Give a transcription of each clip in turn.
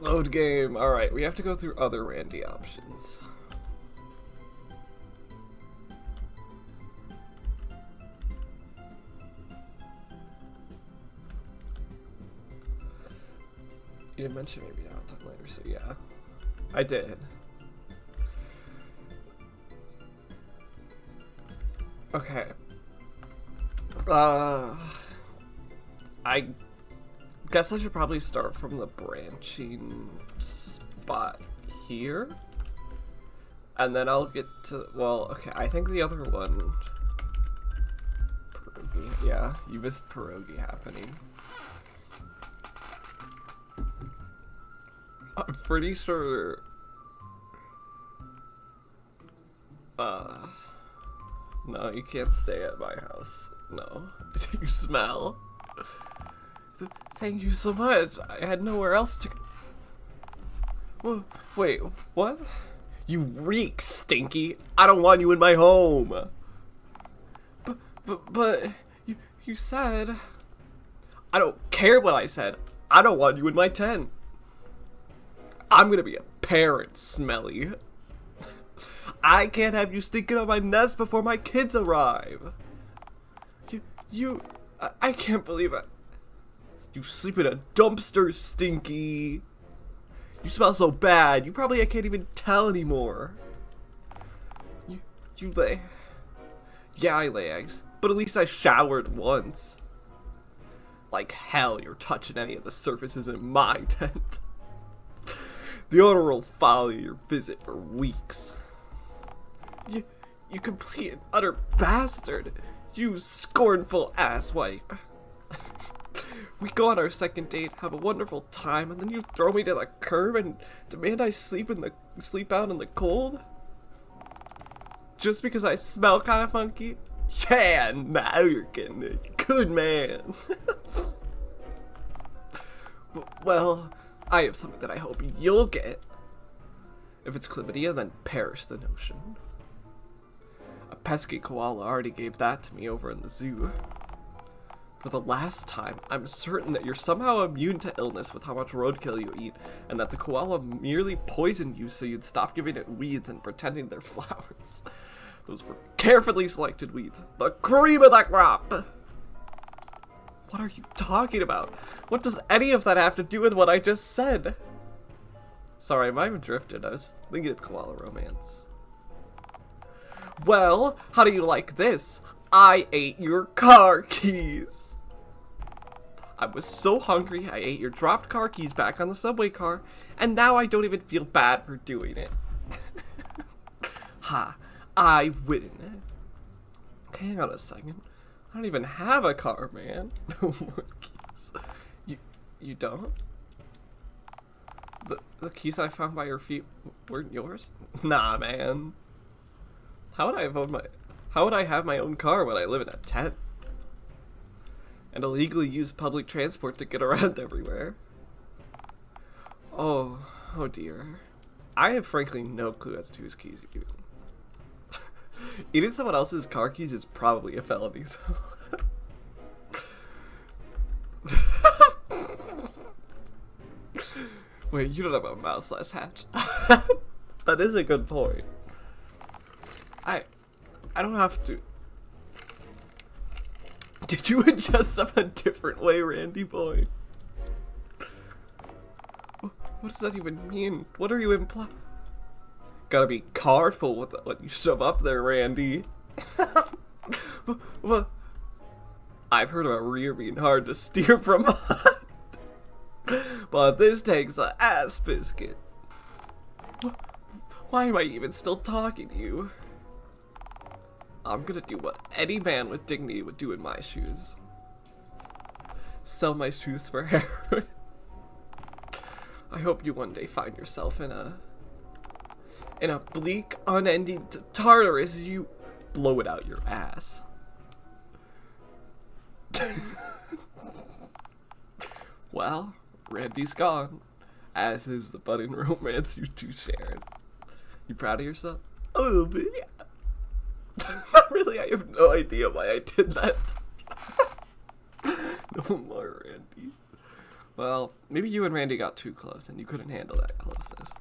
Load game. Alright, we have to go through other Randy options. You didn't mention maybe Dialtown later, so yeah. I did. Okay. I guess I should probably start from the branching spot here. And then I'll get to, well, okay, I think the other one, pierogi, yeah, you missed pierogi happening. I'm pretty sure, no, you can't stay at my house, no. You smell. Thank you so much. I had nowhere else to go. Wait, what? You reek, Stinky. I don't want you in my home. But you said... I don't care what I said. I don't want you in my tent. I'm gonna be a parent, Smelly. I can't have you stinking on my nest before my kids arrive. I can't believe it. You sleep in a dumpster, Stinky. You smell so bad, I can't even tell anymore. You lay... Yeah, I lay eggs, but at least I showered once. Like hell you're touching any of the surfaces in my tent. The owner will follow your visit for weeks. You complete and utter bastard. You scornful asswipe. We go on our second date, have a wonderful time, and then you throw me to the curb and demand I sleep out in the cold? Just because I smell kind of funky? Yeah, now you're getting it. Good man. Well, I have something that I hope you'll get. If it's chlamydia, then perish the notion. A pesky koala already gave that to me over in the zoo. For the last time, I'm certain that you're somehow immune to illness with how much roadkill you eat, and that the koala merely poisoned you so you'd stop giving it weeds and pretending they're flowers. Those were carefully selected weeds. The cream of the crop! What are you talking about? What does any of that have to do with what I just said? Sorry, I might have drifted. I was thinking of koala romance. Well, how do you like this? I ate your car keys. I was so hungry I ate your dropped car keys back on the subway car, and now I don't even feel bad for doing it. Ha, I win. Hang on a second. I don't even have a car, man. No more keys. You don't? The keys I found by your feet weren't yours? Nah, man. How would I have my own car when I live in a tent? And illegally use public transport to get around everywhere? Oh dear. I have frankly no clue as to whose keys you're using. Eating someone else's car keys is probably a felony, though. Wait, you don't have a mouse/hatch. That is a good point. I don't have to. Did you adjust them a different way, Randy boy? What does that even mean? What are you implying? Gotta be careful with what you shove up there, Randy. Well, I've heard of a rear being hard to steer from behind. But this takes an ass biscuit. Why am I even still talking to you? I'm gonna do what any man with dignity would do in my shoes. Sell my shoes for heroin. I hope you one day find yourself in a bleak, unending Tartarus. You blow it out your ass. Well, Randy's gone, as is the budding romance you two shared. You proud of yourself? A little bit, yeah. Really, I have no idea why I did that. No more, Randy. Well, maybe you and Randy got too close and you couldn't handle that closeness.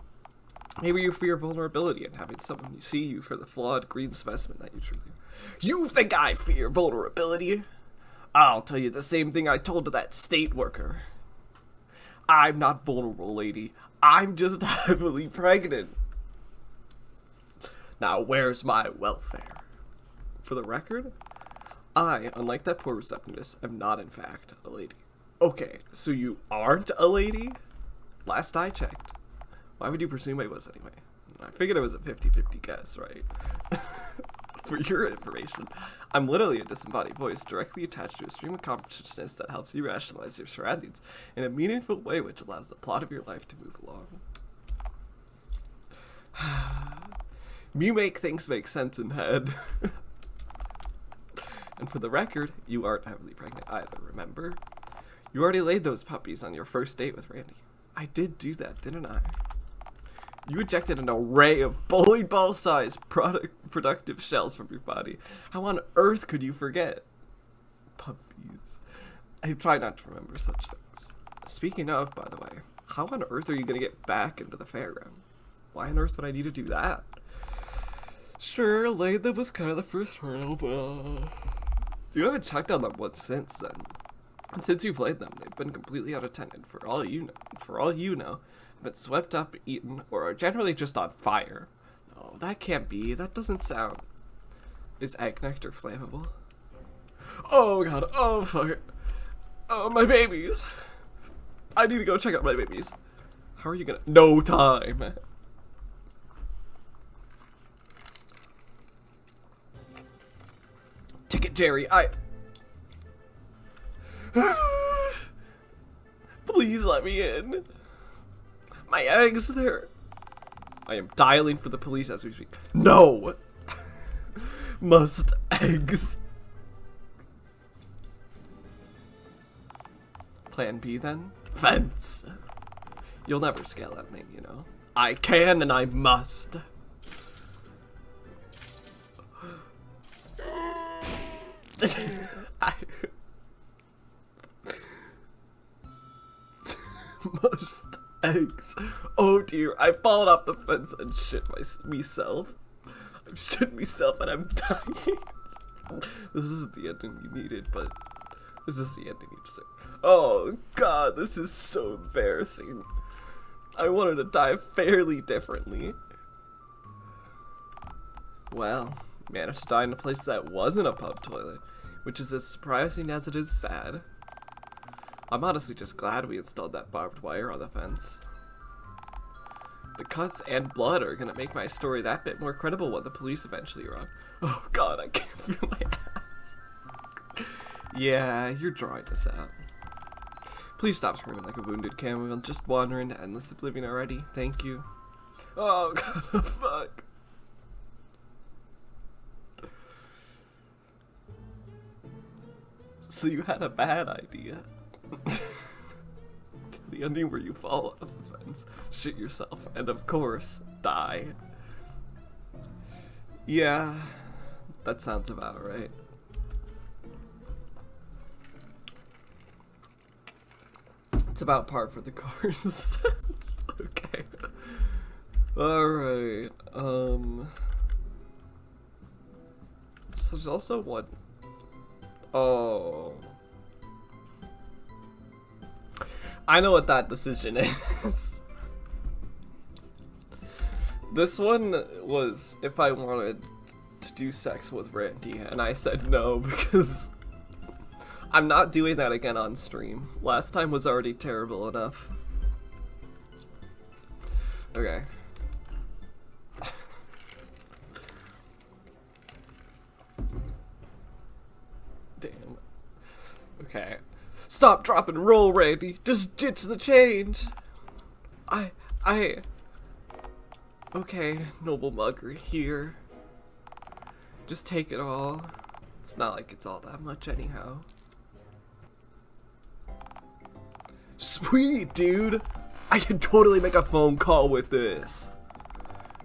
Maybe you fear vulnerability and having someone see you for the flawed green specimen that you truly are. You think I fear vulnerability? I'll tell you the same thing I told to that state worker. I'm not vulnerable, lady. I'm just heavily pregnant. Now, where's my welfare? For the record, I, unlike that poor receptionist, am not in fact a lady. Okay, so you aren't a lady? Last I checked. Why would you presume I was anyway? I figured it was a 50-50 guess, right? For your information, I'm literally a disembodied voice directly attached to a stream of consciousness that helps you rationalize your surroundings in a meaningful way which allows the plot of your life to move along. You make things make sense in head. And for the record, you aren't heavily pregnant either, remember? You already laid those puppies on your first date with Randy. I did do that, didn't I? You ejected an array of bowling ball-sized productive shells from your body. How on earth could you forget? Puppies. I try not to remember such things. Speaking of, by the way, how on earth are you going to get back into the fairground? Why on earth would I need to do that? Sure, laid them was kind of the first hurdle, but you haven't checked on them once since then. And since you've laid them, they've been completely unattended. For all you know, have been swept up, eaten, or are generally just on fire. No, that can't be. That doesn't sound. Is egg nectar flammable? Oh god. Oh fuck. Oh, my babies. I need to go check out my babies. How are you gonna? No time. Ticket, Jerry. Please let me in. My eggs, they're... I am dialing for the police as we speak. No! Must eggs. Plan B, then? Fence. You'll never scale that thing, you know. I can and I must. Must eggs. Oh dear, I've fallen off the fence and shit myself. I've shit myself and I'm dying. This isn't the ending you needed, but this is the ending you deserve. Oh god, this is so embarrassing. I wanted to die fairly differently. Well, managed to die in a place that wasn't a pub toilet, which is as surprising as it is sad. I'm honestly just glad we installed that barbed wire on the fence. The cuts and blood are gonna make my story that bit more credible when the police eventually arrive. Oh god, I can't feel my ass. Yeah, you're drawing this out. Please stop screaming like a wounded camel, just wandering into endless oblivion already. Thank you. Oh god, fuck. So you had a bad idea. The ending where you fall off the fence, shit yourself, and of course, die. Yeah, that sounds about right. It's about par for the course. Okay. Alright, so there's also one. Oh. I know what that decision is. This one was if I wanted to do sex with Randy, and I said no because I'm not doing that again on stream. Last time was already terrible enough. Okay. Damn. Okay. Stop, drop, and roll, Randy. Just ditch the change. Okay, noble mugger here. Just take it all. It's not like it's all that much anyhow. Sweet, dude. I can totally make a phone call with this.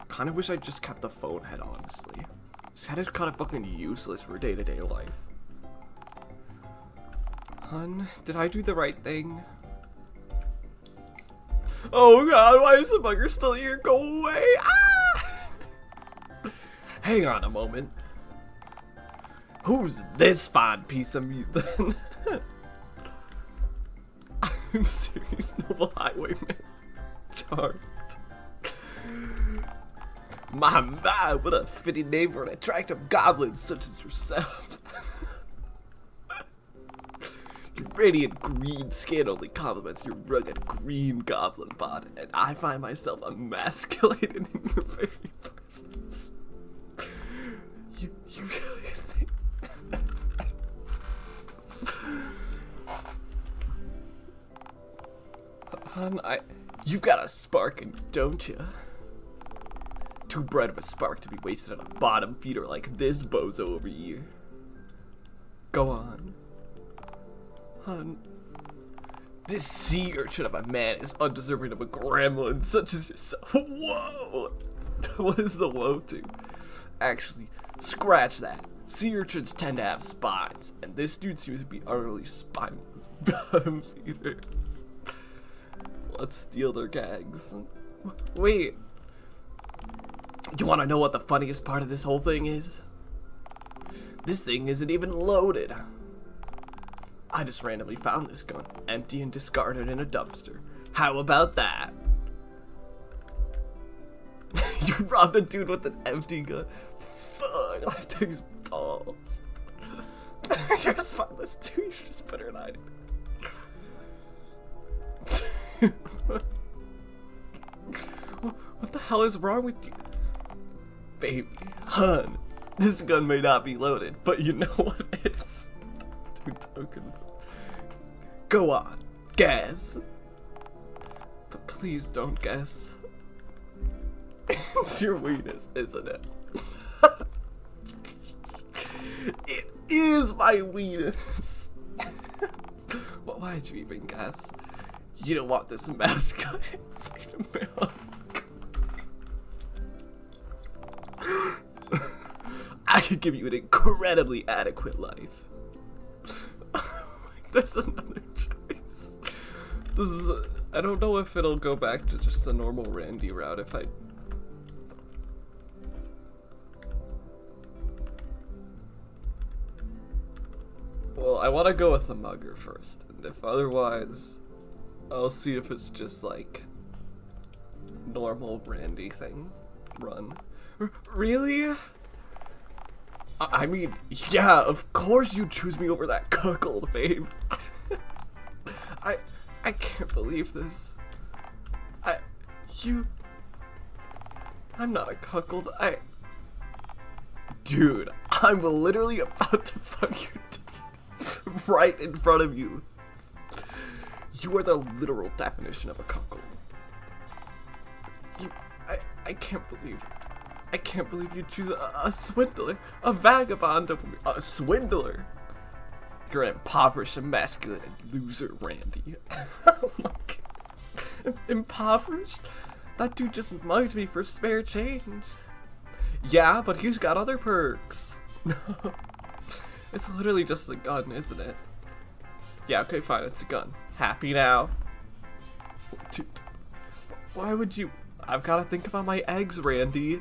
Kinda wish I just kept the phone head, honestly. This head is kinda fucking useless for day-to-day life. Hun, did I do the right thing? Oh god, why is the bugger still here? Go away! Ah! Hang on a moment. Who's this fine piece of meat then? I'm serious, noble highwayman. Charmed. My, what a fitting name for an attractive goblin such as yourself. Your radiant green skin only complements your rugged green goblin body, and I find myself emasculated in your very presence. You really think... Hun, you've got a spark in you, don't you? Too bright of a spark to be wasted on a bottom feeder like this bozo over here. Go on. Hun. This sea urchin of a man is undeserving of a gremlin such as yourself. Whoa! What is the whoa to? Actually, scratch that. Sea urchins tend to have spines, and this dude seems to be utterly spineless. Bottom feeder. Let's steal their gags. Wait. You want to know what the funniest part of this whole thing is? This thing isn't even loaded. I just randomly found this gun, empty and discarded in a dumpster. How about that? You robbed a dude with an empty gun. Fuck, that takes balls. You're a spineless dude, you should just put her in hiding. What the hell is wrong with you? Baby, hun, this gun may not be loaded, but you know what is? Dude, token. Go on, guess. But please don't guess. It's your weakness, isn't it? It is my weakness. Well, why'd you even guess? You don't want this mascot. I could give you an incredibly adequate life. There's another choice. I don't know if it'll go back to just the normal Randy route if I... Well, I want to go with the mugger first, and if otherwise, I'll see if it's just like normal Randy thing. Run. Really? I mean, yeah, of course you choose me over that cuckold, babe. I can't believe this. I'm not a cuckold, Dude, I'm literally about to fuck your teeth right in front of you. You are the literal definition of a cuckold. I can't believe you choose a swindler, a vagabond over me, a swindler. You're an impoverished, emasculated loser, Randy. Oh my God. Impoverished? That dude just mugged me for spare change. Yeah, but he's got other perks. No. It's literally just a gun, isn't it? Yeah, okay, fine, it's a gun. Happy now? Dude, why would you... I've got to think about my eggs, Randy.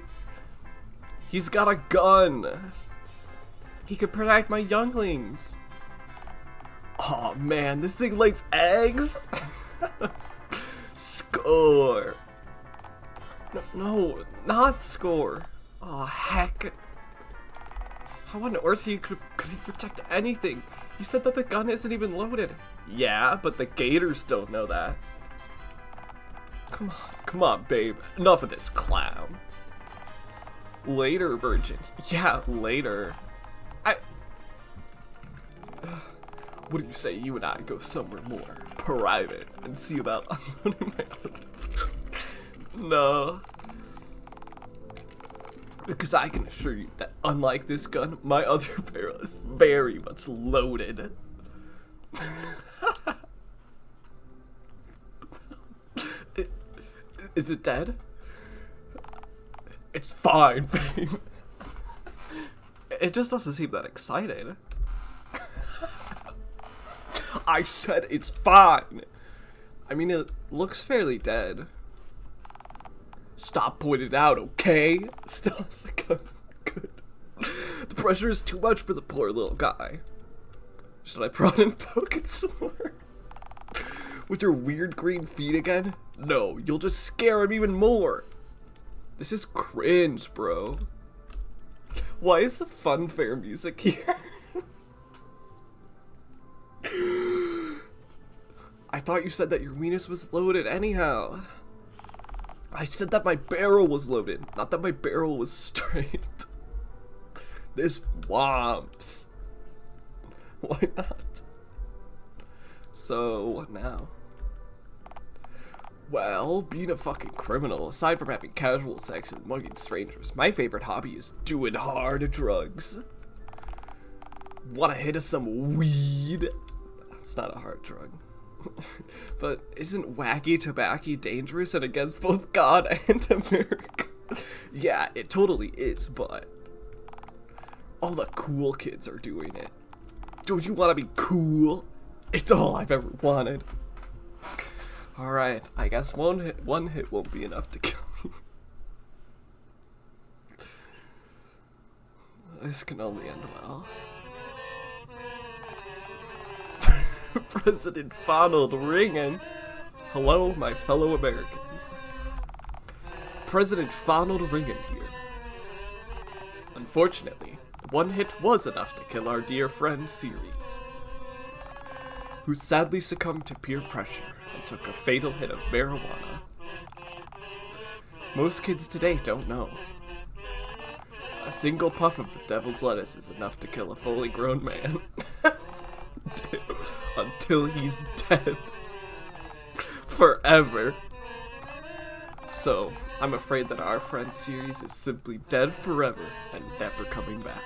He's got a gun. He could protect my younglings. Oh man, this thing lays eggs? Score. No, not score. Oh heck. How on earth could he protect anything? He said that the gun isn't even loaded. Yeah, but the gators don't know that. Come on, babe. Enough of this clown. Later, virgin. Yeah, later. What do you say you and I go somewhere more private and see about unloading my other... No. Because I can assure you that unlike this gun, my other barrel is very much loaded. Is it dead? It's fine, babe. It just doesn't seem that excited. I said it's fine. I mean, it looks fairly dead. Stop pointing it out, okay? Still, good. The pressure is too much for the poor little guy. Should I prod and poke it some more? With your weird green feet again? No, you'll just scare him even more. This is cringe, bro. Why is the funfair music here? I thought you said that your weenus was loaded anyhow. I said that my barrel was loaded, not that my barrel was straight. This whomps. Why not? So, what now? Well, being a fucking criminal, aside from having casual sex and mugging strangers, my favorite hobby is doing hard drugs. Wanna hit us some weed? That's not a hard drug. But isn't wacky tobacco dangerous and against both God and America? Yeah, it totally is, but all the cool kids are doing it. Don't you want to be cool? It's all I've ever wanted. Alright, I guess one hit won't be enough to kill me. This can only end well. President Ronald Reagan. Hello, my fellow Americans. President Ronald Reagan here. Unfortunately, one hit was enough to kill our dear friend Ceres, who sadly succumbed to peer pressure and took a fatal hit of marijuana. Most kids today don't know. A single puff of the devil's lettuce is enough to kill a fully grown man. Until he's dead. Forever. So, I'm afraid that our friend Ceres is simply dead forever and never coming back.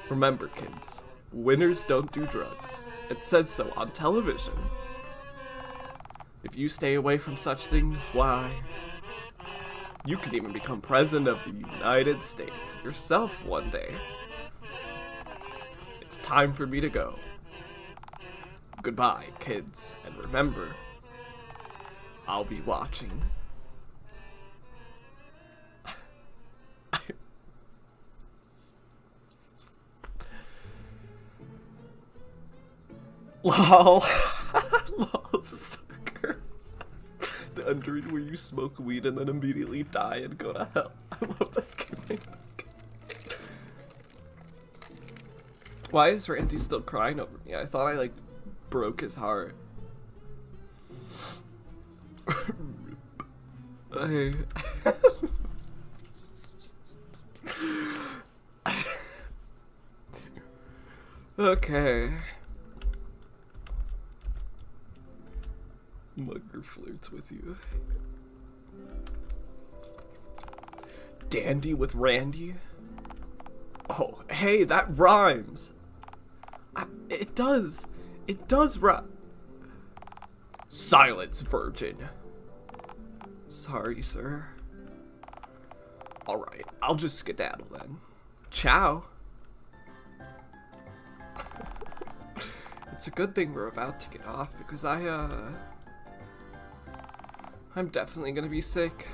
Remember, kids, winners don't do drugs. It says so on television. If you stay away from such things, why, you could even become president of the United States yourself one day. It's time for me to go. Goodbye, kids, and remember, I'll be watching. Lol. Lol, sucker. The underread where you smoke weed and then immediately die and go to hell. I love this game. Why is Randy still crying over me? I thought I, broke his heart. Okay. Mugger flirts with you. Dandy with Randy? Oh, hey, that rhymes. It does. It does rhyme. Silence, virgin. Sorry, sir. Alright, I'll just skedaddle then. Ciao. It's a good thing we're about to get off because I'm definitely gonna be sick.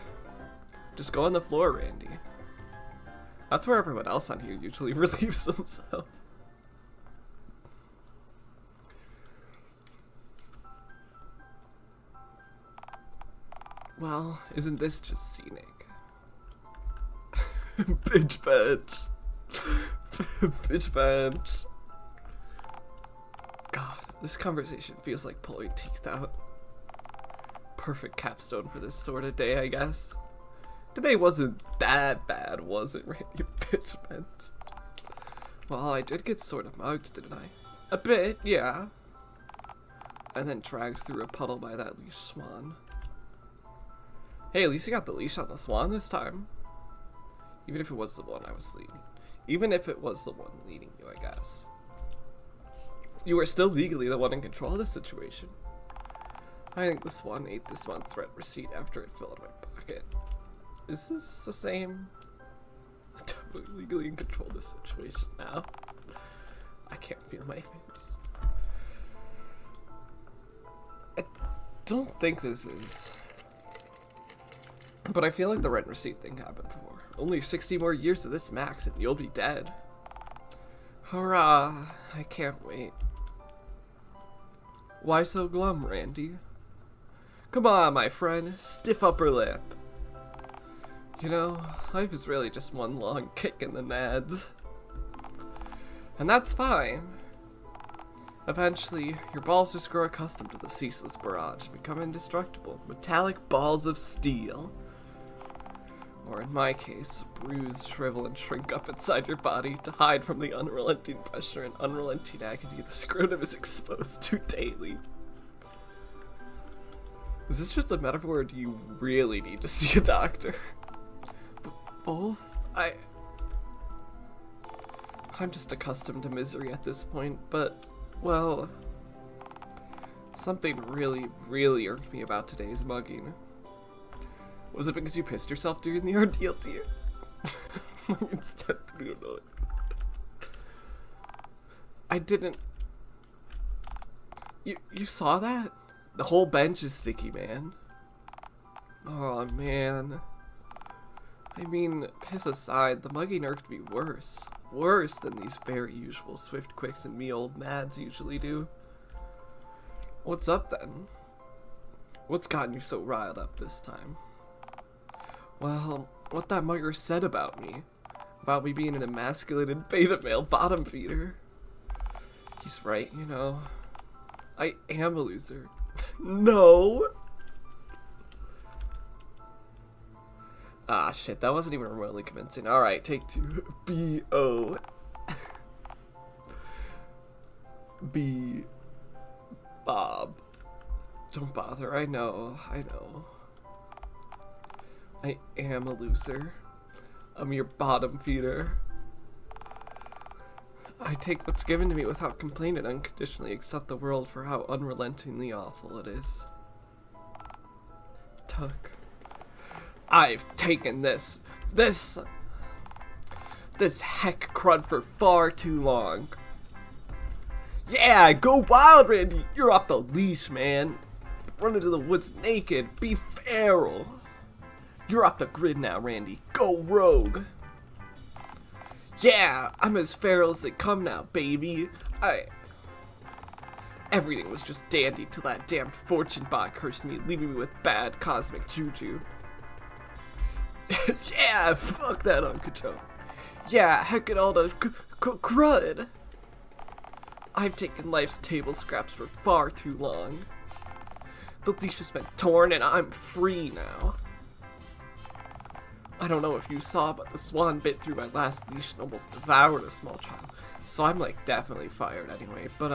Just go on the floor, Randy. That's where everyone else on here usually relieves themselves. Well, isn't this just scenic? Bitch bench. Bitch bench. God, this conversation feels like pulling teeth out. Perfect capstone for this sort of day, I guess. Today wasn't that bad, was it, Randy? Bitch bench. Well, I did get sort of mugged, didn't I? A bit, yeah. And then dragged through a puddle by that leash swan. Hey, at least you got the leash on the swan this time. Even if it was the one I was leading. Even if it was the one leading you, I guess. You were still legally the one in control of the situation. I think the swan ate this month's rent receipt after it filled my pocket. Is this the same? I'm totally legally in control of the situation now. I can't feel my face. don't think this is. But I feel like the rent receipt thing happened before. Only 60 more years of this max and you'll be dead. Hurrah! I can't wait. Why so glum, Randy? Come on, my friend. Stiff upper lip. You know, life is really just one long kick in the nads. And that's fine. Eventually, your balls just grow accustomed to the ceaseless barrage and become indestructible, metallic balls of steel. Or in my case, bruise, shrivel, and shrink up inside your body to hide from the unrelenting pressure and unrelenting agony the scrotum is exposed to daily. Is this just a metaphor, or do you really need to see a doctor? Both? I'm just accustomed to misery at this point, but, well, something really, really irked me about today's mugging. Was it because you pissed yourself during the ordeal, dear? Instead, you know it. I didn't. You saw that? The whole bench is sticky, man. Oh, man. I mean, piss aside, the mugging irked me worse. Worse than these very usual swift quicks and me old nads usually do. What's up, then? What's gotten you so riled up this time? Well, what that mugger said about me being an emasculated beta male bottom feeder. He's right, you know. I am a loser. No! Ah, shit, that wasn't even remotely convincing. Alright, take two. B-O. B. Bob. Don't bother, I know. I am a loser. I'm your bottom feeder. I take what's given to me without complaint and unconditionally accept the world for how unrelentingly awful it is. Tuck. I've taken this heck crud for far too long. Yeah, go wild, Randy. You're off the leash, man. Run into the woods naked. Be feral. You're off the grid now, Randy. Go rogue. Yeah, I'm as feral as they come now, baby. Everything was just dandy till that damned fortune bot cursed me, leaving me with bad cosmic juju. Yeah, fuck that Uncle Joe. Yeah, heck it all the crud. I've taken life's table scraps for far too long. The leash has been torn and I'm free now. I don't know if you saw, but the swan bit through my last leash and almost devoured a small child. So I'm like definitely fired anyway, but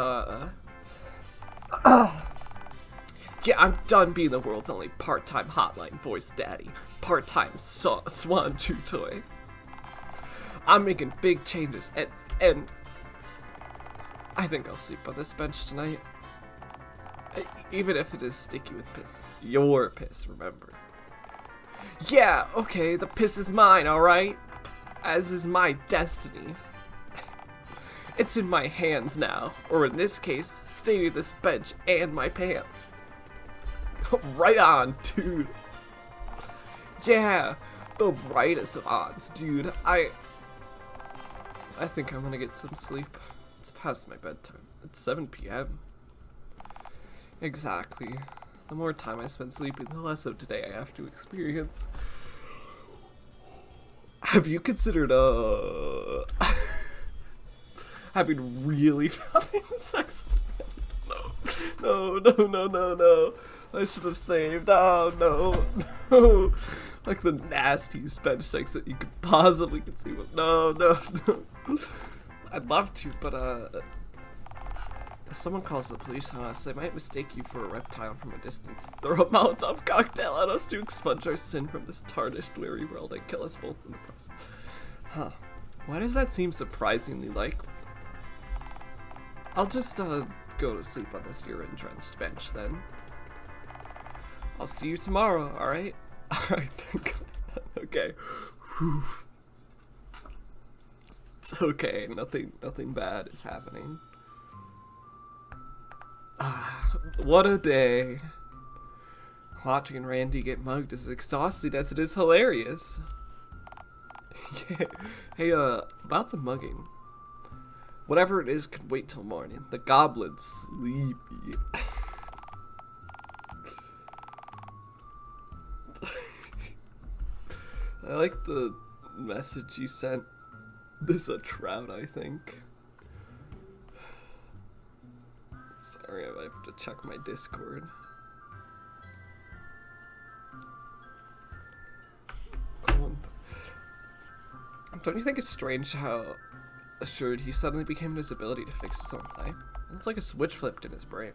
yeah, I'm done being the world's only part-time hotline voice daddy. Part-time swan chew toy. I'm making big changes and I think I'll sleep on this bench tonight. Even if it is sticky with piss. Your piss, remember. Yeah, okay, the piss is mine, alright? As is my destiny. It's in my hands now, or in this case, stay with this bench and my pants. Right on, dude. Yeah, the rightest of odds, dude. I think I'm gonna get some sleep. It's past my bedtime. It's 7 p.m. Exactly. The more time I spend sleeping, the less of today I have to experience. Have you considered, having really having sex with me? No. I should have saved. Oh, no. Like the nastiest bench sex that you could possibly conceive of. No. I'd love to, but, if someone calls the police on us, they might mistake you for a reptile from a distance, throw a Molotov cocktail at us to expunge our sin from this tarnished, weary world and kill us both in the process. Huh. Why does that seem surprisingly likely? I'll just, go to sleep on this urine-drenched bench, then. I'll see you tomorrow, alright? Alright, thank God. Okay. Whew. It's okay, nothing bad is happening. What a day. Watching Randy get mugged is exhausting as it is hilarious. Yeah. Hey, about the mugging. Whatever it is can wait till morning. The goblin's sleepy. I like the message you sent. This is a trout, I think. Sorry, I have to check my Discord. Don't you think it's strange how assured he suddenly became in his ability to fix his own life? It's like a switch flipped in his brain.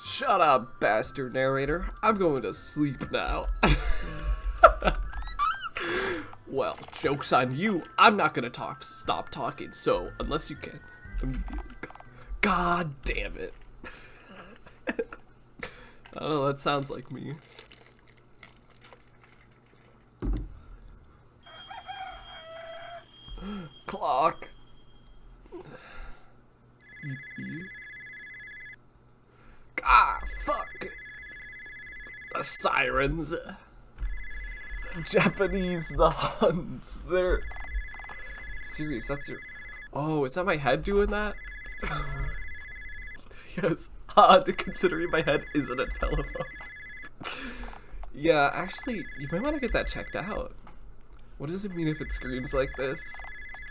Shut up, bastard narrator. I'm going to sleep now. Well, joke's on you. I'm not gonna stop talking, so unless you can. God damn it. I don't know, that sounds like me. Clock. Ah, fuck. The sirens. The Japanese, the Huns. They're serious. That's your. Oh, is that my head doing that? Yes. Odd considering my head isn't a telephone. Yeah, actually, you might want to get that checked out. What does it mean if it screams like this?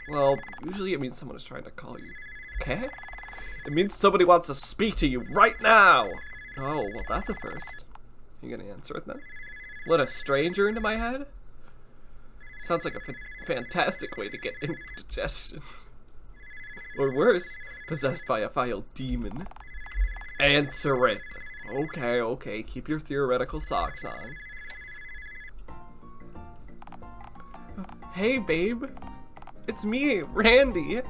Well, usually it means someone is trying to call you. Okay? It means somebody wants to speak to you right now! Oh, well that's a first. You gonna answer it then? Let a stranger into my head? Sounds like a fantastic way to get indigestion. Or worse, possessed by a vile demon. Answer it. Okay, keep your theoretical socks on. Hey, babe. It's me, Randy.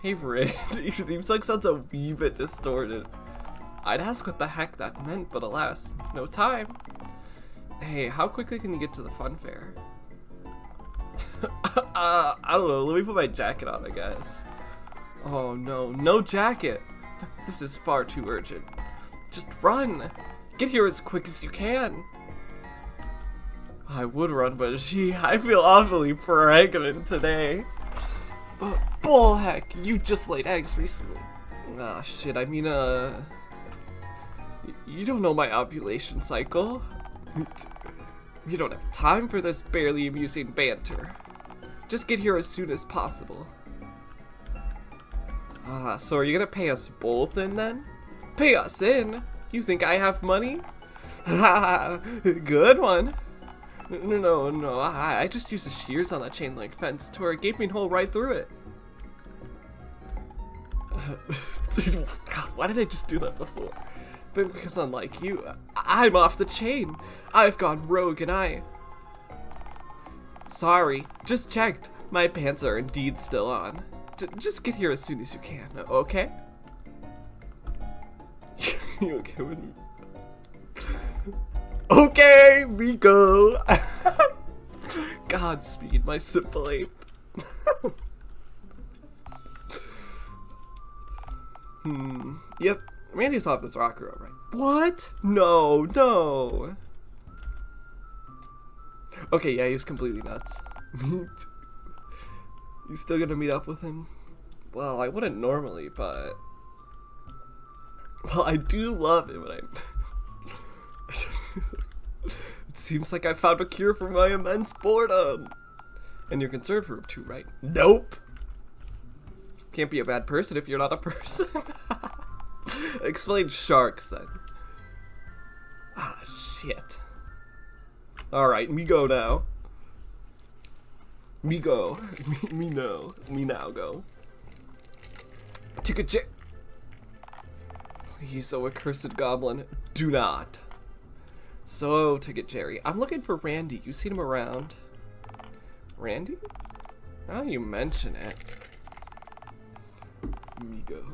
Hey, Randy. Your theme song sounds a wee bit distorted. I'd ask what the heck that meant, but alas, no time. Hey, how quickly can you get to the fun fair? I don't know. Let me put my jacket on, I guess. Oh, no. No jacket. This is far too urgent. Just run. Get here as quick as you can. I would run, but I feel awfully pregnant today. Bull heck, you just laid eggs recently. Ah, shit, I mean, you don't know my ovulation cycle. You don't have time for this barely amusing banter. Just get here as soon as possible. Ah, so are you gonna pay us both in then? Pay us in? You think I have money? Ha, good one. No, I just used the shears on that chain link fence to where it gaping hole right through it. God, why did I just do that before? But because unlike you, I'm off the chain. I've gone rogue and Sorry, just checked. My pants are indeed still on. Just get here as soon as you can, okay? You okay with me? Okay, we go. Godspeed, my simple ape. Yep, Randy's off his rocker, all right. What? No. Okay, yeah, he was completely nuts. You still gonna meet up with him? Well, I wouldn't normally, but... Well, I do love him, and It seems like I found a cure for my immense boredom. And you're concerned for him too, right? Nope. Can't be a bad person if you're not a person. Explain sharks then. Ah, shit. Alright, me go now. Me go. Me no. Me now go. Ticket check. Please, oh accursed goblin, do not. So, Ticket Jerry, I'm looking for Randy. You seen him around? Randy? Now you mention it. Migo.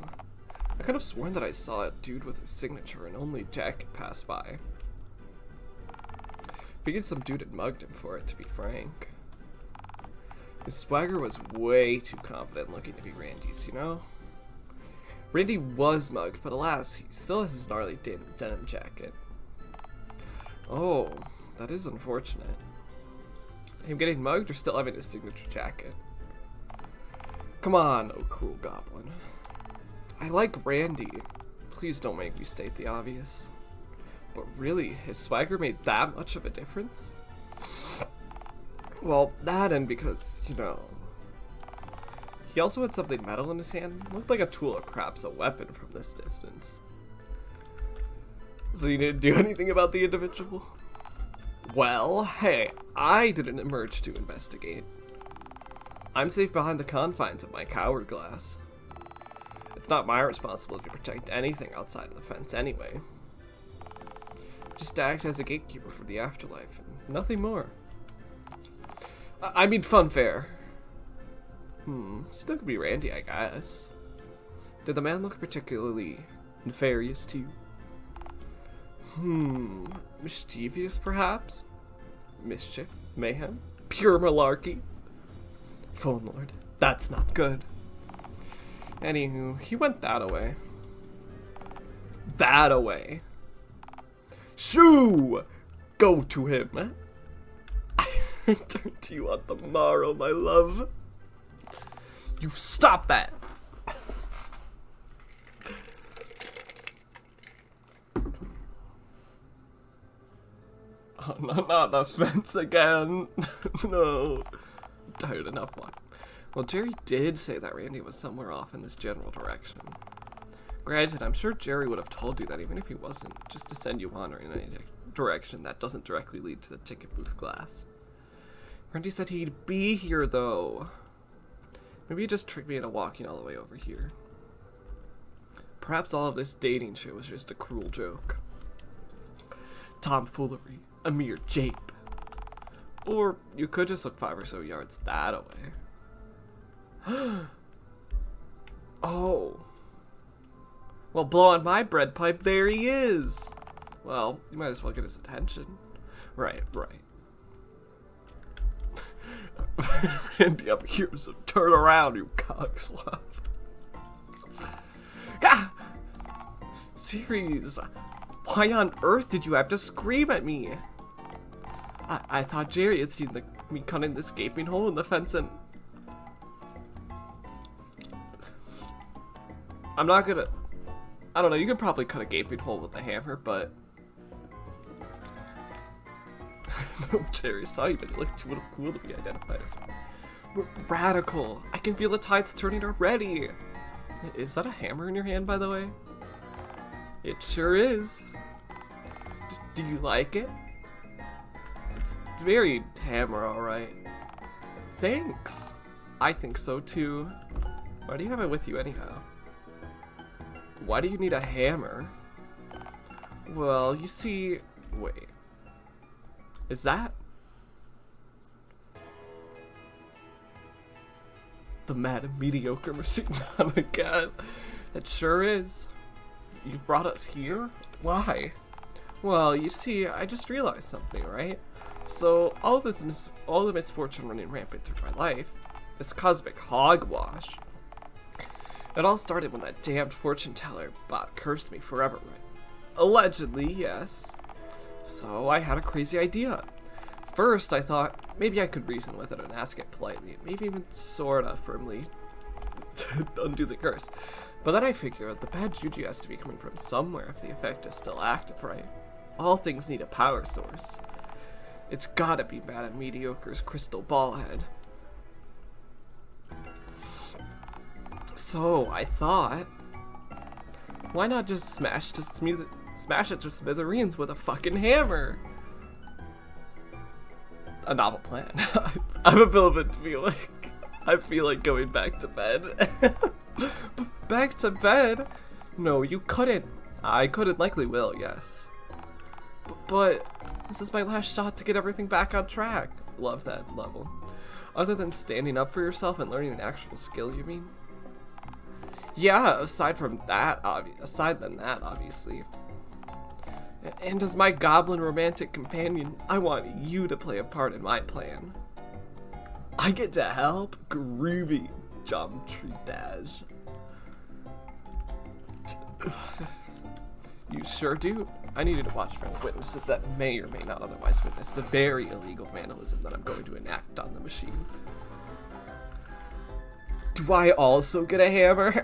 I could have sworn that I saw a dude with a signature and only Jack could pass by. Figured some dude had mugged him for it, to be frank. His swagger was way too confident looking to be Randy's, you know? Randy was mugged, but alas, he still has his gnarly denim jacket. Oh, that is unfortunate. Him getting mugged or still having his signature jacket? Come on, oh cool goblin. I like Randy. Please don't make me state the obvious. But really, his swagger made that much of a difference? Well, that and because, you know... He also had something metal in his hand. Looked like a tool or perhaps a weapon from this distance. So you didn't do anything about the individual? Well, hey, I didn't emerge to investigate. I'm safe behind the confines of my coward glass. It's not my responsibility to protect anything outside of the fence anyway. Just act as a gatekeeper for the afterlife, and nothing more. I mean, fun fair. Still could be Randy, I guess. Did the man look particularly nefarious to you? Mischievous, perhaps? Mischief? Mayhem? Pure malarkey? Phone Lord. That's not good. Anywho, he went that-a-way. That-a-way. Shoo! Go to him. I return to you on the morrow, my love. You stop that! Oh, no, not the fence again. No. I'm tired enough one. Well, Jerry did say that Randy was somewhere off in this general direction. Granted, I'm sure Jerry would have told you that even if he wasn't, just to send you wandering in any direction that doesn't directly lead to the ticket booth glass. Randy said he'd be here, though. Maybe he just tricked me into walking all the way over here. Perhaps all of this dating shit was just a cruel joke. Tomfoolery. A mere jape. Or you could just look 5 or so yards that away. Oh. Well, blow on my bread pipe, there he is. Well, you might as well get his attention. Right. Randy up here, so turn around, you cockslop. Ah! Series, why on earth did you have to scream at me? I thought Jerry had seen me cutting this gaping hole in the fence and... I'm not gonna... I don't know, you could probably cut a gaping hole with a hammer, but... No, Jerry saw you, but it looked too cool to be identified as radical. I can feel the tides turning already. Is that a hammer in your hand, by the way? It sure is. Do you like it? It's very hammer, alright. Thanks. I think so too. Why do you have it with you anyhow? Why do you need a hammer? Well, you see... Wait. Is that... the mad and mediocre machine? Oh my god. It sure is. You've brought us here? Why? Well, you see, I just realized something, right? So, all the misfortune running rampant through my life, this cosmic hogwash, it all started when that damned fortune teller bot cursed me forever, right? Allegedly, yes. So, I had a crazy idea. First, I thought maybe I could reason with it and ask it politely, maybe even sorta firmly to undo the curse. But then I figured the bad juju has to be coming from somewhere if the effect is still active, right? All things need a power source. It's gotta be Madame Mediocre's crystal ball head. So I thought, why not just smash it to smithereens with a fucking hammer? A novel plan. I'm a little bit to be like, I feel like going back to bed. Back to bed? No, you couldn't. I couldn't, likely will, yes. But this is my last shot to get everything back on track. Love that level. Other than standing up for yourself and learning an actual skill, you mean? Yeah, aside than that, obviously. And as my goblin romantic companion, I want you to play a part in my plan. I get to help? Groovy. Geometry dash. You sure do. I need you to watch for any witnesses that may or may not otherwise witness the very illegal vandalism that I'm going to enact on the machine. Do I also get a hammer?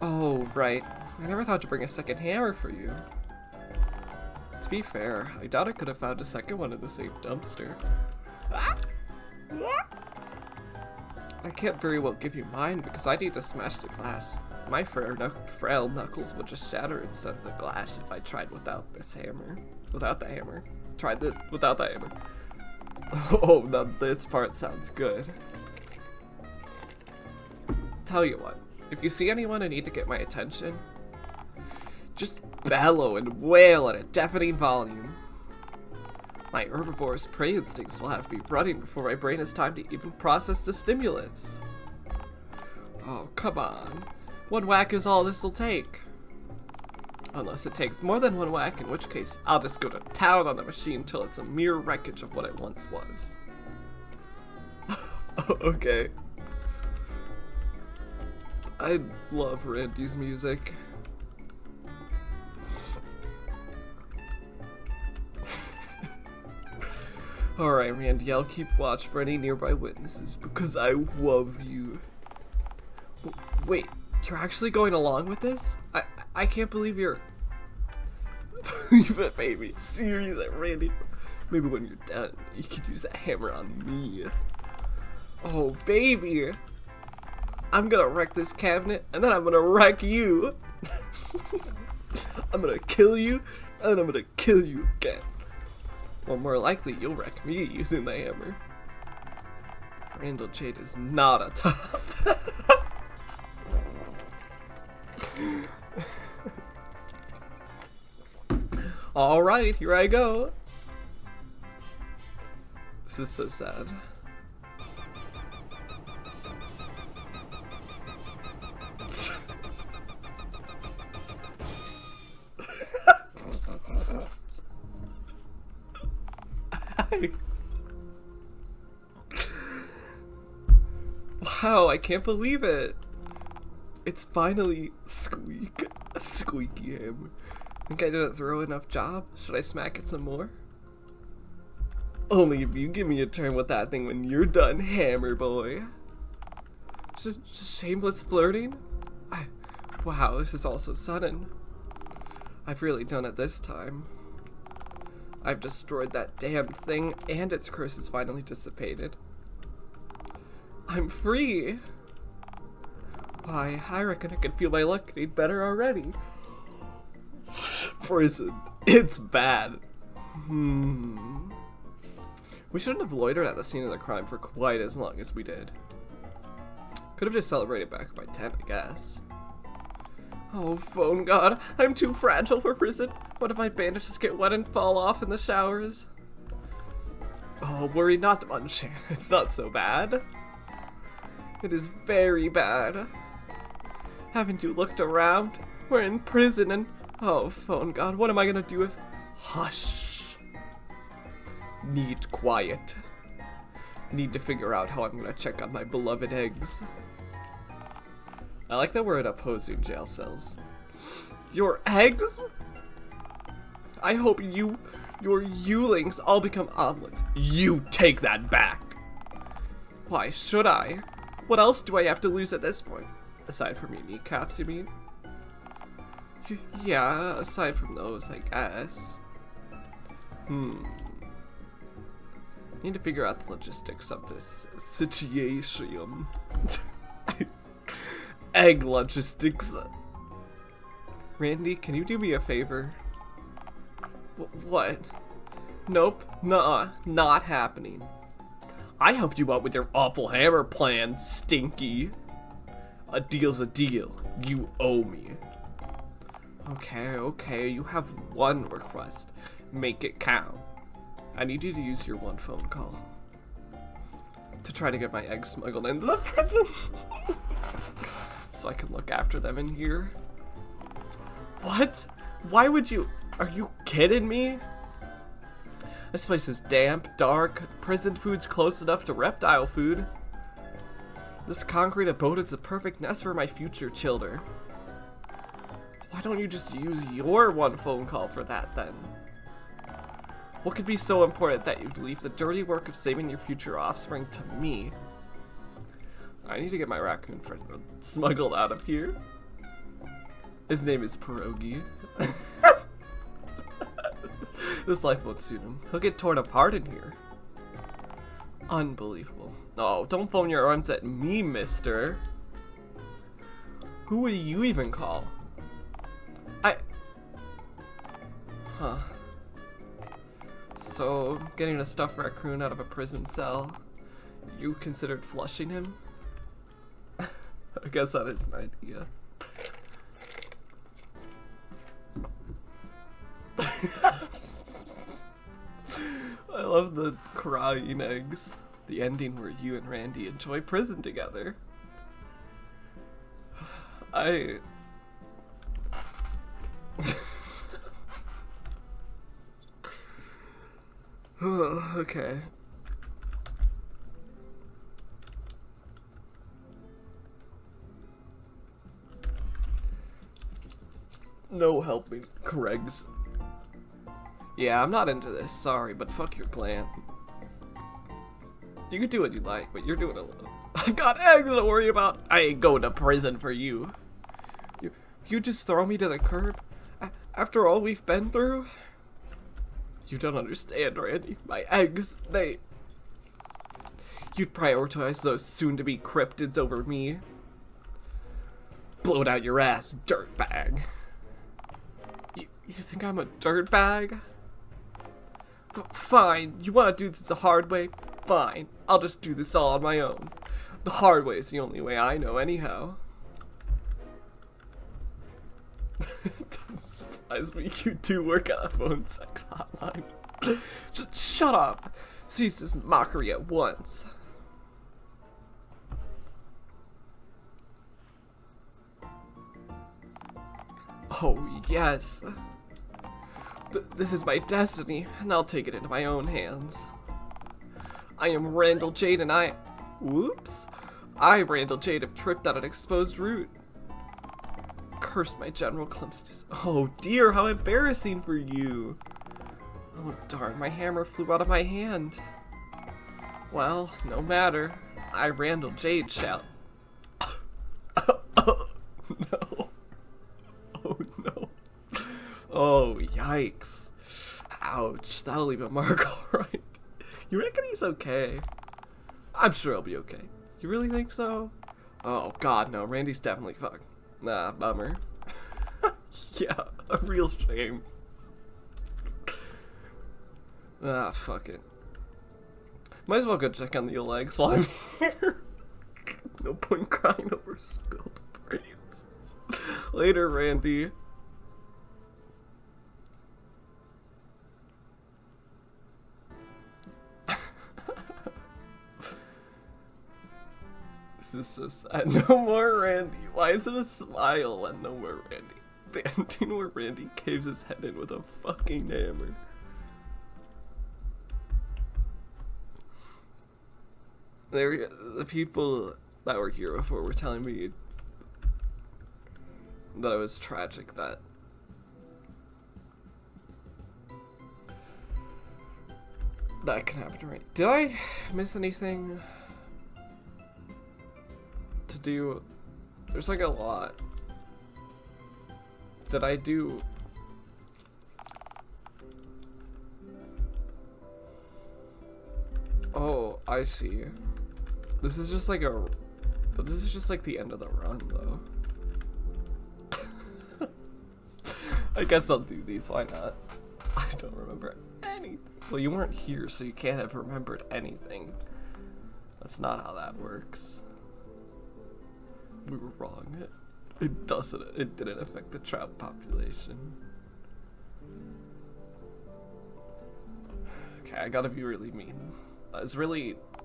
Oh, right. I never thought to bring a second hammer for you. To be fair, I doubt I could have found a second one in the same dumpster. I can't very well give you mine because I need to smash the glass. My frail knuckles would just shatter instead of the glass if I tried without this hammer. Without the hammer. Tried this without the hammer. Oh, now this part sounds good. Tell you what, if you see anyone who need to get my attention, just bellow and wail at a deafening volume. My herbivore's prey instincts will have me running before my brain has time to even process the stimulus. Oh, come on. One whack is all this'll take. Unless it takes more than one whack, in which case I'll just go to town on the machine till it's a mere wreckage of what it once was. Okay. I love Randy's music. Alright, Randy, I'll keep watch for any nearby witnesses because I love you. Wait, you're actually going along with this? I can't believe you're... Believe it, baby. Seriously, Randy. Maybe when you're done, you can use that hammer on me. Oh, baby. I'm gonna wreck this cabinet, and then I'm gonna wreck you. I'm gonna kill you, and I'm gonna kill you again. Or more likely, you'll wreck me using the hammer. Randall Jade is not a top. Alright, here I go. This is so sad. Wow, I can't believe it. It's finally a squeaky hammer. Think I didn't throw enough job? Should I smack it some more? Only if you give me a turn with that thing when you're done, hammer boy. Shameless flirting? Wow, this is all so sudden. I've really done it this time. I've destroyed that damn thing, and its curse is finally dissipated. I'm free! Why, I reckon I can feel my luck getting better already. Prison. It's bad. We shouldn't have loitered at the scene of the crime for quite as long as we did. Could have just celebrated back by 10, I guess. Oh, phone god, I'm too fragile for prison. What if my bandages get wet and fall off in the showers? Oh, worry not, Munchan. It's not so bad. It is very bad. Haven't you looked around? We're in prison and... Oh, phone god, what am I gonna do if... Hush. Need quiet. Need to figure out how I'm gonna check on my beloved eggs. I like that we're in opposing jail cells. Your eggs? I hope your Yulings all become omelets. You take that back. Why should I? What else do I have to lose at this point? Aside from your kneecaps, you mean? Yeah, aside from those, I guess. Need to figure out the logistics of this situation. Egg logistics. Randy, can you do me a favor? What? Nope, nuh-uh, not happening. I helped you out with your awful hammer plan, Stinky. A deal's a deal. You owe me. Okay, you have one request. Make it count. I need you to use your one phone call to try to get my eggs smuggled into the prison so I can look after them in here. What? Why would you? Are you kidding me? This place is damp, dark, prison food's close enough to reptile food. This concrete abode is the perfect nest for my future children. Why don't you just use your one phone call for that then? What could be so important that you'd leave the dirty work of saving your future offspring to me? I need to get my raccoon friend smuggled out of here. His name is Pierogi. This life won't suit him. He'll get torn apart in here. Unbelievable. Oh, don't phone your arms at me, mister. Who would you even call? Huh. So, getting a stuffed raccoon out of a prison cell, you considered flushing him? I guess that is an idea. I love the crying eggs. The ending where you and Randy enjoy prison together. Okay. No helping, Craig's. Yeah, I'm not into this, sorry, but fuck your plan. You can do what you like, but you're doing it alone. I've got eggs to worry about. I ain't going to prison for you. You just throw me to the curb? After all we've been through? You don't understand, Randy. My eggs, you'd prioritize those soon-to-be cryptids over me. Blow it out your ass, dirtbag. You think I'm a dirtbag? Fine, you want to do this the hard way? Fine, I'll just do this all on my own. The hard way is the only way I know anyhow. It doesn't surprise me you do work at a phone sex hotline. Just shut up. Cease this mockery at once. Oh, yes. This is my destiny, and I'll take it into my own hands. I am Randall Jade, and whoops. Randall Jade, have tripped on an exposed route. Curse my general clumsiness. Oh dear, how embarrassing for you. Oh darn, my hammer flew out of my hand. Well, no matter. I, Randall Jade, shall... Oh, no. Oh no. Oh, yikes. Ouch, that'll leave a mark, alright. You reckon he's okay? I'm sure he'll be okay. You really think so? Oh god, no, Randy's definitely fucked. Nah, bummer. Yeah, a real shame. Ah, fuck it. Might as well go check on the legs while I'm here. No point crying over spilled brains. Later, Randy. This is so sad. No more Randy. Why is it a smile and no more Randy? The ending where Randy caves his head in with a fucking hammer. The people that were here before were telling me that it was tragic that that can happen to Randy. Did I miss anything to do? There's like a lot. Did I do? Oh, I see. This is just like but this is just like the end of the run though. I guess I'll do these, why not? I don't remember anything. Well, you weren't here, so you can't have remembered anything. That's not how that works. We were wrong. It didn't affect the trout population. Okay, I gotta be really mean.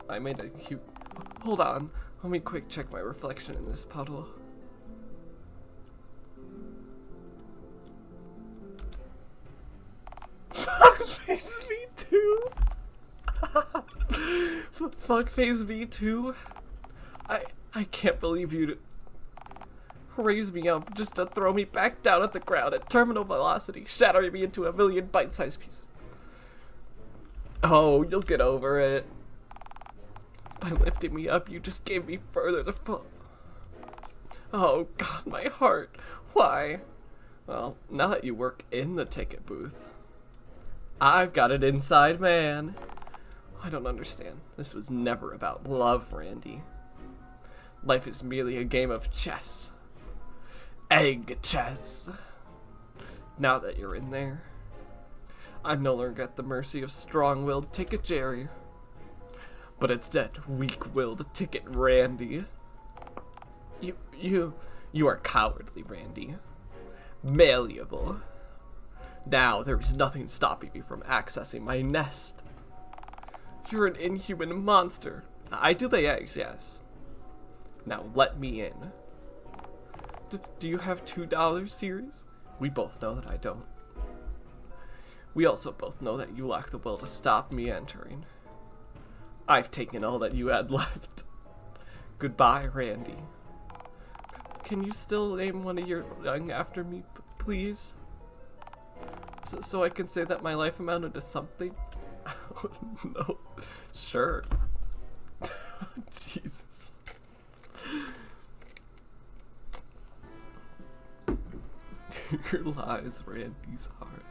I made a cute... Hold on, let me quick check my reflection in this puddle. Fuck Phase V2! Fuck Phase V2? I can't believe you... raise me up just to throw me back down at the ground at terminal velocity, shattering me into a million bite-sized pieces. Oh, you'll get over it. By lifting me up, you just gave me further to fall. Oh God, my heart. Why? Well, now that you work in the ticket booth, I've got it inside, man. I don't understand. This was never about love, Randy. Life is merely a game of chess. Egg chess. Now that you're in there, I'm no longer at the mercy of strong-willed Ticket Jerry, but instead weak-willed Ticket Randy. You are cowardly, Randy. Malleable. Now there is nothing stopping me from accessing my nest. You're an inhuman monster. I do lay eggs, yes. Now let me in. Do you have $2, series? We both know that I don't. We also both know that you lack the will to stop me entering. I've taken all that you had left. Goodbye, Randy. Can you still name one of your young after me, please? So I can say that my life amounted to something? No. Sure. Jesus. Here lies Randy's heart.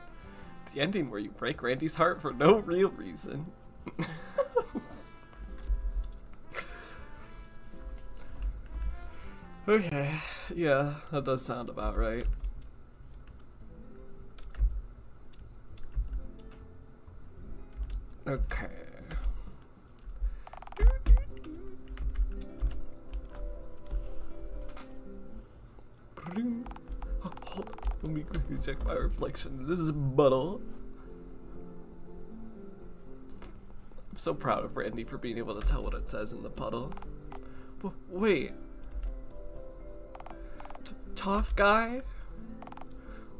The ending where you break Randy's heart for no real reason. Okay, yeah, that does sound about right. Okay. Oh, hold on. Let me quickly check my reflection. This is a buttle. I'm so proud of Randy for being able to tell what it says in the puddle. Wait. Tough guy?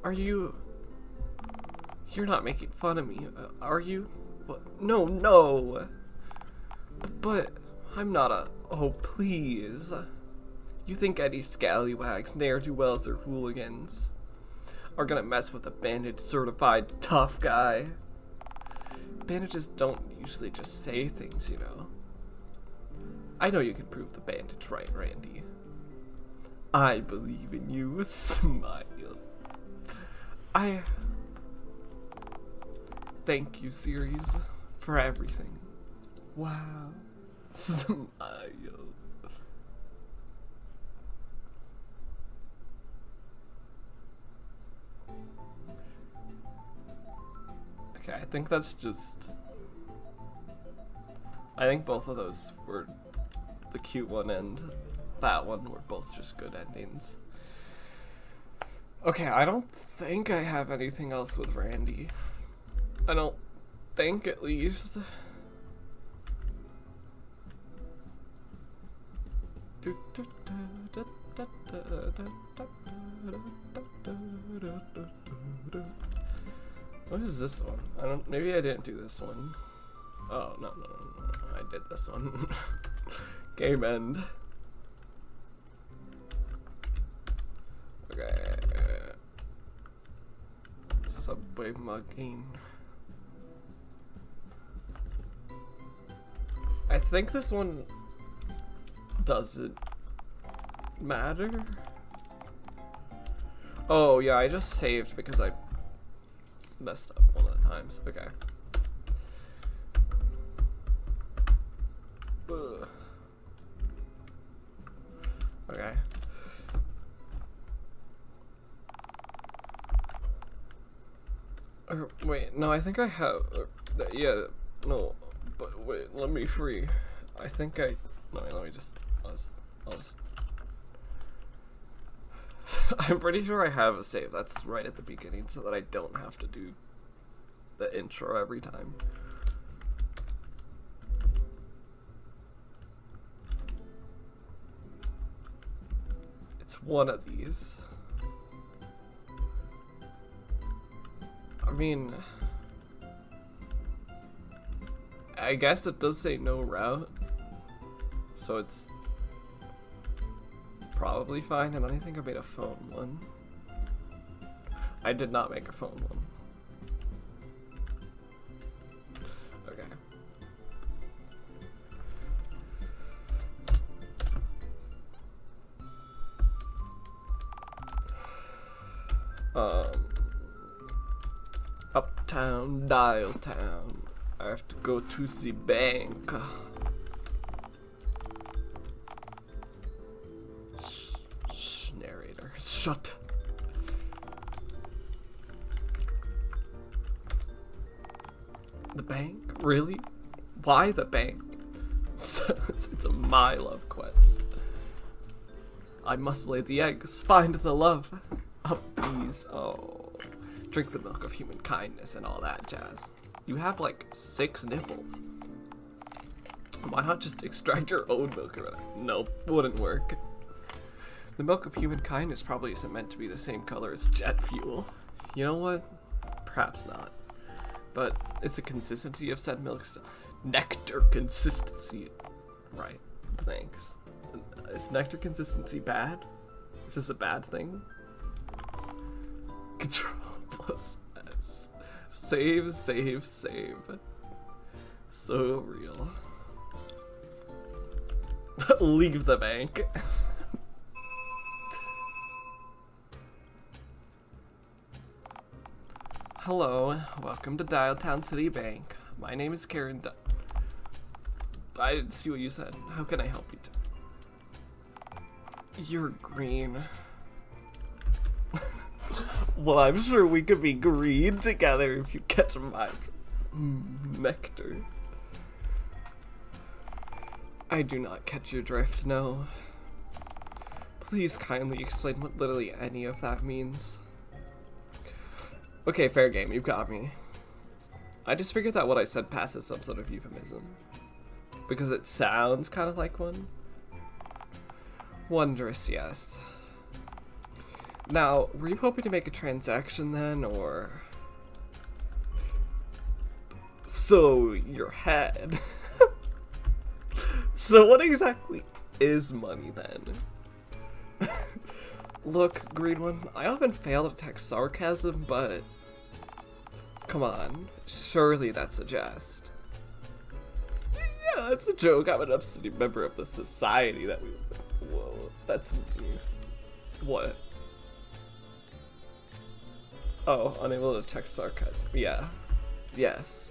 Are you... You're not making fun of me, are you? No. But I'm not a... Oh, please. You think any scallywags, ne'er-do-wells, or hooligans are gonna mess with a bandage-certified tough guy? Bandages don't usually just say things, you know. I know you can prove the bandage right, Randy. I believe in you. Smile. Thank you, series, for everything. Wow. Smile. Okay, I think that's just... I think both of those were... The cute one and that one were both just good endings. Okay, I don't think I have anything else with Randy. I don't think, at least. What is this one? Maybe I didn't do this one. Oh, no. I did this one. Game end. Okay. Subway mugging. I think this one doesn't matter. Oh yeah, I just saved because I messed up one of the times. Okay. Ugh. Okay. Wait, no, I think I have. Yeah, no, but wait, let me free. I think I. No, let me just. I'll just. I'm pretty sure I have a save that's right at the beginning so that I don't have to do the intro every time. It's one of these. I mean, I guess it does say no route, so it's probably fine, and then I think I made a phone one. I did not make a phone one. Okay. Uptown, Dialtown. I have to go to the bank. Shh, narrator. Shut. The bank? Really? Why the bank? It's a my love quest. I must lay the eggs, find the love of these. Oh. Drink the milk of human kindness and all that jazz. You have like 6 nipples. Why not just extract your own milk? Nope, wouldn't work. The milk of human kindness probably isn't meant to be the same color as jet fuel. You know what? Perhaps not. But is the consistency of said milk still? Nectar consistency. Right, thanks. Is nectar consistency bad? Is this a bad thing? Control plus S. Save, save, save. So real. Leave the bank. Hello, welcome to Dialtown City Bank. My name is Karen. I didn't see what you said. How can I help you? You're green. Well, I'm sure we could be green together if you catch my nectar. I do not catch your drift, no. Please kindly explain what literally any of that means. Okay, fair game, you've got me. I just figured that what I said passes some sort of euphemism. Because it sounds kind of like one. Wondrous, yes. Now, were you hoping to make a transaction then, or... So, your head. So what exactly is money then? Look, green one, I often fail to detect sarcasm, but... Come on, surely that's a jest. Yeah, it's a joke. I'm an upstanding member of the society that we... Whoa, that's me. What? Oh, unable to detect sarcasm. Yeah. Yes.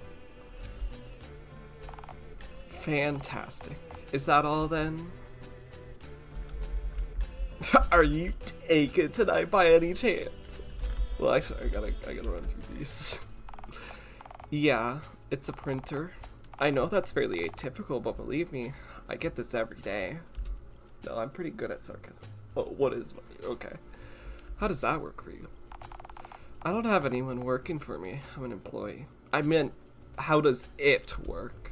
Fantastic. Is that all then? Are you taken tonight by any chance? Well, actually, I gotta run through these. Yeah, it's a printer. I know that's fairly atypical, but believe me, I get this every day. No, I'm pretty good at sarcasm. Oh, what is money? Okay. How does that work for you? I don't have anyone working for me. I'm an employee. I meant, how does it work?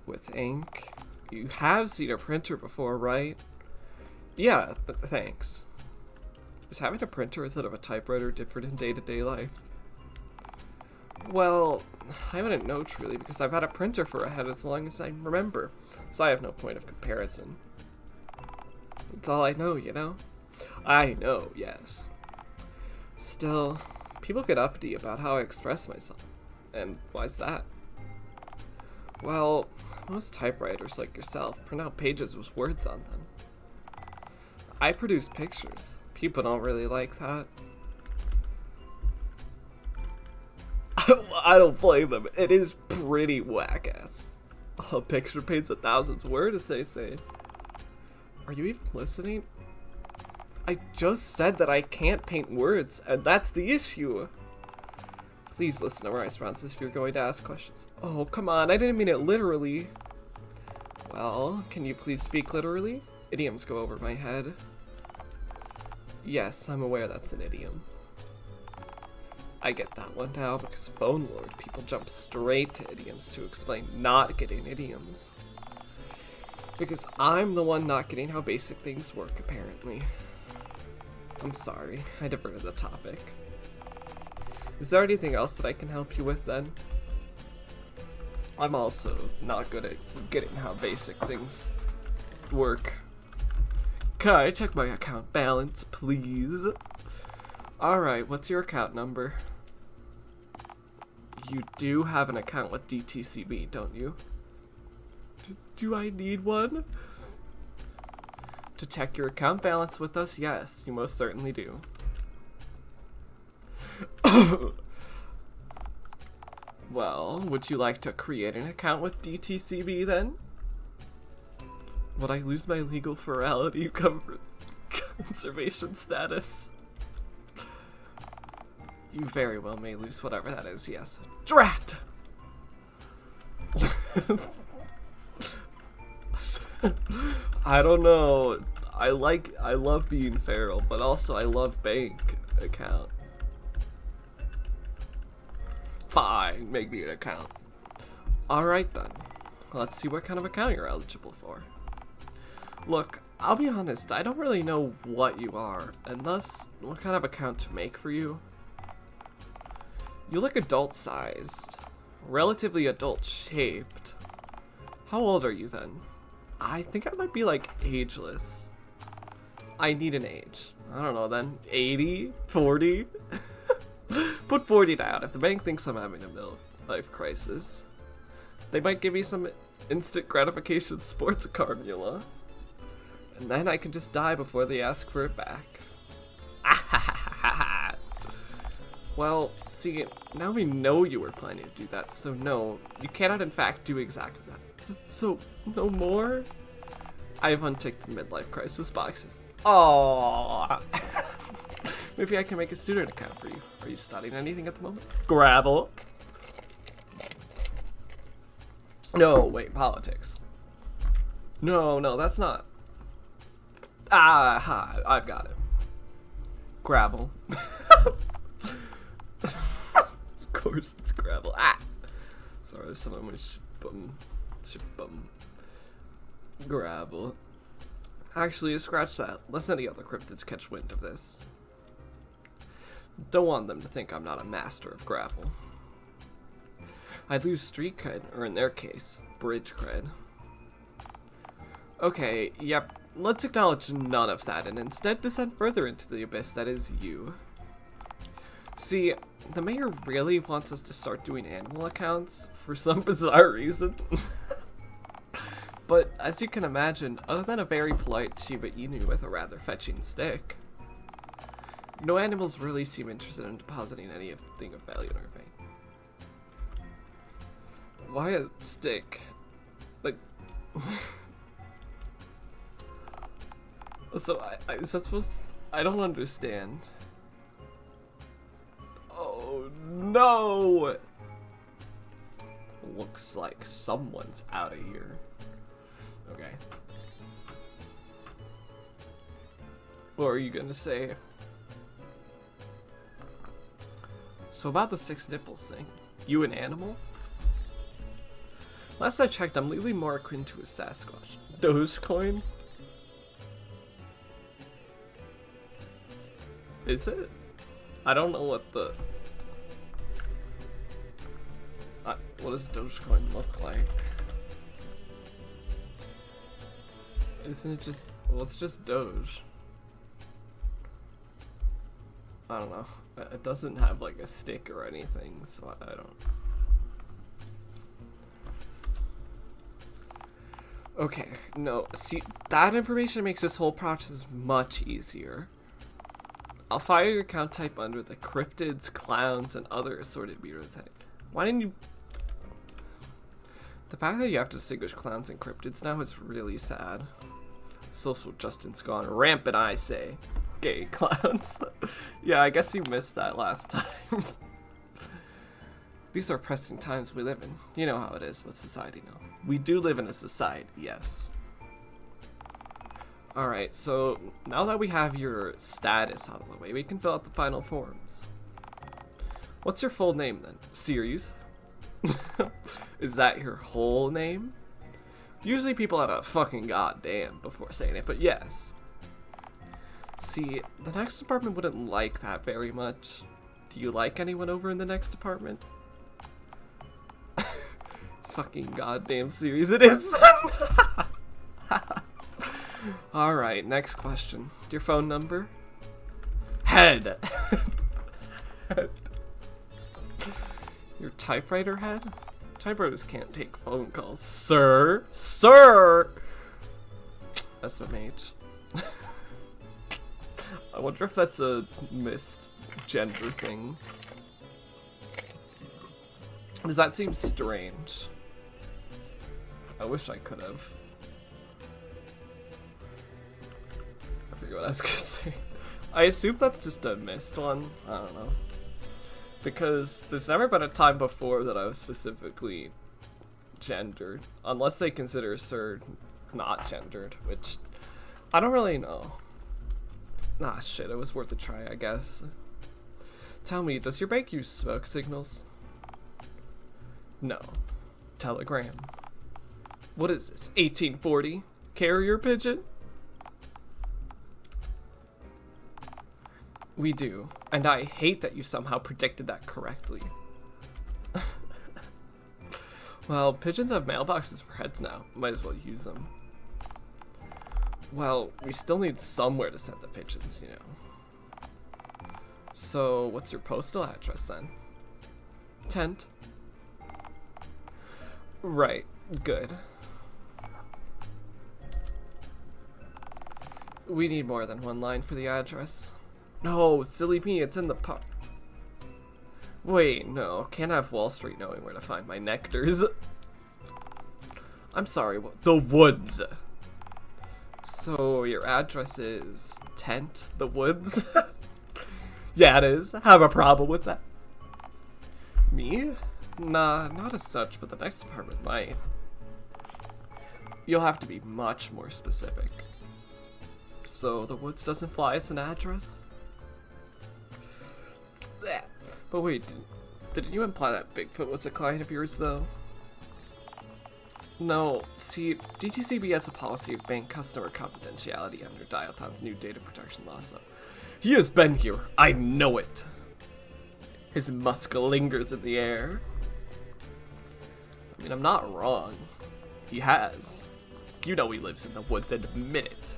With ink? You have seen a printer before, right? Yeah, thanks. Is having a printer instead of a typewriter different in day-to-day life? Well, I wouldn't know truly because I've had a printer for a head as long as I remember, so I have no point of comparison. That's all I know, you know? I know, yes. Still, people get uppity about how I express myself. And why's that? Well, most typewriters like yourself print out pages with words on them. I produce pictures. People don't really like that. I don't blame them. It is pretty whack-ass. A picture paints 1,000 words, they say. Are you even listening? I just said that I can't paint words, and that's the issue. Please listen to my responses if you're going to ask questions. Oh, come on, I didn't mean it literally. Well, can you please speak literally? Idioms go over my head. Yes, I'm aware that's an idiom. I get that one now because phone lord people jump straight to idioms to explain not getting idioms. Because I'm the one not getting how basic things work, apparently. I'm sorry, I diverted the topic. Is there anything else that I can help you with then? I'm also not good at getting how basic things work. Can I check my account balance, please? Alright, what's your account number? You do have an account with DTCB, don't you? Do I need one? To check your account balance with us? Yes, you most certainly do. Well, would you like to create an account with DTCB then? Would I lose my legal ferality conservation status? You very well may lose whatever that is, yes. Drat! I don't know. I love being feral, but also I love bank account. Fine, make me an account. Alright then. Let's see what kind of account you're eligible for. Look, I'll be honest, I don't really know what you are, and thus what kind of account to make for you. You look adult-sized, relatively adult-shaped. How old are you then? I think I might be like ageless. I need an age. I don't know then. 80? 40? Put 40 down. If the bank thinks I'm having a midlife crisis, they might give me some instant gratification sports formula. And then I can just die before they ask for it back. Well, see, now we know you were planning to do that, so no, you cannot in fact do exactly that. So, no more? I have unticked the midlife crisis boxes. Aww. Maybe I can make a student account for you. Are you studying anything at the moment? Gravel. No, wait, politics. No, that's not. I've got it. Gravel. Of course it's gravel. Sorry, someone was gravel. Actually, scratch that. Lest any other cryptids catch wind of this. Don't want them to think I'm not a master of gravel. I'd lose street cred, or in their case, bridge cred. Okay, yep, let's acknowledge none of that and instead descend further into the abyss that is you. See, the mayor really wants us to start doing animal accounts for some bizarre reason. But as you can imagine, other than a very polite Shiba Inu with a rather fetching stick, no animals really seem interested in depositing anything of value in our bank. Why a stick? Like, so is that supposed to, I don't understand. Oh no! Looks like someone's out of here. Okay. What are you gonna say? So about the 6 nipples thing, you an animal? Last I checked, I'm legally more akin to a Sasquatch. Dogecoin? Is it? I don't know what the... what does Dogecoin look like? Isn't it just... well, it's just Doge. I don't know. It doesn't have like a stick or anything, so I don't... Okay, no, see, that information makes this whole process much easier. I'll fire your account type under the cryptids, clowns, and other assorted weirdos. Why didn't you... The fact that you have to distinguish clowns and cryptids now is really sad. Social justice gone rampant, I say. Gay clowns. Yeah, I guess you missed that last time. These are pressing times we live in. You know how it is with society now. We do live in a society, yes. Alright, so now that we have your status out of the way, we can fill out the final forms. What's your full name then? Series? Is that your whole name? Usually people have a fucking goddamn before saying it, but yes. See, the next department wouldn't like that very much. Do you like anyone over in the next department? Fucking goddamn series it is. Alright, next question. Your phone number? Head! Head. Your typewriter head? Typewriters can't take phone calls. Sir? Sir! SMH. I wonder if that's a missed gender thing. Does that seem strange? I wish I could have. I forget what I was gonna say. I assume that's just a missed one. I don't know. Because there's never been a time before that I was specifically gendered. Unless they consider Sir not gendered, which I don't really know. Ah, shit, it was worth a try, I guess. Tell me, does your bank use smoke signals? No. Telegram. What is this, 1840? Carrier pigeon? We do, and I hate that you somehow predicted that correctly. Well, pigeons have mailboxes for heads now. Might as well use them. Well, we still need somewhere to send the pigeons, you know. So, what's your postal address then? Tent? Right, good. We need more than one line for the address. No, silly me, it's in the park. Wait, no, can't have Wall Street knowing where to find my nectars. I'm sorry, what? The woods. So, your address is Tent, the woods? Yeah, it is. Have a problem with that? Me? Nah, not as such, but the next apartment might. You'll have to be much more specific. So, the woods doesn't fly as an address? But wait, didn't you imply that Bigfoot was a client of yours, though? No, see, DTCB has a policy of bank customer confidentiality under Dialtown's new data protection law, so... He has been here, I know it! His musk lingers in the air. I mean, I'm not wrong. He has. You know he lives in the woods, admit it.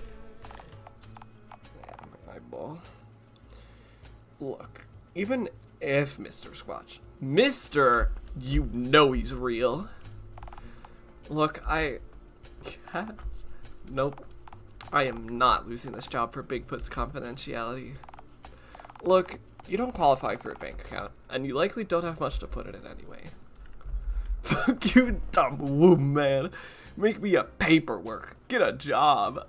Yeah, my eyeball. Look, even if Mr. Squatch, you know he's real. Look, yes. Nope. I am not losing this job for Bigfoot's confidentiality. Look, you don't qualify for a bank account, and you likely don't have much to put in it anyway. Fuck you, dumb womb man. Make me a paperwork. Get a job.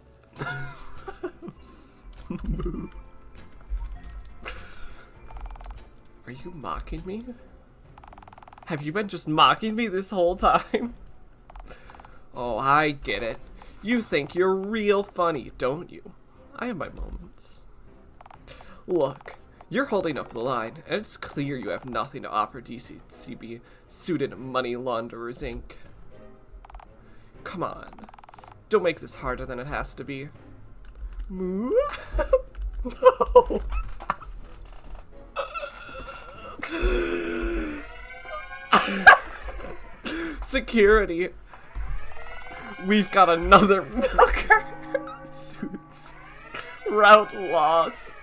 Are you mocking me? Have you been just mocking me this whole time? Oh, I get it. You think you're real funny, don't you? I have my moments. Look, you're holding up the line, and it's clear you have nothing to offer DCCB suited money launderers Inc. Come on. Don't make this harder than it has to be. Moo? No. Security. We've got another milker. Suits. Route lost.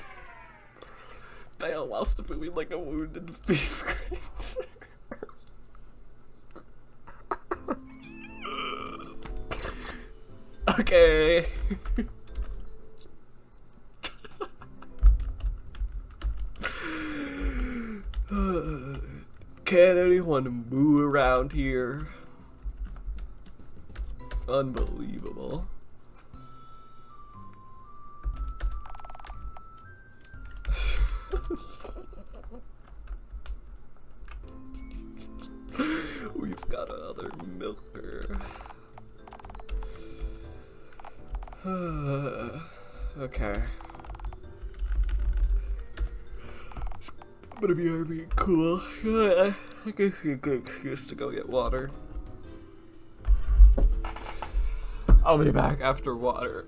Bail whilst moving like a wounded beef creature. Okay. Can't anyone moo around here? Unbelievable. We've got another milker. Okay. It's gonna be RV cool. I guess a good excuse to go get water. I'll be back after water.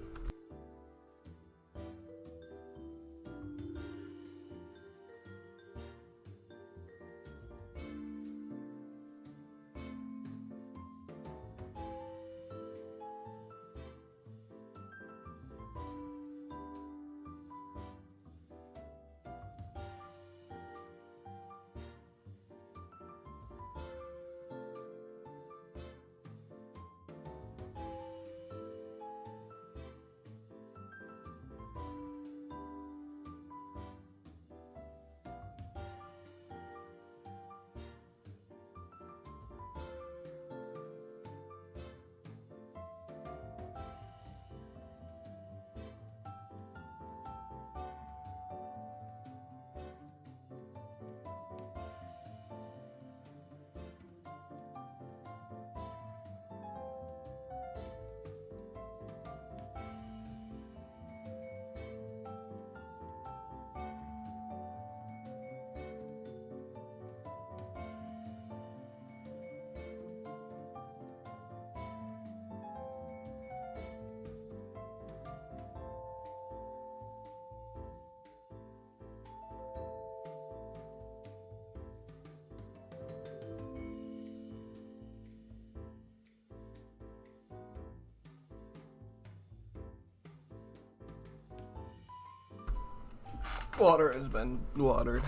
Water has been watered.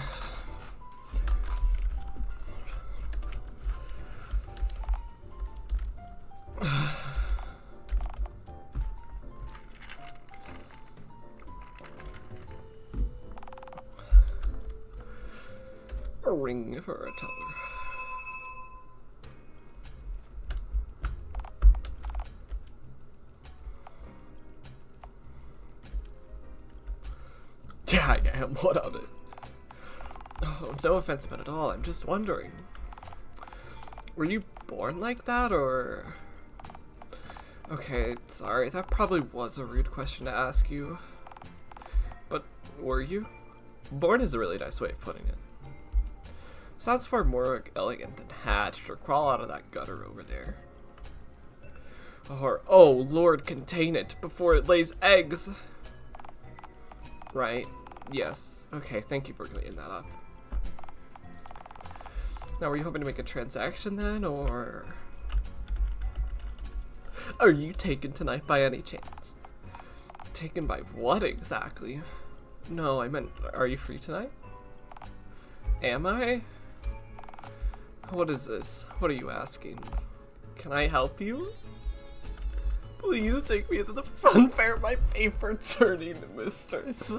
A ring for a teller. Yeah, I am. What of it? Oh, no offense meant at all. I'm just wondering. Were you born like that, or... Okay, sorry. That probably was a rude question to ask you. But were you? Born is a really nice way of putting it. Sounds far more elegant than hatched or crawl out of that gutter over there. Or, oh Lord, contain it before it lays eggs! Right? Yes. Okay, thank you for cleaning that up. Now, were you hoping to make a transaction then, or... Are you taken tonight by any chance? Taken by what exactly? No, I meant, are you free tonight? Am I? What is this? What are you asking? Can I help you? Please take me to the fun fair, my favorite journey to mistress.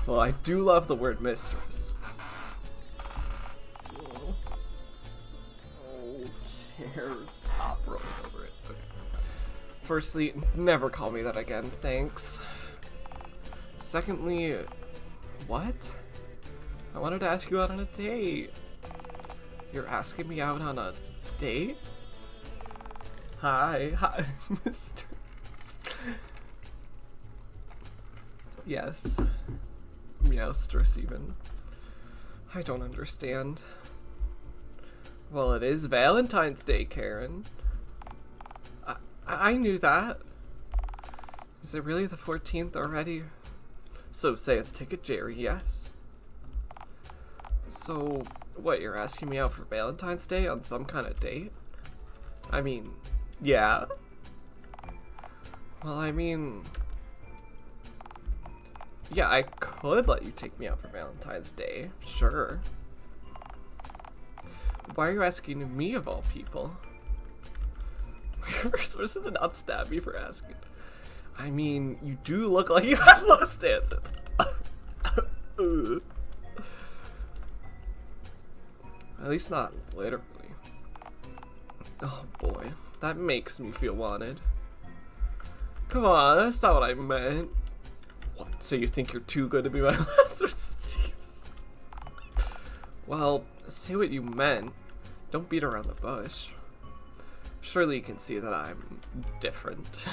Well, I do love the word mistress. Oh, chairs. Stop rolling over it. Okay. Firstly, never call me that again, thanks. Secondly, what? I wanted to ask you out on a date. You're asking me out on a date? Hi, mistress. Yes. Meowstress even. I don't understand. Well, it is Valentine's Day, Karen. I knew that. Is it really the 14th already? So saith Ticket Jerry, yes. So, what, you're asking me out for Valentine's Day on some kind of date? I mean, yeah. Well, I mean... Yeah, I could let you take me out for Valentine's Day, sure. Why are you asking me of all people? You're supposed to not stab me for asking. I mean, you do look like you have most answers. At least not literally. Oh boy, that makes me feel wanted. Come on, that's not what I meant. What, so you think you're too good to be my last resort? Jesus. Well, say what you meant. Don't beat around the bush. Surely you can see that I'm different.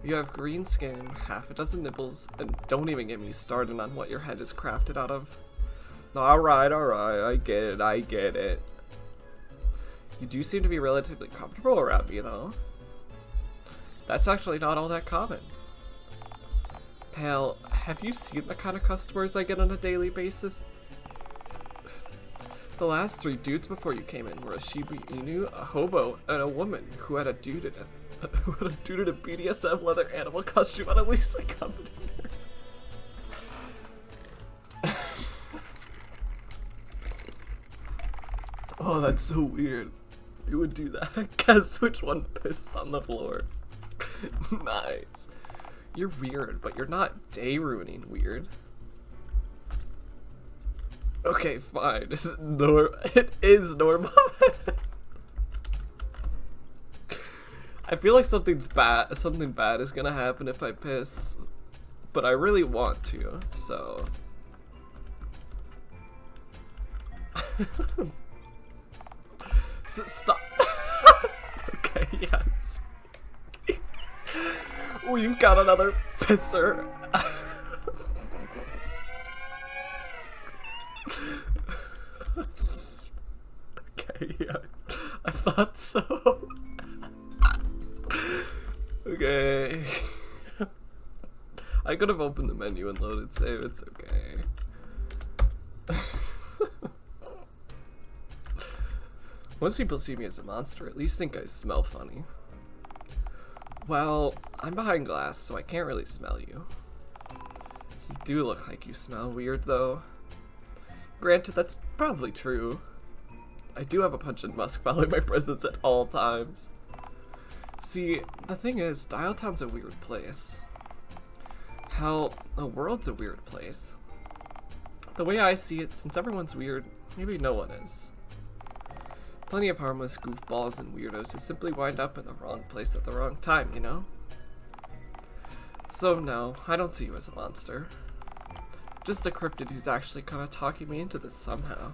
You have green skin, half a dozen nipples, and don't even get me started on what your head is crafted out of. Alright, I get it. You do seem to be relatively comfortable around me, though. That's actually not all that common. Pal, have you seen the kind of customers I get on a daily basis? The last 3 dudes before you came in were a Shiba Inu, a hobo, and a woman who had a dude in a BDSM leather animal costume on at least accompanied her. Oh, that's so weird. You would do that. Guess which one pissed on the floor. Nice. You're weird, but you're not day ruining weird. Okay, fine. It is normal. I feel like something bad is gonna happen if I piss, but I really want to, so. Stop. Okay, yes. We've got another pisser. Okay, yeah. I thought so. Okay. I could have opened the menu and loaded save, it's okay. Most people see me as a monster, at least think I smell funny. Well, I'm behind glass, so I can't really smell you. do look like you smell weird, though. Granted, that's probably true. I do have a pungent musk following my presence at all times. See, the thing is, Dialtown's a weird place. Hell, the world's a weird place. The way I see it, since everyone's weird, maybe no one is. Plenty of harmless goofballs and weirdos who simply wind up in the wrong place at the wrong time, you know? So no, I don't see you as a monster. Just a cryptid who's actually kind of talking me into this somehow.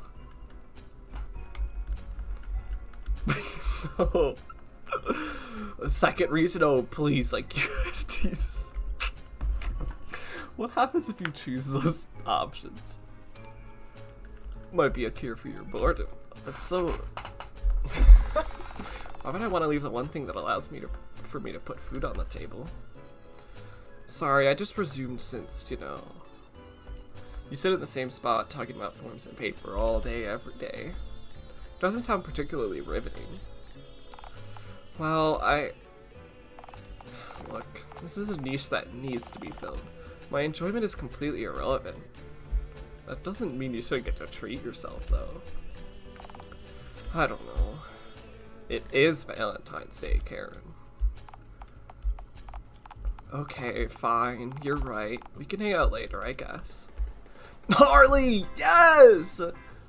So, a second reason? Oh, please, like, Jesus. What happens if you choose those options? Might be a cure for your boredom. That's so... Why would I want to leave the one thing that allows me for me to put food on the table? Sorry, I just presumed since, you know, you sit in the same spot talking about forms and paper all day, every day. Doesn't sound particularly riveting. Well, look, this is a niche that needs to be filled. My enjoyment is completely irrelevant. That doesn't mean you shouldn't get to treat yourself, though. I don't know. It is Valentine's Day, Karen. Okay, fine, you're right. We can hang out later, I guess. Harley! Yes!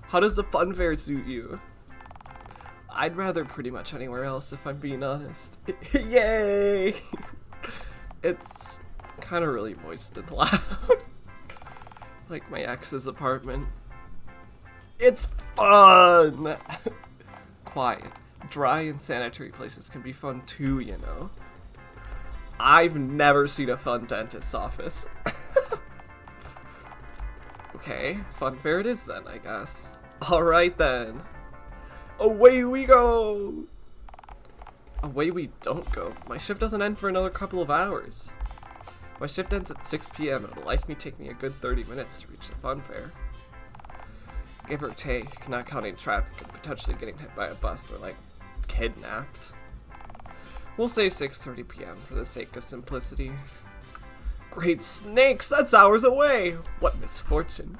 How does the fun fair suit you? I'd rather pretty much anywhere else, if I'm being honest. Yay! It's kind of really moist and loud. Like my ex's apartment. It's fun! Quiet, dry, and sanitary places can be fun too, you know. I've never seen a fun dentist's office. Okay, fun fair it is then, I guess. Alright then. Away we go! Away we don't go. My shift doesn't end for another couple of hours. My shift ends at 6 p.m. and it'll likely take me a good 30 minutes to reach the fun fair. Give or take, not counting traffic and potentially getting hit by a bus or, like, kidnapped. We'll say 6:30 p.m. for the sake of simplicity. Great snakes, that's hours away! What misfortune.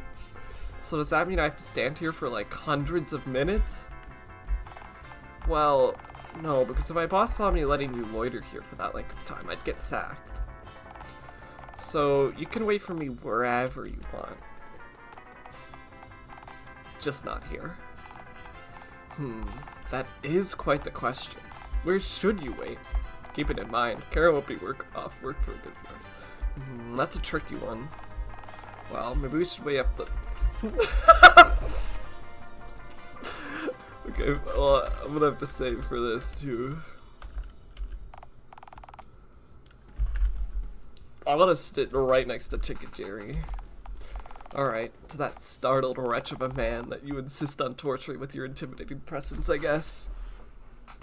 So does that mean I have to stand here for, like, hundreds of minutes? Well, no, because if my boss saw me letting you loiter here for that length of time, I'd get sacked. So, you can wait for me wherever you want. Just not here. That is quite the question. Where should you wait? Keep it in mind, Kara won't be off work for a good few hours. That's a tricky one. Well, maybe we should weigh up the... Okay, well, I'm gonna have to save for this too. I want to sit right next to Chicken Jerry. Alright, to that startled wretch of a man that you insist on torturing with your intimidating presence, I guess.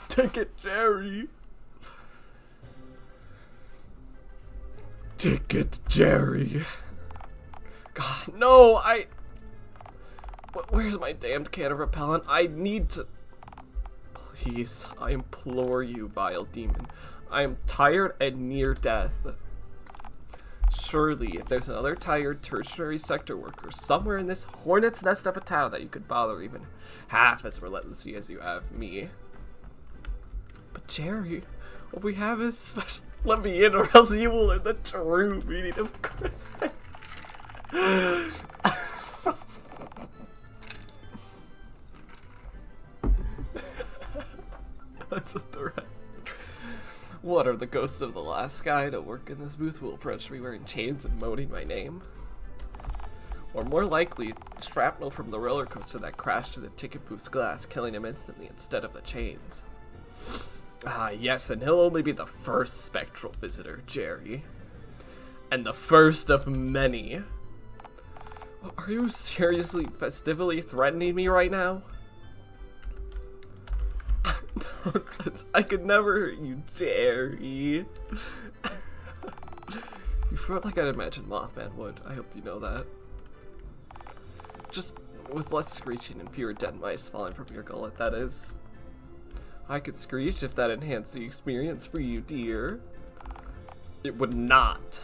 Ticket Jerry! Ticket Jerry! God, no, where's my damned can of repellent? I need to... Please, I implore you, vile demon. I am tired and near death. Surely, if there's another tired tertiary sector worker somewhere in this hornet's nest of a town that you could bother even half as relentlessly as you have me. But Jerry, what we have is special. Let me in or else you will learn the true meaning of Christmas. That's a threat. What, are the ghosts of the last guy to work in this booth will approach me wearing chains and moaning my name? Or more likely, shrapnel from the roller coaster that crashed through the ticket booth's glass, killing him instantly instead of the chains. Ah, yes, and he'll only be the first spectral visitor, Jerry. And the first of many. Are you seriously festively threatening me right now? Nonsense. I could never hurt you, Jerry. You felt like I'd imagine Mothman would. I hope you know that. Just with less screeching and fewer dead mice falling from your gullet, that is. I could screech if that enhanced the experience for you, dear. It would not.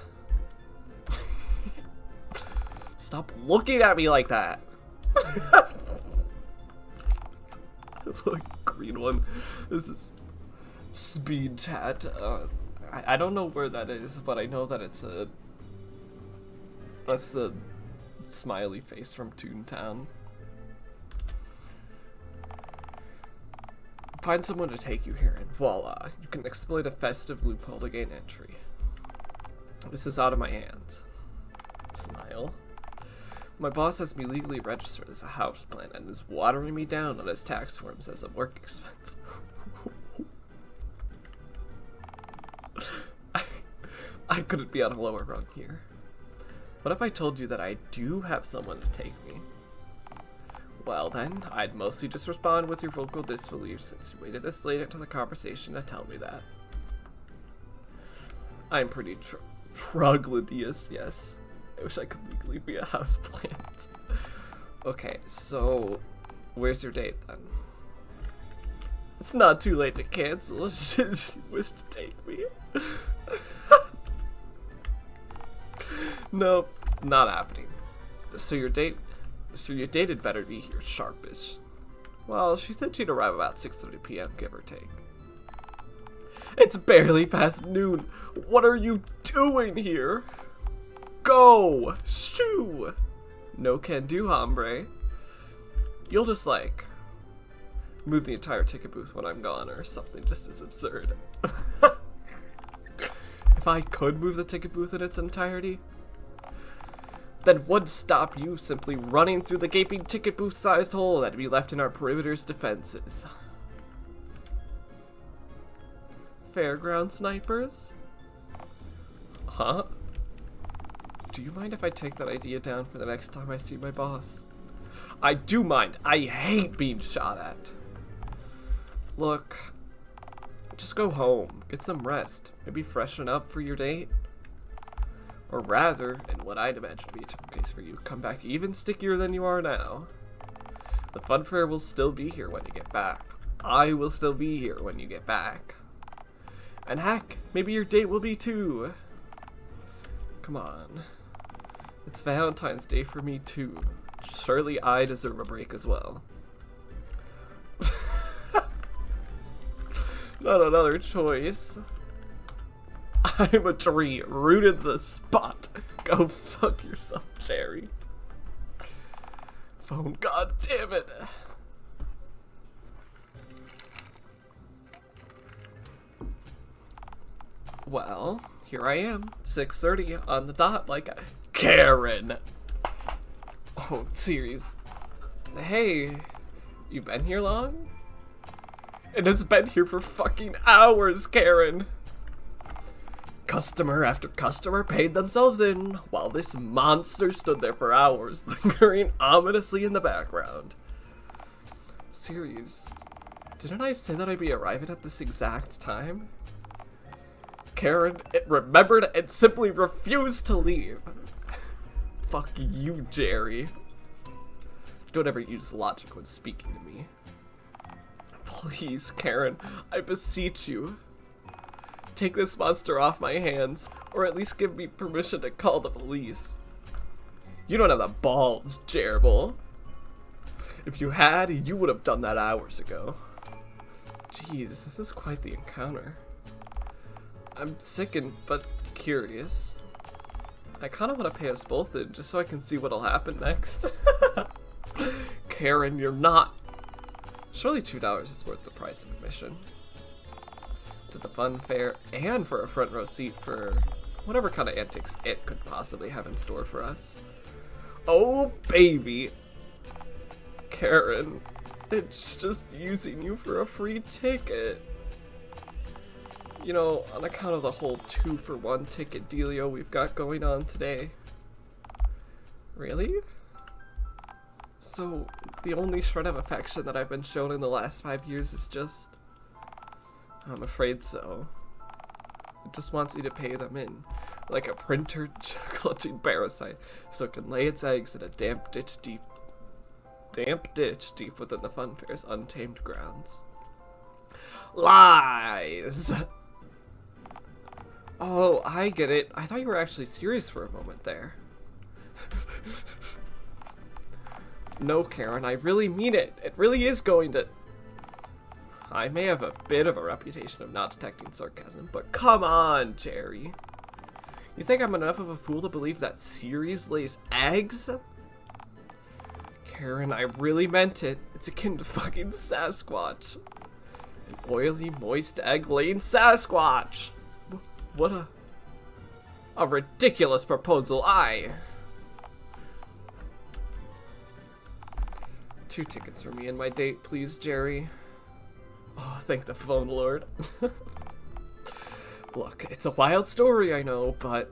Stop looking at me like that! Look, green one. This is speed chat. I don't know where that is, but I know that that's the smiley face from Toontown. Find someone to take you here, and voila, you can exploit a festive loophole to gain entry. This is out of my hands. Smile. My boss has me legally registered as a houseplant and is watering me down on his tax forms as a work expense. I couldn't be on a lower rung here. What if I told you that I do have someone to take me? Well then, I'd mostly just respond with your vocal disbelief since you waited this late into the conversation to tell me that. I'm pretty troglodyous, yes. I wish I could legally be a houseplant. Okay, so where's your date then? It's not too late to cancel. Should you wish to take me? Nope, not happening. So your date had better be here sharpish. Well, she said she'd arrive about 6:30 p.m. give or take. It's barely past noon. What are you doing here? Go! Shoo! No can do, hombre. You'll just, like, move the entire ticket booth when I'm gone or something just as absurd. If I could move the ticket booth in its entirety, then what'd stop you simply running through the gaping ticket booth-sized hole that'd be left in our perimeter's defenses? Fairground snipers? Huh? Do you mind if I take that idea down for the next time I see my boss? I do mind. I hate being shot at. Look, just go home, get some rest, maybe freshen up for your date. Or rather, in what I'd imagine to be a typical case for you, come back even stickier than you are now. The fun fair will still be here when you get back. I will still be here when you get back. And heck, maybe your date will be too. Come on. It's Valentine's Day for me too. Surely I deserve a break as well. Not another choice. I'm a tree, rooted the spot. Go fuck yourself, Jerry. Phone, god damn it. Well, here I am, 6:30 on the dot like a Karen. Oh, serious. Hey, you been here long? It has been here for fucking hours, Karen. Customer after customer paid themselves in, while this monster stood there for hours, lingering ominously in the background. Serious, didn't I say that I'd be arriving at this exact time? Karen, it remembered and simply refused to leave. Fuck you, Jerry. Don't ever use logic when speaking to me. Please, Karen, I beseech you. Take this monster off my hands, or at least give me permission to call the police. You don't have the balls, Gerbil. If you had, you would have done that hours ago. Jeez, this is quite the encounter. I'm sickened, but curious. I kind of want to pay us both in, just so I can see what'll happen next. Karen, you're not. Surely $2 is worth the price of admission to the fun fair, and for a front row seat for whatever kind of antics it could possibly have in store for us. Oh, baby. Karen, it's just using you for a free ticket. You know, on account of the whole 2-for-1 ticket dealio we've got going on today. Really? So, the only shred of affection that I've been shown in the last 5 years is just... I'm afraid so. It just wants you to pay them in, like a printer clutching parasite, so it can lay its eggs in a damp ditch deep within the fun fair's untamed grounds. Lies! Oh, I get it. I thought you were actually serious for a moment there. No, Karen, I really mean it. It really is going to... I may have a bit of a reputation of not detecting sarcasm, but come on, Jerry. You think I'm enough of a fool to believe that Ceres lays eggs? Karen, I really meant it. It's akin to fucking Sasquatch. An oily, moist, egg-laying Sasquatch. What a ridiculous proposal. 2 tickets for me and my date, please, Jerry. Oh, thank the phone lord. Look, it's a wild story, I know, but...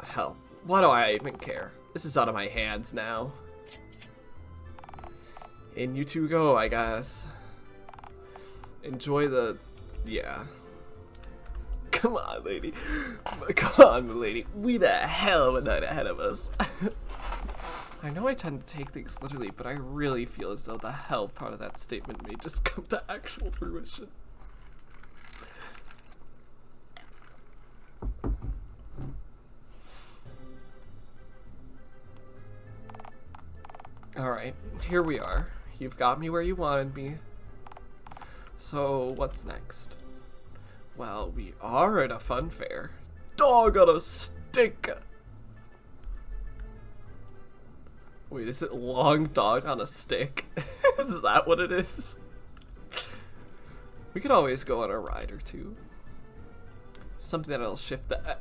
hell, why do I even care? This is out of my hands now. In you two go, I guess. Enjoy the... yeah. Come on, lady. Come on, lady. We have a hell of a night ahead of us. I know I tend to take things literally, but I really feel as though the hell part of that statement may just come to actual fruition. Alright, here we are. You've got me where you wanted me. So, what's next? Well, we are at a fun fair. Dog on a stick! Wait, is it long dog on a stick? Is that what it is? We could always go on a ride or two. Something that'll shift the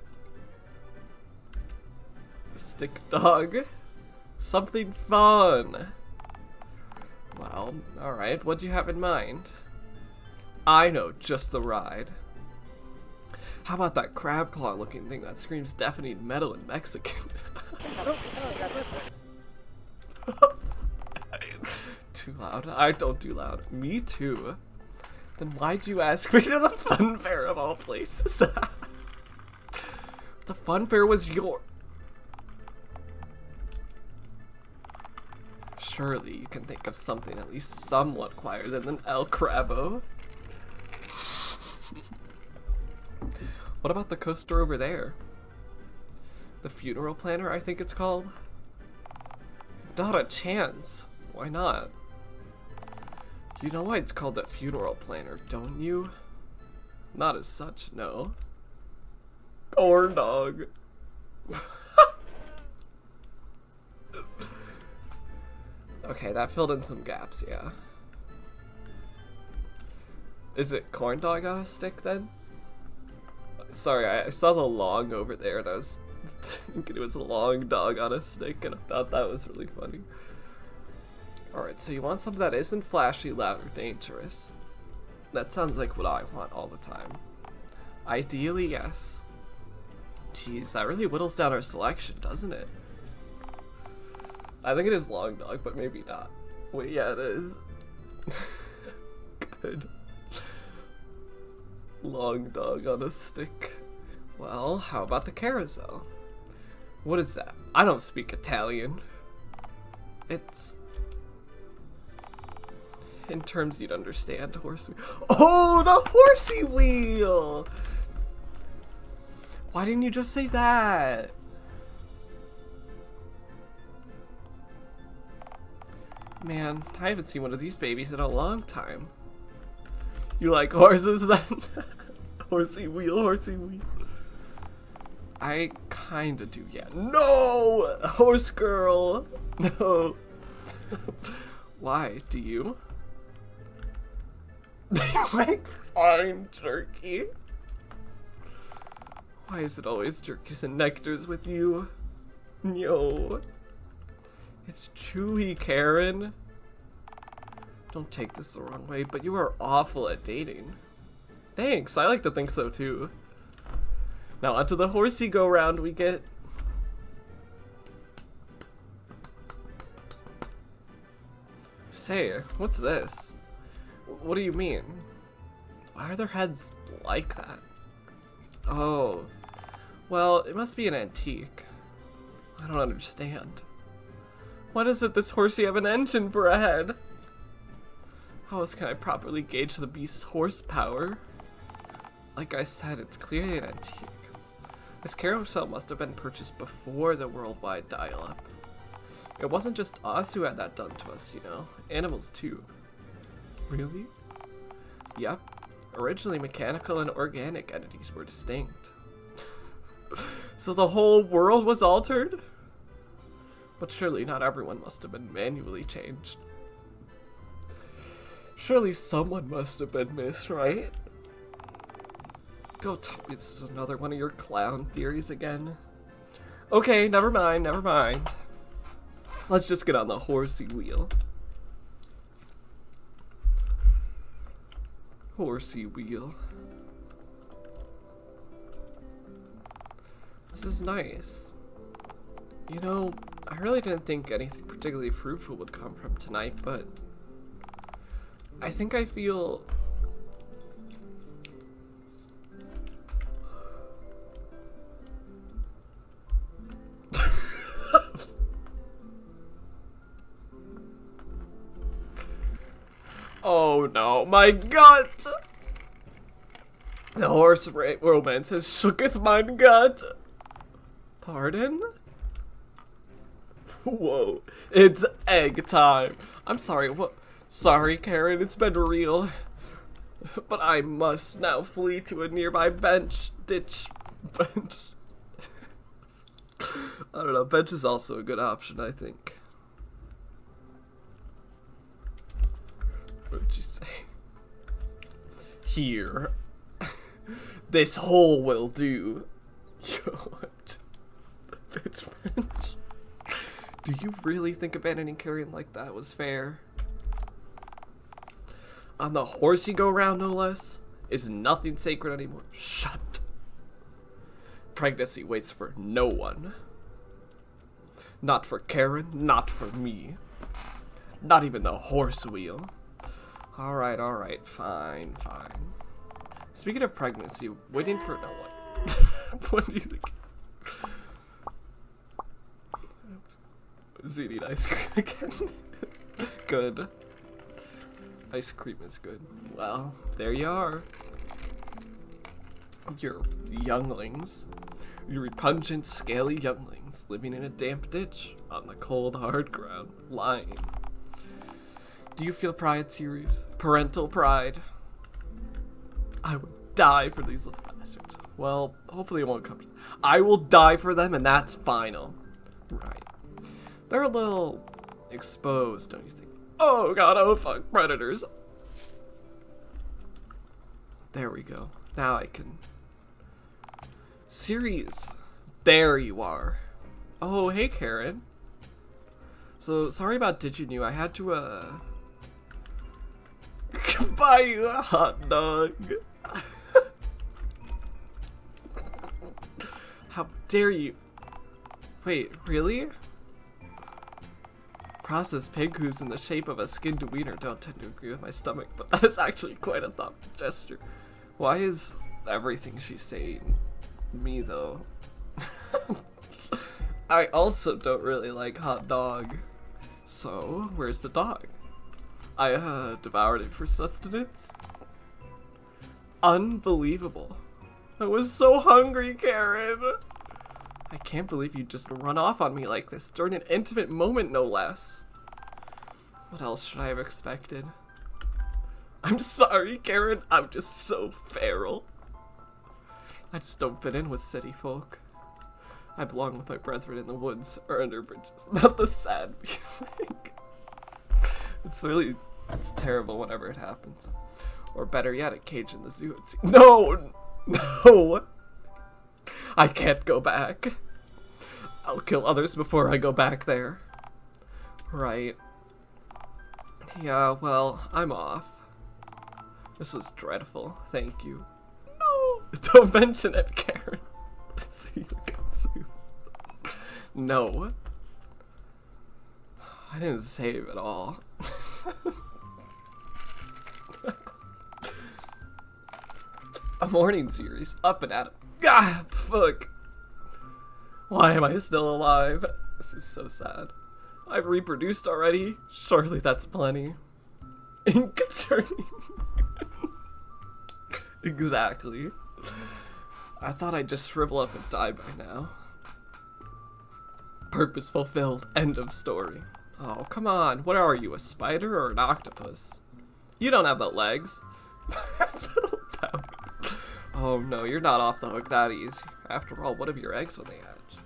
stick dog. Something fun. Well, alright, what do you have in mind? I know just the ride. How about that crab claw looking thing that screams deafening metal in Mexican? Too loud. I don't do loud. Me too. Then why'd you ask me to the fun fair of all places? The fun fair was your... Surely you can think of something at least somewhat quieter than El Crabo. What about the coaster over there? The funeral planner, I think it's called? Not a chance. Why not? You know why it's called the funeral planner, don't you? Not as such, no. Corn dog. Okay, that filled in some gaps, yeah. Is it corn dog on a stick then? Sorry, I saw the long over there and I was thinking it was a long dog on a stick and I thought that was really funny. Alright, so you want something that isn't flashy, loud, or dangerous. That sounds like what I want all the time. Ideally, yes. Jeez, that really whittles down our selection, doesn't it? I think it is long dog, but maybe not. Wait, yeah, it is. Good. Long dog on a stick. Well, how about the carousel? What is that? I don't speak Italian. It's... in terms you'd understand, horse wheel. Oh, the horsey wheel! Why didn't you just say that? Man, I haven't seen one of these babies in a long time. You like horses then? Horsey wheel, horsey wheel. I kinda do, yeah. No! Horse girl! No. Why? Do you? They make fine jerky. Why is it always jerkies and nectars with you? No. It's chewy, Karen. Don't take this the wrong way, but you are awful at dating. Thanks, I like to think so too. Now onto the horsey go-round we get. Say, what's this? What do you mean? Why are their heads like that? Oh, well, it must be an antique. I don't understand. What is it this horsey have an engine for a head? How else can I properly gauge the beast's horsepower? Like I said, it's clearly an antique. This carousel must have been purchased before the worldwide dial-up. It wasn't just us who had that done to us, you know. Animals too. Really? Yep. Originally mechanical and organic entities were distinct. So the whole world was altered? But surely not everyone must have been manually changed. Surely someone must have been missed, right? Don't tell me this is another one of your clown theories again. Okay, never mind, never mind. Let's just get on the horsey wheel. Horsey wheel. This is nice. You know, I really didn't think anything particularly fruitful would come from tonight, but I think I feel... Oh no, my gut! The horse romance has shooketh mine gut. Pardon? Whoa, it's egg time. I'm sorry, what? Sorry, Karen, it's been real. But I must now flee to a nearby bench. I don't know, bench is also a good option, I think. What did you say? Here. This hole will do. Yo, what? The bitch bench. Do you really think abandoning Karen like that was fair? On the horsey go-round, no less? Is nothing sacred anymore? Shut. Pregnancy waits for no one. Not for Karen, not for me. Not even the horse wheel. Alright, fine. Speaking of pregnancy, waiting for no one. What do you think? Is eating ice cream again? Good. Ice cream is good. Well, there you are. Your younglings. Your repugnant, scaly younglings living in a damp ditch on the cold, hard ground, lying. Do you feel pride, Series? Parental pride? I would die for these little bastards. Well, hopefully it won't come. I will die for them, and that's final. Right. They're a little exposed, don't you think? Oh god, oh fuck, predators. There we go. Now I can... Series. There you are. Oh, hey Karen. So, sorry about Did You Knew. I had to, buy you a hot dog. How dare you? Wait, really? Processed pig hooves in the shape of a skinned wiener don't tend to agree with my stomach, but that is actually quite a thoughtful gesture. Why is everything she's saying me, though? I also don't really like hot dog. So, where's the dog? I, devoured it for sustenance? Unbelievable. I was so hungry, Karen! I can't believe you just run off on me like this during an intimate moment, no less. What else should I have expected? I'm sorry, Karen. I'm just so feral. I just don't fit in with city folk. I belong with my brethren in the woods or under bridges, not the sad music. It's terrible whenever it happens. Or better yet, a cage in the zoo. No! I can't go back. I'll kill others before I go back there. Right. Yeah, well, I'm off. This was dreadful. Thank you. No! Don't mention it, Karen. See you again soon. No. I didn't save at all. A morning series, up and at 'em. Ah, fuck. Why am I still alive? This is so sad. I've reproduced already. Surely that's plenty. Ink turning. Exactly. I thought I'd just shrivel up and die by now. Purpose fulfilled. End of story. Oh, come on. What are you, a spider or an octopus? You don't have the legs. Oh no, you're not off the hook that easy. After all, what of your eggs when they hatch?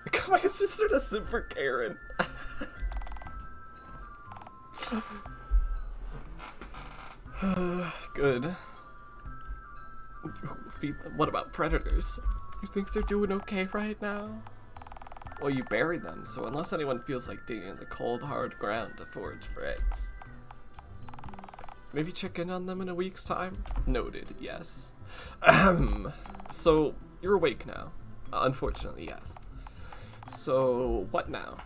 I got my sister to sim for Karen. Good. Feed them. What about predators? You think they're doing okay right now? Well, you buried them, so unless anyone feels like digging in the cold, hard ground to forage for eggs. Maybe check in on them in a week's time? Noted, yes. So, you're awake now. Unfortunately, yes. So, what now?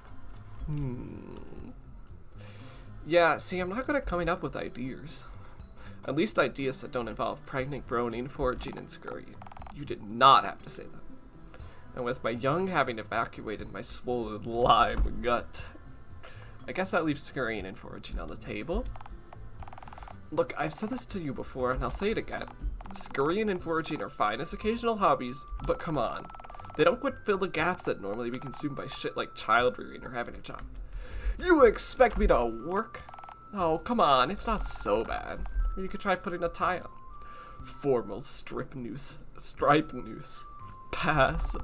Yeah, see, I'm not good at coming up with ideas. At least ideas that don't involve pregnant, groaning, foraging, and scurrying. You did not have to say that. And with my young having evacuated my swollen lime gut, I guess that leaves scurrying and foraging on the table. Look, I've said this to you before, and I'll say it again. Scurrying and foraging are fine as occasional hobbies, but come on. They don't quite fill the gaps that normally be consumed by shit like child rearing or having a job. You expect me to work? Oh, come on, it's not so bad. You could try putting a tie on. Formal stripe noose. Pass.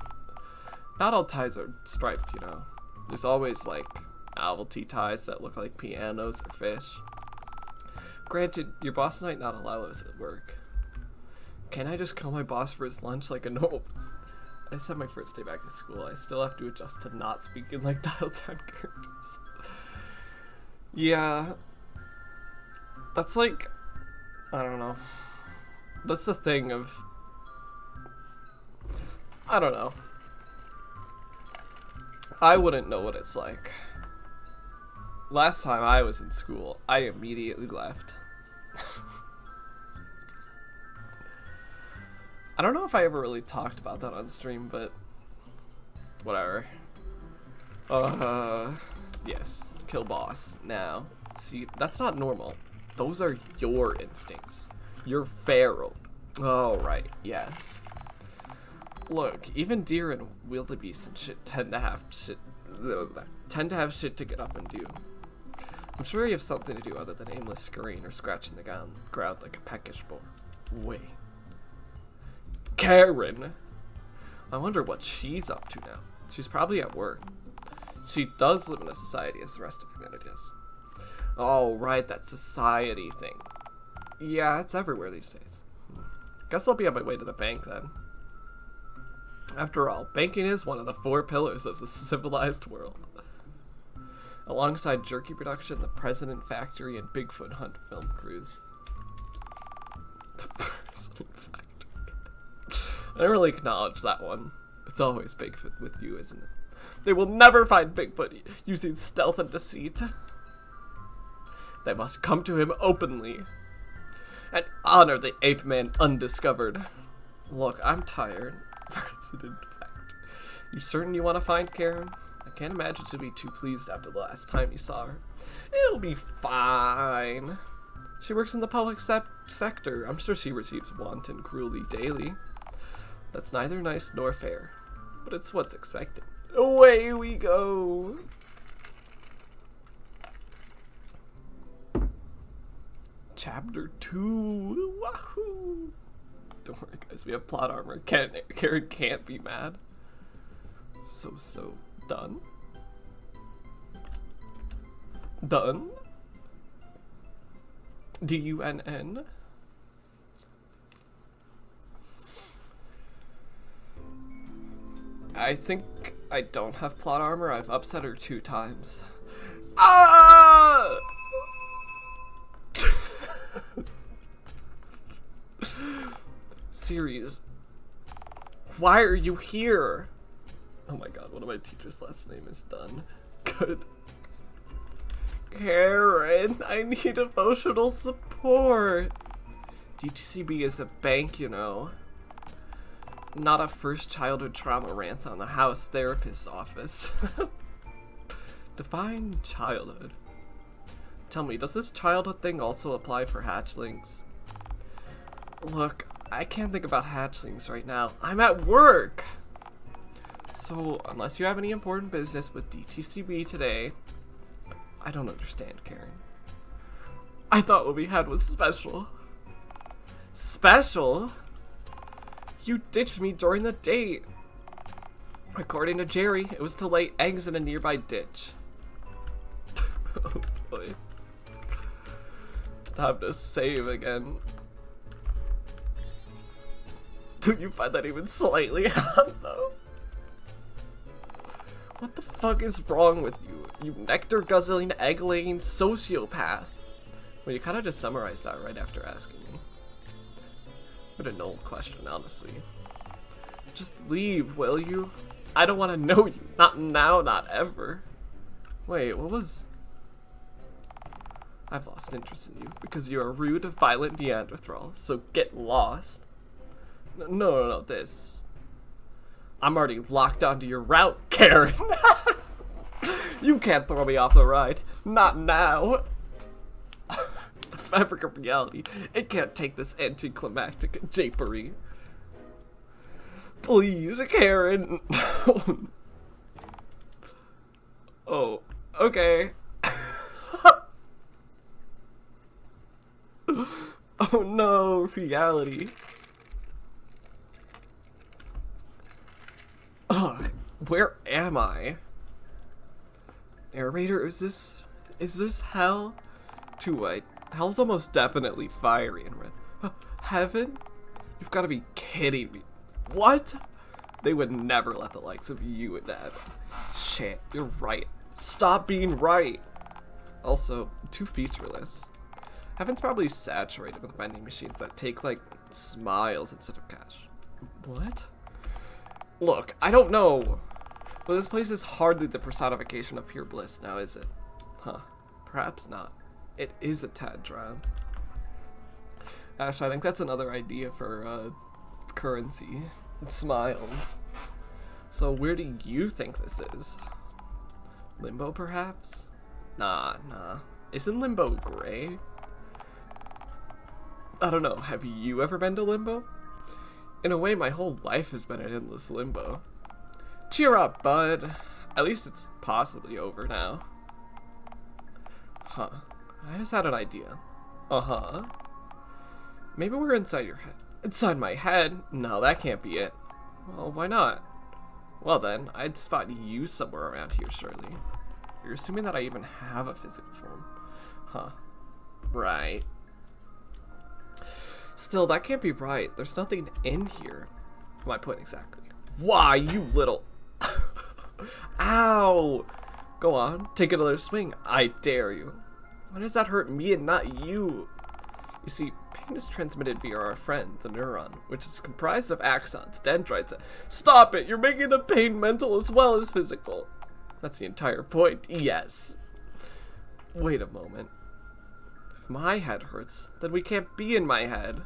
Not all ties are striped, you know. There's always, like, novelty ties that look like pianos or fish. Granted, your boss might not allow those at work. Can I just call my boss for his lunch like a normal person? I just had my first day back at school. I still have to adjust to not speaking like Dialtown characters. Yeah. That's like... I don't know. That's the thing of... I don't know. I wouldn't know what it's like. Last time I was in school, I immediately left. I don't know if I ever really talked about that on stream, but whatever. Yes, kill boss now. See, that's not normal. Those are your instincts. You're feral. Oh, right, yes. Look, even deer and wildebeest and shit tend to have shit to get up and do. I'm sure you have something to do other than aimless scurrying or scratching the ground like a peckish boar. Wait. Karen! I wonder what she's up to now. She's probably at work. She does live in a society as the rest of humanity does. Oh, right, that society thing. Yeah, it's everywhere these days. Guess I'll be on my way to the bank then. After all, banking is one of the 4 pillars of the civilized world. Alongside jerky production, the President Factory, and Bigfoot Hunt film crews. The President Factory. I don't really acknowledge that one. It's always Bigfoot with you, isn't it? They will never find Bigfoot using stealth and deceit. They must come to him openly and honor the ape man undiscovered. Look, I'm tired. President Factory. You certain you want to find Karen? I can't imagine she'll be too pleased after the last time you saw her. It'll be fine. She works in the public sector. I'm sure she receives wanton cruelty daily. That's neither nice nor fair, but it's what's expected. Away we go. Chapter 2. Wahoo! Don't worry, guys. We have plot armor. Karen can't be mad. So done. Done. DUNN. I think I don't have plot armor. I've upset her 2 times. Ah! Series. Why are you here? Oh my god, one of my teacher's last name is Dunn. Good. Karen, I need emotional support. DTCB is a bank, you know. Not a first childhood trauma rant on the house therapist's office. Define childhood. Tell me, does this childhood thing also apply for hatchlings? Look, I can't think about hatchlings right now. I'm at work! So, unless you have any important business with DTCB today, I don't understand, Karen. I thought what we had was special. Special? You ditched me during the date. According to Jerry, it was to lay eggs in a nearby ditch. Oh boy. Time to save again. Do you find that even slightly hot though? What the fuck is wrong with you? You nectar guzzling, egg laying sociopath. Well, you kind of just summarized that right after asking me. What a null question, honestly. Just leave, will you? I don't want to know you. Not now, not ever. Wait, what was... I've lost interest in you because you're a rude, violent Neanderthal, so get lost. No, this. I'm already locked onto your route, Karen. You can't throw me off the ride. Not now. The fabric of reality. It can't take this anticlimactic japery. Please, Karen. Oh, okay. Oh no, reality. Ugh, where am I? Narrator, is this hell? Too late. Hell's almost definitely fiery and red. Heaven? You've got to be kidding me. What? They would never let the likes of you in that. Shit, you're right. Stop being right. Also, too featureless. Heaven's probably saturated with vending machines that take, like, smiles instead of cash. What? Look, I don't know. But this place is hardly the personification of pure bliss now, is it? Huh. Perhaps not. It is a tad drown. Actually, I think that's another idea for, currency. Smiles. So where do you think this is? Limbo, perhaps? Nah. Isn't Limbo gray? I don't know, have you ever been to Limbo? In a way, my whole life has been an endless limbo. Cheer up, bud. At least it's possibly over now. Huh. I just had an idea. Uh-huh. Maybe we're inside your head. Inside my head? No, that can't be it. Well, why not? Well then, I'd spot you somewhere around here, surely. You're assuming that I even have a physical form. Huh. Right. Still, that can't be right. There's nothing in here. My point exactly. Why, you little... Ow! Go on, take another swing. I dare you. Why does that hurt me and not you? You see, pain is transmitted via our friend, the neuron, which is comprised of axons, dendrites. Stop it! You're making the pain mental as well as physical. That's the entire point. Yes. Wait a moment. If my head hurts, then we can't be in my head.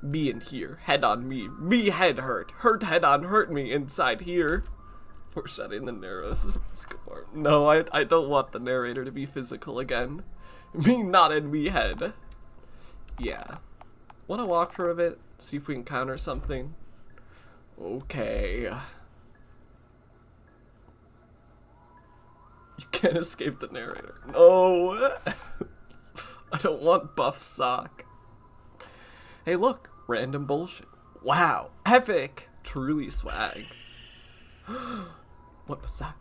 Me in here, head on me. Me head hurt. Hurt head on hurt me inside here. Foreshadowing the narrows. No, I don't want the narrator to be physical again. Me not in me head. Yeah. Wanna walk for a bit? See if we encounter something? Okay. You can't escape the narrator. No! I don't want buff sock. Hey look, random bullshit. Wow, epic! Truly swag. What was that?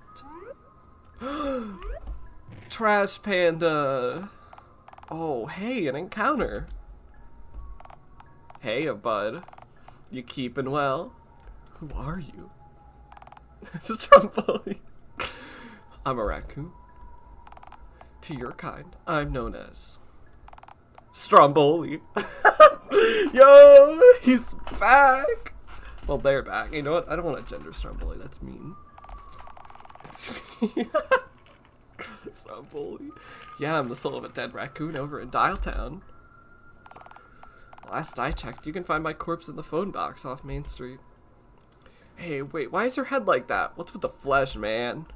Trash panda! Oh, hey, an encounter. Hey, bud. You keeping well? Who are you? This is Stromboli. I'm a raccoon. To your kind, I'm known as Stromboli. Yo, he's back. Well, they're back. You know what? I don't want to gender Stromboli. That's mean. It's me. Stromboli. Yeah, I'm the soul of a dead raccoon over in Dialtown. Last I checked, you can find my corpse in the phone box off Main Street. Hey, wait, why is your head like that? What's with the flesh, man?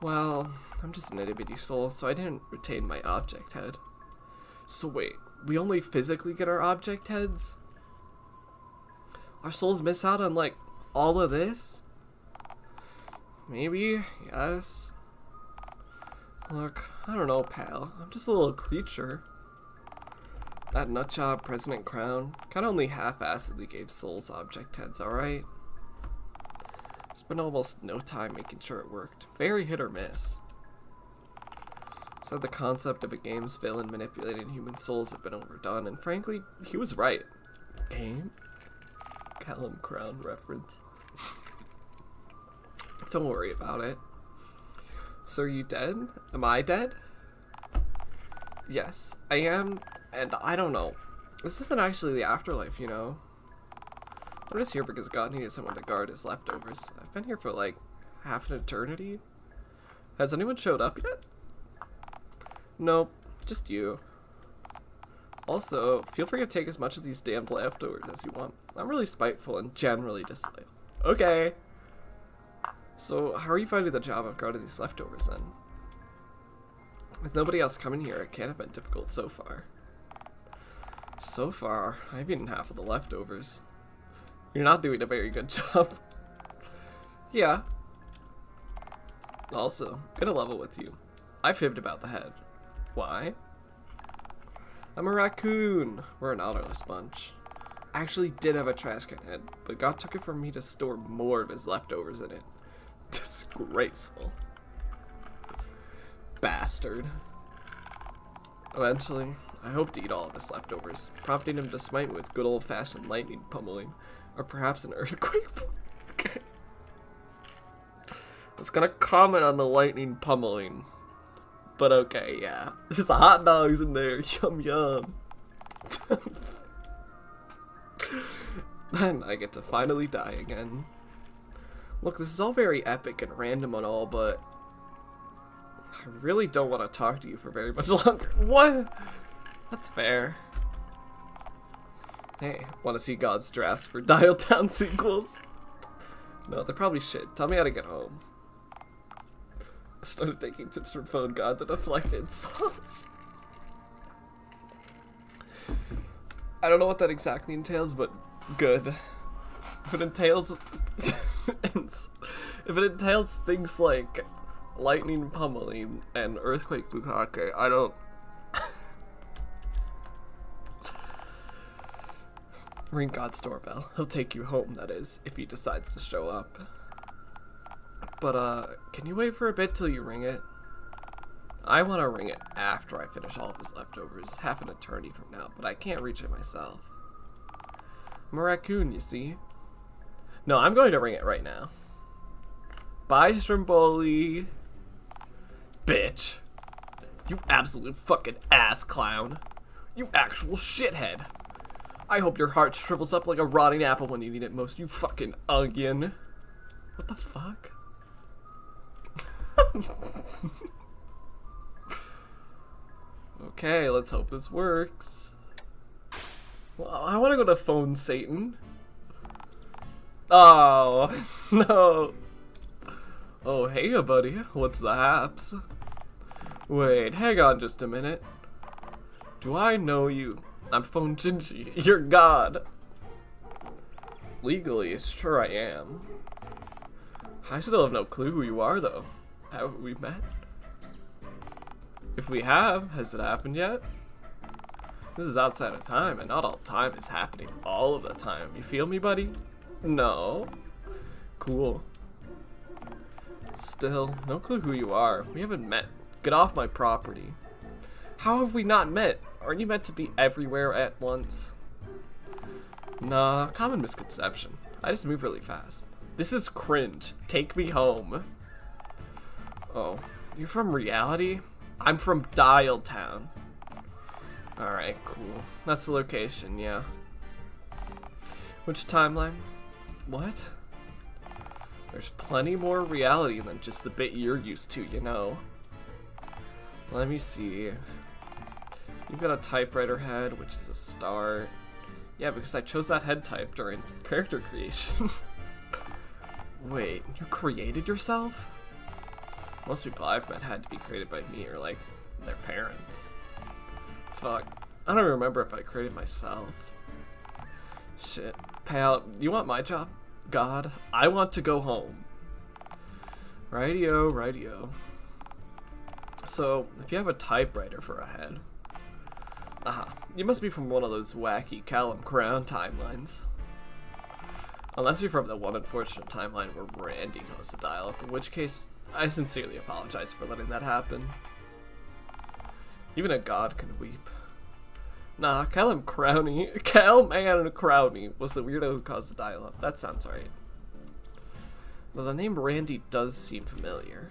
Well, I'm just an itty-bitty soul, so I didn't retain my object head. So wait, we only physically get our object heads? Our souls miss out on, like, all of this? Maybe, yes. Look, I don't know, pal. I'm just a little creature. That nutjob President Crown kinda only half-assedly gave souls object heads, alright? Spent almost no time making sure it worked. Very hit or miss. Said the concept of a game's villain manipulating human souls had been overdone, and frankly, he was right. Game? Callum Crown reference. Don't worry about it. So are you dead? Am I dead? Yes, I am, and I don't know. This isn't actually the afterlife, you know? I'm just here because God needed someone to guard his leftovers. I've been here for like half an eternity. Has anyone showed up yet? Nope, just you. Also, feel free to take as much of these damned leftovers as you want. I'm really spiteful and generally disloyal. Okay. So, how are you finding the job of guarding these leftovers then? With nobody else coming here, it can't have been difficult so far. So far, I've eaten half of the leftovers. You're not doing a very good job. Yeah. Also, gonna level with you. I fibbed about the head. Why? I'm a raccoon. We're an autoless bunch. I actually did have a trash can head, but God took it from me to store more of his leftovers in it. Disgraceful. Bastard. Eventually, I hope to eat all of his leftovers, prompting him to smite me with good old-fashioned lightning pummeling, or perhaps an earthquake. Okay. I was gonna comment on the lightning pummeling, but okay, yeah. There's hot dogs in there, yum yum. Then I get to finally die again. Look, this is all very epic and random and all, but I really don't want to talk to you for very much longer. What? That's fair. Hey, want to see God's drafts for Dialtown sequels? No, they're probably shit. Tell me how to get home. I started taking tips from Phone God to deflect insults. I don't know what that exactly entails, but good. If it entails if it entails things like lightning pummeling and earthquake bukkake, I don't. Ring God's doorbell. He'll take you home, that is, if he decides to show up. But, can you wait for a bit till you ring it? I want to ring it after I finish all of his leftovers, half an eternity from now, but I can't reach it myself. I'm a raccoon, you see? No, I'm going to ring it right now. Bye, Stromboli. Bitch. You absolute fucking ass clown. You actual shithead. I hope your heart shrivels up like a rotting apple when you need it most, you fucking onion. What the fuck? Okay, let's hope this works. Well, I want to go to Phone Satan. Oh, no. Oh, hey, buddy. What's the haps? Wait, hang on just a minute. Do I know you? I'm Phone Gingy. You're God. Legally, sure I am. I still have no clue who you are, though. Haven't we met? If we have, has it happened yet? This is outside of time, and not all time is happening all of the time. You feel me, buddy? No. Cool. Still, no clue who you are. We haven't met. Get off my property. How have we not met? Aren't you meant to be everywhere at once? Nah, common misconception. I just move really fast. This is cringe. Take me home. Oh, you're from reality? I'm from Dialtown. Alright, cool. That's the location, yeah. Which timeline? What? There's plenty more reality than just the bit you're used to, you know. Let me see. You've got a typewriter head, which is a start. Yeah, because I chose that head type during character creation. Wait, you created yourself? Most people I've met had to be created by me or, like, their parents. Fuck. I don't remember if I created myself. Shit. Pal, you want my job? God, I want to go home. Rightio, rightio. So, if you have a typewriter for a head, you must be from one of those wacky Callum Crown timelines. Unless you're from the one unfortunate timeline where Randy goes to dial up, in which case, I sincerely apologize for letting that happen. Even a god can weep. Nah, Callum Crowney, Calman Crowney was the weirdo who caused the dial up. That sounds right. Though the name Randy does seem familiar.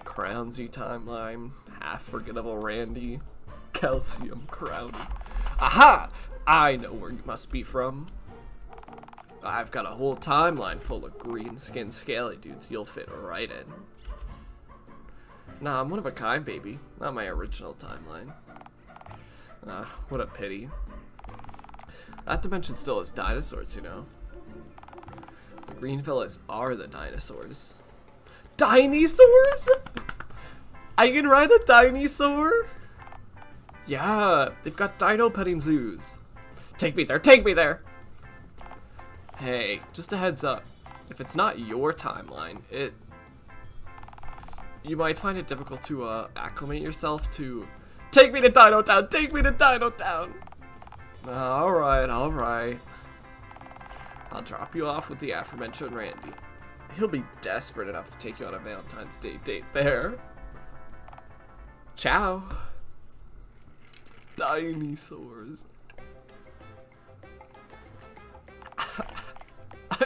Crownsy timeline, half forgettable Randy, Calcium Crowney. Aha! I know where you must be from. I've got a whole timeline full of green-skinned scaly dudes you'll fit right in. Nah, I'm one of a kind, baby. Not my original timeline. What a pity. That dimension still has dinosaurs, you know. The green fellas are the dinosaurs. Dinosaurs? I can ride a dinosaur? Yeah, they've got dino petting zoos. Take me there, take me there! Hey, just a heads up. If it's not your timeline, you might find it difficult to acclimate yourself to take me to Dialtown, take me to Dialtown. Alright, alright. I'll drop you off with the aforementioned Randy. He'll be desperate enough to take you on a Valentine's Day date there. Ciao. Dinosaurs.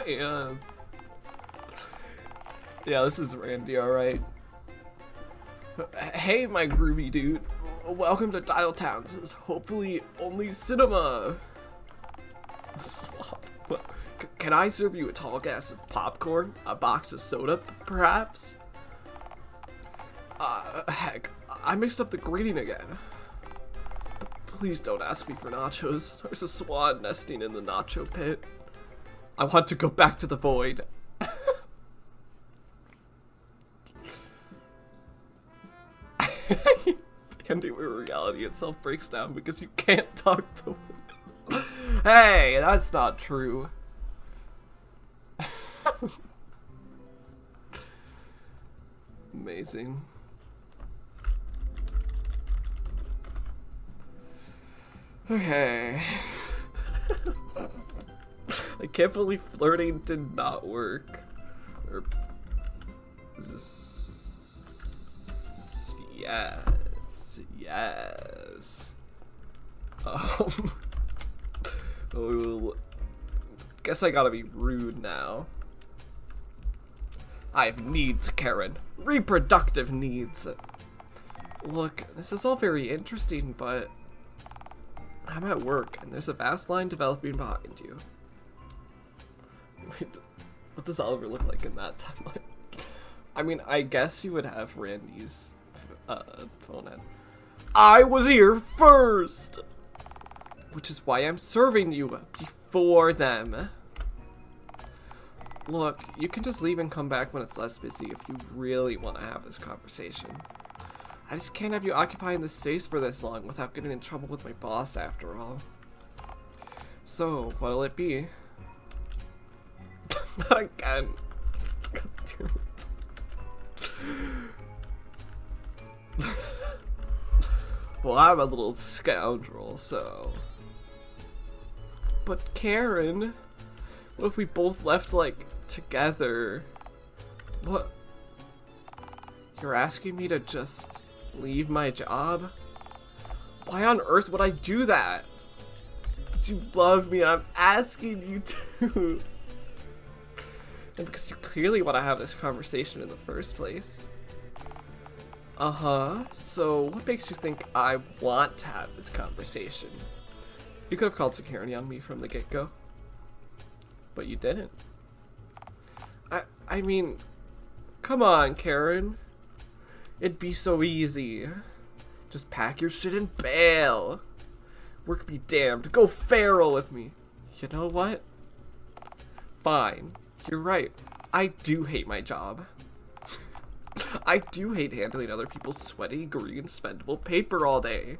Yeah, this is Randy, alright. Hey, my groovy dude. Welcome to Dialtown. This is hopefully only cinema. Swap. Can I serve you a tall glass of popcorn? A box of soda, perhaps? Heck, I mixed up the greeting again. Please don't ask me for nachos. There's a swan nesting in the nacho pit. I want to go back to the void. Ending where reality itself breaks down because you can't talk to women. Hey, that's not true. Amazing. Okay. I can't believe flirting did not work. Or is this... Yes. Oh, guess I gotta be rude now. I have needs, Karen. Reproductive needs. Look, this is all very interesting, but I'm at work, and there's a vast line developing behind you. Wait, what does Oliver look like in that timeline? I mean, I guess you would have Randy's phone in. I was here first! Which is why I'm serving you before them. Look, you can just leave and come back when it's less busy if you really want to have this conversation. I just can't have you occupying this space for this long without getting in trouble with my boss after all. So, what'll it be? Not again. God damn it. Well, I'm a little scoundrel, so... But Karen, what if we both left, like, together? What? You're asking me to just leave my job? Why on earth would I do that? Because you love me and I'm asking you to. And because you clearly want to have this conversation in the first place. So what makes you think I want to have this conversation? You could have called security on me from the get-go. But you didn't. I mean, come on, Karen. It'd be so easy. Just pack your shit and bail. Work be damned. Go feral with me. You know what? Fine. You're right. I do hate my job. I do hate handling other people's sweaty, green, spendable paper all day.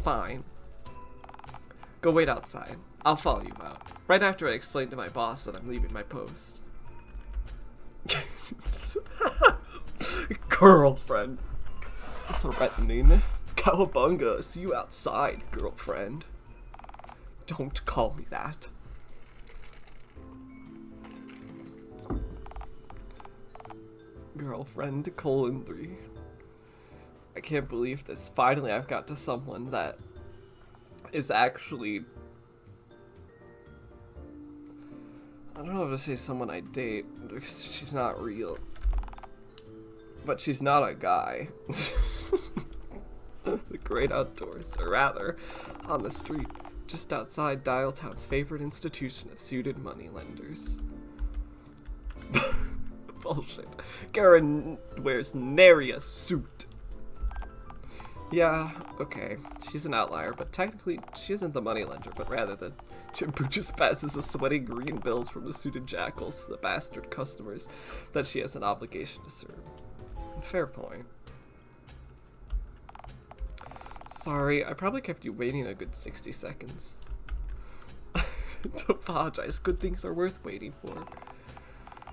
Fine. Go wait outside. I'll follow you out. Right after I explain to my boss that I'm leaving my post. Girlfriend. Threatening. Cowabunga, see you outside, girlfriend. Don't call me that. Girlfriend, :3. I can't believe this. Finally, I've got to someone that is actually... I don't know if to say someone I date, because she's not real. But she's not a guy. The great outdoors, or rather, on the street, just outside Dialtown's favorite institution of suited moneylenders. Bullshit. Karen wears nary a suit. Yeah, okay, she's an outlier, but technically she isn't the moneylender, but rather the chimp who just passes the sweaty green bills from the suited jackals to the bastard customers that she has an obligation to serve. Fair point. Sorry, I probably kept you waiting a good 60 seconds. Don't apologize, good things are worth waiting for.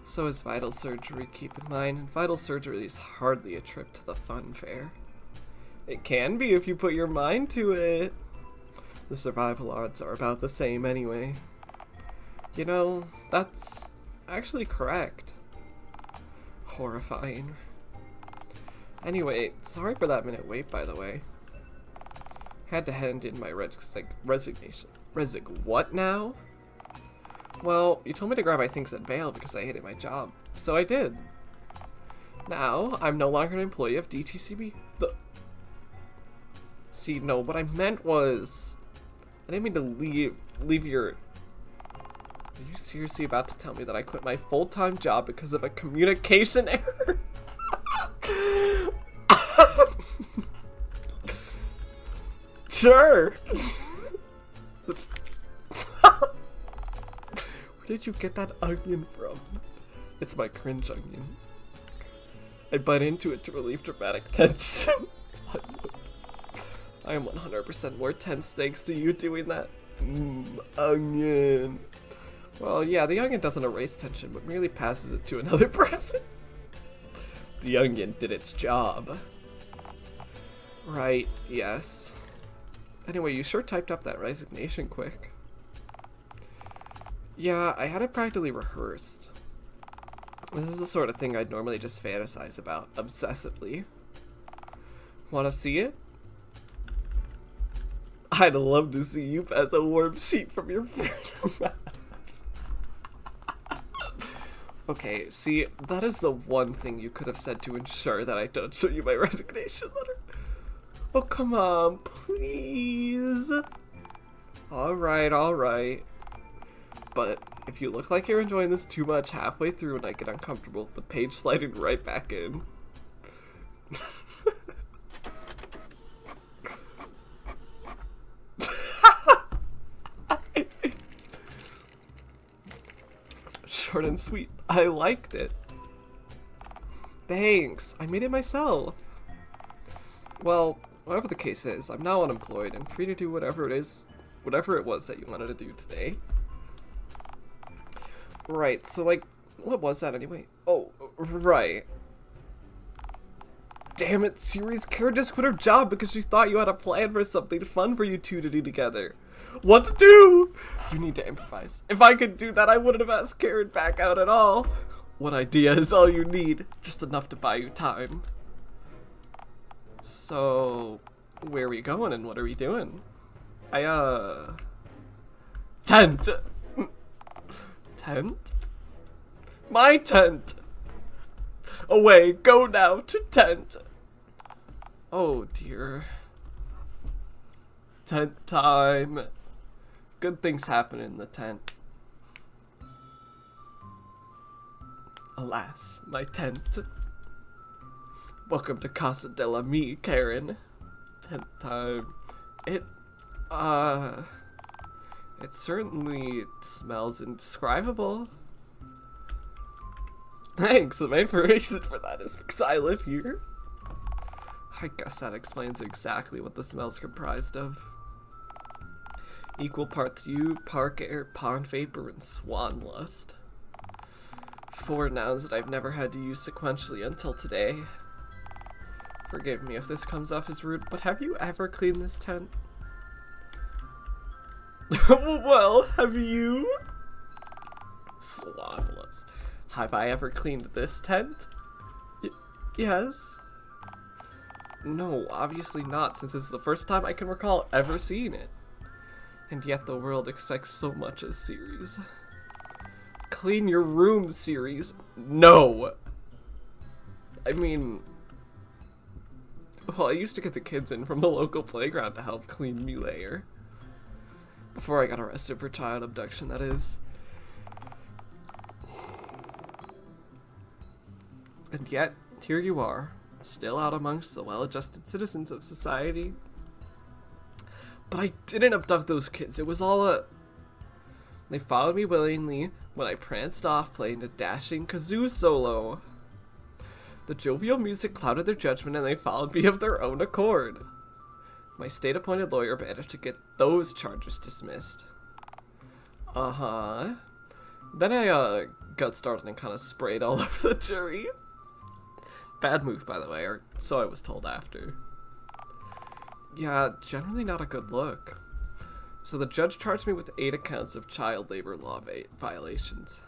So is vital surgery, keep in mind, and vital surgery is hardly a trip to the fun fair. It can be if you put your mind to it. The survival odds are about the same anyway. You know, that's actually correct. Horrifying. Anyway, sorry for that minute wait, by the way. Had to hand in my resignation. What now? Well, you told me to grab my things at bail because I hated my job, so I did. Now, I'm no longer an employee of DTCB. See, no, what I meant was... I didn't mean to leave your... Are you seriously about to tell me that I quit my full-time job because of a communication error? Sure! Where did you get that onion from? It's my cringe onion. I bite into it to relieve dramatic tension. I am 100% more tense thanks to you doing that. Onion. Well, yeah, the onion doesn't erase tension, but merely passes it to another person. The onion did its job. Right, yes. Anyway, you sure typed up that resignation quick. Yeah, I had it practically rehearsed. This is the sort of thing I'd normally just fantasize about, obsessively. Wanna see it? I'd love to see you pass a warm sheet from your friend. Okay, see, that is the one thing you could have said to ensure that I don't show you my resignation letter. Oh, come on, please. Alright. But if you look like you're enjoying this too much halfway through and I get uncomfortable, the page sliding right back in. Short and sweet. I liked it. Thanks. I made it myself. Well, whatever the case is, I'm now unemployed and free to do whatever it was that you wanted to do today. Right, so like, what was that anyway? Oh, right. Damn it, Siri's Kara just quit her job because she thought you had a plan for something fun for you two to do together. What to do? You need to improvise. If I could do that, I wouldn't have asked Karen back out at all. One idea is all you need, just enough to buy you time. So, where are we going and what are we doing? Tent! Tent? My tent! Away, go now to tent! Oh dear. Tent time. Good things happen in the tent. Alas, my tent. Welcome to Casa della Me, Karen. Tent time. It certainly smells indescribable. Thanks, the main reason for that is because I live here. I guess that explains exactly what the smell's comprised of. Equal parts you, park air, pond vapor, and swan lust. 4 nouns that I've never had to use sequentially until today. Forgive me if this comes off as rude, but have you ever cleaned this tent? Well, have you? Swan lust. Have I ever cleaned this tent? Yes. No, obviously not, since this is the first time I can recall ever seeing it. And yet the world expects so much of series. Clean your room, series. No! I mean... Well, I used to get the kids in from the local playground to help clean me later. Before I got arrested for child abduction, that is. And yet, here you are, still out amongst the well-adjusted citizens of society. But I didn't abduct those kids, it was all a... They followed me willingly when I pranced off playing a dashing kazoo solo. The jovial music clouded their judgment and they followed me of their own accord. My state-appointed lawyer managed to get those charges dismissed. Uh-huh. Then I, got started and kind of sprayed all over the jury. Bad move, by the way, or so I was told after. Yeah, generally not a good look. So the judge charged me with 8 accounts of child labor law violations.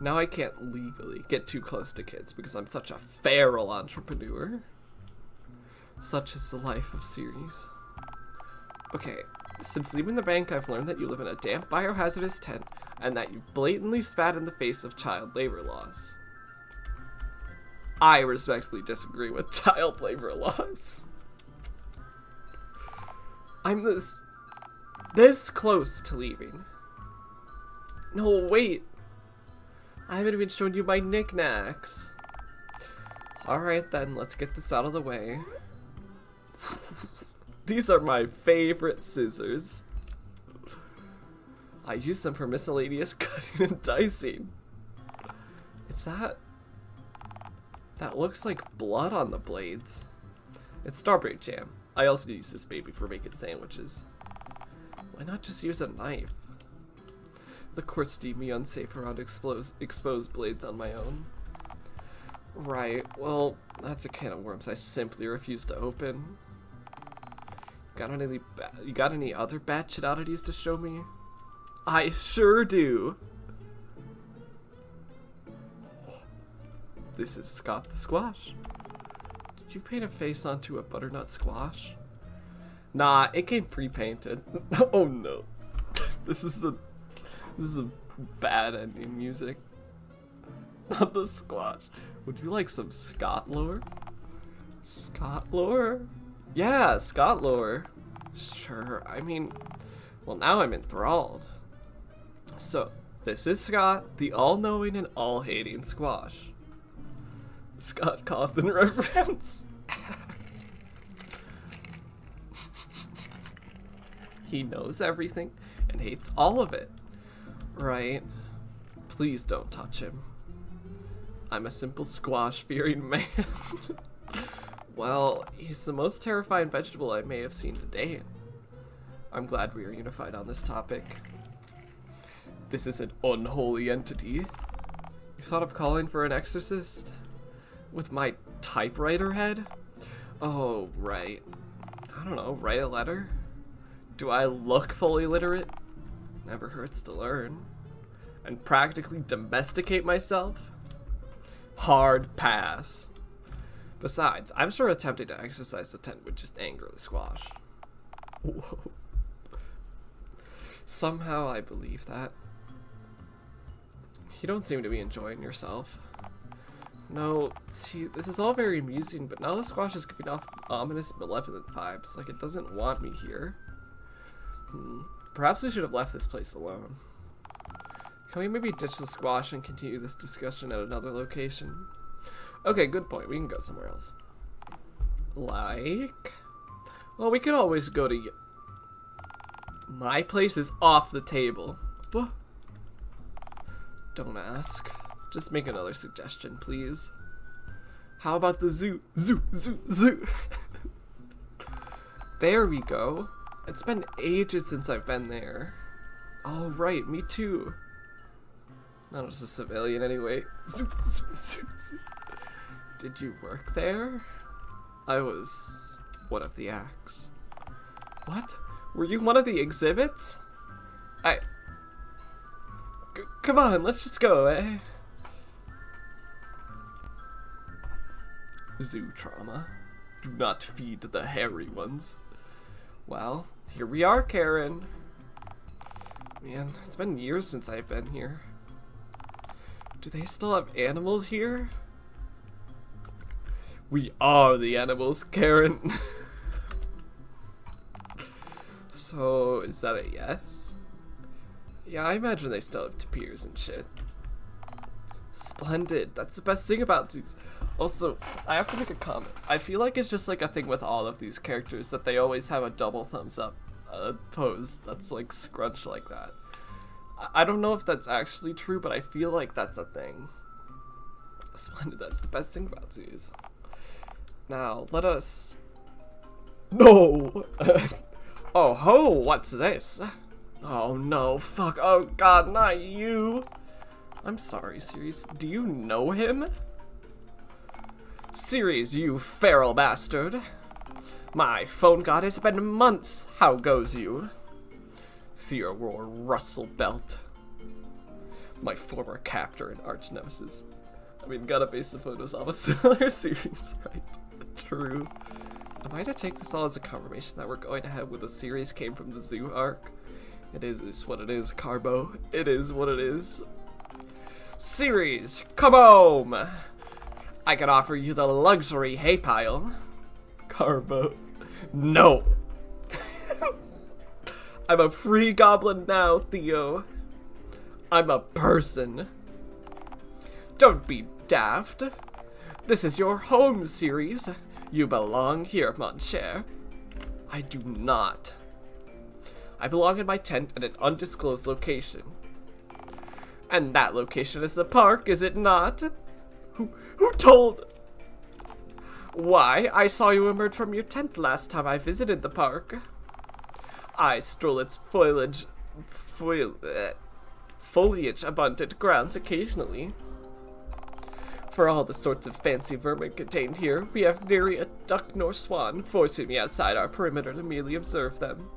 Now I can't legally get too close to kids because I'm such a feral entrepreneur. Such is the life of series. Okay, since leaving the bank, I've learned that you live in a damp biohazardous tent and that you blatantly spat in the face of child labor laws. I respectfully disagree with child labor laws. I'm this close to leaving. No, wait. I haven't even shown you my knickknacks. Alright then, let's get this out of the way. These are my favorite scissors. I use them for miscellaneous cutting and dicing. Is that... That looks like blood on the blades. It's strawberry jam. I also use this baby for making sandwiches. Why not just use a knife? The courts deem me unsafe around exposed blades on my own. Right, well, that's a can of worms I simply refuse to open. You got any other batshit oddities to show me? I sure do! This is Scott the Squash. Did you paint a face onto a butternut squash? Nah, it came pre-painted. Oh no. This is a bad ending music. Not the squash. Would you like some Scott lore? Scott lore? Yeah, Scott lore. Sure, I mean, well now I'm enthralled. So, this is Scott, the all-knowing and all-hating squash. Scott Cawthon reference. He knows everything and hates all of it. Right? Please don't touch him. I'm a simple squash-fearing man. Well, he's the most terrifying vegetable I may have seen today. I'm glad we are unified on this topic. This is an unholy entity. You thought of calling for an exorcist? With my typewriter head? Oh, right. I don't know, write a letter? Do I look fully literate? Never hurts to learn. And practically domesticate myself? Hard pass. Besides, I'm sure attempting to exercise the tent would just anger the squash. Whoa. Somehow I believe that. You don't seem to be enjoying yourself. No, see, this is all very amusing, but now the squash is giving off ominous, malevolent vibes, like it doesn't want me here. Perhaps we should have left this place alone. Can we maybe ditch the squash and continue this discussion at another location? Okay, good point. We can go somewhere else. Like... Well, we could always go to... My place is off the table. Don't ask. Just make another suggestion, please. How about the zoo? Zoo, zoo, zoo. There we go. It's been ages since I've been there. Oh, right, me too. Not as a civilian anyway. Did you work there? I was one of the acts. What? Were you one of the exhibits? Come on, let's just go, eh? Zoo trauma. Do not feed the hairy ones. Well, here we are, Karen. Man, it's been years since I've been here. Do they still have animals here? We are the animals, Karen. So, is that a yes? Yeah, I imagine they still have tapirs and shit. Splendid. That's the best thing about zoos. Also, I have to make a comment. I feel like it's just like a thing with all of these characters that they always have a double thumbs up pose that's like scrunched like that. I don't know if that's actually true, but I feel like that's a thing. Splendid. That's the best thing about zoos. Now, let us... No! Oh ho, what's this? Oh no, fuck, oh god, not you! I'm sorry, Ceres, do you know him? Ceres, you feral bastard! My phone god, it's been months, how goes you? Theodore Russell Belt. My former captor and arch nemesis. I mean, gotta base the photos off a similar series, right? True. Am I to take this all as a confirmation that we're going ahead with the series came from the zoo arc? It is what it is, Carbo. It is what it is. Ceres, come home! I can offer you the luxury hay pile. Carbo. No! I'm a free goblin now, Theo. I'm a person. Don't be daft. This is your home, Ceres. You belong here, mon cher. I do not. I belong in my tent at an undisclosed location. And that location is the park, is it not? Who told? Why, I saw you emerge from your tent last time I visited the park. I stroll its foliage abundant grounds occasionally. For all the sorts of fancy vermin contained here, we have nary a duck nor swan, forcing me outside our perimeter to merely observe them.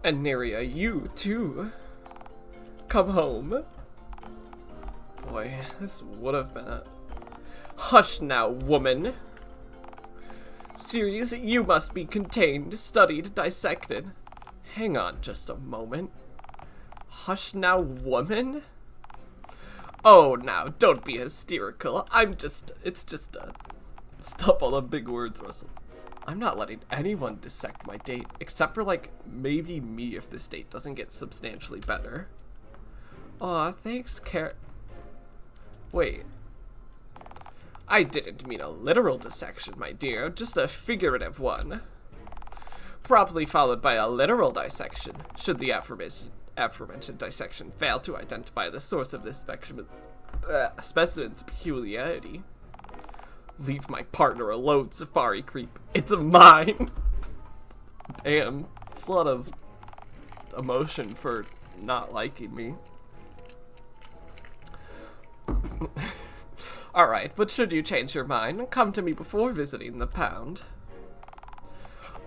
And nary a you, too. Come home. Boy, this would have been a... Hush now, woman. Ceres, you must be contained, studied, dissected. Hang on just a moment. Hush now, woman? Oh, now, don't be hysterical. It's just a... Stop all the big words, Russell. I'm not letting anyone dissect my date, except for, like, maybe me if this date doesn't get substantially better. Aw, thanks, Wait. I didn't mean a literal dissection, my dear, just a figurative one. Promptly followed by a literal dissection, should the aforementioned dissection fail to identify the source of this specimen's peculiarity. Leave my partner alone, safari creep. It's mine! Damn, it's a lot of emotion for not liking me. Alright, but should you change your mind, come to me before visiting the pound.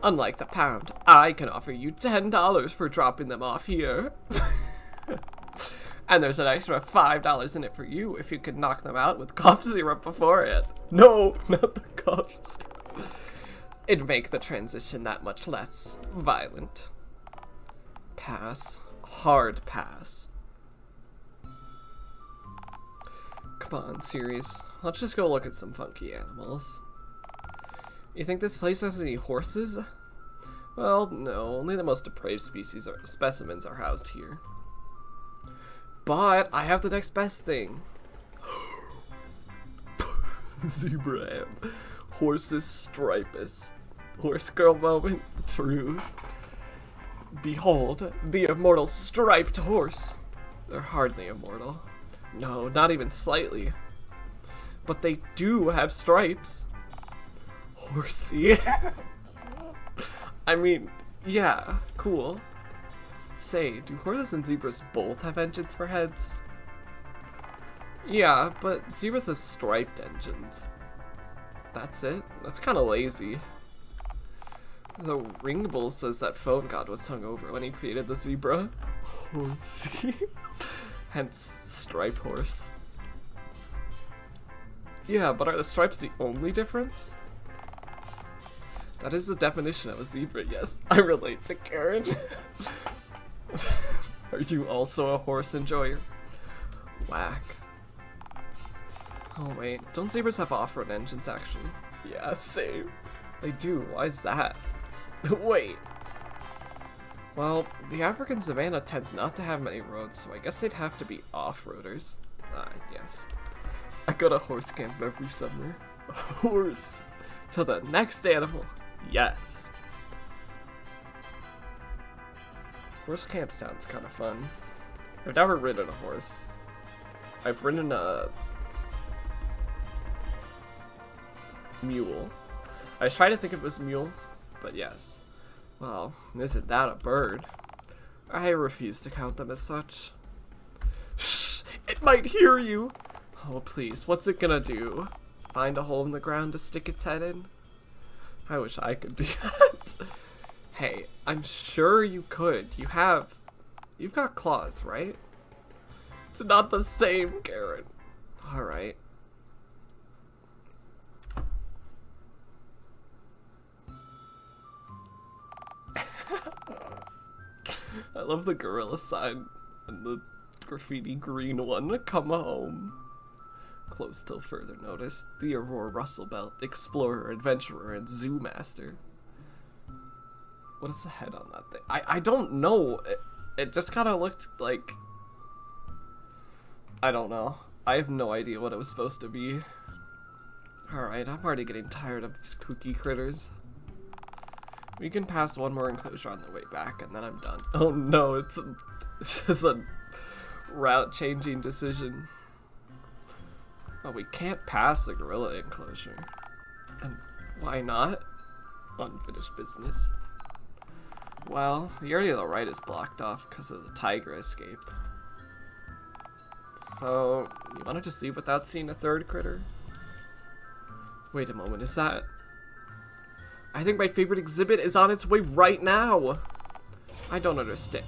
Unlike the pound, I can offer you $10 for dropping them off here. And there's an extra $5 in it for you if you can knock them out with cough syrup before it. No, not the cough syrup. It'd make the transition that much less violent. Pass. Hard pass. Come on, Ceres. Let's just go look at some funky animals. You think this place has any horses? Well, no. Only the most depraved specimens are housed here. But I have the next best thing. Zebra am. Horses stripus. Horse girl moment. True. Behold, the immortal striped horse. They're hardly immortal. No, not even slightly. But they do have stripes. Horsey. I mean, Yeah, cool. Say, do horses and zebras both have engines for heads? Yeah, but zebras have striped engines. That's it? That's kind of lazy. The Ringbull says that Phone God was hungover when he created the zebra. Horsey. Hence, stripe horse. Yeah, but are the stripes the only difference? That is the definition of a zebra, yes. I relate to Karen. Are you also a horse enjoyer? Whack. Oh wait, don't zebras have off-road engines actually? Yeah, same. They do, why is that? Wait. Well, the African savanna tends not to have many roads, so I guess they'd have to be off-roaders. Ah, yes. I go to horse camp every summer. Horse! To the next animal. Yes. Horse camp sounds kind of fun. I've never ridden a horse. I've ridden a mule. I was trying to think of this mule, but yes. Well, isn't that a bird? I refuse to count them as such. Shh! It might hear you! Oh please, what's it gonna do? Find a hole in the ground to stick its head in? I wish I could do that. Hey, I'm sure you could. You've got claws, right? It's not the same, Karen. Alright. I love the gorilla sign and the graffiti green one. Come home. Close till further notice. Theodore Russellbelt, explorer, adventurer, and zoo master. What is the head on that thing? I don't know. It just kind of looked like... I don't know. I have no idea what it was supposed to be. Alright, I'm already getting tired of these kooky critters. We can pass one more enclosure on the way back, and then I'm done. Oh no, it's just a route-changing decision. Oh, we can't pass the gorilla enclosure. And why not? Unfinished business. Well, the area to the right is blocked off because of the tiger escape. So, you want to just leave without seeing a third critter? Wait a moment, is that... I think my favorite exhibit is on its way right now! I don't understand.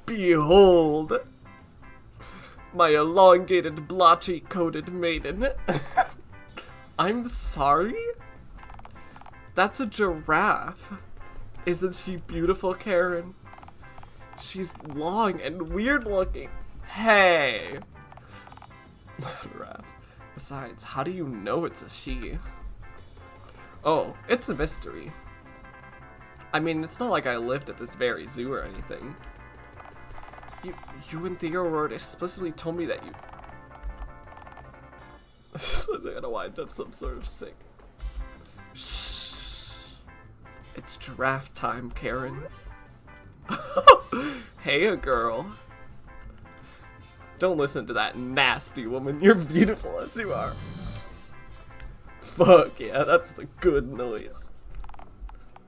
Behold! My elongated, blotchy-coated maiden. I'm sorry? That's a giraffe. Isn't she beautiful, Karen? She's long and weird looking. Hey! Giraffe. Besides, how do you know it's a she? Oh, it's a mystery. I mean, it's not like I lived at this very zoo or anything. You and Theodore explicitly told me that you... I'm gonna wind up some sort of sick. Shh. It's giraffe time, Karen. Hey, girl. Don't listen to that nasty woman. You're beautiful as you are. Fuck yeah, that's the good noise.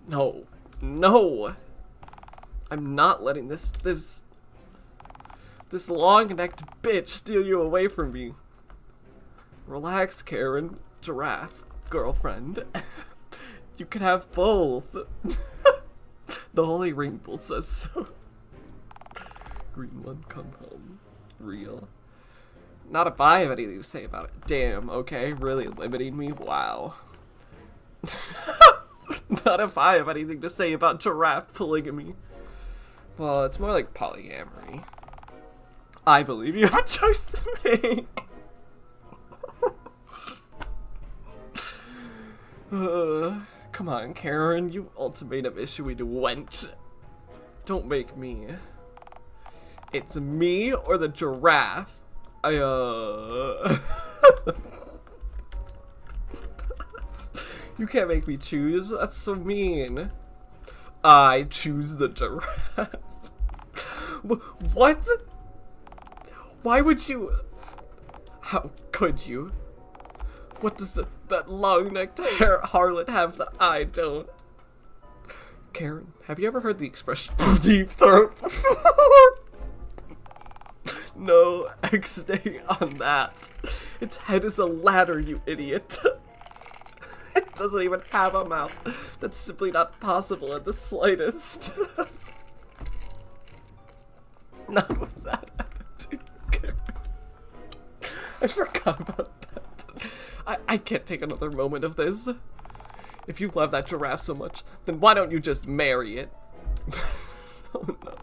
No. No. I'm not letting this long-necked bitch steal you away from me. Relax, Karen. Giraffe. Girlfriend. You can have both. The Holy Ringbull says so. Green one, come home. Real. Not if I have anything to say about it. Damn, okay, really limiting me? Wow. Not if I have anything to say about giraffe polygamy. Well, it's more like polyamory. I believe you have a choice to make. Come on, Karen, you ultimatum issuing wench. Don't make me. It's me or the giraffe. You can't make me choose. That's so mean. I choose the giraffe. What? Why would you? How could you? What does that long-necked harlot have that I don't. Karen, have you ever heard the expression deep throat? No, X-day on that. Its head is a ladder, you idiot. It doesn't even have a mouth. That's simply not possible in the slightest. Not with that attitude, Karen. I forgot about that. I can't take another moment of this. If you love that giraffe so much, then why don't you just marry it? Oh no.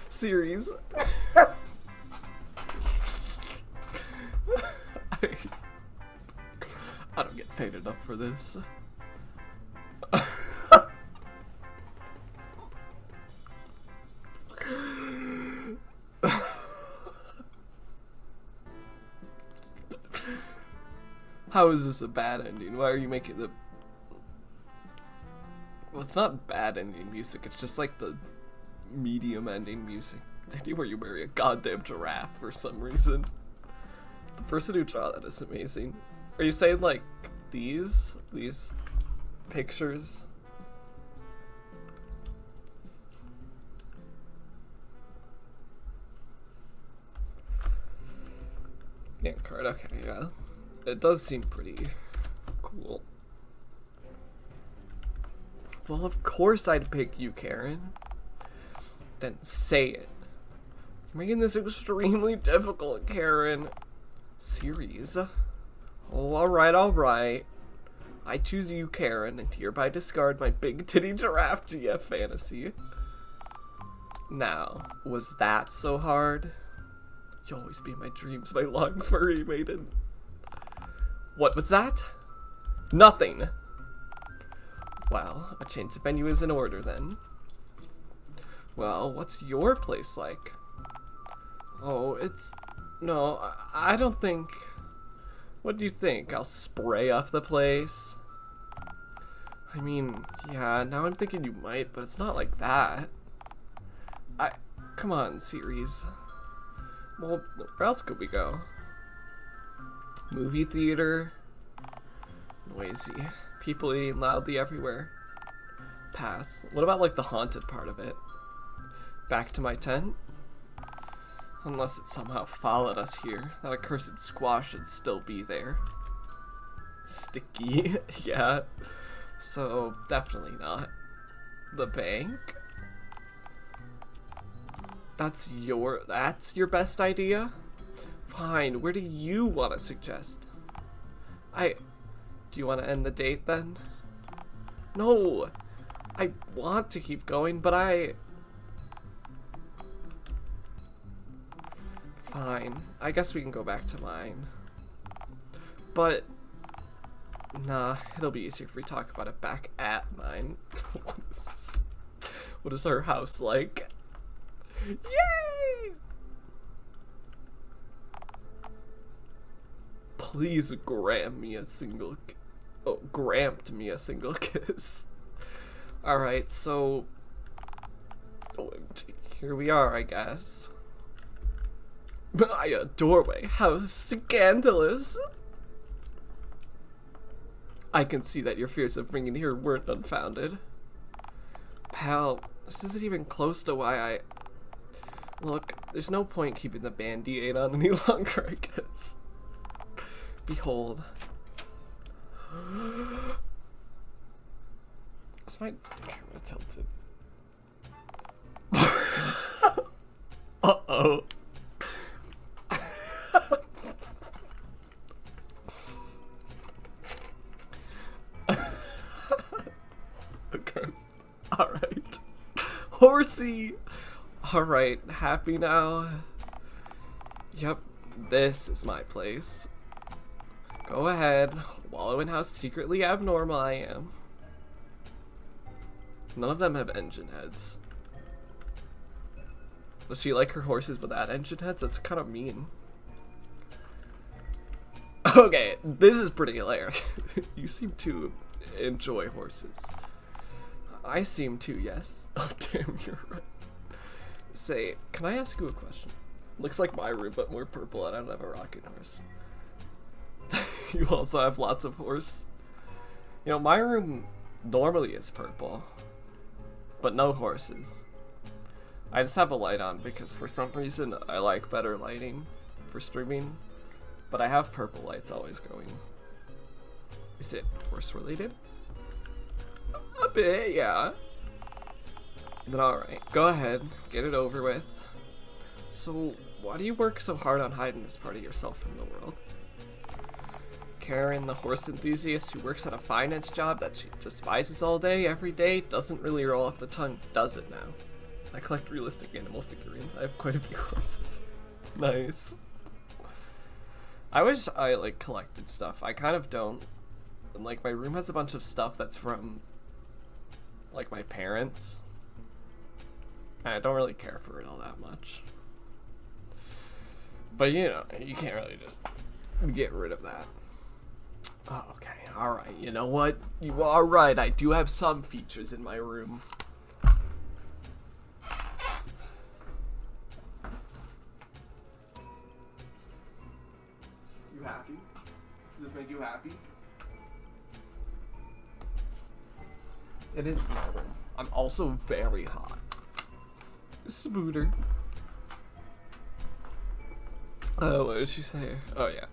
Series. I don't get paid enough for this. How is this a bad ending? Why are you making the... Well, it's not bad ending music, it's just like the medium ending music. Where you marry a goddamn giraffe for some reason. The person who drew that is amazing. Are you saying like these pictures? Yeah, card, okay, yeah. It does seem pretty cool. Well, of course I'd pick you, Karen. Then say it. You're making this extremely difficult, Karen. Series. Oh, alright. I choose you, Karen, and hereby discard my big titty giraffe GF fantasy. Now, was that so hard? You'll always be in my dreams, my long furry maiden. What was that? Nothing. Well, a change of venue is in order then. Well, what's your place like? Oh, it's... No, I don't think... What do you think? I'll spray off the place? I mean, yeah, now I'm thinking you might, but it's not like that. Come on, series. Well, where else could we go? Movie theater? Noisy. People eating loudly everywhere. Pass. What about, like, the haunted part of it? Back to my tent? Unless it somehow followed us here. That accursed squash should still be there. Sticky. Yeah. So, definitely not. The bank? That's your best idea? Fine, where do you want to suggest? Do you want to end the date then? No! I want to keep going, but Fine. I guess we can go back to mine. But... Nah, it'll be easier if we talk about it back at mine. What is her house like? Yay! Please grant me a single... gramped me a single kiss. Alright, so... OMG, here we are, I guess. My doorway, how scandalous! I can see that your fears of bringing here weren't unfounded. Pal, this isn't even close to why I... Look, there's no point keeping the band-aid on any longer, I guess. Behold. Is my camera tilted? Uh-oh. Okay. Alright. Horsey! Alright, happy now? Yep, this is my place. Go ahead, wallow in how secretly abnormal I am. None of them have engine heads. Does she like her horses without engine heads? That's kind of mean. Okay, this is pretty hilarious. You seem to enjoy horses. I seem to, yes. Oh damn, you're right. Say, can I ask you a question? Looks like my room, but more purple, and I don't have a rocking horse. You also have lots of horse. You know, my room normally is purple, but no horses. I just have a light on because for some reason I like better lighting for streaming, but I have purple lights always going. Is it horse related? A bit, yeah. Then alright, go ahead, get it over with. So, why do you work so hard on hiding this part of yourself from the world? Karen, the horse enthusiast who works at a finance job that she despises all day, every day, doesn't really roll off the tongue, does it now? I collect realistic animal figurines. I have quite a few horses. Nice. I wish I, like, collected stuff. I kind of don't. And, like, my room has a bunch of stuff that's from, like, my parents. And I don't really care for it all that much. But, you know, you can't really just get rid of that. Oh, okay, alright. You know what? You are right. I do have some features in my room. You happy? Does this make you happy? It is my room. I'm also very hot. Spooter. Oh, what did she say? Oh, yeah.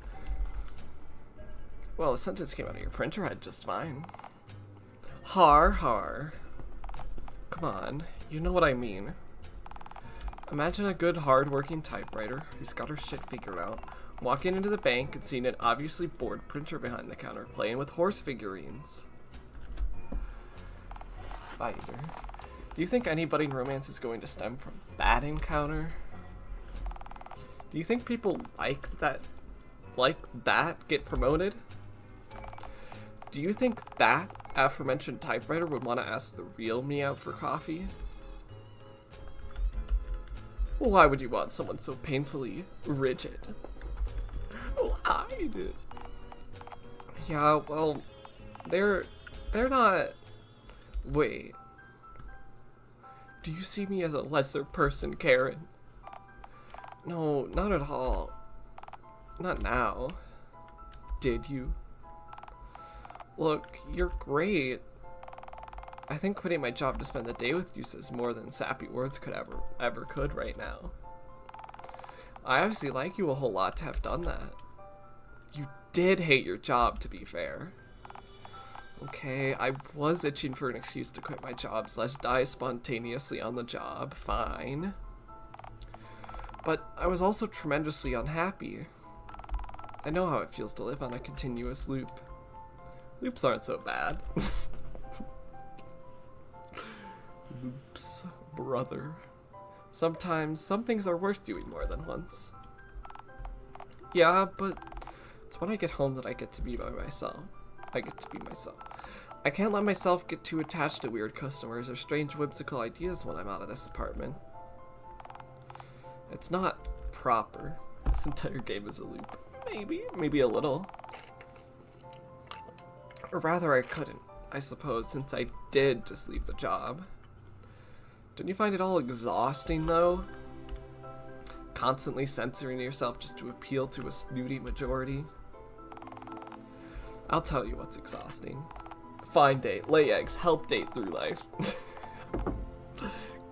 Well, the sentence came out of your printer head just fine. Har, har. Come on, you know what I mean. Imagine a good, hard-working typewriter who's got her shit figured out, walking into the bank and seeing an obviously bored printer behind the counter playing with horse figurines. Spider. Do you think any budding romance is going to stem from that encounter? Do you think people like that get promoted? Do you think that aforementioned typewriter would want to ask the real me out for coffee? Why would you want someone so painfully rigid? Why? Yeah, well, they're not. Wait. Do you see me as a lesser person, Karen? No, not at all. Not now. Did you? Look, you're great. I think quitting my job to spend the day with you says more than sappy words could ever could right now. I obviously like you a whole lot to have done that. You did hate your job, to be fair. Okay, I was itching for an excuse to quit my job / die spontaneously on the job, fine. But I was also tremendously unhappy. I know how it feels to live on a continuous loop. Loops aren't so bad. Loops, brother. Sometimes some things are worth doing more than once. Yeah, but it's when I get home that I get to be by myself. I get to be myself. I can't let myself get too attached to weird customers or strange whimsical ideas when I'm out of this apartment. It's not proper. This entire game is a loop. Maybe a little. Or rather, I couldn't, I suppose, since I did just leave the job. Don't you find it all exhausting, though? Constantly censoring yourself just to appeal to a snooty majority? I'll tell you what's exhausting. Find date, lay eggs, help date through life.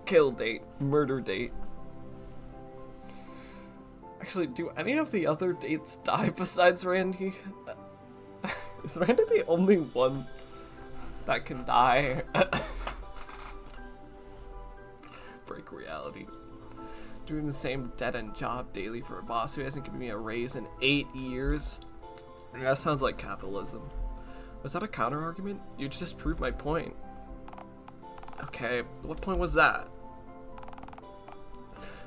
Kill date, murder date. Actually, do any of the other dates die besides Randy? Is Randy the only one that can die? Break reality. Doing the same dead-end job daily for a boss who hasn't given me a raise in 8 years? That sounds like capitalism. Was that a counter-argument? You just proved my point. Okay, what point was that?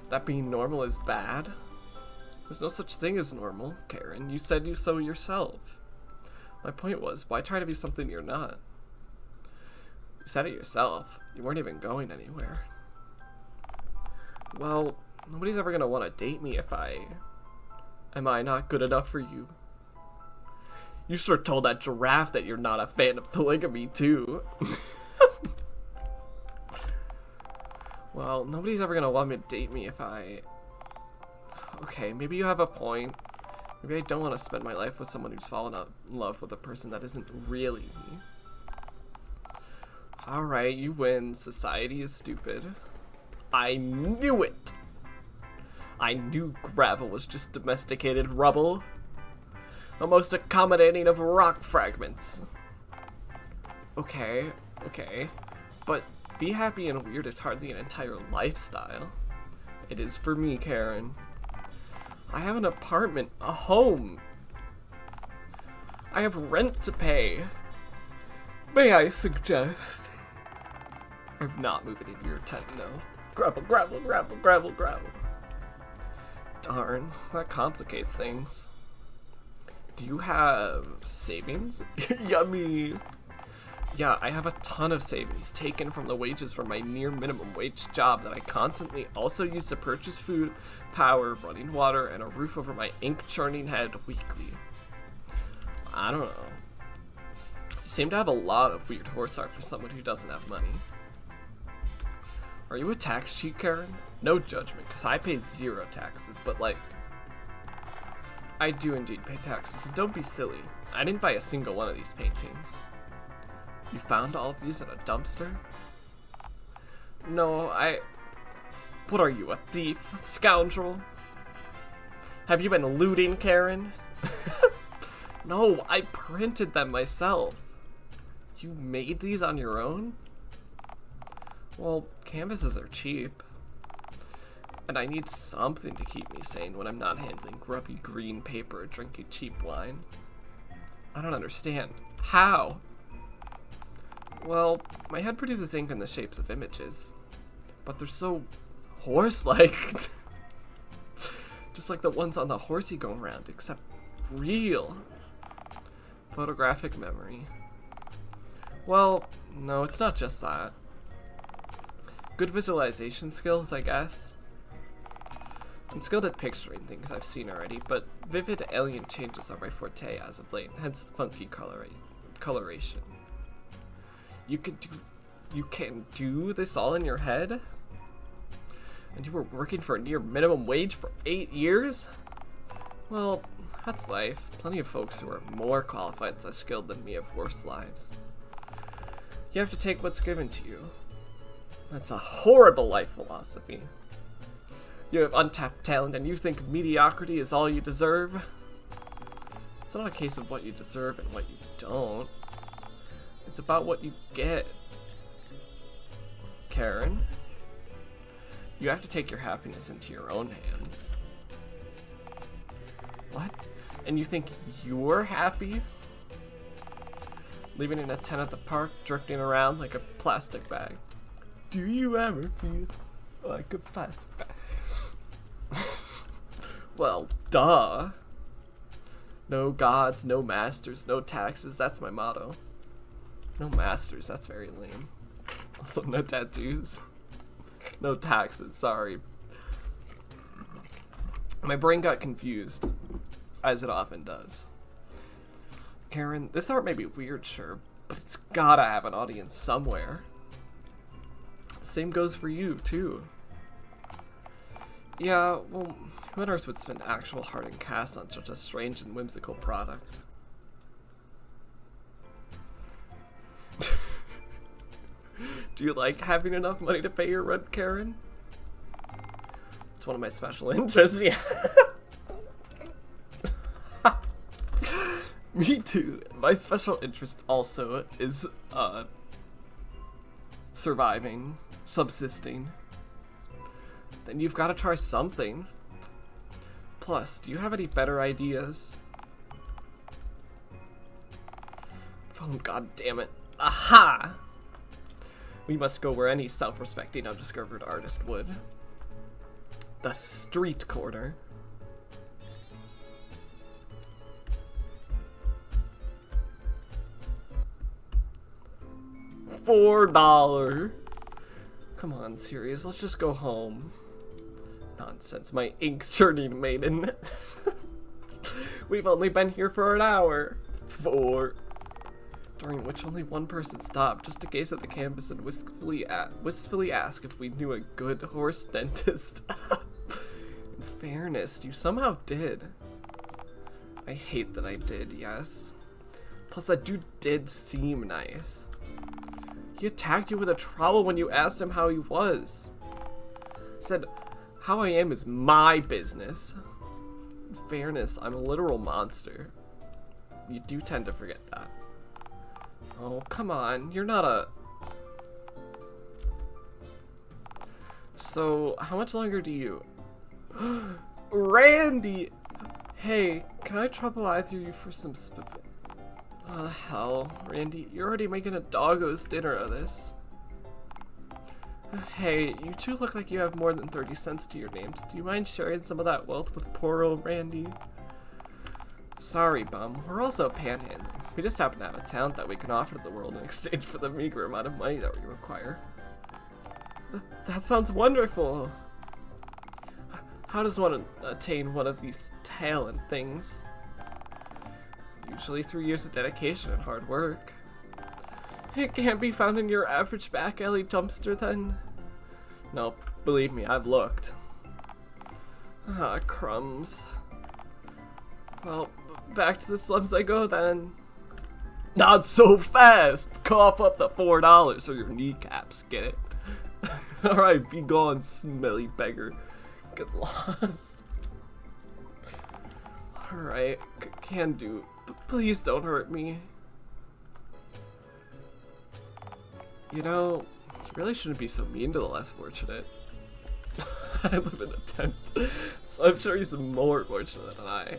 That being normal is bad? There's no such thing as normal, Karen. You said you so yourself. My point was, why try to be something you're not? You said it yourself. You weren't even going anywhere. Well, nobody's ever gonna want to date me if Am I not good enough for you? You sure told that giraffe that you're not a fan of polygamy, too. Well, nobody's ever gonna want me to date me if Okay, maybe you have a point. Maybe I don't want to spend my life with someone who's fallen in love with a person that isn't really me. Alright, you win. Society is stupid. I knew it! I knew gravel was just domesticated rubble. The most accommodating of rock fragments. Okay, okay. But be happy and weird is hardly an entire lifestyle. It is for me, Karen. I have an apartment, a home. I have rent to pay. May I suggest? I'm not moving into your tent, no. Gravel, gravel, gravel, gravel, gravel. Darn, that complicates things. Do you have savings? Yummy. Yeah, I have a ton of savings taken from the wages from my near minimum wage job that I constantly also use to purchase food, power, running water, and a roof over my ink churning head weekly. I don't know. You seem to have a lot of weird horse art for someone who doesn't have money. Are you a tax cheat, Karen? No judgment, because I paid 0 taxes, but like, I do indeed pay taxes, so don't be silly. I didn't buy a single one of these paintings. You found all of these in a dumpster? No, What are you, a thief? Scoundrel? Have you been looting, Karen? No, I printed them myself. You made these on your own? Well, canvases are cheap. And I need something to keep me sane when I'm not handling grubby green paper or drinking cheap wine. I don't understand. How? Well, my head produces ink in the shapes of images. But they're so horse-like. Just like the ones on the horsey going around, except real. Photographic memory. Well, no, it's not just that. Good visualization skills, I guess. I'm skilled at picturing things I've seen already, but vivid alien changes are my forte as of late, hence funky coloration. You can do this all in your head? And you were working for a near minimum wage for 8 years? Well, that's life. Plenty of folks who are more qualified and less skilled than me have worse lives. You have to take what's given to you. That's a horrible life philosophy. You have untapped talent and you think mediocrity is all you deserve? It's not a case of what you deserve and what you don't. It's about what you get. Karen, you have to take your happiness into your own hands. What? And you think you're happy? Living in a tent at the park, drifting around like a plastic bag. Do you ever feel like a plastic bag? Well, duh. No gods, no masters, no taxes, that's my motto. No masters, that's very lame. Also, no tattoos. No taxes, sorry. My brain got confused, as it often does. Karen, this art may be weird, sure, but it's gotta have an audience somewhere. The same goes for you, too. Yeah, well, who on earth would spend actual heart and cash on such a strange and whimsical product? Do you like having enough money to pay your rent, Karen? It's one of my special interests, yeah. Me too. My special interest also is, surviving, subsisting. Then you've got to try something. Plus, do you have any better ideas? Phone, god damn it. Aha! We must go where any self-respecting, undiscovered artist would. The street corner. $4. Come on, serious, let's just go home. Nonsense, my ink churning maiden. We've only been here for an hour. 4. During which only one person stopped just to gaze at the canvas and wistfully ask if we knew a good horse dentist. In fairness, you somehow did. I hate that I did, yes. Plus, that dude did seem nice. He attacked you with a trowel when you asked him how he was. Said, how I am is my business. In fairness, I'm a literal monster. You do tend to forget that. Oh, come on. You're not a... So, how much longer do you... Randy! Hey, can I trouble either of you for some Oh, hell. Randy, you're already making a doggo's dinner of this. Hey, you two look like you have more than 30 cents to your names. Do you mind sharing some of that wealth with poor old Randy? Sorry, bum. We're also panhandling. We just happen to have a talent that we can offer to the world in exchange for the meager amount of money that we require. That sounds wonderful! How does one attain one of these talent things? Usually 3 years of dedication and hard work. It can't be found in your average back alley dumpster then? No, believe me, I've looked. Ah, crumbs. Well, back to the slums I go then. Not so fast! Cough up the $4 or your kneecaps, get it? Alright, be gone, smelly beggar. Get lost. Alright, can do. Please don't hurt me. You know, you really shouldn't be so mean to the less fortunate. I live in a tent, so I'm sure he's more fortunate than I.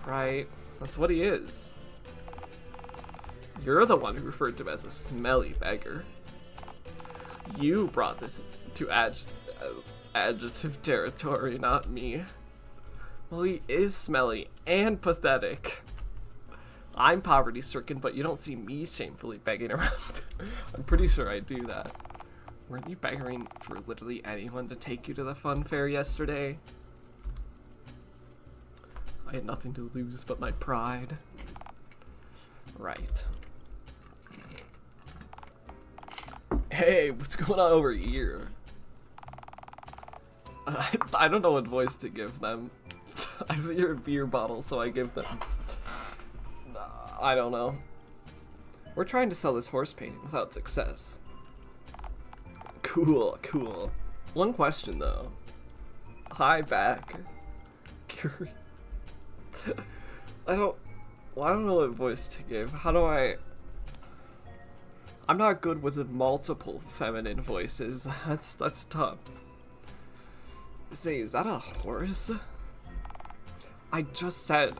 Right, that's what he is. You're the one who referred to him as a smelly beggar. You brought this to adjective territory, not me. Well, he is smelly and pathetic. I'm poverty-stricken, but you don't see me shamefully begging around. I'm pretty sure I do that. Weren't you begging for literally anyone to take you to the fun fair yesterday? I had nothing to lose but my pride. Right. Hey, what's going on over here? I don't know what voice to give them. I see your beer bottle, so I give them... I don't know. We're trying to sell this horse painting without success. Cool, cool. One question, though. Hi, back. Curious. I don't know what voice to give. How do I... I'm not good with multiple feminine voices. That's tough. Say, is that a horse? I just said...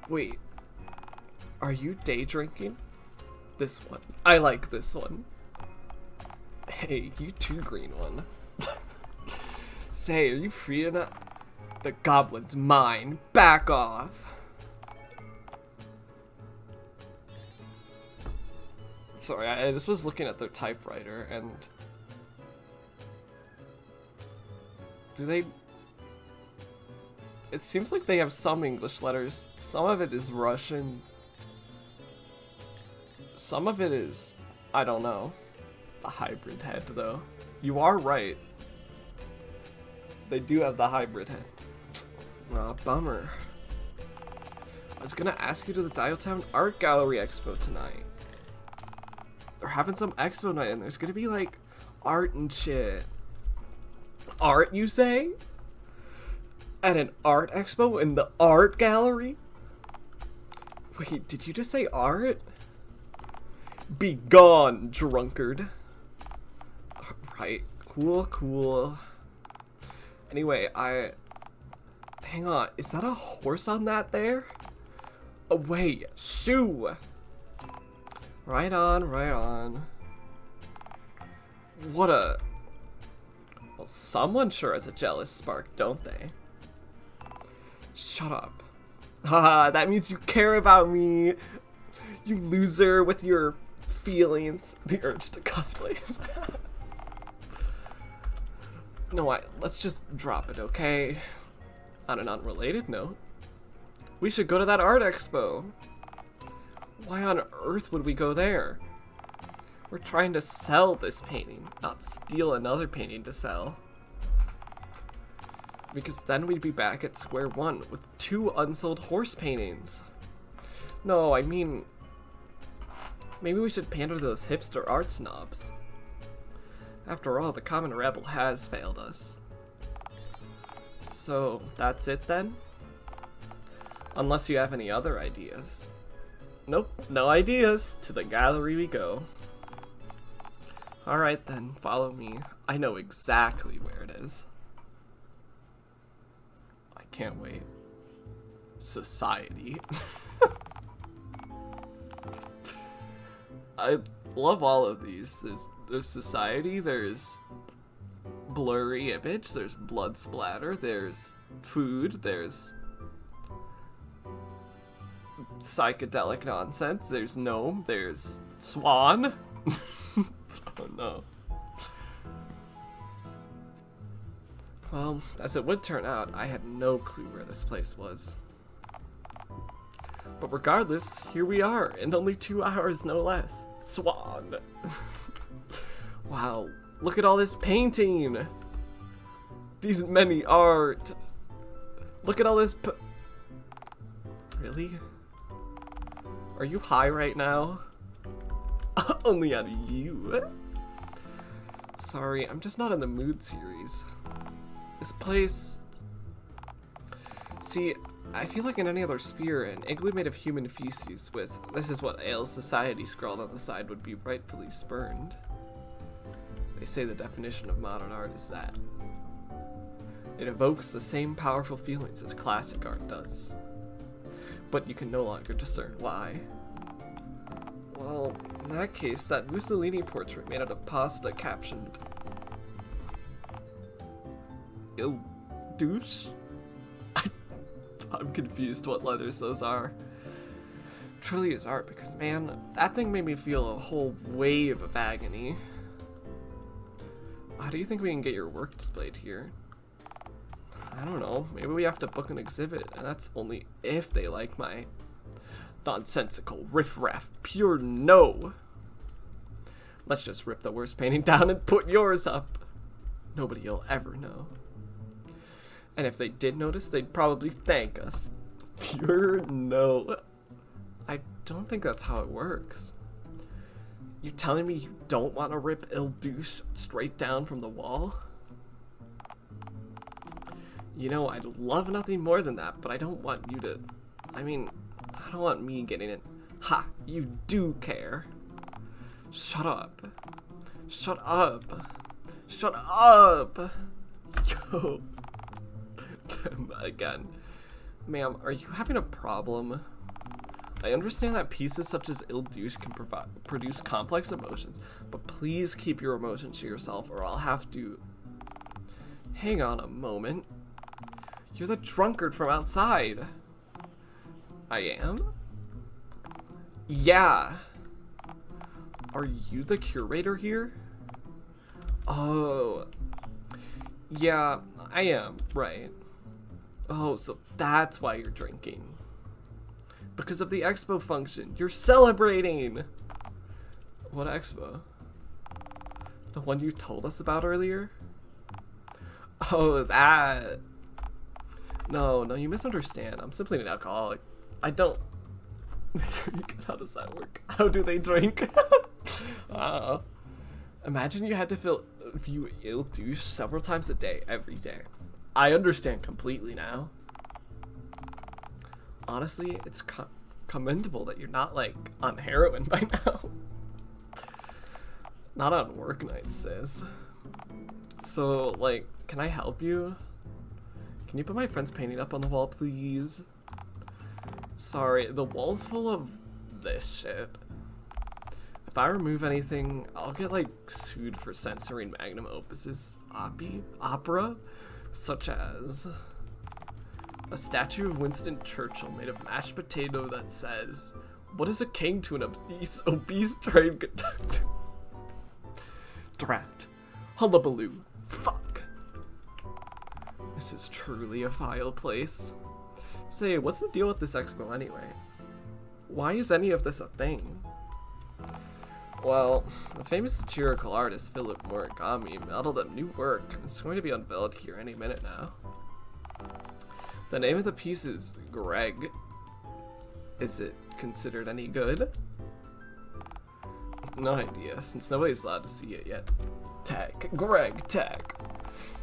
Wait. Are you day drinking? This one. I like this one. Hey, you too, green one. Say, are you free enough? The goblin's mine. Back off. Sorry, I just was looking at their typewriter and... Do they... It seems like they have some English letters. Some of it is Russian. Some of it is... I don't know. The hybrid head, though. You are right. They do have the hybrid head. Aw, bummer. I was gonna ask you to the Dialtown Art Gallery Expo tonight. They're having some expo night and there's gonna be like art and shit. Art, you say? At an art expo in the art gallery? Wait, did you just say art? Be gone, drunkard. Right, cool, cool. Anyway, hang on, is that a horse on that there? Oh, wait, shoe! Right on, right on. What a... Well, someone sure has a jealous spark, don't they? Shut up. Haha, that means you care about me! You loser with your feelings. The urge to cosplay. No, let's just drop it, okay? On an unrelated note, we should go to that art expo. Why on earth would we go there? We're trying to sell this painting, not steal another painting to sell. because then we'd be back at square one with 2 unsold horse paintings. No, I mean, maybe we should pander to those hipster art snobs. After all, the common rebel has failed us. So, that's it then? Unless you have any other ideas. Nope, no ideas. To the gallery we go. Alright then, follow me. I know exactly where it is. I can't wait. Society. I love all of these. There's society, there's blurry image, there's blood splatter, there's food, there's psychedelic nonsense, there's gnome, there's swan. Oh no. Well, as it would turn out, I had no clue where this place was. But regardless, here we are, in only 2 hours, no less. Swan! Wow, look at all this painting! These many art! Look at all this Really? Are you high right now? Only on you? Sorry, I'm just not in the mood, series. This place... See, I feel like in any other sphere, an igloo made of human feces with "This is what ails society" scrawled on the side would be rightfully spurned. They say the definition of modern art is that. It evokes the same powerful feelings as classic art does. But you can no longer discern why. Well, in that case, that Mussolini portrait made out of pasta captioned "Il douche"? I'm confused what letters those are. Truly is art because, man, that thing made me feel a whole wave of agony. How do you think we can get your work displayed here? I don't know, maybe we have to book an exhibit, and that's only if they like my nonsensical riffraff pure no. Let's just rip the worst painting down and put yours up. Nobody'll ever know. And if they did notice, they'd probably thank us. Pure no. I don't think that's how it works. You telling me you don't want to rip Il Douche straight down from the wall? You know, I'd love nothing more than that, but I don't want you to... I mean, I don't want me getting it. Ha! You do care. Shut up. Shut up. Shut up! Yo. Them again. Ma'am, are you having a problem? I understand that pieces such as Il Douche can produce complex emotions, but please keep your emotions to yourself or I'll have to... Hang on a moment. You're the drunkard from outside. I am? Yeah. Are you the curator here? Oh. Yeah, I am, right. Oh, so that's why you're drinking. Because of the expo function. You're celebrating! What expo? The one you told us about earlier? Oh, that. No, you misunderstand. I'm simply an alcoholic. I don't... How does that work? How do they drink? Imagine you had to view Il Douche several times a day, every day. I understand completely now. Honestly, it's commendable that you're not, like, on heroin by now. Not on work nights, sis. So, like, can I help you? Can you put my friend's painting up on the wall, please? Sorry, the wall's full of this shit. If I remove anything, I'll get, like, sued for censoring magnum opuses opera, such as a statue of Winston Churchill made of mashed potato that says, "What is a king to an obese train conductor?" Drat. Hullabaloo. Fuck. This is truly a vile place. Say, what's the deal with this expo anyway? Why is any of this a thing? Well, the famous satirical artist Philip Murakami modeled a new work. It's going to be unveiled here any minute now. The name of the piece is Greg. Is it considered any good? No idea, since nobody's allowed to see it yet. Tag. Greg, tag.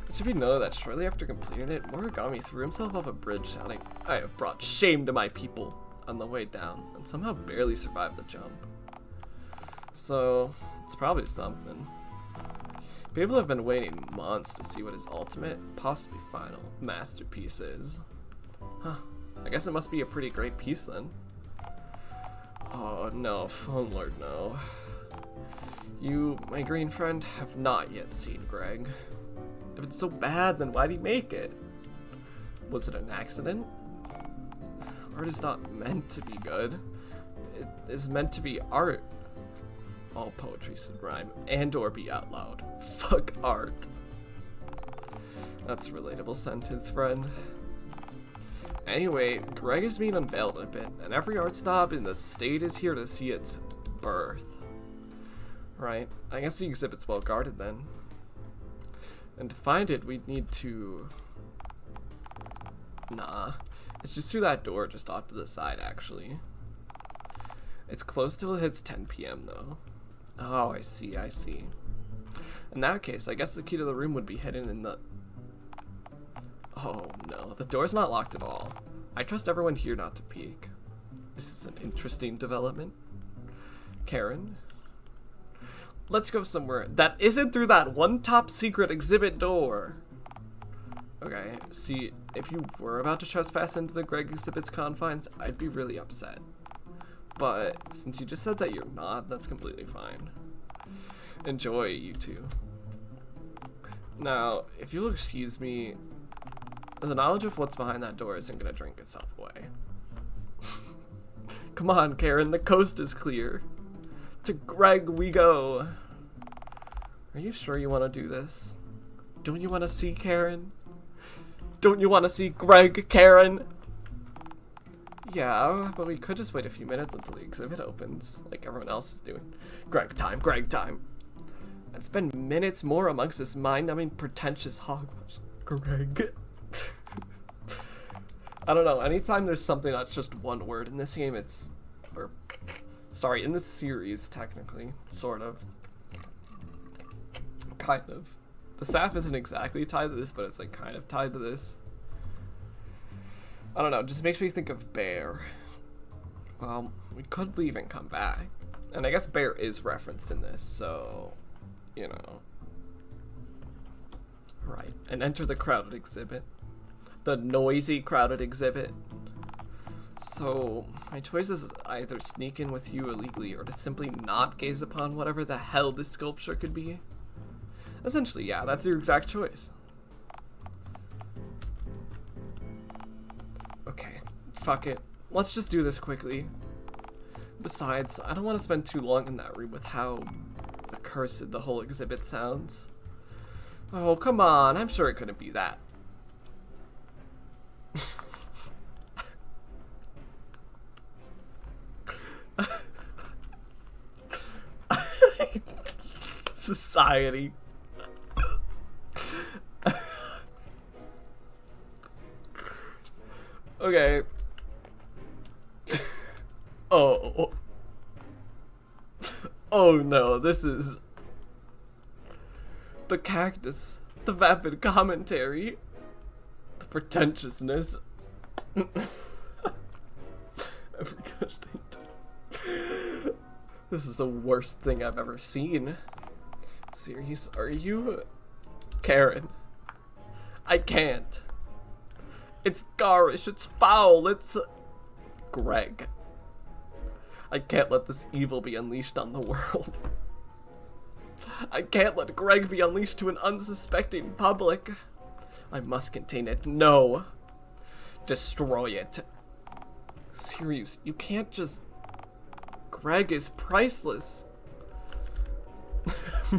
It should be noted that shortly after completing it, Morigami threw himself off a bridge shouting, "I have brought shame to my people," on the way down, and somehow barely survived the jump. So, it's probably something. People have been waiting months to see what his ultimate, possibly final, masterpiece is. Huh. I guess it must be a pretty great piece then. Oh no, phone lord, no. You, my green friend, have not yet seen Greg. If it's so bad, then why'd he make it? Was it an accident? Art is not meant to be good. It is meant to be art. All poetry should rhyme and or be out loud. Fuck art. That's a relatable sentence, friend. Anyway, Greg is being unveiled in a bit, and every art snob in the state is here to see its birth. Right, I guess the exhibit's well guarded then. And to find it, we'd need to... Nah, it's just through that door just off to the side, actually. It's closed till it hits 10 p.m. though. Oh, I see, I see. In that case, I guess the key to the room would be hidden in the... Oh no, the door's not locked at all. I trust everyone here not to peek. This is an interesting development. Karen? Let's go somewhere that isn't through that one top secret exhibit door. Okay, see, if you were about to trespass into the Greg exhibit's confines, I'd be really upset. But since you just said that you're not, that's completely fine. Enjoy, you two. Now, if you'll excuse me, the knowledge of what's behind that door isn't gonna drink itself away. Come on, Karen, the coast is clear. To Greg we go. Are you sure you want to do this? Don't you want to see Karen? Don't you want to see Greg, Karen? Yeah, but we could just wait a few minutes until the exhibit opens, like everyone else is doing. Greg time, Greg time. And spend minutes more amongst this mind-numbing, pretentious hogwash. Greg. I don't know, anytime there's something that's just one word in this game, it's... Or, sorry, in this series, technically. Sort of. Kind of. The staff isn't exactly tied to this, but it's like kind of tied to this. I don't know, it just makes me think of Bear. Well, we could leave and come back. And I guess Bear is referenced in this, so, you know. Right, and enter the crowded exhibit. The noisy crowded exhibit. So, my choice is either sneak in with you illegally or to simply not gaze upon whatever the hell this sculpture could be. Essentially, yeah, that's your exact choice. Okay, fuck it. Let's just do this quickly. Besides, I don't want to spend too long in that room with how accursed the whole exhibit sounds. Oh, come on, I'm sure it couldn't be that. Society. Okay. Oh. Oh no, this is... The cactus. The vapid commentary. The pretentiousness. I forgot. This is the worst thing I've ever seen. Serious, are you? Karen. I can't. It's garish, it's foul, it's... Greg. I can't let this evil be unleashed on the world. I can't let Greg be unleashed to an unsuspecting public. I must contain it. No. Destroy it. Serious, you can't just... Greg is priceless.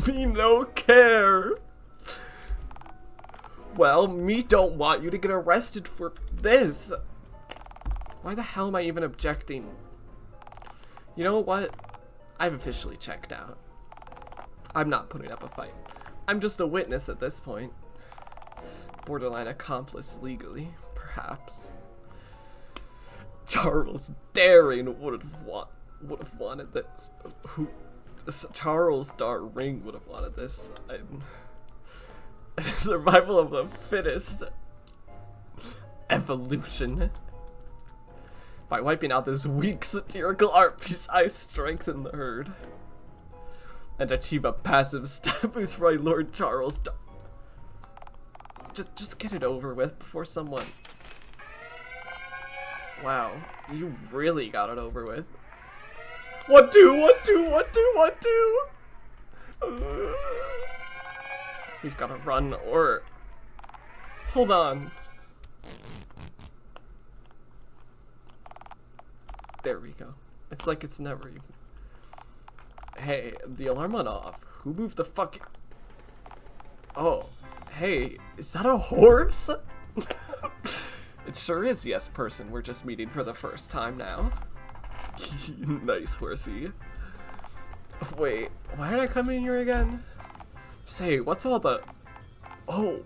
Me no care. Well, me don't want you to get arrested for this. Why the hell am I even objecting? You know what? I've officially checked out. I'm not putting up a fight. I'm just a witness at this point. Borderline accomplice legally, perhaps. Charles Daring would have wanted this. Charles Daring would have wanted this. Survival of the fittest. Evolution. By wiping out this weak satirical art piece, I strengthen the herd. And achieve a passive stat boost for my Lord Charles. Just get it over with before someone... Wow, you really got it over with. What do? We've got to run or... Hold on. There we go. It's like it's never even... Hey, the alarm went off. Who moved the fuck... Oh, hey, is that a horse? It sure is, yes, person. We're just meeting for the first time now. Nice horsey. Wait, why did I come in here again? Say, what's all the... Oh,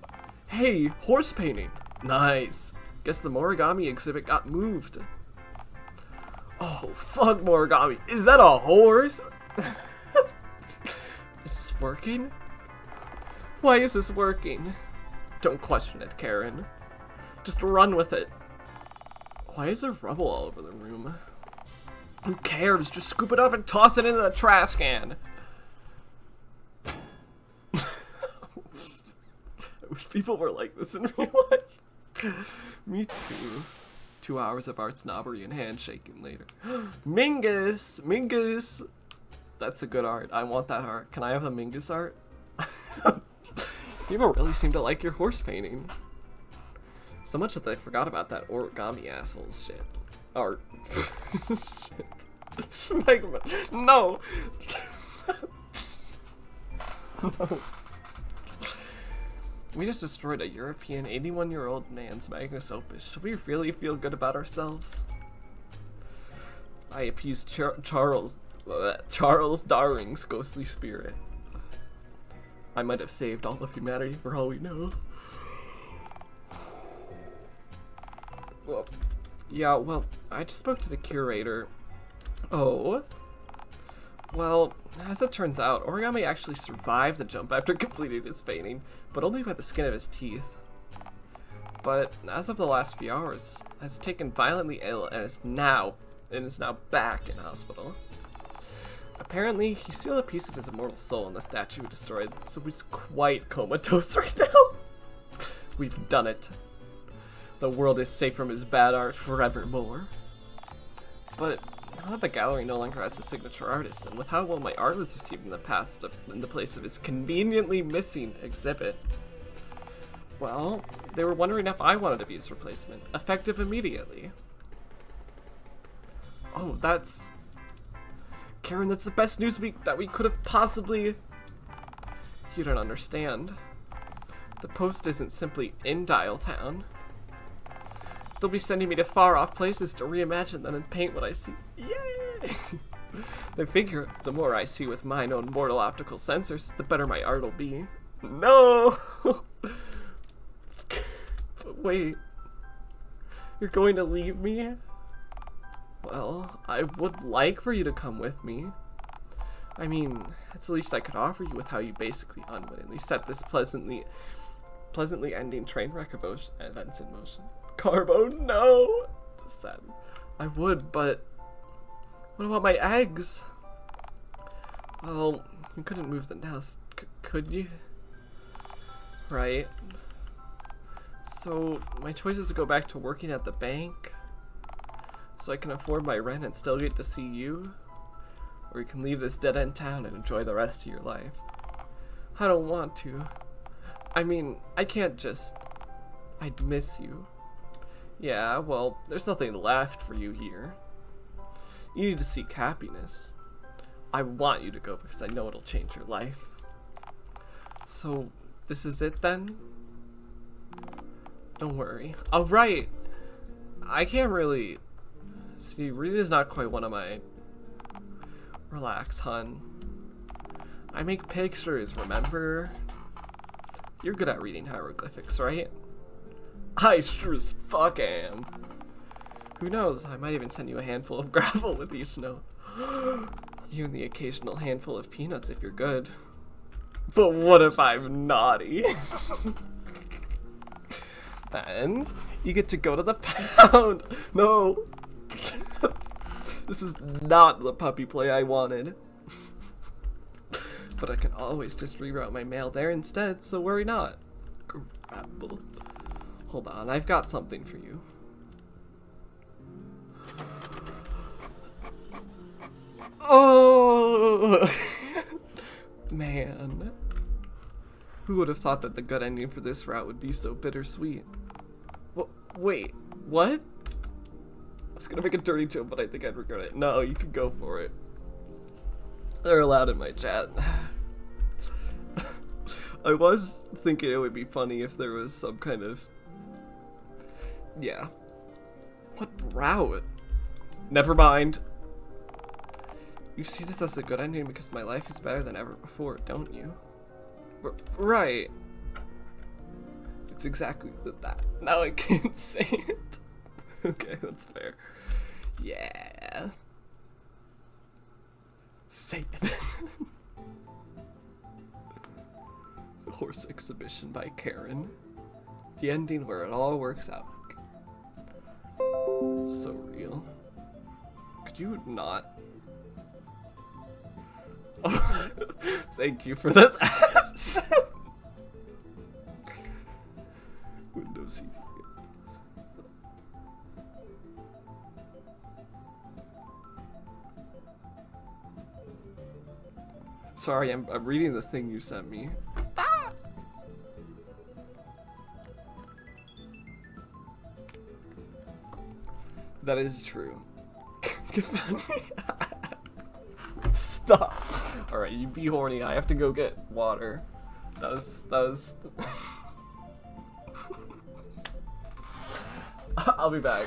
hey, horse painting. Nice. Guess the origami exhibit got moved. Oh, fuck origami. Is that a horse? Is this working? Why is this working? Don't question it, Karen. Just run with it. Why is there rubble all over the room? Who cares? Just scoop it up and toss it into the trash can. I wish people were like this in real life. Me too. 2 hours of art snobbery and handshaking later. Mingus! Mingus! That's a good art. I want that art. Can I have the Mingus art? People really seem to like your horse painting. So much that they forgot about that origami asshole shit. Art. Shit. Smegma. No! No. We just destroyed a European 81-year-old man's magnus opus. Should we really feel good about ourselves? I appeased Charles Daring's ghostly spirit. I might have saved all of humanity for all we know. Well, yeah, well, I just spoke to the curator. Oh? Well, as it turns out, Origami actually survived the jump after completing his painting, but only by the skin of his teeth. But as of the last few hours, has taken violently ill and is now back in hospital. Apparently, he sealed a piece of his immortal soul in the statue he destroyed, so he's quite comatose right now. We've done it. The world is safe from his bad art forevermore. But now that the gallery no longer has a signature artist, and with how well my art was received in the past in the place of his conveniently missing exhibit, well, they were wondering if I wanted to be his replacement, effective immediately. Oh, that's... Karen, that's the best news that we could have possibly... You don't understand. The post isn't simply in Dialtown. They'll be sending me to far-off places to reimagine them and paint what I see. Yay! They figure the more I see with mine own mortal optical sensors, the better my art will be. No! But wait. You're going to leave me? Well, I would like for you to come with me. I mean, it's the least I could offer you with how you basically unwittingly set this pleasantly ending train wreck of events in motion. Carbo, no! Sad. I would, but what about my eggs? Well, you couldn't move the nest, could you? Right. So, my choice is to go back to working at the bank, so I can afford my rent and still get to see you, or you can leave this dead-end town and enjoy the rest of your life. I don't want to. I mean, I can't just... I'd miss you. Yeah, well, there's nothing left for you here. You need to seek happiness. I want you to go because I know it'll change your life. So, this is it then? Don't worry. I'll write. I can't really... See, reading is not quite one of my... Relax, hun. I make pictures, remember? You're good at reading hieroglyphics, right? I sure as fuck am. Who knows, I might even send you a handful of gravel with each note. You and the occasional handful of peanuts if you're good. But what if I'm naughty? Then you get to go to the pound. No. This is not the puppy play I wanted. But I can always just reroute my mail there instead, so worry not. Grapple. Hold on, I've got something for you. Oh! Man. Who would have thought that the good ending for this route would be so bittersweet? Wait, what? I was gonna make a dirty joke, but I think I'd regret it. No, you can go for it. They're allowed in my chat. I was thinking it would be funny if there was some kind of... Yeah. What route? Never mind. You see this as a good ending because my life is better than ever before, don't you? Right. It's exactly that. Now I can't say it. Okay, that's fair. Yeah. Say it. The horse exhibition by Karen. The ending where it all works out. So real. Could you not? Oh, thank you for this. Windows heating. Sorry, I'm reading the thing you sent me. Ah! That is true. Stop. Alright, you be horny. I have to go get water. That was... I'll be back.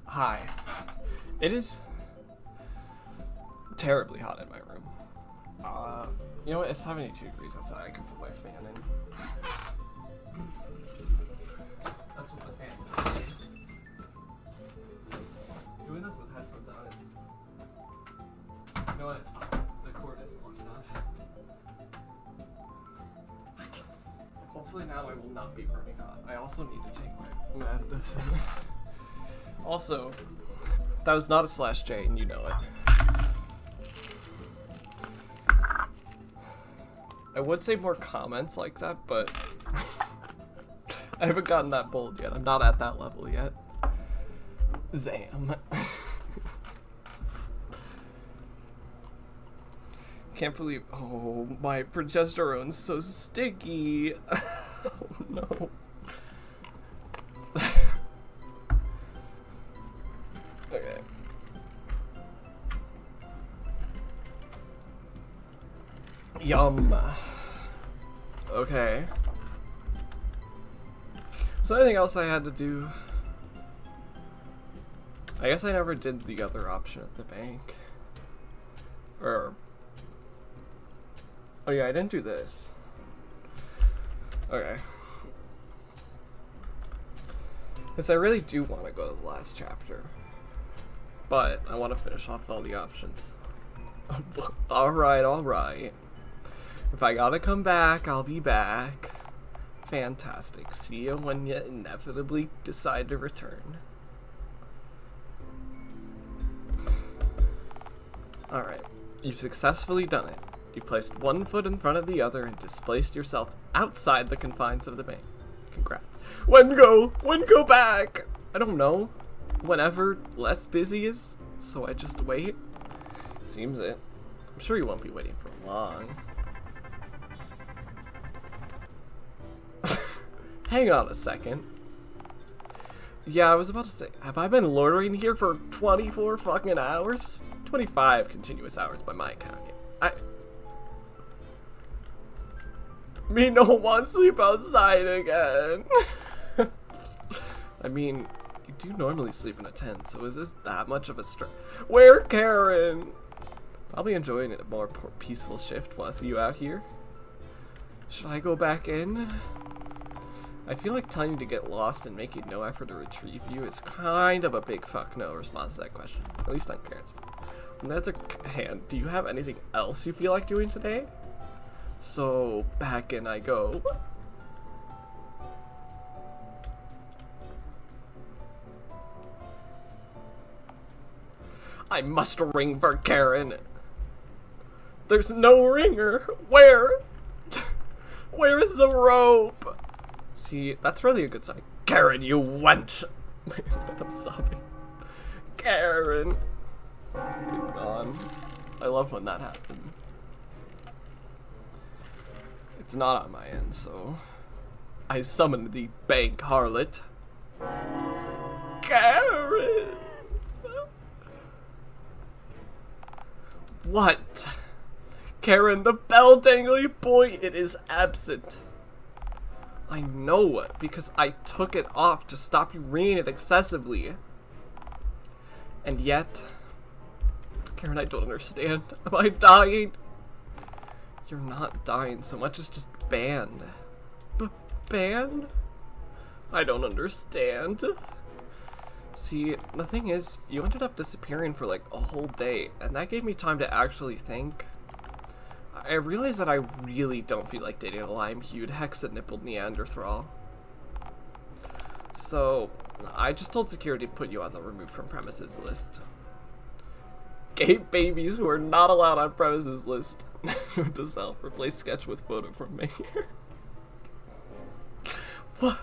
Hi. It is terribly hot in my room. You know what? It's 72 degrees outside. I can put my fan in. That's what the fan is. Doing this with headphones on is... You know what? It's fine. The cord is long enough. Hopefully now I will not be burning hot. I also need to take my medicine. Also, that was not a /J, and you know it. I would say more comments like that, but I haven't gotten that bold yet. I'm not at that level yet. Zam. Can't believe. Oh, my progesterone's so sticky. Oh no. Okay. Yum. Okay. Was there anything else I had to do? I guess I never did the other option at the bank. Or... oh yeah, I didn't do this. Okay. Because I really do want to go to the last chapter. But I want to finish off all the options. Alright, alright. If I gotta come back, I'll be back. Fantastic. See you when you inevitably decide to return. Alright. You've successfully done it. You placed one foot in front of the other and displaced yourself outside the confines of the bank. Congrats. When go? When go back? I don't know. Whenever less busy is. So I just wait. Seems it. I'm sure you won't be waiting for long. Hang on a second. Yeah, I was about to say, have I been loitering here for 24 fucking hours? 25 continuous hours by my account. Me no want to sleep outside again. I mean, you do normally sleep in a tent, so is this that much of a stress? Where, Karen? Probably enjoying a more peaceful shift with you out here. Should I go back in? I feel like telling you to get lost and making no effort to retrieve you is kind of a big fuck no response to that question. At least on Karen's. On the other hand, do you have anything else you feel like doing today? So, back in I go. I must ring for Karen. There's no ringer. Where? Where is the rope? See, that's really a good sign. Karen, you wench! I'm sobbing. Karen. Good God. I love when that happens. It's not on my end, so... I summoned the bank harlot. Karen! What? Karen, the bell-dangly boy, it is absent. I know, because I took it off to stop you ringing it excessively. And yet... Karen, I don't understand. Am I dying? You're not dying so much as just banned. Banned? I don't understand. See, the thing is, you ended up disappearing for like a whole day, and that gave me time to actually think. I realized that I really don't feel like dating a lime-hued, hexa-nippled Neanderthal. So, I just told security to put you on the removed from premises list. Gay babies who are not allowed on premises list. Note to self, replace sketch with photo from mayor. What?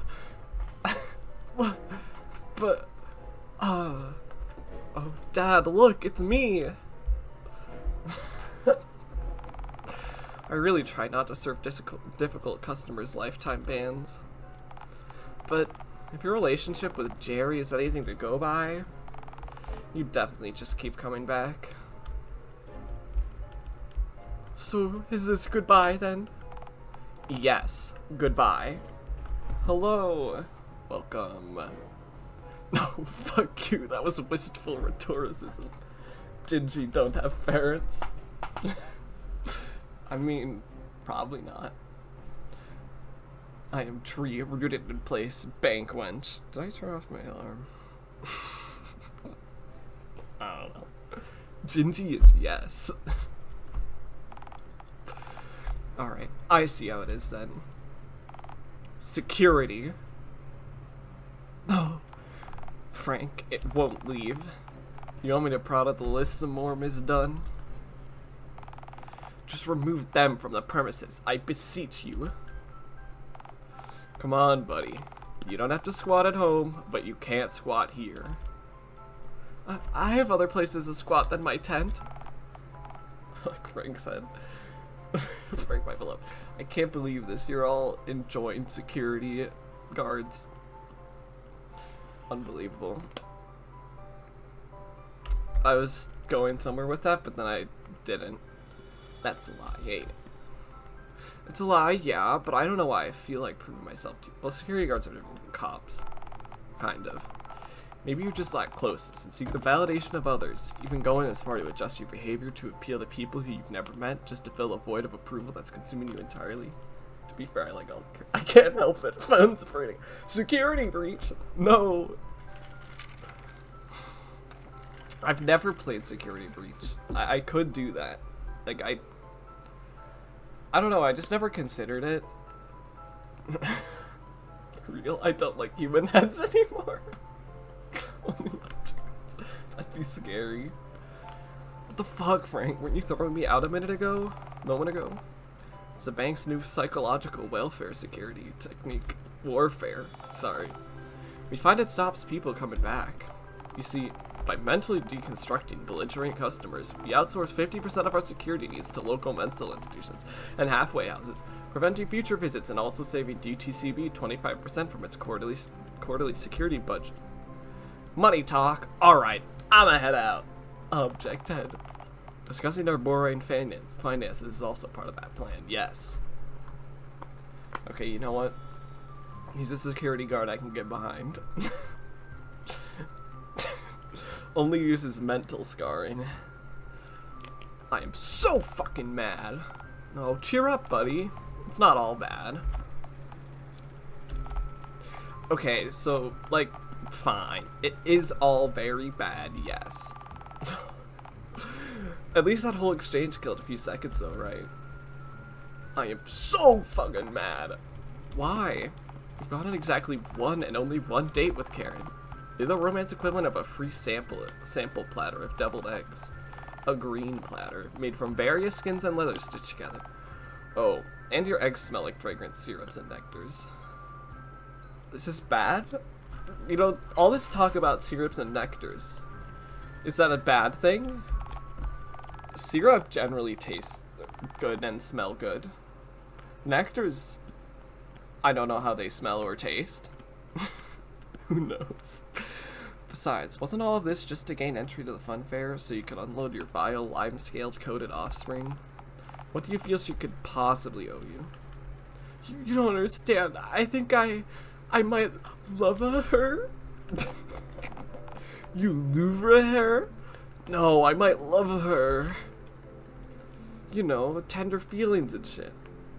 What? But, oh, Dad, look, it's me. I really try not to serve difficult customers lifetime bans. But if your relationship with Jerry is anything to go by, you definitely just keep coming back. So, is this goodbye then? Yes, goodbye. Hello. Welcome. No, fuck you, that was wistful rhetoricism. Gingy don't have parents. I mean, probably not. I am tree rooted in place, bank wench. Did I turn off my alarm? I don't know. Gingy is yes. Alright, I see how it is then. Security. Oh, Frank, it won't leave. You want me to prod out the list some more, Miss Dunn? Just remove them from the premises, I beseech you. Come on, buddy. You don't have to squat at home, but you can't squat here. I have other places to squat than my tent. Like Frank said. Frank, my beloved. I can't believe this. You're all enjoined security guards. Unbelievable. I was going somewhere with that, but then I didn't. That's a lie, ain't it? It's a lie, yeah, but I don't know why I feel like proving myself to you. Well, security guards are different from cops. Kind of. Maybe you're just lack closeness and seek the validation of others, even going as far to adjust your behavior to appeal to people who you've never met, just to fill a void of approval that's consuming you entirely. To be fair, I can't help it. Phone's ringing. Security breach? No. I've never played security breach. I could do that. Like, I don't know, I just never considered it. Real, I don't like human heads anymore. Only objects. That'd be scary. What the fuck, Frank? Weren't you throwing me out a moment ago? It's the bank's new psychological welfare security technique. Warfare. Sorry. We find it stops people coming back. You see, by mentally deconstructing belligerent customers, we outsource 50% of our security needs to local mental institutions and halfway houses, preventing future visits and also saving DTCB 25% from its quarterly security budget. Money talk. Alright, I'ma head out. Object head. Discussing our boring finances is also part of that plan. Yes. Okay, you know what? He's a security guard I can get behind. Only uses mental scarring. I am so fucking mad. Oh, cheer up, buddy. It's not all bad. Okay, so, like, fine. It is all very bad, yes. At least that whole exchange killed a few seconds though, right? I am so fucking mad. Why? We've gotten exactly one and only one date with Karen. You're the romance equivalent of a free sample platter of deviled eggs. A green platter, made from various skins and leather stitched together. Oh, and your eggs smell like fragrant syrups and nectars. This is bad? You know, all this talk about syrups and nectars, is that a bad thing? Syrup generally tastes good and smell good. Nectars, I don't know how they smell or taste. Who knows? Besides, wasn't all of this just to gain entry to the fun fair so you could unload your vile, lime-scaled coated offspring? What do you feel she could possibly owe you? You don't understand. I think I might love her. You Louvre her? No, I might love her. You know, tender feelings and shit.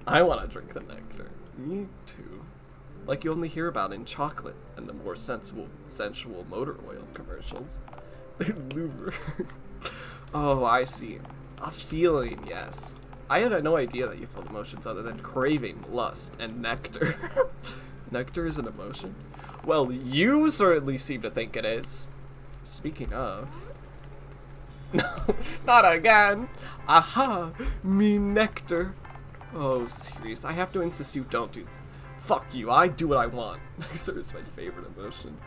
I want to drink the nectar. Me too. Like you only hear about in chocolate and the more sensual motor oil commercials. Louvre. Oh, I see. A feeling, yes. I had no idea that you felt emotions other than craving, lust, and nectar. Nectar is an emotion? Well, you certainly seem to think it is. Speaking of... No, not again! Aha! Me nectar! Oh, serious, I have to insist you don't do this. Fuck you, I do what I want. Nectar is my favorite emotion.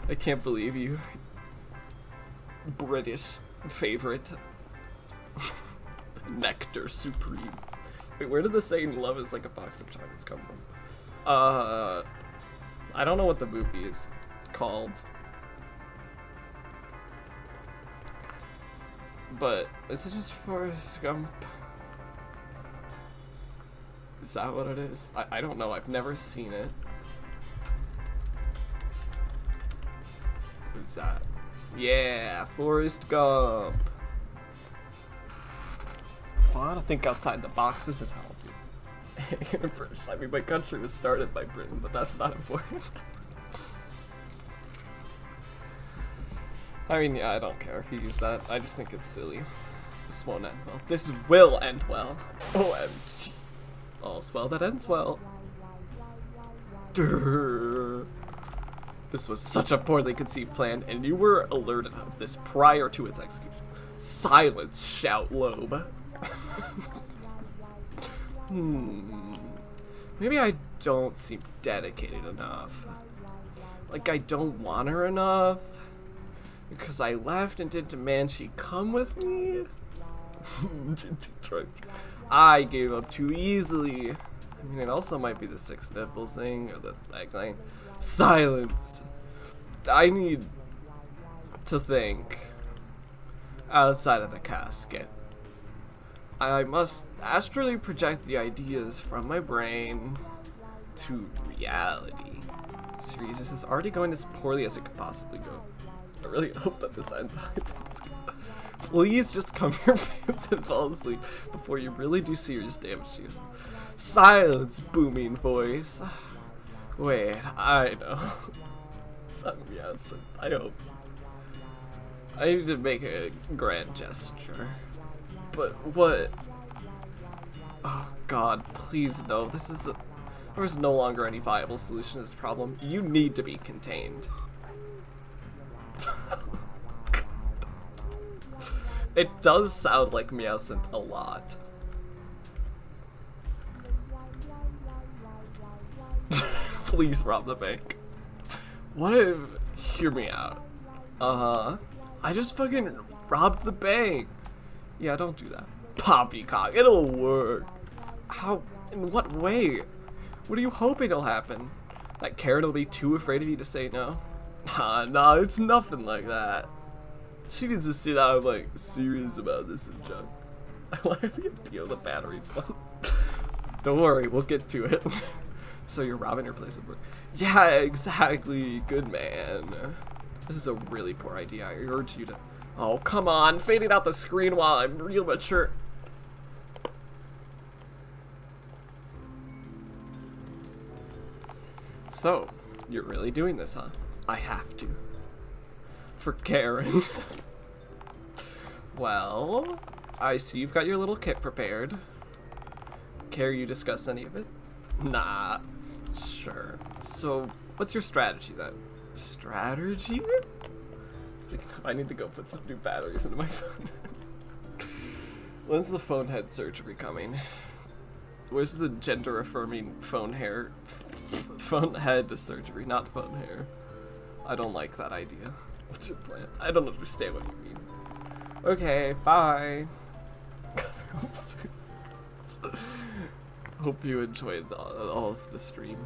I can't believe you. British favorite. Nectar supreme. Wait, where did the saying love is like a box of chocolates come from? I don't know what the movie is called. But, is it just Forrest Gump? Is that what it is? I don't know, I've never seen it. Who's that? Yeah, Forrest Gump. If I want to think outside the box, this is how I'll do it. In British, I mean, my country was started by Britain, but that's not important. I mean, yeah, I don't care if you use that. I just think it's silly. This won't end well. This will end well. OMG. All's well that ends well. Durr. This was such a poorly conceived plan, and you were alerted of this prior to its execution. Silence, shout Loeb. Maybe I don't seem dedicated enough. Like I don't want her enough. Because I left and didn't demand she come with me. I gave up too easily. I mean, it also might be the 6 nipples thing or the leg thing. Silence. I need to think outside of the casket. I must astrally project the ideas from my brain to reality. Series, this is already going as poorly as it could possibly go. I really hope that this ends how I think it's going. Please just cover your pants and fall asleep before you really do serious damage to yourself. Silence, booming voice. Wait, I know. Son, yes, I hope so. I need to make a grand gesture. But what? Oh god, please no. There's no longer any viable solution to this problem. You need to be contained. It does sound like Meowsynth a lot. Please rob the bank. What if... Hear me out. I just fucking robbed the bank. Yeah, don't do that. Poppycock, it'll work. How? In what way? What are you hoping will happen? That Karen will be too afraid of you to say no? Nah, it's nothing like that. She needs to see that I'm like serious about this and junk. I like the idea of the batteries though. Don't worry, we'll get to it. So you're robbing her place of work. Yeah, exactly. Good man. This is a really poor idea. I urge you to... Oh, come on. Fading out the screen while I'm real mature. So, you're really doing this, huh? I have to. For Karen. Well, I see you've got your little kit prepared. Care you discuss any of it? Nah. Sure. So, what's your strategy then? Strategy? Speaking of, I need to go put some new batteries into my phone. When's the phone head surgery coming? Where's the gender affirming phone head surgery, not phone hair? I don't like that idea. What's your plan? I don't understand what you mean. Okay, bye. Oops. Hope you enjoyed all of the stream.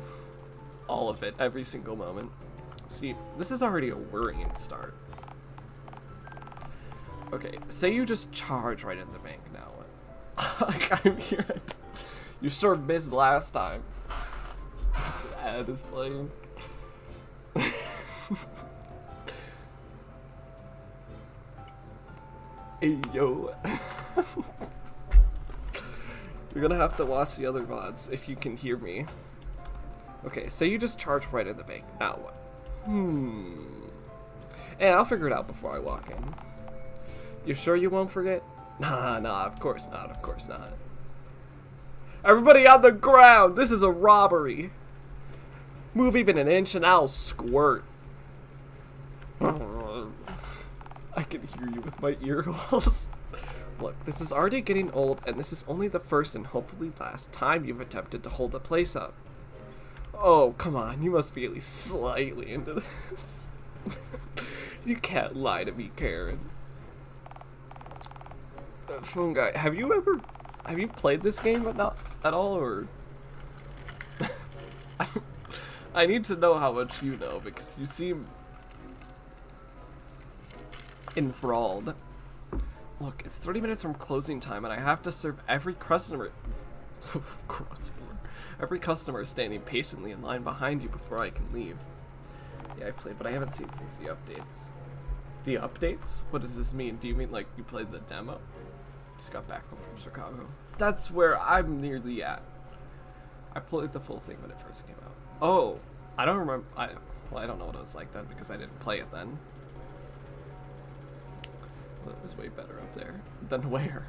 All of it, every single moment. See, this is already a worrying start. Okay, say you just charge right in the bank now. Like, I'm here. You sure missed last time. The ad is playing. Hey, yo. You're gonna have to watch the other VODs if you can hear me. Okay, say you just charge right in the bank. Now what? Hey, I'll figure it out before I walk in. You sure you won't forget? Nah, of course not, of course not. Everybody on the ground! This is a robbery! Move even an inch and I'll squirt. I can hear you with my ear holes. Look, this is already getting old, and this is only the first and hopefully last time you've attempted to hold the place up. Oh, come on, you must be at least slightly into this. You can't lie to me, Karen. Phone guy, have you played this game but not at all, or? I need to know how much you know, because you seem enthralled. Look, it's 30 minutes from closing time, and I have to serve every customer. Every customer standing patiently in line behind you before I can leave. Yeah, I played, but I haven't seen since the updates. The updates? What does this mean? Do you mean like you played the demo? Just got back home from Chicago. That's where I'm nearly at. I played the full thing when it first came out. Oh, I don't remember. Well, I don't know what it was like then because I didn't play it then. Well, it was way better up there. Then where?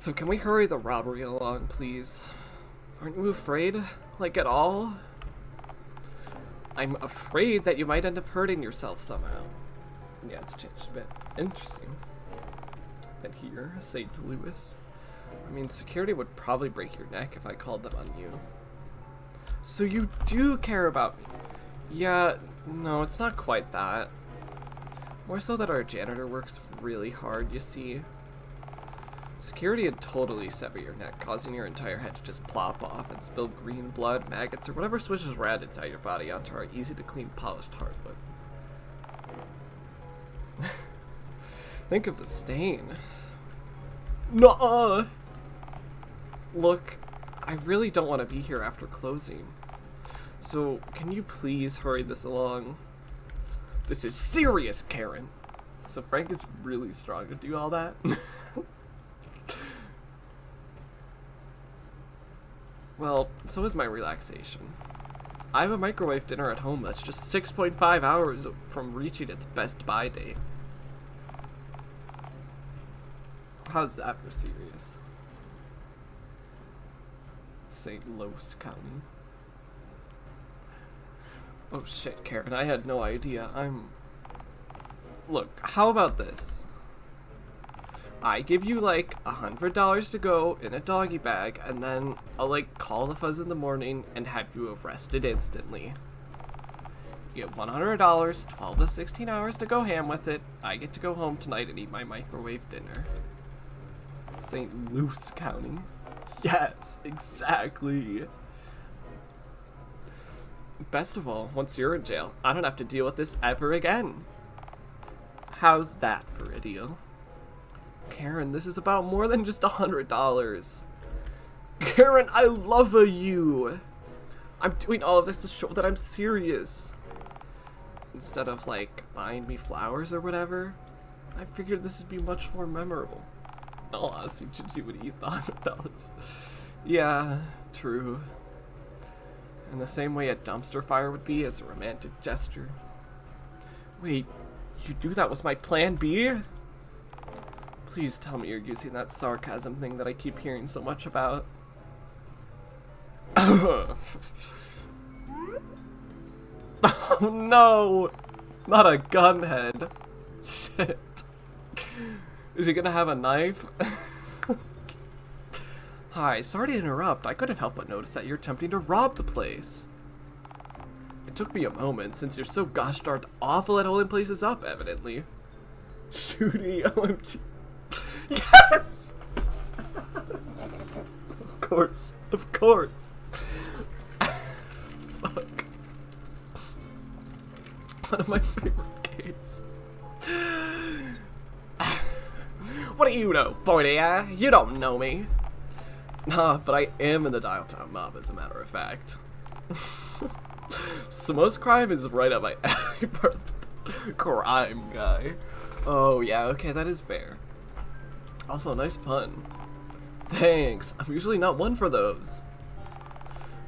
So can we hurry the robbery along, please? Aren't you afraid? Like, at all? I'm afraid that you might end up hurting yourself somehow. Yeah, it's changed a bit. Interesting. And here, St. Louis. I mean, security would probably break your neck if I called them on you. So you do care about me. Yeah, no, it's not quite that. More so that our janitor works really hard, you see. Security would totally sever your neck, causing your entire head to just plop off and spill green blood, maggots, or whatever swishes around inside your body onto our easy-to-clean polished hardwood. Think of the stain. Nuh-uh! Look, I really don't want to be here after closing. So, can you please hurry this along? This is serious, Karen! So Frank is really strong to do all that? Well, so is my relaxation. I have a microwave dinner at home that's just 6.5 hours from reaching its best buy date. How's that for serious? St. Louis County. Oh shit, Karen, I had no idea. Look, how about this? I give you like $100 to go in a doggy bag, and then I'll like call the fuzz in the morning and have you arrested instantly. You get $100, 12 to 16 hours to go ham with it. I get to go home tonight and eat my microwave dinner. St. Louis County. Yes, exactly. Best of all, once you're in jail, I don't have to deal with this ever again. How's that for a deal? Karen, this is about more than just $100. Karen, I love you. I'm doing all of this to show that I'm serious. Instead of like buying me flowers or whatever, I figured this would be much more memorable. I'll ask you to do what you thought $100. Yeah, true. In the same way a dumpster fire would be as a romantic gesture. Wait, you knew that was my plan B? Please tell me you're using that sarcasm thing that I keep hearing so much about. Oh no! Not a gunhead. Shit. Is he gonna have a knife? Hi, sorry to interrupt. I couldn't help but notice that you're attempting to rob the place. It took me a moment, since you're so gosh darned awful at holding places up, evidently. Shooty, OMG. Yes! Of course, of course. Fuck. One of my favorite games. What do you know, boy? You don't know me. Nah, but I am in the Dialtown mob, as a matter of fact. So most crime is right up my alley. Crime guy. Oh yeah, okay, that is fair. Also, nice pun. Thanks. I'm usually not one for those.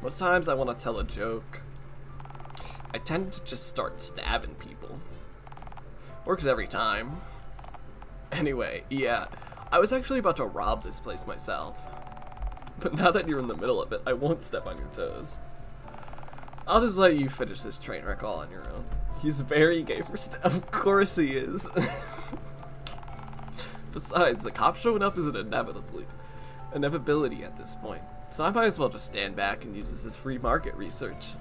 Most times I want to tell a joke. I tend to just start stabbing people. Works every time. Anyway, yeah, I was actually about to rob this place myself. But now that you're in the middle of it, I won't step on your toes. I'll just let you finish this train wreck all on your own. He's very gay for Of course he is. Besides, the cops showing up is an inevitability at this point. So I might as well just stand back and use this as free market research.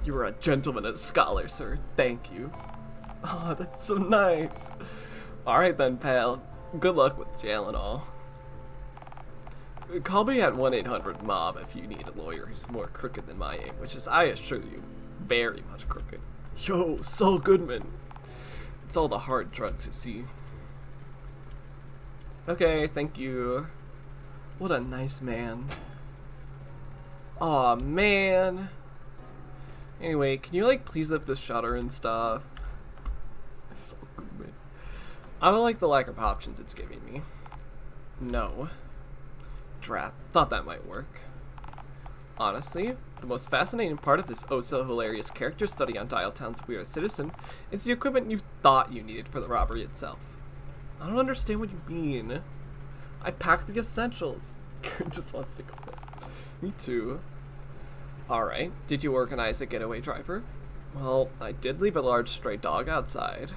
You are a gentleman and a scholar, sir. Thank you. Oh, that's so nice. Alright then, pal. Good luck with jail and all. Call me at 1-800-MOB if you need a lawyer who's more crooked than my aim, which is, I assure you, very much crooked. Yo, Saul Goodman. It's all the hard drugs, you see. Okay, thank you. What a nice man. Aw, man. Anyway, can you, like, please lift the shutter and stuff? Saul Goodman. I don't like the lack of options it's giving me. No. Drat. Thought that might work. Honestly, the most fascinating part of this oh-so-hilarious character study on Dialtown's Weird Citizen is the equipment you thought you needed for the robbery itself. I don't understand what you mean. I packed the essentials. Karen just wants to quit. Me too. Alright, did you organize a getaway driver? Well, I did leave a large stray dog outside.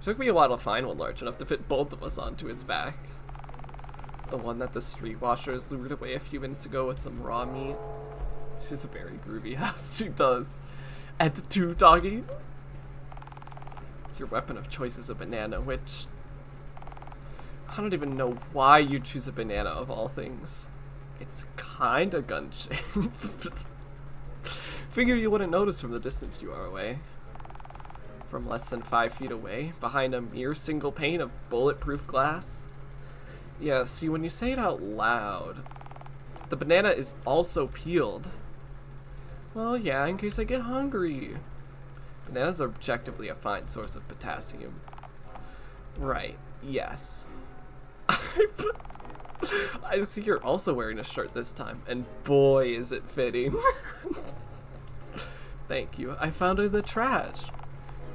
It took me a while to find one large enough to fit both of us onto its back. The one that the street washers lured away a few minutes ago with some raw meat. She's a very groovy house. She does. And two, doggy. Your weapon of choice is a banana, which I don't even know why you choose a banana of all things. It's kinda gun-shaped. Figure you wouldn't notice from the distance you are away. From less than 5 feet away, behind a mere single pane of bulletproof glass. Yeah, see, when you say it out loud, the banana is also peeled. Well, yeah, in case I get hungry. Bananas are objectively a fine source of potassium. Right, yes. I see you're also wearing a shirt this time, and boy is it fitting. Thank you. I found it in the trash.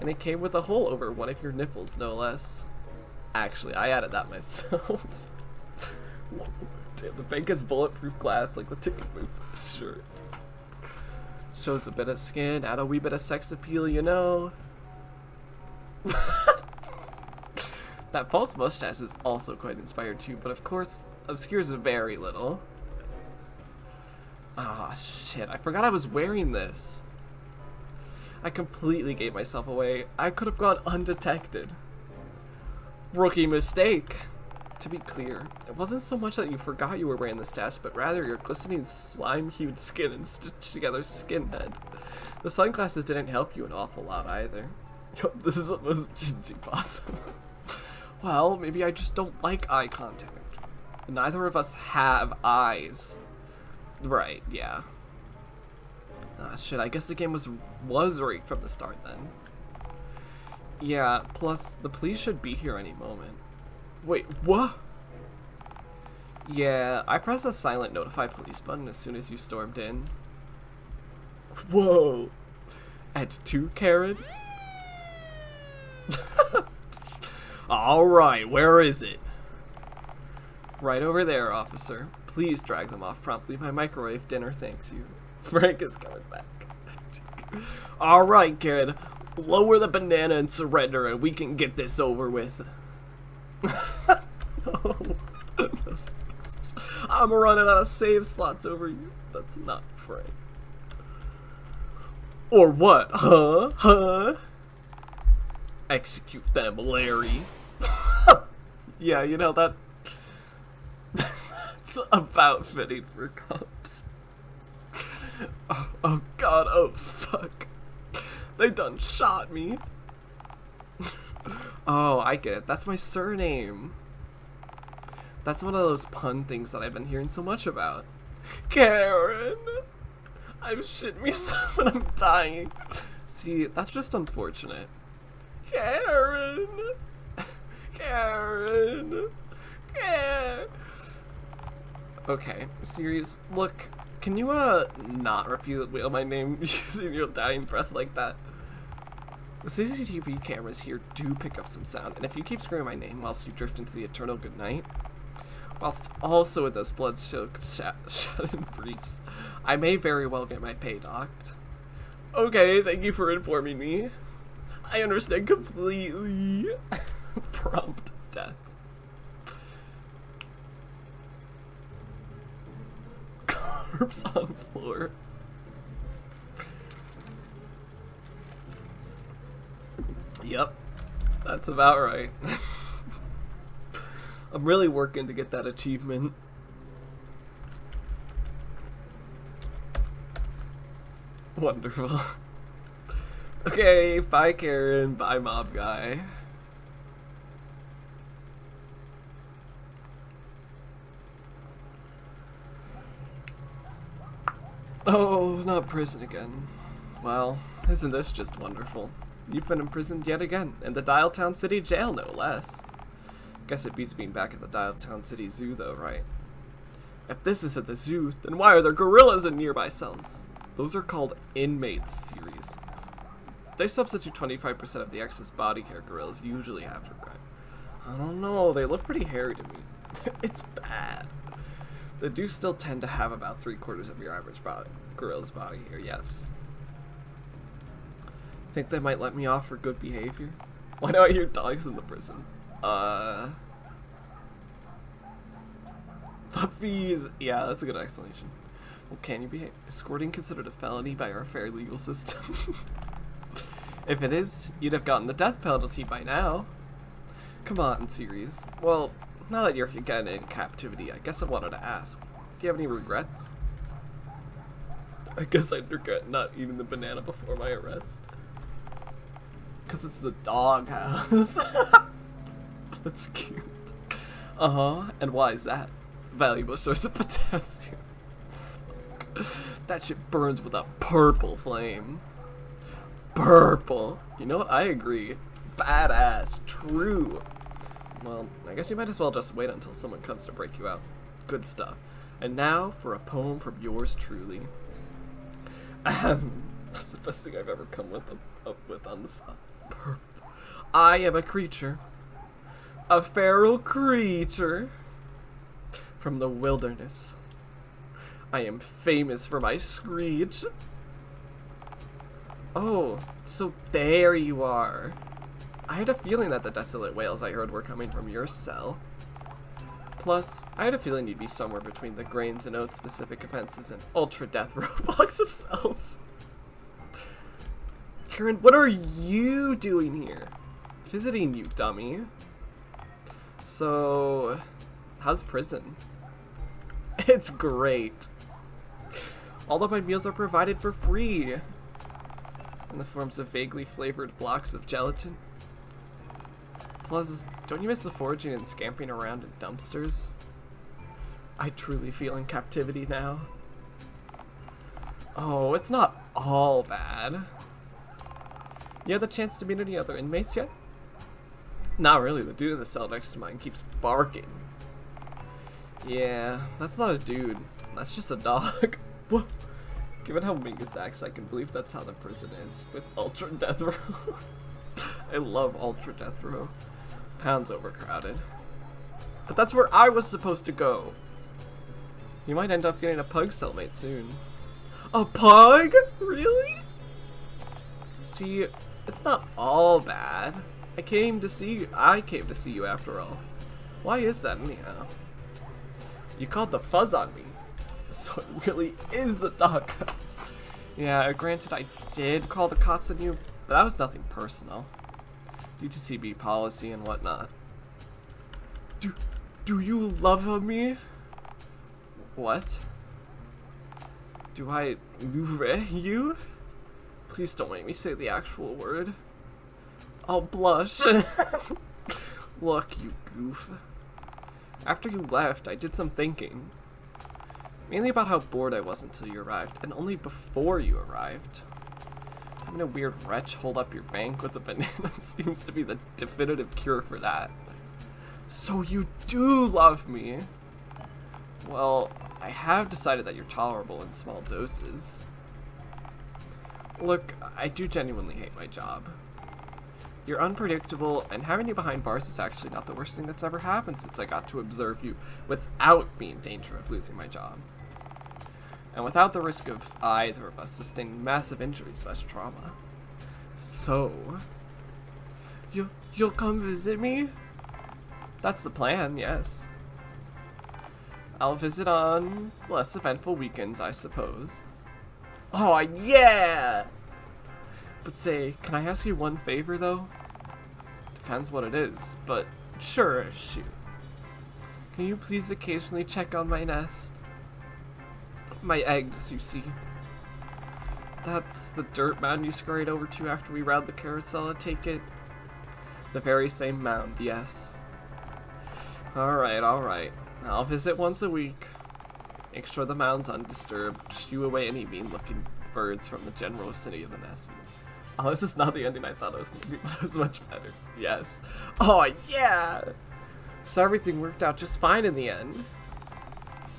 And it came with a hole over one of your nipples, no less. Actually, I added that myself. Whoa, damn, the bank is bulletproof glass like the ticket booth shirt. Shows a bit of skin, add a wee bit of sex appeal, you know. That false mustache is also quite inspired too, but of course obscures very little. Ah, shit, I forgot I was wearing this. I completely gave myself away. I could have gone undetected. Rookie mistake. To be clear, it wasn't so much that you forgot you were wearing the stash, but rather your glistening slime-hued skin and stitched together skinhead. The sunglasses didn't help you an awful lot either. Yo, this is the most gingy possible. Well, maybe I just don't like eye contact. Neither of us have eyes. Right, yeah. Ah, shit, I guess the game was rigged from the start then. Yeah, plus the police should be here any moment. Wait, what? Yeah, I pressed the silent notify police button as soon as you stormed in. Whoa. At 2, Karen? Alright, where is it? Right over there, officer. Please drag them off promptly. My microwave dinner thanks you. Frank is coming back. Alright, kid. Lower the banana and surrender and we can get this over with. No. I'm running out of save slots over you. That's not Frank. Or what? Huh? Execute them, Larry. Yeah, you know, that's about fitting for cops. Oh god, oh fuck. They done shot me. Oh, I get it. That's my surname. That's one of those pun things that I've been hearing so much about. Karen! I've shit myself and I'm dying. See, that's just unfortunate. Karen! Karen! Karen! Okay, series, look, can you, not repeat my name using your dying breath like that? The CCTV cameras here do pick up some sound, and if you keep screaming my name whilst you drift into the eternal good night, whilst also with those blood-soaked shut-in briefs, I may very well get my pay docked. Okay, thank you for informing me. I understand completely. Prompt death. Corpse on floor. Yep, that's about right. I'm really working to get that achievement. Wonderful. Okay, bye Karen, bye mob guy. Oh, not prison again. Well, isn't this just wonderful? You've been imprisoned yet again, in the Dialtown City Jail, no less. Guess it beats being back at the Dialtown City Zoo, though, right? If this is at the zoo, then why are there gorillas in nearby cells? Those are called inmates, series. They substitute 25% of the excess body hair gorillas usually have for crime. I don't know, they look pretty hairy to me. It's bad. They do still tend to have about 3/4 of your average gorilla's body hair, yes. Think they might let me off for good behavior? Why do I hear dogs in the prison? Puppies. Yeah, that's a good explanation. Well, can you be escorting considered a felony by our fair legal system? If it is, you'd have gotten the death penalty by now. Come on, series. Well, now that you're again in captivity, I guess I wanted to ask. Do you have any regrets? I guess I'd regret not eating the banana before my arrest. Because it's the doghouse. That's cute. Uh-huh. And why is that? Valuable source of potassium. That shit burns with a purple flame. Purple. You know what? I agree. Badass. True. Well, I guess you might as well just wait until someone comes to break you out. Good stuff. And now for a poem from yours truly. That's the best thing I've ever come up with on the spot. I am a creature. A feral creature. From the wilderness. I am famous for my screech. Oh, so there you are. I had a feeling that the desolate wails I heard were coming from your cell. Plus, I had a feeling you'd be somewhere between the grains and oats specific offenses and ultra death row blocks of cells. Karen, what are you doing here? Visiting you, dummy. So, how's prison? It's great. All of my meals are provided for free. In the forms of vaguely flavored blocks of gelatin. Plus, don't you miss the foraging and scampering around in dumpsters? I truly feel in captivity now. Oh, it's not all bad. You had the chance to meet any other inmates yet? Not really, the dude in the cell next to mine keeps barking. Yeah, that's not a dude. That's just a dog. What? Given how big his acts, I can believe that's how the prison is, with Ultra Death Row. I love Ultra Death Row. Pound's overcrowded. But that's where I was supposed to go. You might end up getting a pug cellmate soon. A pug? Really? See, it's not all bad. I came to see you after all. Why is that anyhow? You called the fuzz on me. So it really is the doghouse. Yeah, granted I did call the cops on you, but that was nothing personal. Due to CB policy and whatnot. Do you love me? What? Do I love you? Please don't make me say the actual word. I'll blush. Look, you goof. After you left, I did some thinking. Mainly about how bored I was until you arrived, and only before you arrived. Having a weird wretch hold up your bank with a banana seems to be the definitive cure for that. So you do love me. Well, I have decided that you're tolerable in small doses. Look, I do genuinely hate my job. You're unpredictable, and having you behind bars is actually not the worst thing that's ever happened since I got to observe you without being in danger of losing my job. And without the risk of either of us sustaining massive injuries/trauma. So, you'll come visit me? That's the plan, yes. I'll visit on less eventful weekends, I suppose. Oh, yeah! But say, can I ask you one favor, though? Depends what it is, but sure, shoot. Can you please occasionally check on my nest? My eggs, you see. That's the dirt mound you scurried over to after we routed the carousel, I take it? The very same mound, yes. Alright. I'll visit once a week. Make sure the mound's undisturbed. Shoo away any mean-looking birds from the general vicinity of the nest. Oh, this is not the ending I thought it was going to be, but it was much better. Yes. Oh, yeah! So everything worked out just fine in the end.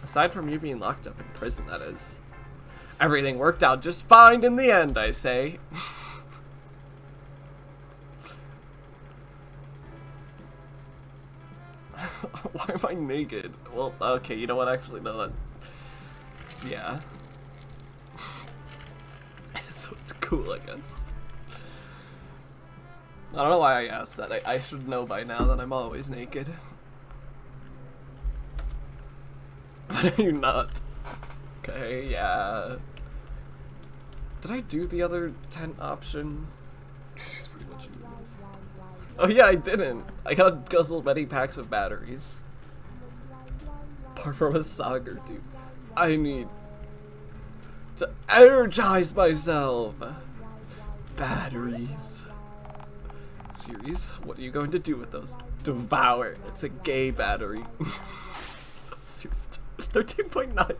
Aside from you being locked up in prison, that is. Everything worked out just fine in the end, I say. Why am I naked? Well, okay, you know what? Actually, no, that... Yeah. So it's cool, I guess. I don't know why I asked that. I should know by now that I'm always naked. But are you not? Okay, yeah. Did I do the other tent option? It's pretty much useless. Oh yeah, I didn't. I gotta guzzle many packs of batteries. Apart from a saga, dude. I need to energize myself. Batteries. Series, what are you going to do with those? Devour. It's a gay battery. Series 13.9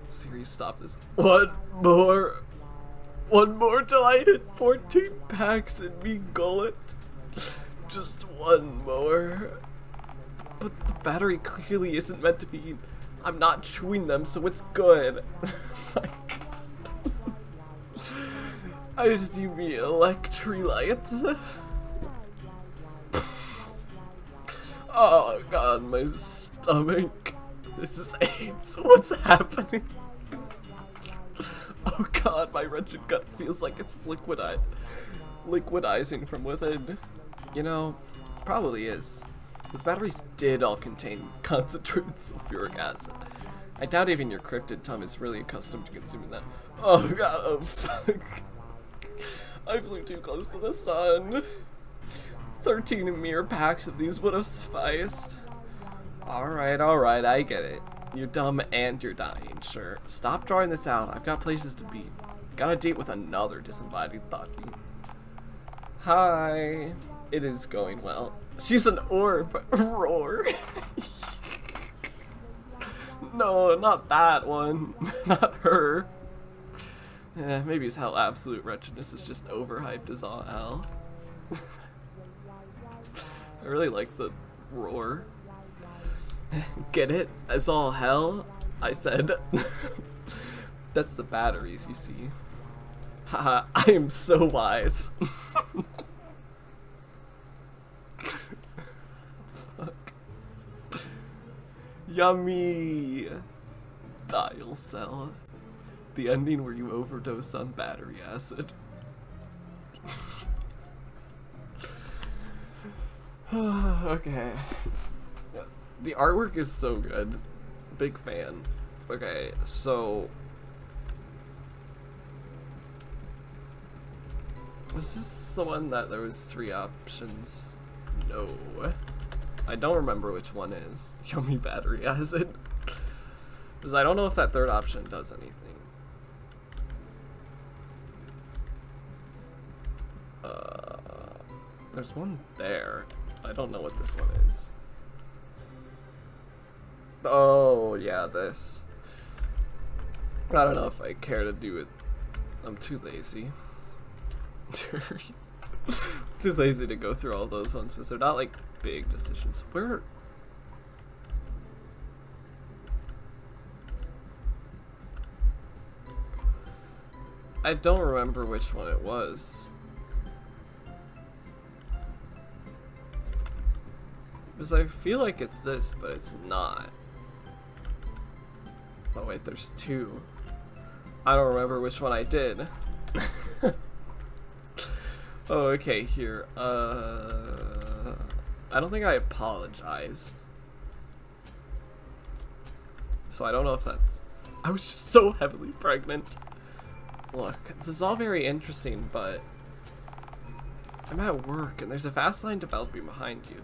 Series, stop this. One more till I hit 14 packs in me gullet. Just one more. But the battery clearly isn't meant to be. I'm not chewing them, so it's good. Like, I just need me electrolytes. Oh god, my stomach. This is AIDS. What's happening? Oh god, my wretched gut feels like it's liquidizing from within. You know, probably is. Those batteries did all contain concentrated sulfuric acid. I doubt even your cryptid tongue is really accustomed to consuming that. Oh god, oh fuck. I flew too close to the sun. 13 mere packs of these would have sufficed. Alright, I get it. You're dumb and you're dying, sure. Stop drawing this out. I've got places to be. Got a date with another disembodied thought being. Hi. It is going well. She's an orb. Roar. No, not that one. Not her. Yeah, maybe it's how absolute wretchedness is just overhyped as all hell. I really like the roar. Get it? As all hell? I said. That's the batteries, you see. Haha, I am so wise. Fuck. Yummy! Dial cell. The ending where you overdose on battery acid. Okay. The artwork is so good. Big fan. Okay, so... Was this the one that there was 3 options? No. I don't remember which one is. Yummy battery acid. Because I don't know if that 3rd option does anything. There's one there. I don't know what this one is. Oh, yeah, this. I don't know if I care to do it. I'm too lazy. Too lazy to go through all those ones, but they're not like big decisions. Where? I don't remember which one it was. Because I feel like it's this, but it's not. Oh wait, there's 2. I don't remember which one I did. Oh, okay, here. I don't think I apologized. So I don't know if that's... I was just so heavily pregnant. Look, this is all very interesting, but... I'm at work, and there's a fast line developing behind you.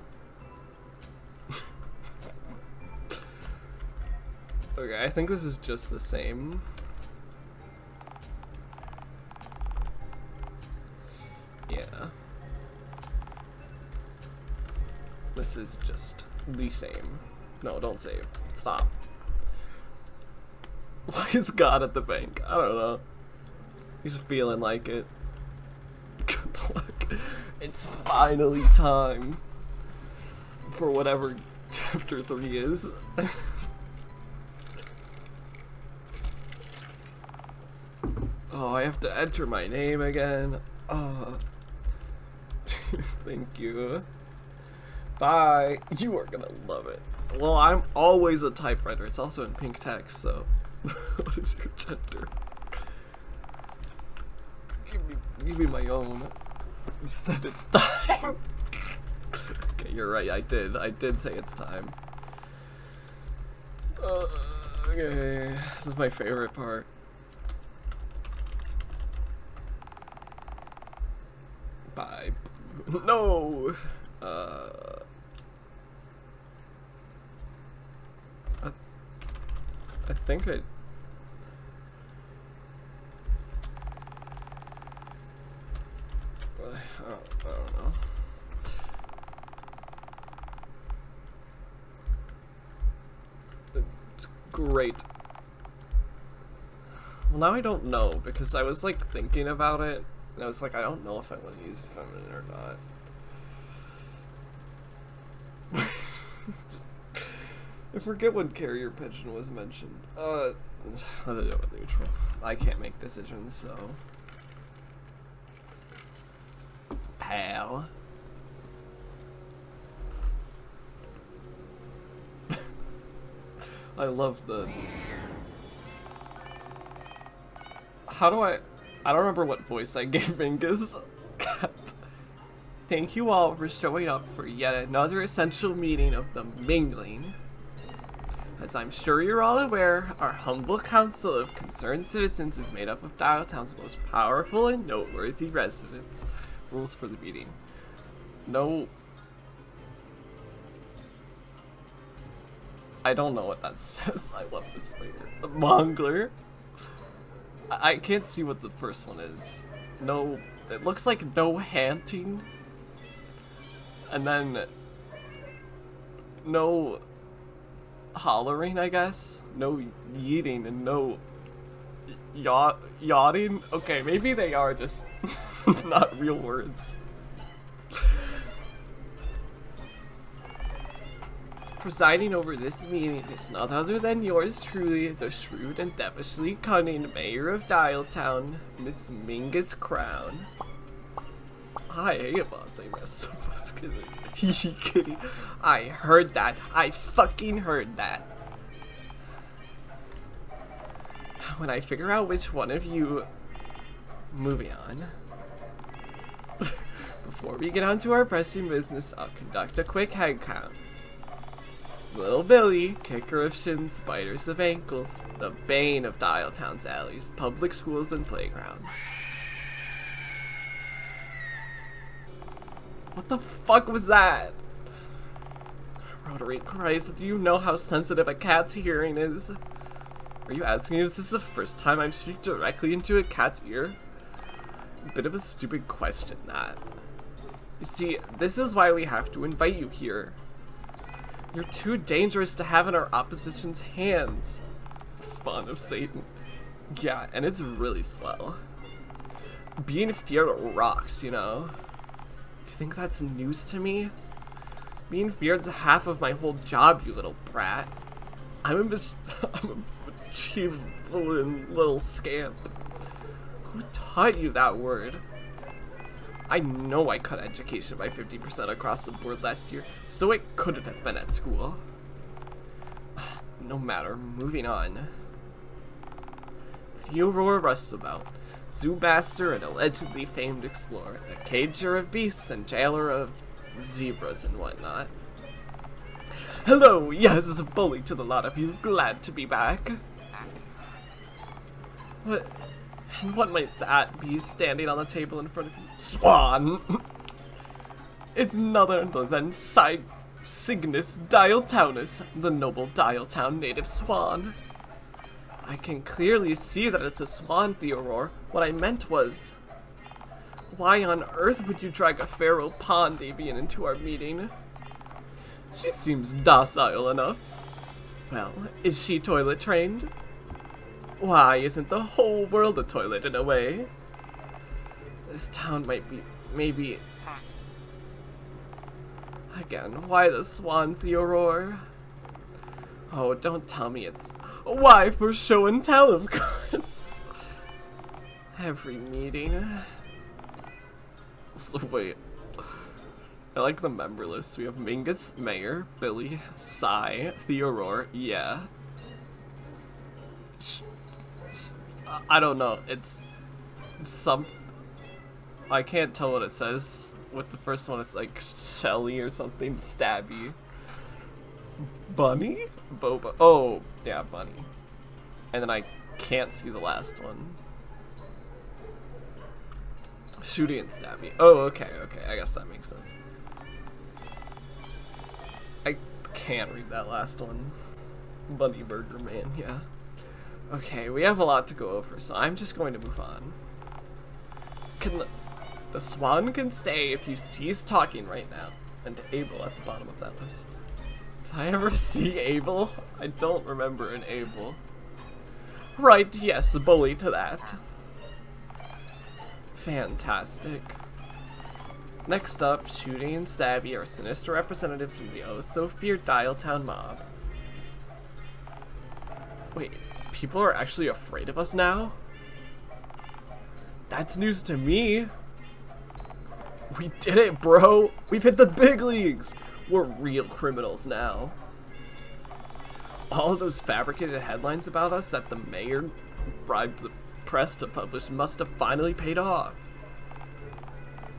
Okay, I think this is just the same. Yeah. This is just the same. No, don't save. Stop. Why is God at the bank? I don't know. He's feeling like it. Good luck. It's finally time for whatever chapter 3 is. Oh, I have to enter my name again. Oh. Thank you. Bye. You are gonna love it. Well, I'm always a typewriter. It's also in pink text, so... What is your gender? Give me my own. You said it's time. Okay. Okay, you're right. I did say it's time. Okay, this is my favorite part. Bye. No. I think I don't know. It's great. Well, now I don't know, because I was like thinking about it, and I was like, I don't know if I want to use feminine or not. I forget when carrier pigeon was mentioned. Neutral. I can't make decisions, so. Pal. I love the. How do I don't remember what voice I gave Mingus. Thank you all for showing up for yet another essential meeting of the Mingling. As I'm sure you're all aware, our humble council of concerned citizens is made up of Dialtown's most powerful and noteworthy residents. Rules for the meeting. No. I don't know what that says. I love this later. The Mongler. I can't see what the first one is. No. It looks like no hunting. And then no hollering, I guess. No yeeting and no yachting. Okay, maybe they are just not real words. Presiding over this meeting is none other than yours truly, the shrewd and devilishly cunning mayor of Dialtown, Miss Mingus Crown. Hi, hey, boss. I'm so kidding. I heard that. I fucking heard that. When I figure out which one of you... Moving on. Before we get on to our pressing business, I'll conduct a quick head count. Little Billy, kicker of shins, spiders of ankles, the bane of Dialtown's alleys, public schools, and playgrounds. What the fuck was that? Rotary Christ, do you know how sensitive a cat's hearing is? Are you asking if this is the first time I've shrieked directly into a cat's ear? A bit of a stupid question, that. You see, this is why we have to invite you here. You're too dangerous to have in our opposition's hands. Spawn of Satan. Yeah, and it's really swell. Being feared rocks, you know? You think that's news to me? Being feared's half of my whole job, you little brat. I'm a mischievous little scamp. Who taught you that word? I know I cut education by 50% across the board last year, so it couldn't have been at school. No matter, moving on. Theodore Rustabout, zoo master and allegedly famed explorer, the cager of beasts and jailer of zebras and whatnot. Hello, yes, bully to the lot of you, glad to be back. What might that be standing on the table in front of you? Swan! It's none other than Cygnus Dialtownus, the noble Dialtown native swan. I can clearly see that it's a swan, Theodore. What I meant was, why on earth would you drag a feral pond avian into our meeting? She seems docile enough. Well, is she toilet trained? Why isn't the whole world a toilet in a way? This town might be, maybe... Again, why the swan, Theodore? Oh, don't tell me it's... Why, for show and tell, of course. Every meeting. So wait. I like the member list. We have Mingus, Mayor, Billy, Sai, Theodore, yeah. I don't know. It's some... I can't tell what it says. with the first one, it's like Shelly or something, Stabby. Bunny? Boba. Oh, yeah, Bunny. And then I can't see the last one. Shooty and Stabby. Oh, okay, I guess that makes sense. I can't read that last one. Bunny Burger Man, yeah. Okay, we have a lot to go over, so I'm just going to move on. The swan can stay if you cease talking right now. And Abel at the bottom of that list. Did I ever see Abel? I don't remember an Abel. Right, yes, bully to that. Fantastic. Next up, Shooty and Stabby are sinister representatives from the oh-so-feared Dialtown mob. Wait, people are actually afraid of us now? That's news to me. We did it, bro! We've hit the big leagues! We're real criminals now. All of those fabricated headlines about us that the mayor bribed the press to publish must have finally paid off.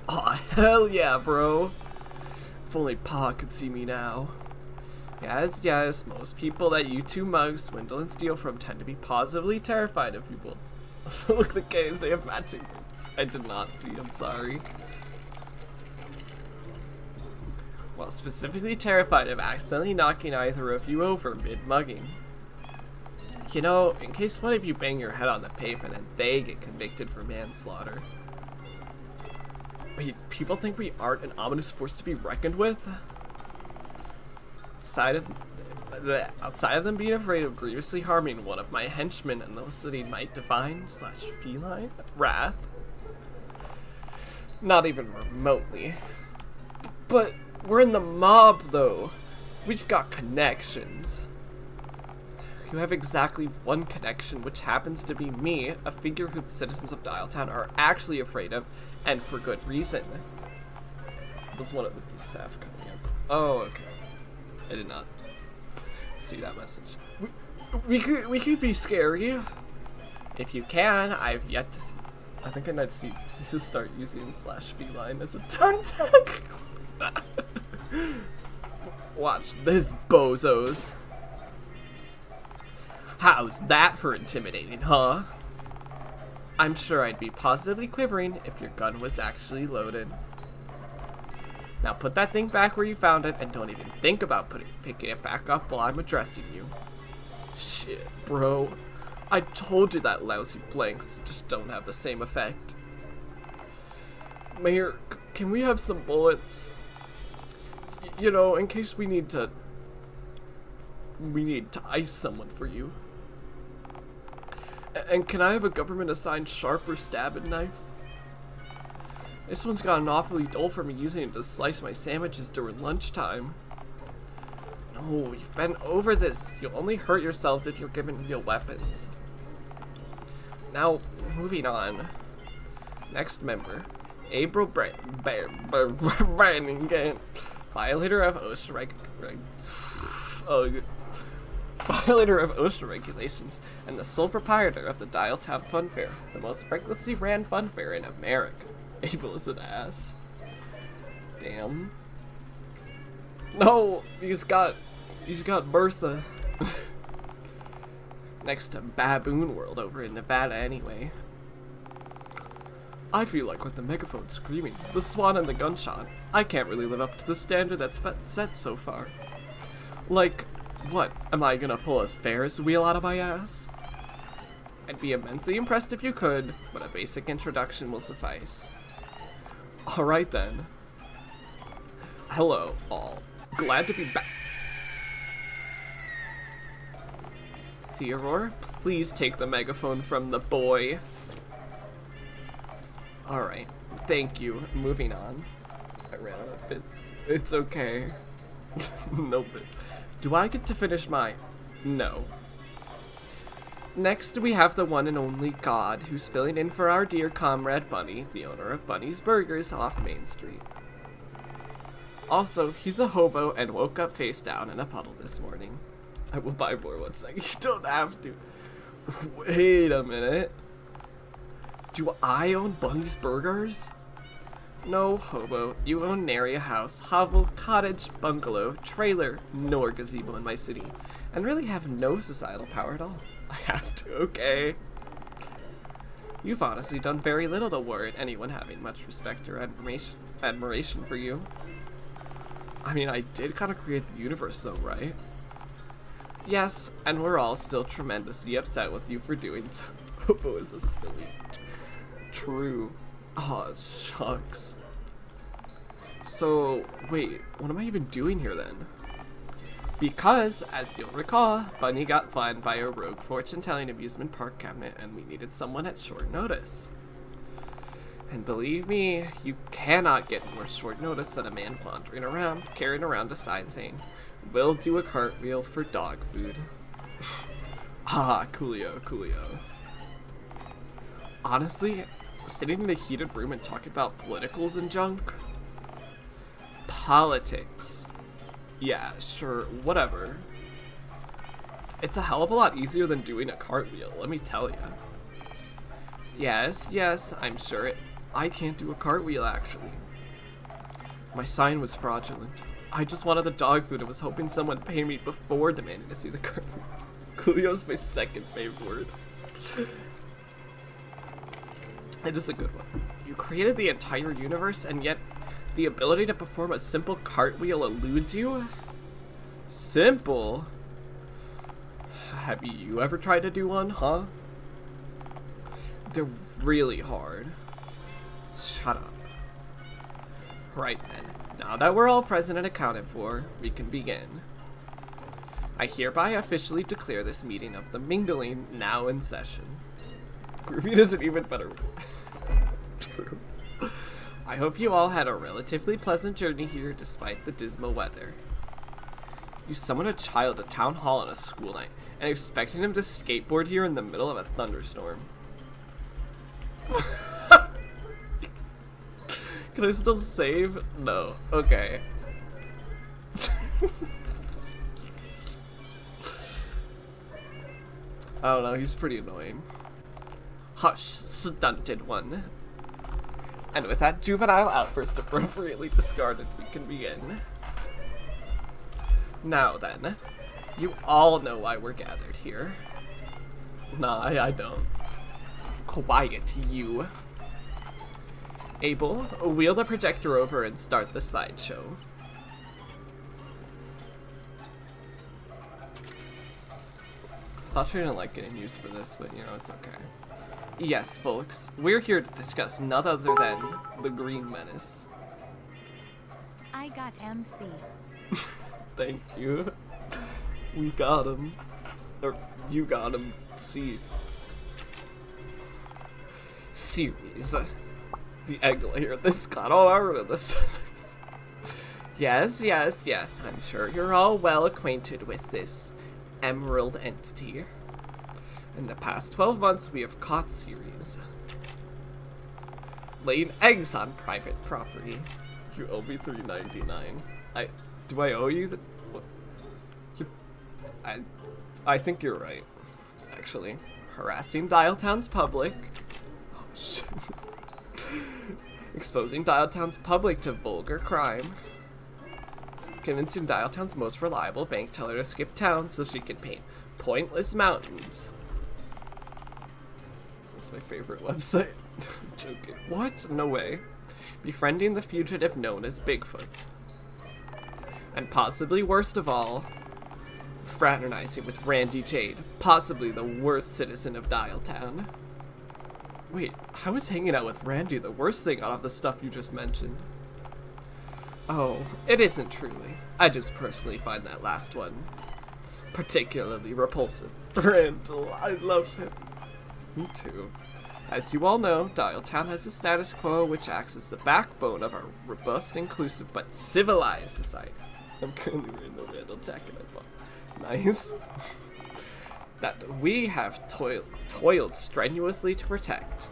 Aw, hell yeah, bro. If only Pa could see me now. Yes, most people that you two mugs swindle and steal from tend to be positively terrified of people. Also, look, the K's, they have matching rings. I did not see, I'm sorry. Well, specifically terrified of accidentally knocking either of you over mid-mugging. You know, in case one of you bang your head on the pavement and they get convicted for manslaughter. Wait, people think we aren't an ominous force to be reckoned with? Outside of them being afraid of grievously harming one of my henchmen and eliciting my divine/feline wrath. Not even remotely. But we're in the mob, though. We've got connections. You have exactly one connection, which happens to be me, a figure who the citizens of Dialtown are actually afraid of, and for good reason. It was one of the staff coming us. Oh, okay. I did not see that message. We could be scary. If you can, I've yet to see. I think I might see to start using /feline as a tone tag. Watch this, bozos. How's that for intimidating, huh? I'm sure I'd be positively quivering if your gun was actually loaded. Now put that thing back where you found it and don't even think about picking it back up while I'm addressing you. Shit, bro. I told you that lousy blanks just don't have the same effect. Mayor, can we have some bullets? You know, in case we need to ice someone for you. And can I have a government-assigned sharp or stabbing knife? This one's gotten awfully dull for me using it to slice my sandwiches during lunchtime. No, we've been over this. You'll only hurt yourselves if you're given real weapons. Now, moving on. Next member, April Brannigan, violator of OSHA regulations, and the sole proprietor of the Dialtown Fun Fair, the most recklessly ran fun fair in America. Abel is an ass. Damn. No, he's got Bertha. Next to Baboon World over in Nevada anyway. I feel like with the megaphone screaming, the swan and the gunshot, I can't really live up to the standard that's been set so far. Like, what, am I gonna pull a Ferris wheel out of my ass? I'd be immensely impressed if you could, but a basic introduction will suffice. Alright then. Hello, all. Glad to be back. Theodore, please take the megaphone from the boy. Alright, thank you. Moving on. I ran out of bits. It's okay. No bit. Do I get to finish my... No. Next, we have the one and only God, who's filling in for our dear comrade Bunny, the owner of Bunny's Burgers off Main Street. Also, he's a hobo and woke up face down in a puddle this morning. I will buy more one second. You don't have to. Wait a minute. Do I own Bunny's Burgers? No hobo, you own nary a house, hovel, cottage, bungalow, trailer, nor gazebo in my city, and really have no societal power at all. I have to, okay? You've honestly done very little to warrant anyone having much respect or admiration for you. I mean, I did kind of create the universe though, right? Yes, and we're all still tremendously upset with you for doing so. Hobo is a silly. True. Oh, shucks. So, wait, what am I even doing here then? Because, as you'll recall, Bunny got fined by a rogue fortune-telling amusement park cabinet and we needed someone at short notice. And believe me, you cannot get more short notice than a man wandering around, carrying around a sign saying, "We'll do a cartwheel for dog food." Ah, coolio, coolio. Honestly, sitting in a heated room and talking about politicals and junk? Politics. Yeah, sure, whatever. It's a hell of a lot easier than doing a cartwheel, let me tell you. Yes, I'm sure I can't do a cartwheel, actually. My sign was fraudulent. I just wanted the dog food and was hoping someone would pay me before demanding to see the cartwheel. Coolio's my second favorite word. It is a good one. You created the entire universe, and yet the ability to perform a simple cartwheel eludes you? Simple? Have you ever tried to do one, huh? They're really hard. Shut up. Right then, now that we're all present and accounted for, we can begin. I hereby officially declare this meeting of the Mingling now in session. Groovy isn't even better. True. I hope you all had a relatively pleasant journey here despite the dismal weather. You summoned a child to town hall on a school night and expected him to skateboard here in the middle of a thunderstorm. Can I still save? No. Okay. I don't know, he's pretty annoying. Hush, stunted one. And with that juvenile outburst appropriately discarded, we can begin. Now then, you all know why we're gathered here. Nah, I don't. Quiet, you. Abel, wheel the projector over and start the slideshow. Thought you didn't like getting used for this, but you know, it's okay. Yes, folks, we're here to discuss none other than the Green Menace. I got MC. Thank you. We got him. Or, you got him. See. Series. The egg layer. This got all out of this. Yes. I'm sure you're all well acquainted with this emerald entity. In the past 12 months, we have caught Ceres laying eggs on private property. You owe me $3.99. Do I owe you the? What? I think you're right. Actually, harassing Dialtown's public. Oh shit. Exposing Dialtown's public to vulgar crime. Convincing Dialtown's most reliable bank teller to skip town so she can paint pointless mountains. That's my favorite website. I'm joking. What? No way. Befriending the fugitive known as Bigfoot. And possibly worst of all, fraternizing with Randy Jade, possibly the worst citizen of Dialtown. Wait, how is hanging out with Randy the worst thing out of the stuff you just mentioned? Oh, it isn't truly. I just personally find that last one particularly repulsive. Randall, I love him. Me too. As you all know, Dialtown has a status quo which acts as the backbone of our robust, inclusive, but civilized society. I'm currently wearing the Randall jacket I bought. Nice. That we have toiled strenuously to protect.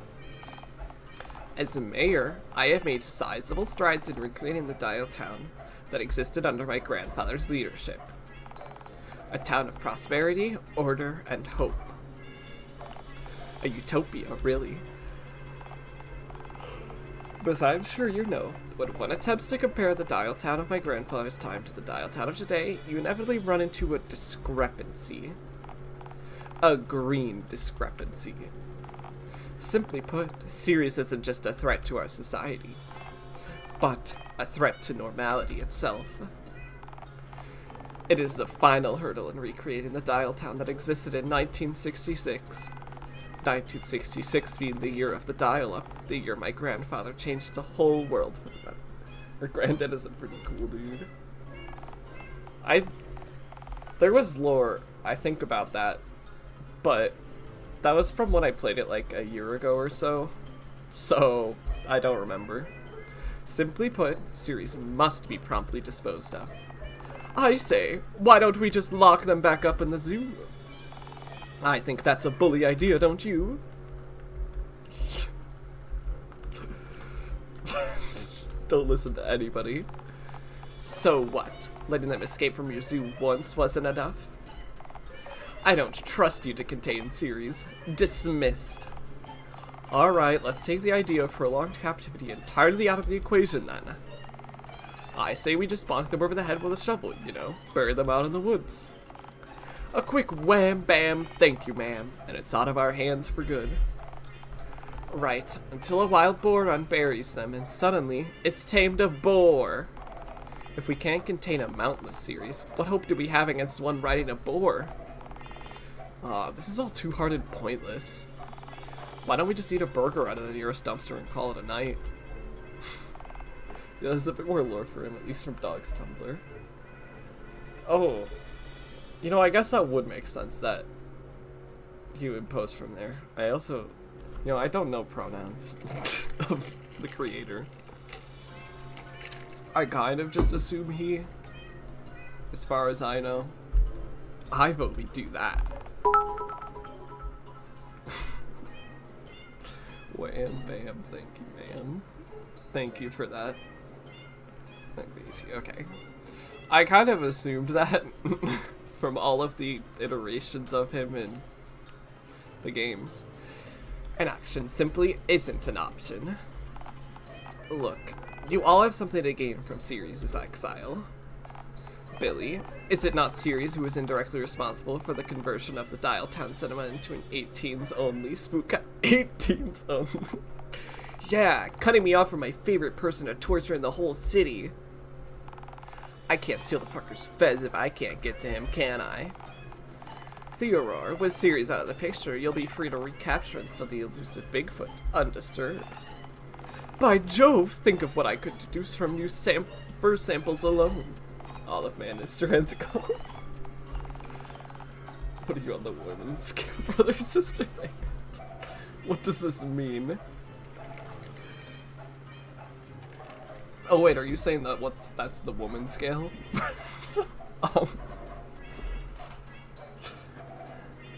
As a mayor, I have made sizable strides in recreating the Dialtown that existed under my grandfather's leadership. A town of prosperity, order, and hope. A utopia, really. But I'm sure you know, when one attempts to compare the Dialtown of my grandfather's time to the Dialtown of today, you inevitably run into a discrepancy. A green discrepancy. Simply put, Ceres isn't just a threat to our society, but a threat to normality itself. It is the final hurdle in recreating the Dialtown that existed in 1966. 1966 being the year of the dial-up, the year my grandfather changed the whole world for the better. Her granddad is a pretty cool dude. There was lore, I think, about that, but that was from when I played it like a year ago or so, I don't remember. Simply put, Ceres must be promptly disposed of. I say, why don't we just lock them back up in the zoo? I think that's a bully idea, don't you? Don't listen to anybody. So what? Letting them escape from your zoo once wasn't enough? I don't trust you to contain Ceres. Dismissed. Alright, let's take the idea of prolonged captivity entirely out of the equation then. I say we just bonk them over the head with a shovel, you know, bury them out in the woods. A quick wham bam, thank you ma'am, and it's out of our hands for good. Right, until a wild boar unburies them and suddenly it's tamed a boar. If we can't contain a mountainous Ceres, what hope do we have against one riding a boar? This is all too hard and pointless. Why don't we just eat a burger out of the nearest dumpster and call it a night? Yeah, there's a bit more lore for him, at least from Dog's Tumblr. Oh. You know, I guess that would make sense that he would post from there. I also, you know, I don't know pronouns of the creator. I kind of just assume he, as far as I know. I vote we do that. Wham bam, thank you, man. Thank you for that. Okay. I kind of assumed that from all of the iterations of him in the games. An action simply isn't an option. Look, you all have something to gain from Ceres' exile. Billy, is it not Ceres who is indirectly responsible for the conversion of the Dialtown cinema into an 18s only spook? 18s only? Yeah, cutting me off from my favorite person to torture in the whole city. I can't steal the fucker's fez if I can't get to him, can I? Theodore, with Ceres out of the picture, you'll be free to recapture and study the elusive Bigfoot, undisturbed. By Jove, think of what I could deduce from you fur samples alone. Olive Man is Strand's calls. What are you on the woman's scale, brother, sister? What does this mean? Oh wait, are you saying that that's the woman scale?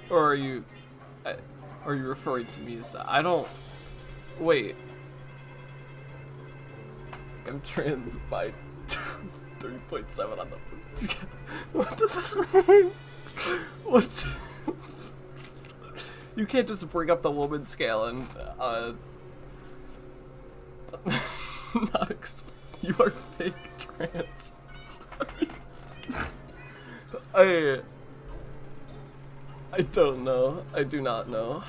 Or are you referring to me as that? I don't. Wait. I'm trans by 3.7 on the woman scale. What does this mean? What? You can't just bring up the woman scale and not explain. You are fake trans. Sorry. I don't know. I do not know.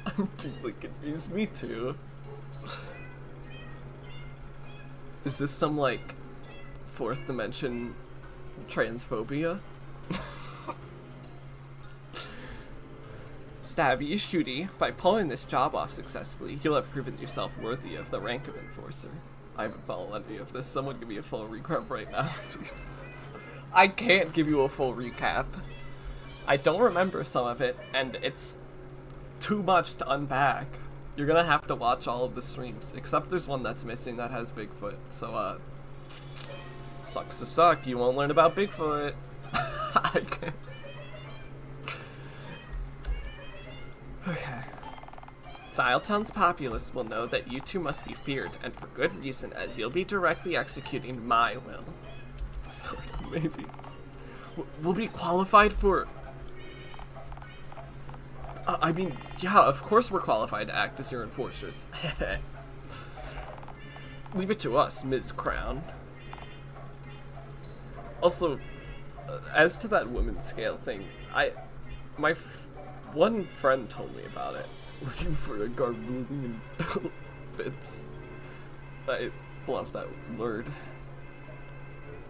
I'm deeply confused. Me too. Is this some, like, fourth dimension transphobia? Stabby, shooty, by pulling this job off successfully, you'll have proven yourself worthy of the rank of enforcer. I haven't followed any of this. Someone give me a full recap right now, please. I can't give you a full recap. I don't remember some of it, and it's too much to unpack. You're gonna have to watch all of the streams, except there's one that's missing that has Bigfoot, so, sucks to suck, you won't learn about Bigfoot. I can't. Okay. Dialtown's populace will know that you two must be feared, and for good reason, as you'll be directly executing my will. Sort of, maybe. We'll be qualified for I mean, yeah, of course we're qualified to act as your enforcers. Leave it to us, Ms. Crown. Also, as to that women's scale thing, one friend told me about it. Was you for a Garbulian Fits? I love that word.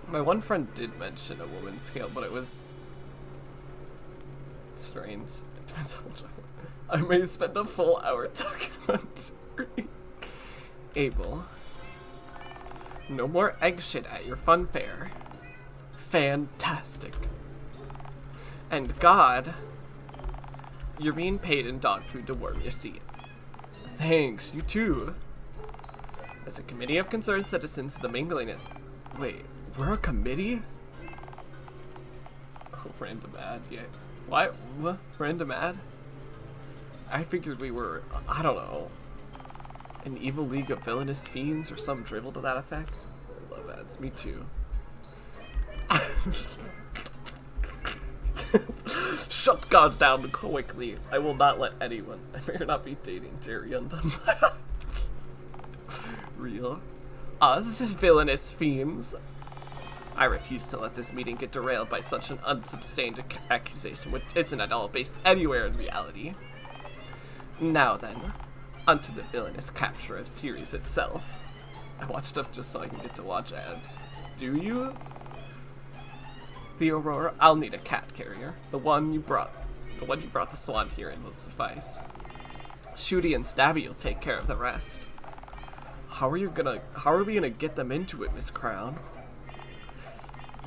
My one friend did mention a woman's scale, but it was strange. It depends how much I may spend a full hour talking about Jerry. Abel. No more egg shit at your fun fair. Fantastic. And God, you're being paid in dog food to warm your seat. Thanks, you too. As a committee of concerned citizens, the mingling is... Wait, we're a committee? Oh, random ad, yeah. Why? What? Random ad? I figured we were, I don't know, an evil league of villainous fiends or some drivel to that effect. I love ads, me too. Shut God down quickly. I will not let anyone. I may or not be dating Jerry undone by real. Us, villainous fiends. I refuse to let this meeting get derailed by such an unsubstantiated accusation which isn't at all based anywhere in reality. Now then, onto the villainous capture of series itself. I watch stuff just so I can get to watch ads. Do you? The Aurora, I'll need a cat carrier. The one you brought the swan here in will suffice. Shooty and Stabby will take care of the rest. How are we gonna get them into it, Miss Crown?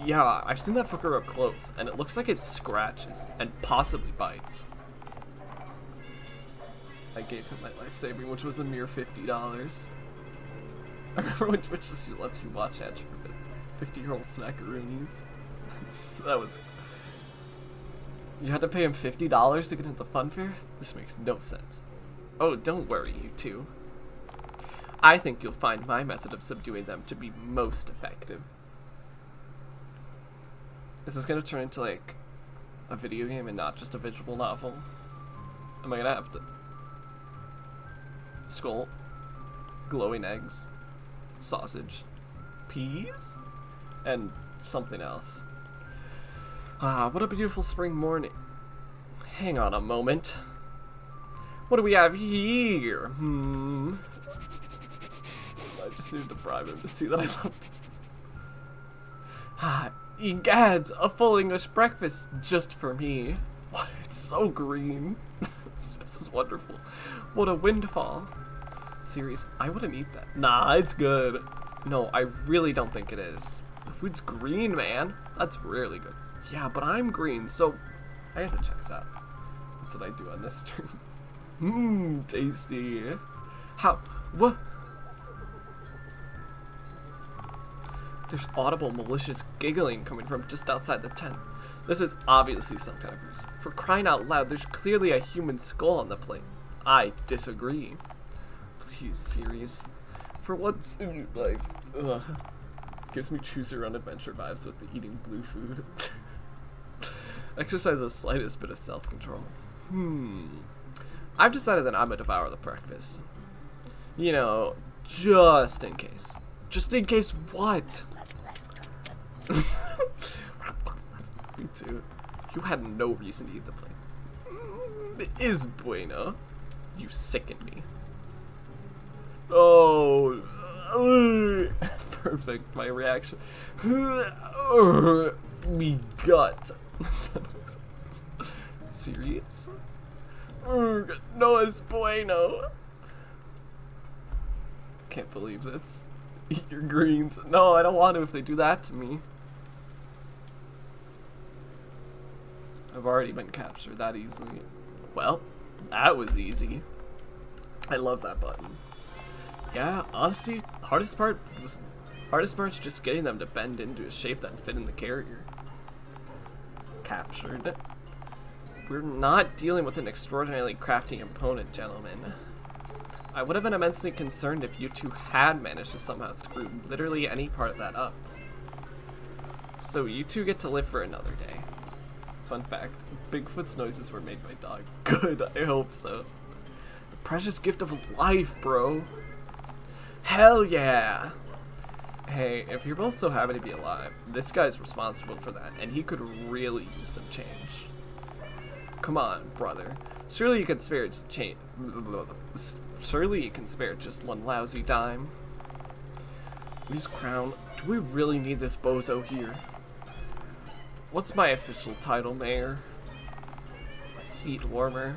Yeah, I've seen that fucker up close, and it looks like it scratches, and possibly bites. I gave him my life saving, which was a mere $50. I remember which just lets you watch ads for bits. 50-year-old smackaroonies. That was... You had to pay him $50 to get into the fun fair? This makes no sense. Oh, don't worry, you two. I think you'll find my method of subduing them to be most effective. Is this gonna turn into, like, a video game and not just a visual novel? Am I gonna have to... Skull? Glowing eggs? Sausage? Peas? And something else. Ah, what a beautiful spring morning. Hang on a moment. What do we have here? I just needed to bribe him to see that I love him. Ah, egads, a full English breakfast just for me. Why, it's so green. This is wonderful. What a windfall. Serious, I wouldn't eat that. Nah, it's good. No, I really don't think it is. The food's green, man. That's really good. Yeah, but I'm green, so I guess it checks out. That's what I do on this stream. Tasty. How? What? There's audible, malicious giggling coming from just outside the tent. This is obviously some kind of ruse. For crying out loud, there's clearly a human skull on the plate. I disagree. Please, serious. For once in your life. Ugh. Gives me choose your own adventure vibes with the eating blue food. Exercise the slightest bit of self-control. I've decided that I'm gonna devour the breakfast. You know, just in case. Just in case what? Me too. You had no reason to eat the plate. It is bueno. You sicken me. Oh. Perfect, my reaction. Me gut. Serious? No es bueno. Can't believe this. Eat your greens. No, I don't want to if they do that to me. I've already been captured that easily. Well, that was easy. I love that button. Yeah, honestly, hardest part's just getting them to bend into a shape that fit in the carrier. Captured. We're not dealing with an extraordinarily crafty opponent, gentlemen. I would have been immensely concerned if you two had managed to somehow screw literally any part of that up. So you two get to live for another day. Fun fact, Bigfoot's noises were made by dog. Good, I hope so. The precious gift of life, bro. Hell yeah! Hey, if you're both so happy to be alive, this guy's responsible for that, and he could really use some change. Come on, brother. Surely you can spare Surely you can spare just one lousy dime. Miss Crown, do we really need this bozo here? What's my official title, Mayor? A seat warmer.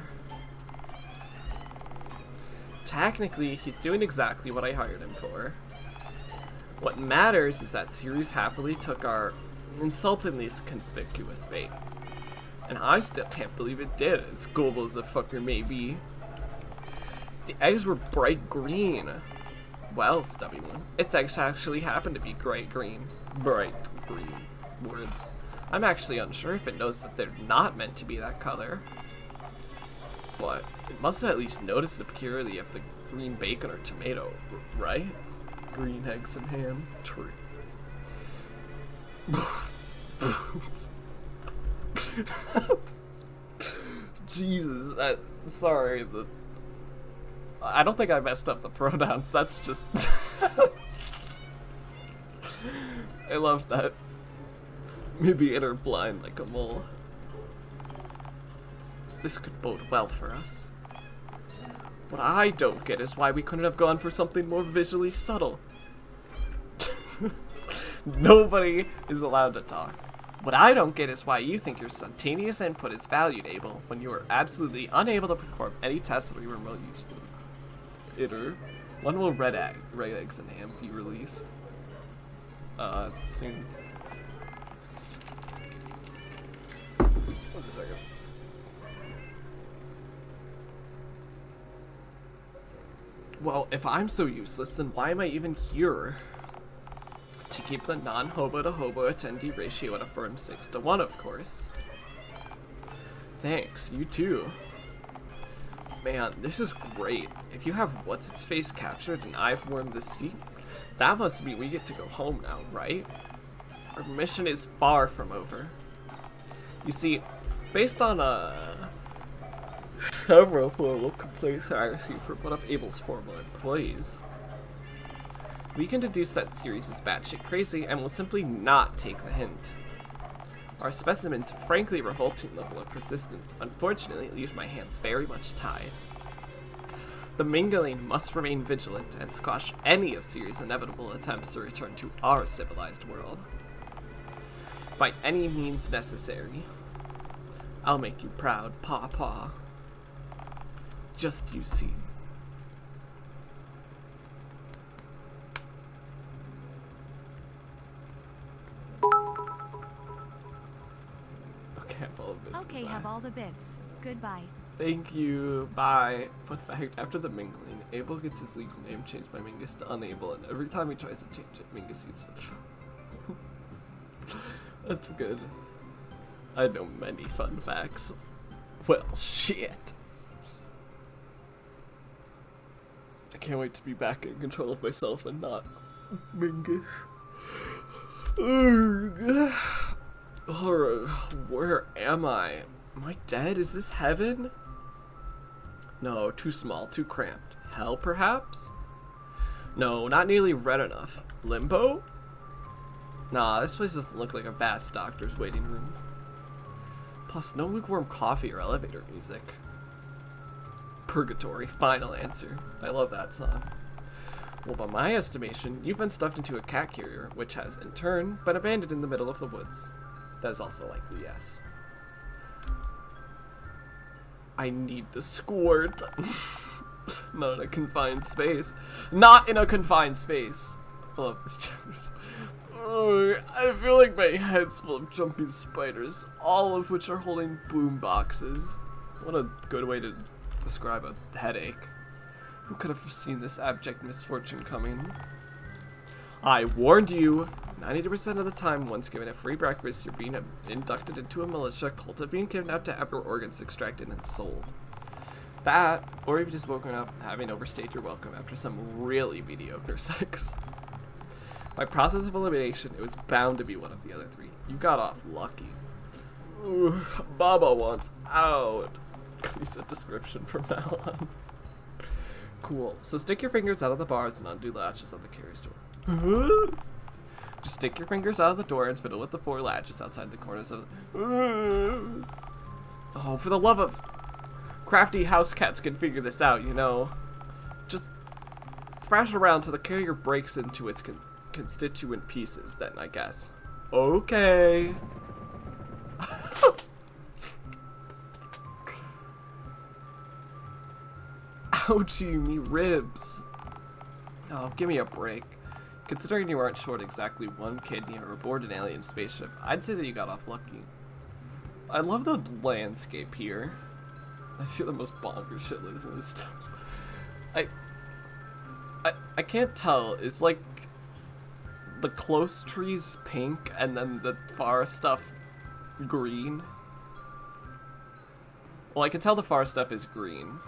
Technically, he's doing exactly what I hired him for. What matters is that Ceres happily took our insultingly conspicuous bait. And I still can't believe it did, as gullible as the fucker may be. The eggs were bright green. Well, stubby one, its eggs actually happened to be bright green. Bright green words. I'm actually unsure if it knows that they're not meant to be that color. But it must have at least noticed the purity of the green bacon or tomato, right? Green eggs and ham. True. Jesus, sorry, I don't think I messed up the pronouns, that's just... I love that. Maybe inner blind like a mole. This could bode well for us. What I don't get is why we couldn't have gone for something more visually subtle. Nobody is allowed to talk. What I don't get is why you think your spontaneous input is valued, Abel, when you are absolutely unable to perform any tests that we remote useful. When will red eggs and ham be released? Soon. One second. Well, if I'm so useless, then why am I even here? To keep the non-hobo to hobo attendee ratio at a firm 6-to-1, of course. Thanks, you too. Man, this is great. If you have what's-its-face captured and I've warmed the seat, that must mean we get to go home now, right? Our mission is far from over. You see, based on several formal complaints I received from one of Abel's former employees, we can deduce that Ceres is batshit crazy and will simply not take the hint. Our specimen's frankly revolting level of persistence unfortunately leaves my hands very much tied. The Mingling must remain vigilant and squash any of Ceres' inevitable attempts to return to our civilized world. By any means necessary. I'll make you proud, Paw Paw. Just you see. Okay, have all the bits. Goodbye. Thank you. Bye. Fun fact, after the Mingling, Abel gets his legal name changed by Mingus to Unable, and every time he tries to change it, Mingus uses it. That's good. I know many fun facts. Well, shit. I can't wait to be back in control of myself and not Mingus. Alright, where am I? Am I dead? Is this heaven? No, too small, too cramped. Hell, perhaps? No, not nearly red enough. Limbo? Nah, this place doesn't look like a vast doctor's waiting room. Plus, no lukewarm coffee or elevator music. Purgatory, final answer. I love that song. Well, by my estimation, you've been stuffed into a cat carrier, which has, in turn, been abandoned in the middle of the woods. That is also likely yes. I need to squirt. Not in a confined space. Not in a confined space. I love this chapter. Oh, I feel like my head's full of jumping spiders, all of which are holding boom boxes. What a good way to describe a headache. Who could have foreseen this abject misfortune coming? I warned you. 90% of the time, once given a free breakfast, you're being inducted into a militia cult of being kidnapped to have your organs extracted and sold. That, or you've just woken up having overstayed your welcome after some really mediocre sex. By process of elimination, it was bound to be one of the other three. You got off lucky. Ooh, Baba wants out. Use a description from now on. Cool. So stick your fingers out of the bars and undo the latches on the carrier's door. Just stick your fingers out of the door and fiddle with the 4 latches outside the corners of the... Oh, for the love of... Crafty house cats can figure this out, you know. Just thrash around till the carrier breaks into its constituent pieces, then, I guess. Okay. Ouchie, me ribs. Oh, give me a break. Considering you aren't short exactly 1 kidney or aboard an alien spaceship, I'd say that you got off lucky. I love the landscape here. I see the most bonkers shit like this stuff. I can't tell. It's like the close trees pink and then the far stuff green. Well, I can tell the far stuff is green,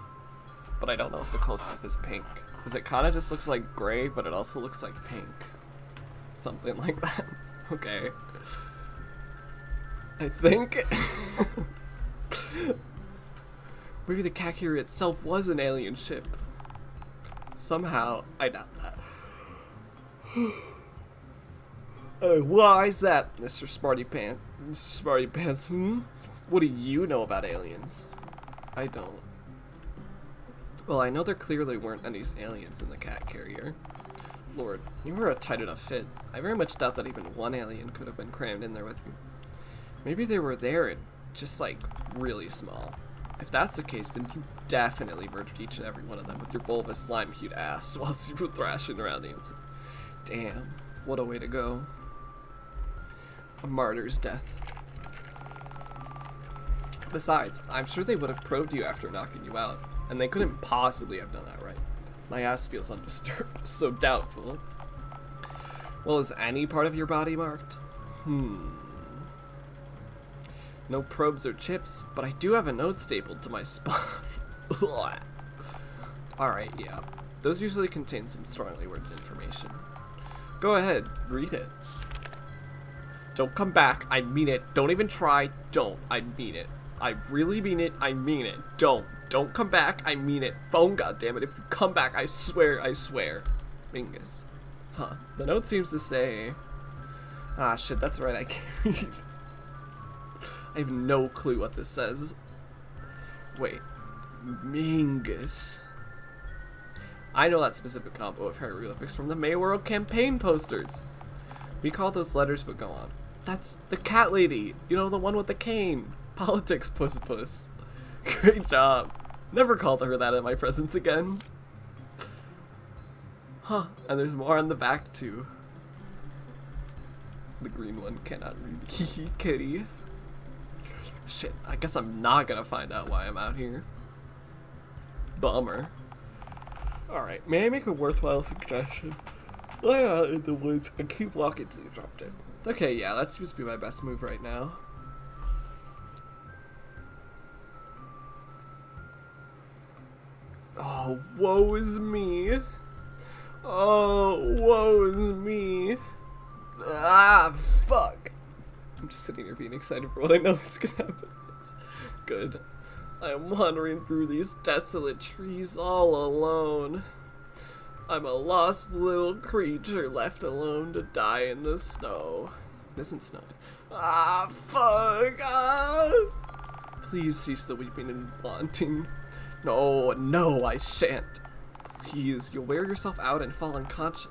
but I don't know if the close stuff is pink. Because it kind of just looks like gray, but it also looks like pink. Something like that. Okay. I think... Maybe the cat carrier itself was an alien ship. Somehow, I doubt that. Why is that, Mr. Smarty Pants? Mr. Smarty Pants, What do you know about aliens? I don't. Well, I know there clearly weren't any aliens in the cat carrier. Lord, you were a tight enough fit. I very much doubt that even 1 alien could have been crammed in there with you. Maybe they were there and just, like, really small. If that's the case, then you definitely murdered each and every one of them with your bulbous lime-hued ass whilst you were thrashing around the inside. Damn, what a way to go. A martyr's death. Besides, I'm sure they would have probed you after knocking you out, and they couldn't possibly have done that right. My ass feels undisturbed, so doubtful. Well, is any part of your body marked? No probes or chips, but I do have a note stapled to my spine. Alright, yeah. Those usually contain some strongly worded information. Go ahead, read it. Don't come back, I mean it. Don't even try, don't. I mean it. I really mean it, I mean it. Don't come back, I mean it. Phone, goddammit, if you come back, I swear. Mingus. Huh, the note seems to say... Ah, shit, that's right, I can't read. I have no clue what this says. Wait. Mingus. I know that specific combo of hieroglyphics from the Mayworld campaign posters. We call those letters, but go on. That's the cat lady. You know, the one with the cane. Politics puss. Great job. Never called her that in my presence again. Huh, and there's more on the back too. The green one cannot read. Hee kitty. Shit, I guess I'm not gonna find out why I'm out here. Bummer. Alright, may I make a worthwhile suggestion? Lie out in the woods and keep walking till you dropped it. Okay, yeah, that seems to be my best move right now. Oh, woe is me. Oh, woe is me. Ah, fuck. I'm just sitting here being excited for what I know is gonna happen. Good. I am wandering through these desolate trees all alone. I'm a lost little creature left alone to die in the snow. It isn't snowing. Ah, fuck! Ah. Please cease the weeping and wanting. No, I shan't. Please, you'll wear yourself out and fall unconscious.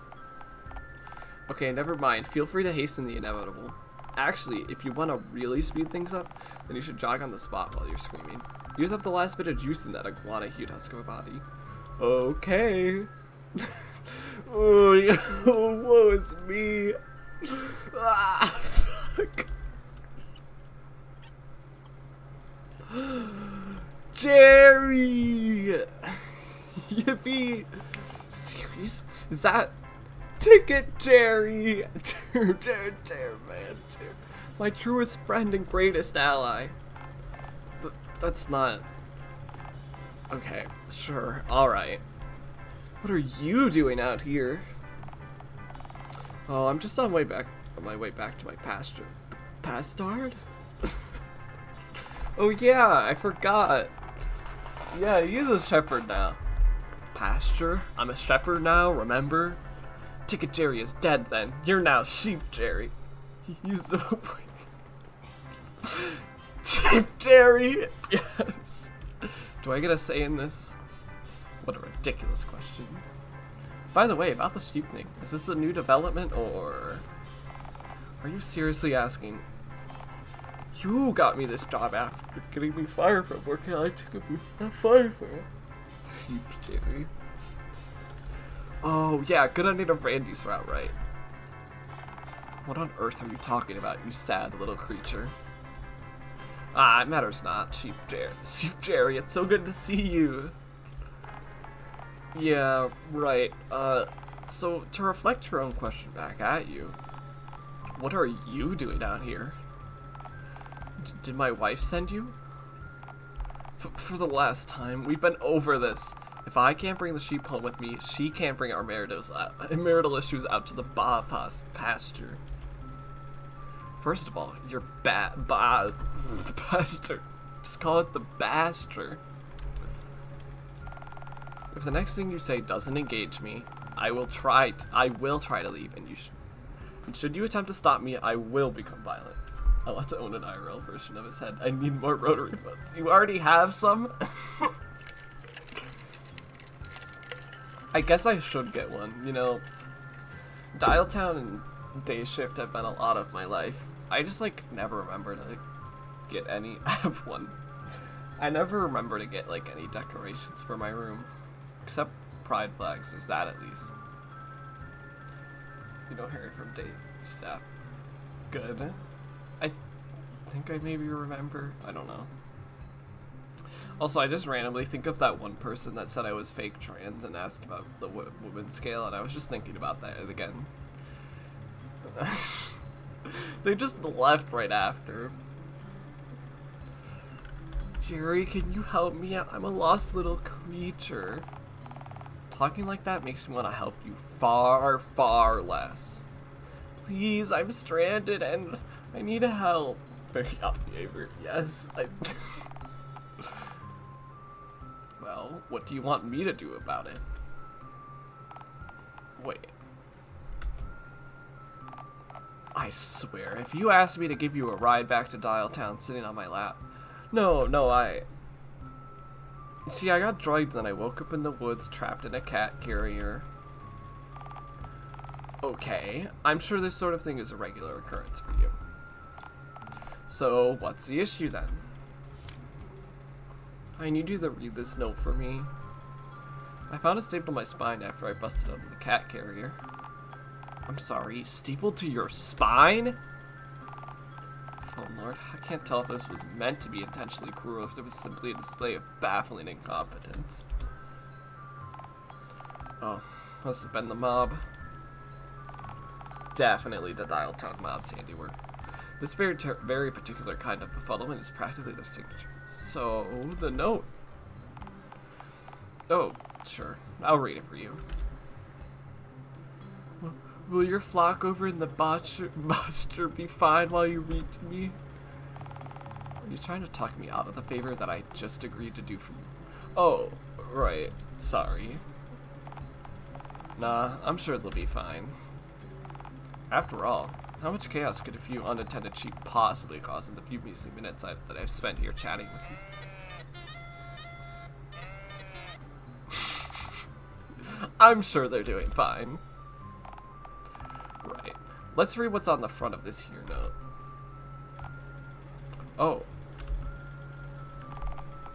Okay, never mind. Feel free to hasten the inevitable. Actually, if you want to really speed things up, then you should jog on the spot while you're screaming. Use up the last bit of juice in that iguana-hued husk of a body. Okay. Oh, woe is me. Ah, fuck. Jerry! Yippee! Serious? Is that... Ticket Jerry! Jerry, man. My truest friend and greatest ally. That's not... Okay, sure, alright. What are you doing out here? Oh, I'm just on my way back to my pasture. Pastard? Oh yeah, I forgot. Yeah, he's a shepherd now. Pasture? I'm a shepherd now, remember? Ticket Jerry is dead then. You're now Sheep Jerry. He's so pretty. Sheep Jerry! Yes! Do I get a say in this? What a ridiculous question. By the way, about the sheep thing, is this a new development or... Are you seriously asking? You got me this job after getting me fired from work and I took a fire for it. Sheep Jerry. Oh yeah, good ending of Randy's route, right? What on earth are you talking about, you sad little creature? Ah, it matters not, Sheep Jerry. Sheep Jerry, it's so good to see you. Yeah, right. So to reflect your own question back at you, what are you doing down here? Did my wife send you? For the last time, we've been over this. If I can't bring the sheep home with me, she can't bring our marital issues out to the pasture. First of all, you're pasture. Just call it the pasture. If the next thing you say doesn't engage me, I will try to leave, and should you attempt to stop me, I will become violent. I want to own an IRL version of his head. I need more rotary phones. You already have some? I guess I should get one, you know. Dialtown and Day Shift have been a lot of my life. I just, like, never remember to get any. I have one. I never remember to get, like, any decorations for my room. Except pride flags, there's that at least. You know Harry from Day Shift. Good. I think I maybe remember. I don't know. Also, I just randomly think of that one person that said I was fake trans and asked about the women's scale, and I was just thinking about that again. They just left right after. Jerry, can you help me out? I'm a lost little creature. Talking like that makes me want to help you far, far less. Please, I'm stranded and I need help. Very odd behavior. Yes, Well, what do you want me to do about it? Wait. I swear, if you asked me to give you a ride back to Dialtown sitting on my lap. No, See, I got drugged and then I woke up in the woods trapped in a cat carrier. Okay, I'm sure this sort of thing is a regular occurrence for you. So, what's the issue then? I need you to read this note for me. I found a staple to my spine after I busted out of the cat carrier. I'm sorry, stapled to your spine? Oh lord, I can't tell if this was meant to be intentionally cruel or if it was simply a display of baffling incompetence. Oh, must have been the mob. Definitely the Dialtown mob's handiwork. This very particular kind of befuddlement is practically their signature. So, the note. Oh, sure. I'll read it for you. Will your flock over in the pasture be fine while you read to me? Are you trying to talk me out of the favor that I just agreed to do for you? Oh, right. Sorry. Nah, I'm sure they'll be fine. After all, how much chaos could a few unattended sheep possibly cause in the few measly minutes that I've spent here chatting with you? I'm sure they're doing fine. Right. Let's read what's on the front of this here note. Oh.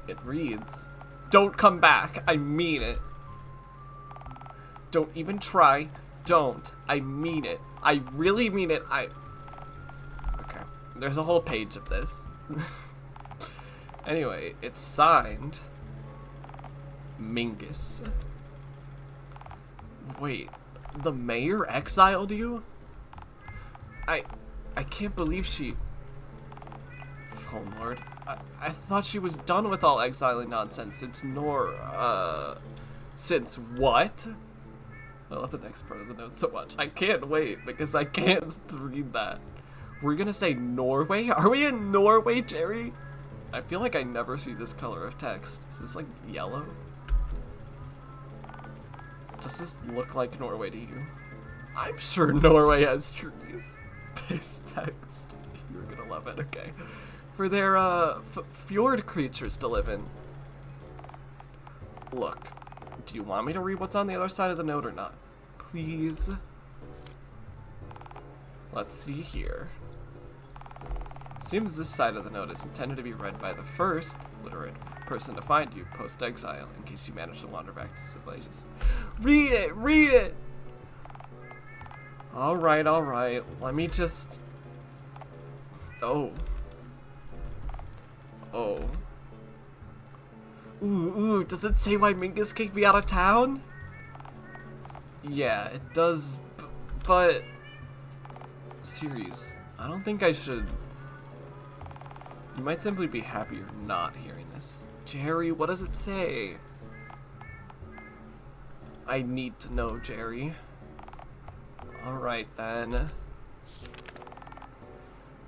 It reads, "Don't come back. I mean it. Don't even try. Don't. I mean it. I really mean it. Okay. There's a whole page of this. Anyway, it's signed Mingus. Wait, the mayor exiled you? I can't believe she... Oh lord. I thought she was done with all exiling nonsense since since what? I love the next part of the note so much. I can't wait because I can't read that. We're gonna say Norway? Are we in Norway, Jerry? I feel like I never see this color of text. Is this like yellow? Does this look like Norway to you? I'm sure Norway has trees. Base text. You're gonna love it, okay. For their fjord creatures to live in. Look, do you want me to read what's on the other side of the note or not? Please. Let's see here. Seems this side of the note is intended to be read by the first literate person to find you post-exile, in case you manage to wander back to civilization. Read it! Read it! Alright, alright. Let me just... Oh. Oh. Ooh, does it say why Mingus kicked me out of town? Yeah, it does, but... Series, I don't think I should... You might simply be happier not hearing this. Jerry, what does it say? I need to know, Jerry. Alright then.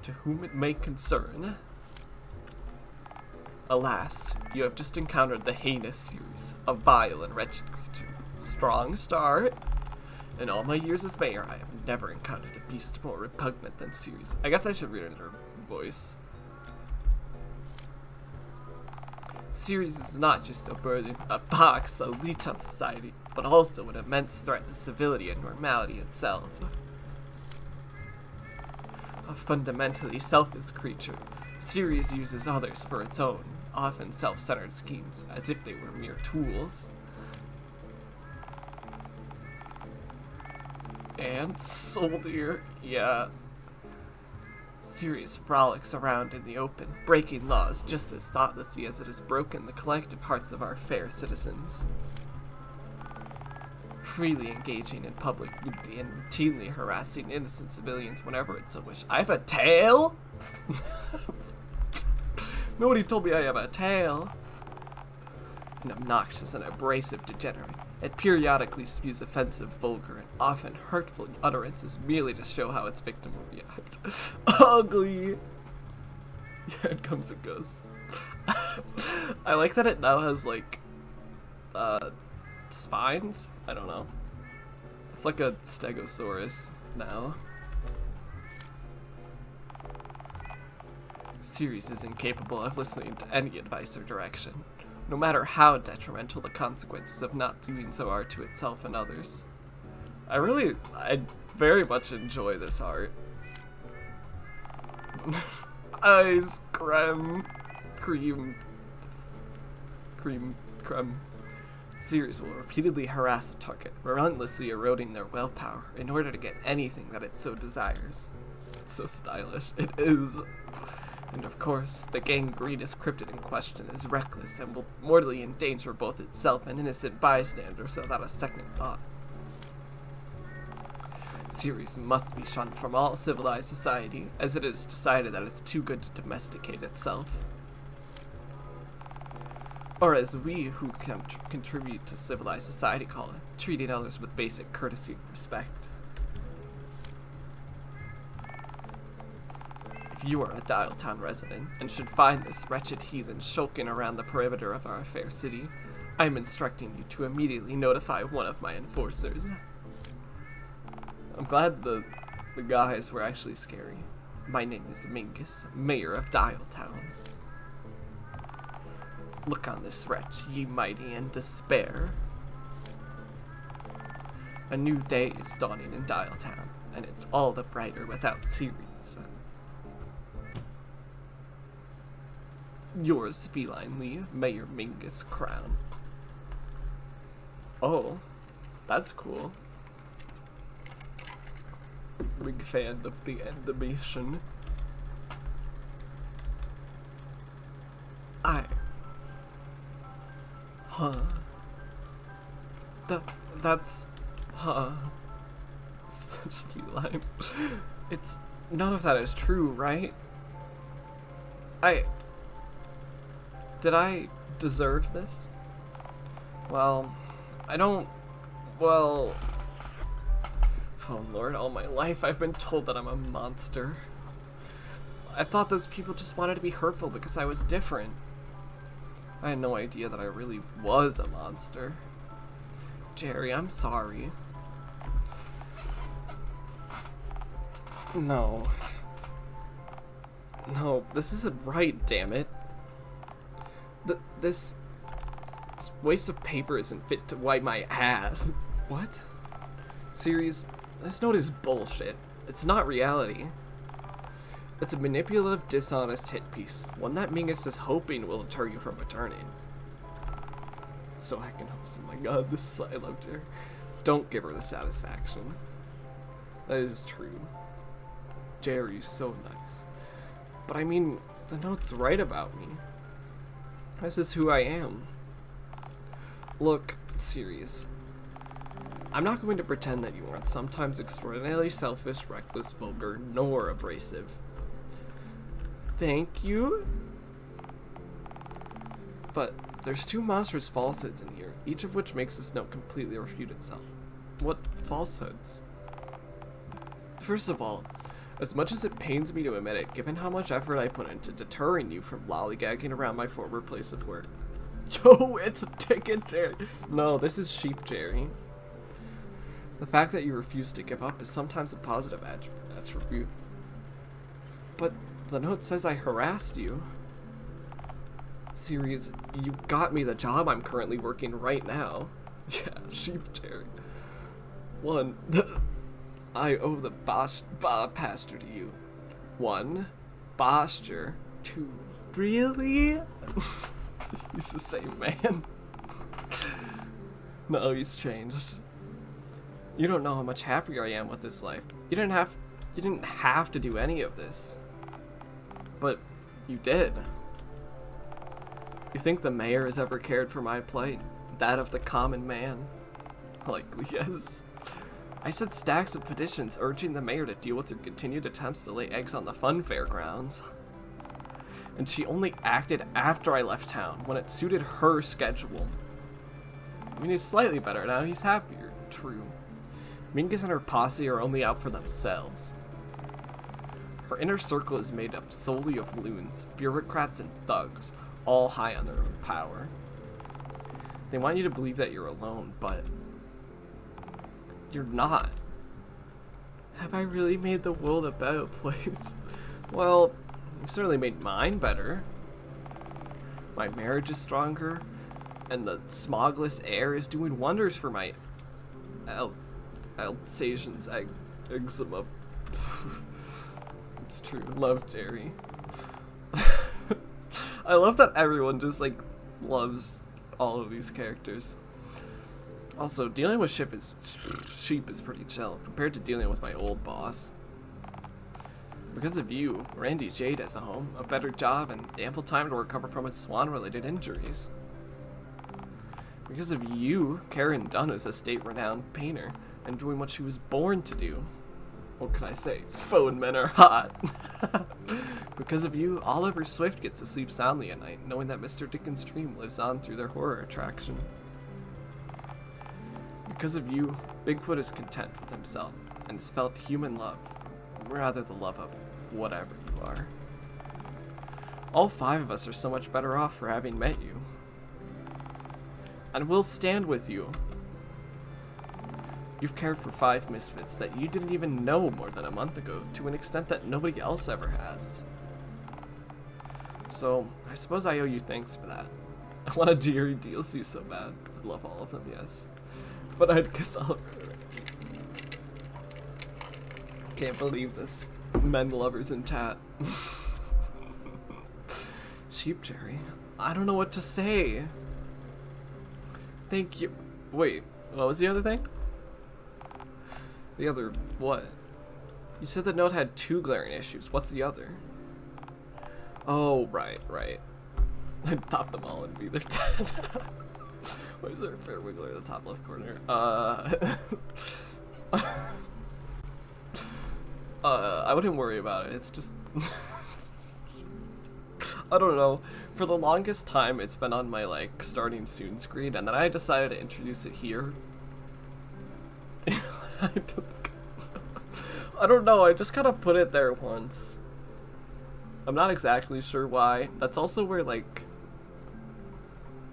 To whom it may concern. Alas, you have just encountered the heinous series, a vile and wretched creature. Strong start. In all my years as mayor, I have never encountered a beast more repugnant than Ceres. I guess I should read it in her voice. Ceres is not just a burden, a pox, a leech on society, but also an immense threat to civility and normality itself. A fundamentally selfish creature, Ceres uses others for its own, often self-centered schemes, as if they were mere tools. And soldier, yeah. Ceres frolics around in the open, breaking laws just as thoughtlessly as it has broken the collective hearts of our fair citizens. Freely engaging in public nudity and routinely harassing innocent civilians whenever it so wishes. I have a tail? Nobody told me I have a tail. An obnoxious and abrasive degenerate. It periodically spews offensive, vulgar, and often hurtful utterances merely to show how its victim will react. Ugly! Yeah, it comes and goes. I like that it now has, like, spines? I don't know. It's like a stegosaurus now. Ceres is incapable of listening to any advice or direction, no matter how detrimental the consequences of not doing so are to itself and others. I very much enjoy this art. Ice creme. Ceres will repeatedly harass a target, relentlessly eroding their willpower in order to get anything that it so desires. It's so stylish. It is. And of course, the gangrenous cryptid in question is reckless and will mortally endanger both itself and innocent bystanders without a second thought. Ceres must be shunned from all civilized society, as it is decided that it's too good to domesticate itself. Or as we who can contribute to civilized society call it, treating others with basic courtesy and respect. If you are a Dialtown resident and should find this wretched heathen skulking around the perimeter of our fair city, I am instructing you to immediately notify one of my enforcers. I'm glad the guys were actually scary. My name is Mingus, mayor of Dialtown. Look on this wretch, ye mighty in despair. A new day is dawning in Dialtown, and it's all the brighter without Ceres. Yours felinely, Mayor Mingus Crown. Oh, that's cool. Big fan of the animation. That's such feline. It's none of that is true, right? Did I deserve this? Well, I don't... Well... Oh Lord, all my life I've been told that I'm a monster. I thought those people just wanted to be hurtful because I was different. I had no idea that I really was a monster. Jerry, I'm sorry. No. No, this isn't right, damn it. This waste of paper isn't fit to wipe my ass. What? Series, this note is bullshit. It's not reality. It's a manipulative, dishonest hit piece. One that Mingus is hoping will deter you from returning. So I can host. Oh my god, I loved her. Don't give her the satisfaction. That is true. Jerry's so nice. But I mean, the note's right about me. This is who I am. Look, Series. I'm not going to pretend that you aren't sometimes extraordinarily selfish, reckless, vulgar, nor abrasive. Thank you. But there's two monstrous falsehoods in here, each of which makes this note completely refute itself. What falsehoods? First of all, as much as it pains me to admit it, given how much effort I put into deterring you from lollygagging around my former place of work. Yo, it's a ticket, Jerry. No, this is Sheep Jerry. The fact that you refuse to give up is sometimes a positive attribute. But the note says I harassed you. Series, you got me the job I'm currently working right now. Yeah, Sheep Jerry. 1. I owe the pasture to you. 1. Posture. 2. Really? He's the same man. No, he's changed. You don't know how much happier I am with this life. You didn't have to do any of this. But you did. You think the mayor has ever cared for my plight? That of the common man? Likely yes. I sent stacks of petitions urging the mayor to deal with her continued attempts to lay eggs on the fun fairgrounds. And she only acted after I left town, when it suited her schedule. I mean, he's slightly better now, he's happier. True. Mingus and her posse are only out for themselves. Her inner circle is made up solely of loons, bureaucrats, and thugs, all high on their own power. They want you to believe that you're alone, but you're not. Have I really made the world a better place? Well, I've certainly made mine better. My marriage is stronger, and the smogless air is doing wonders for my Alsatian's eczema. It's true. Love Jerry. I love that everyone just like loves all of these characters. Also, dealing with sheep is pretty chill compared to dealing with my old boss. Because of you, Randy Jade has a home, a better job, and ample time to recover from his swan-related injuries. Because of you, Karen Dunn is a state-renowned painter, and doing what she was born to do. What can I say? Phone men are hot. Because of you, Oliver Swift gets to sleep soundly at night, knowing that Mr. Dickens' dream lives on through their horror attraction. Because of you, Bigfoot is content with himself, and has felt human love, rather the love of whatever you are. All 5 of us are so much better off for having met you. And we'll stand with you. You've cared for 5 misfits that you didn't even know more than a month ago, to an extent that nobody else ever has. So, I suppose I owe you thanks for that. I want to do your DLC so bad. I love all of them, yes. But I'd kiss all of them. Can't believe this. Men lovers in chat. Sheep Jerry. I don't know what to say. Thank you. Wait, what was the other thing? The other what? You said the note had 2 glaring issues. What's the other? Oh, right. I'd top them all and be their dad. Why is there a fair wiggler in the top left corner? I wouldn't worry about it. It's just I don't know. For the longest time, it's been on my like starting soon screen, and then I decided to introduce it here. I don't know. I just kind of put it there once, I'm not exactly sure why. That's also where, like,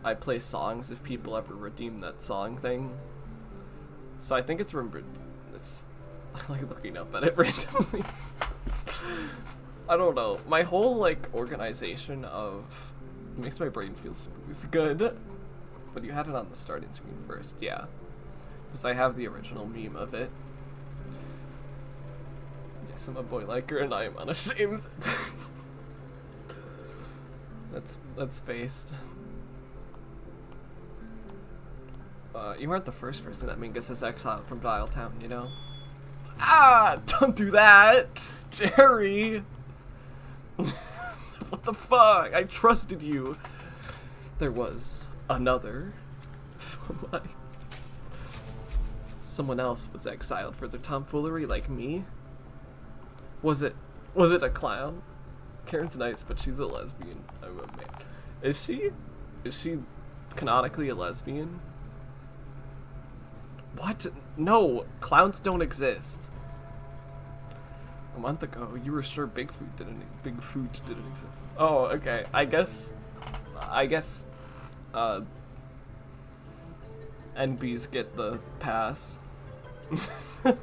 I play songs if people ever redeem that song thing. So I think it's remembered. It's I like looking up at it randomly. I don't know. My whole like organization of it makes my brain feel smooth. Good. But you had it on the starting screen first, yeah. Because I have the original meme of it. Yes, I'm a boy liker and I am unashamed. That's based. You aren't the first person that Mingus has exiled from Dialtown, you know? Ah! Don't do that! Jerry! What the fuck? I trusted you. There was another. Someone else was exiled for their tomfoolery like me? Was it a clown? Karen's nice, but she's a lesbian. I'm a man. Is she? Is she canonically a lesbian? What? No, clowns don't exist. A month ago, you were sure Bigfoot didn't exist. Oh, okay. I guess, NBs get the pass. A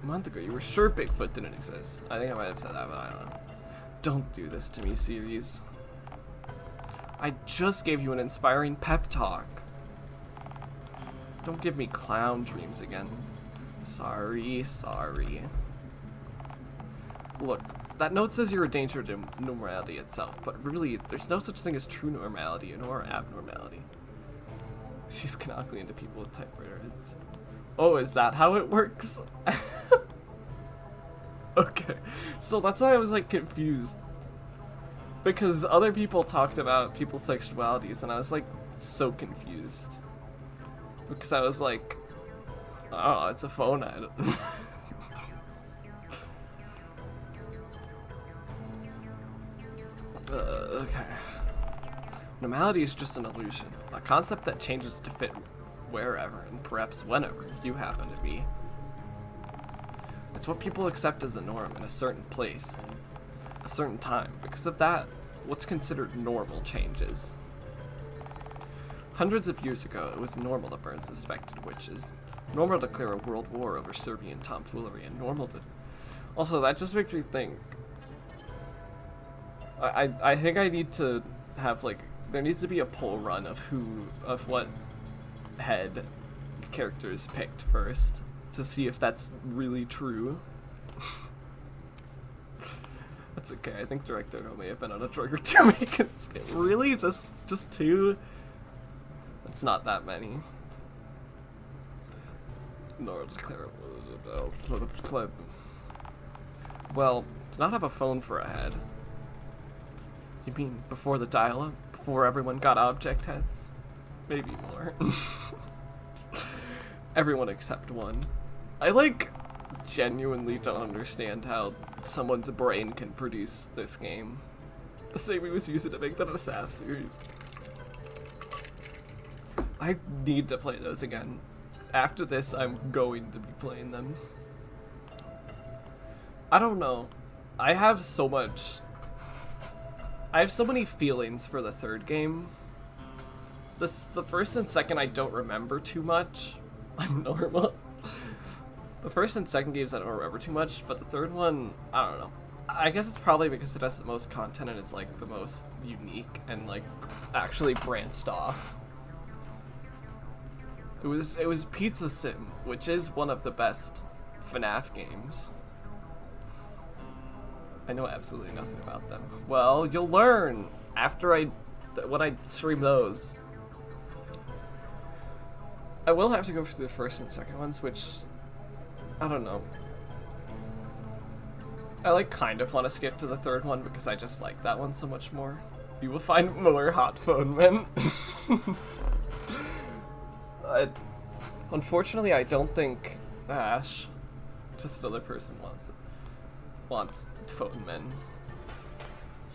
month ago, you were sure Bigfoot didn't exist. I think I might have said that, but I don't know. Don't do this to me, series. I just gave you an inspiring pep talk. Don't give me clown dreams again. Sorry. Look, that note says you're a danger to normality itself, but really, there's no such thing as true normality nor abnormality. She's canonically into people with typewriter heads. Oh, is that how it works? Okay, so that's why I was like confused. Because other people talked about people's sexualities and I was like so confused. Because I was like, oh, it's a phone ad. Okay. Normality is just an illusion, a concept that changes to fit wherever and perhaps whenever you happen to be. It's what people accept as a norm in a certain place, a certain time. Because of that, what's considered normal changes. Hundreds of years ago, it was normal to burn suspected witches, normal to declare a world war over Serbian tomfoolery, and normal to... Also, that just makes me think... I think I need to have, like... There needs to be a poll run of what head characters picked first, to see if that's really true. That's okay, I think Director may have been on a drug or two making this game. Really? Just two? It's not that many. Nor declare. Well, to not have a phone for a head. You mean before the dial-up? Before everyone got object heads? Maybe more. Everyone except one. I like genuinely don't understand how someone's brain can produce this game. The same we was using to make that a SAF series. I need to play those again. After this, I'm going to be playing them. I don't know. I have so many feelings for the third game. The first and second I don't remember too much. I'm normal. The first and second games I don't remember too much, but the third one, I don't know. I guess it's probably because it has the most content and is like the most unique and like actually branched off. It was Pizza Sim, which is one of the best FNAF games. I know absolutely nothing about them. Well, you'll learn after when I stream those. I will have to go through the first and second ones, which I don't know. I like kind of want to skip to the third one because I just like that one so much more. You will find more hot phone men. Unfortunately, I don't think Ash, just another person, wants phone men.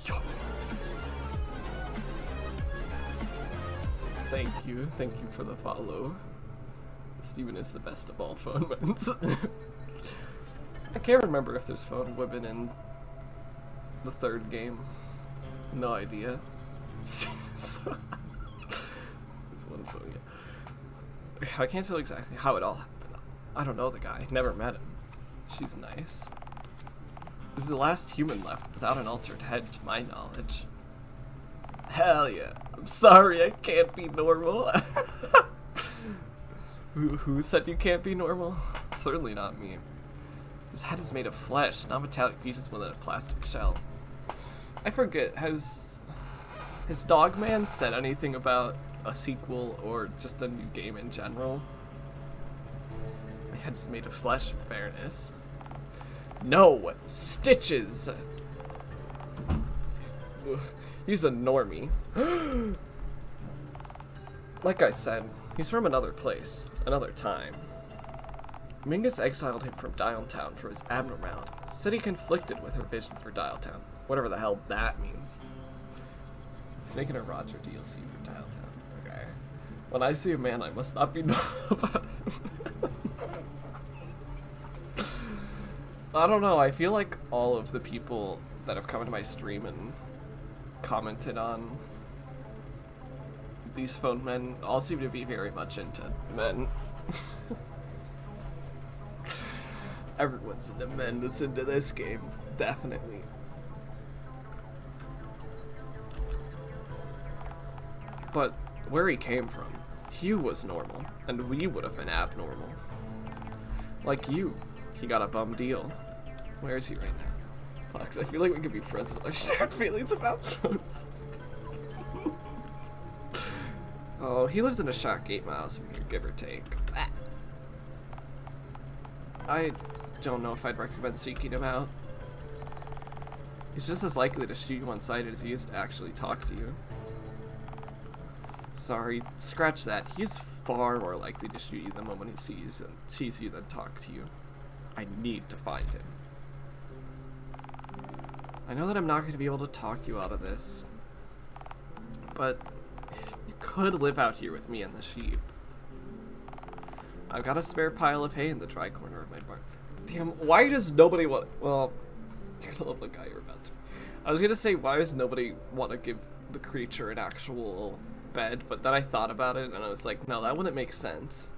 Yo. Thank you for the follow. Steven is the best of all phone men. I can't remember if there's phone women in the third game. No idea. There's one phone, yeah. I can't tell exactly how it all happened. I don't know the guy. Never met him. She's nice. He's the last human left without an altered head, to my knowledge. Hell yeah. I'm sorry, I can't be normal. Who said you can't be normal? Certainly not me. His head is made of flesh, not metallic pieces within a plastic shell. I forget, has Dogman said anything about a sequel or just a new game in general? My head is made of flesh, in fairness. No! Stitches! He's a normie. Like I said, he's from another place, another time. Mingus exiled him from Dialtown for his abnormality. Said he conflicted with her vision for Dialtown. Whatever the hell that means. He's making a Roger DLC for Dialtown. Okay. When I see a man, I must not be normal about him. I don't know, I feel like all of the people that have come into my stream and commented on these phone men all seem to be very much into men. Everyone's into men that's into this game, definitely. But where he came from, Hugh was normal, and we would have been abnormal. Like you, he got a bum deal. Where is he right now? Fox, I feel like we could be friends with our shared feelings about phones. Oh, he lives in a shack 8 miles from here, give or take. I don't know if I'd recommend seeking him out. He's just as likely to shoot you on sight as he is to actually talk to you. Sorry, scratch that. He's far more likely to shoot you the moment he sees you than talk to you. I need to find him. I know that I'm not going to be able to talk you out of this, but you could live out here with me and the sheep. I've got a spare pile of hay in the dry corner of my barn. Damn, why does nobody want... Well, you're gonna love the guy you're about to... I was gonna say, why does nobody want to give the creature an actual bed, but then I thought about it and I was like, no, that wouldn't make sense.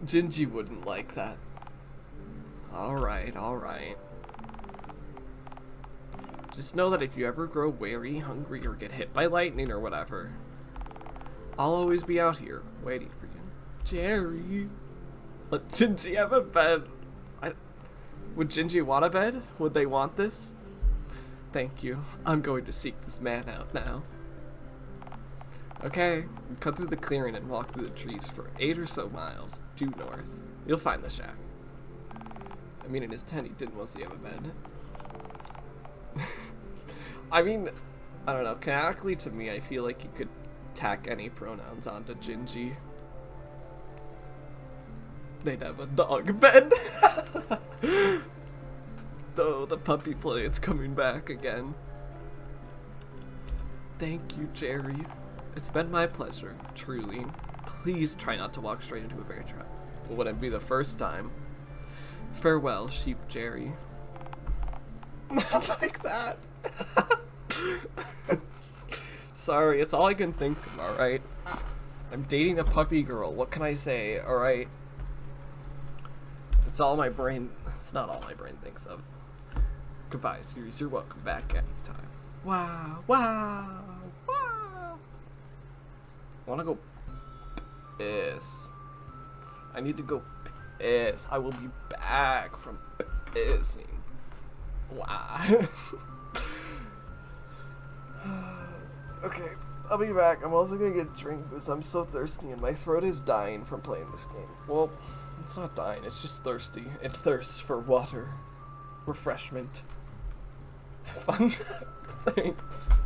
Gingy wouldn't like that. Alright, alright. Just know that if you ever grow wary, hungry, or get hit by lightning or whatever, I'll always be out here, waiting for you. Jerry! Let Gingy have a bed. Would Gingy want a bed? Would they want this? Thank you. I'm going to seek this man out now. Okay, cut through the clearing and walk through the trees for 8 or so miles, due north. You'll find the shack. I mean, in his tent, he didn't mostly have a bed. I mean, I don't know, canonically to me, I feel like you could tack any pronouns onto Gingy. They'd have a dog bed. Though the puppy play, it's coming back again. Thank you, Jerry. It's been my pleasure, truly. Please try not to walk straight into a bear trap. It wouldn't be the first time. Farewell, Sheep Jerry. Not like that. Sorry, it's all I can think of, alright? I'm dating a puppy girl, what can I say, alright? It's all my brain, it's not all my brain thinks of. Goodbye, series, you're welcome back anytime. Wow, wow, wow. I wanna go piss. I need to go piss. I will be back from pissing. Wow. Okay, I'll be back. I'm also gonna get a drink because I'm so thirsty and my throat is dying from playing this game. Well, it's not dying, it's just thirsty. It thirsts for water. Refreshment. Fun. Thanks.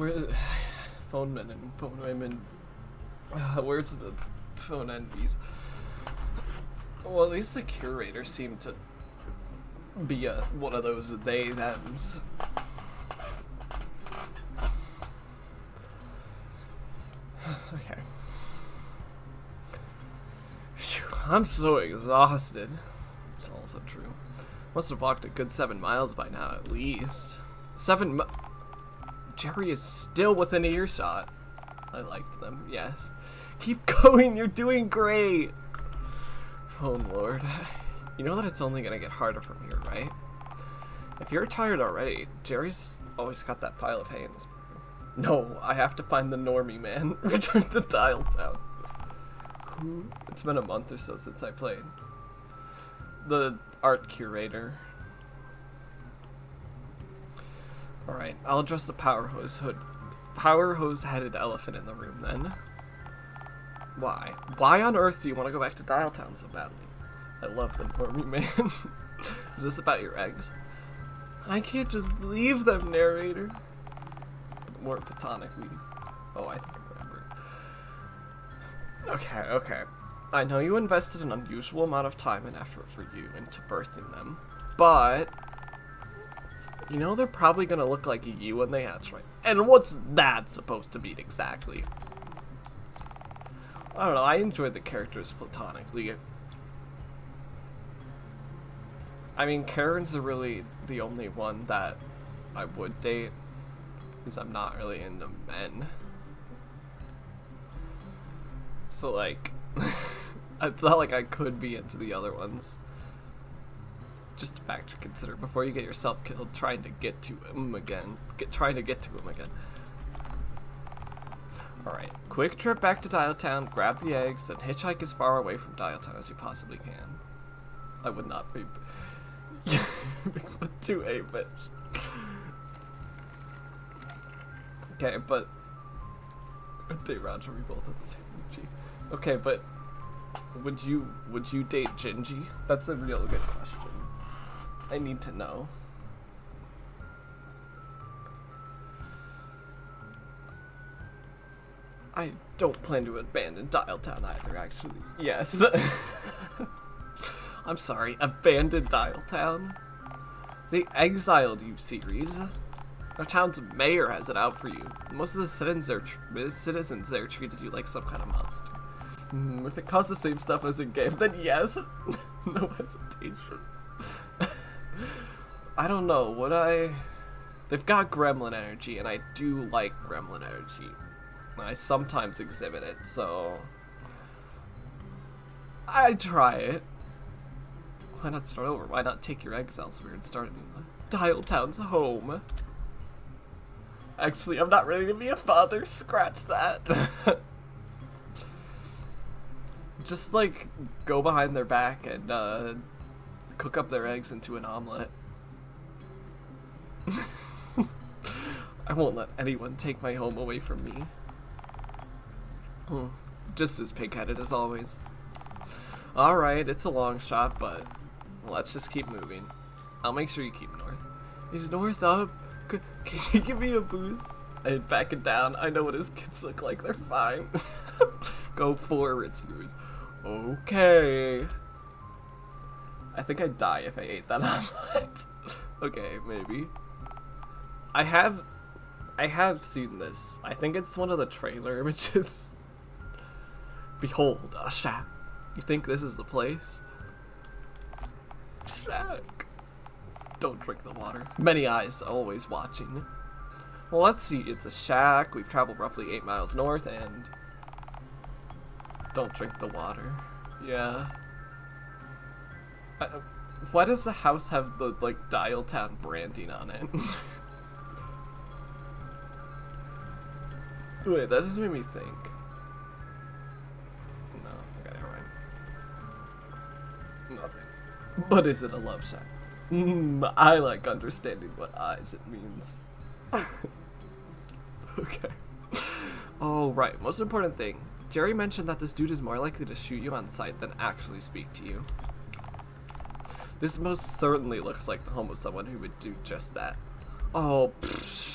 Where phone men and phone women? Where's the phone envies? Well, at least the curator seemed to be one of those they thems. Okay. Phew, I'm so exhausted. It's also true. Must have walked a good 7 miles by now, at least. Jerry is still within earshot. I liked them, yes. Keep going, you're doing great! Phone Lord. You know that it's only gonna get harder from here, right? If you're tired already, Jerry's always got that pile of hay in this room. No, I have to find the normie man. Return to Dialtown. It's been a month or so since I played. The art curator. Alright, I'll address the power hose headed elephant in the room then. Why? Why on earth do you want to go back to Dialtown so badly? I love the normie man. Is this about your eggs? I can't just leave them, narrator. More platonically. Oh, I think I remember. Okay. I know you invested an unusual amount of time and effort for you into birthing them, but you know they're probably gonna look like you when they hatch, right? And what's that supposed to mean exactly? I don't know, I enjoyed the characters platonically. I mean, Karen's really the only one that I would date, because I'm not really into men. So, like, it's not like I could be into the other ones. Just a fact to consider before you get yourself killed trying to get to him again. Alright, quick trip back to Dialtown, grab the eggs, and hitchhike as far away from Dialtown as you possibly can. I would not be Bigfoot 2A, bitch. Okay, but they Roger, we both have the same G. Okay, but would you date Gingy? That's a real good question. I need to know. I don't plan to abandon Dialtown either, actually. Yes. I'm sorry, abandon Dialtown? They exiled you, series. Our town's mayor has it out for you. Most of the citizens there treated you like some kind of monster. If it costs the same stuff as in game, then yes. No hesitation. I don't know, they've got gremlin energy, and I do like gremlin energy. I sometimes exhibit it, so I'd try it. Why not start over? Why not take your eggs elsewhere and start in Dialtown's home? Actually, I'm not ready to be a father. Scratch that. Just, like, go behind their back and, cook up their eggs into an omelet. I won't let anyone take my home away from me. Just as pig-headed as always. Alright, it's a long shot, but let's just keep moving. I'll make sure you keep north. Is north up? Can you give me a boost? I head back and down. I know what his kids look like. They're fine. Go forward, series. Okay. I think I'd die if I ate that omelet. Okay, maybe. I have seen this. I think it's one of the trailer images. Behold, a shack. You think this is the place? Shack. Don't drink the water. Many eyes always watching. Well, let's see. It's a shack. We've traveled roughly 8 miles north, and don't drink the water. Yeah. Why does the house have the, like, Dialtown branding on it? Wait, that just made me think. No, okay, alright. Nothing. But is it a love shack? I like understanding what eyes it means. Okay. Oh, right. Most important thing. Jerry mentioned that this dude is more likely to shoot you on sight than actually speak to you. This most certainly looks like the home of someone who would do just that. Oh,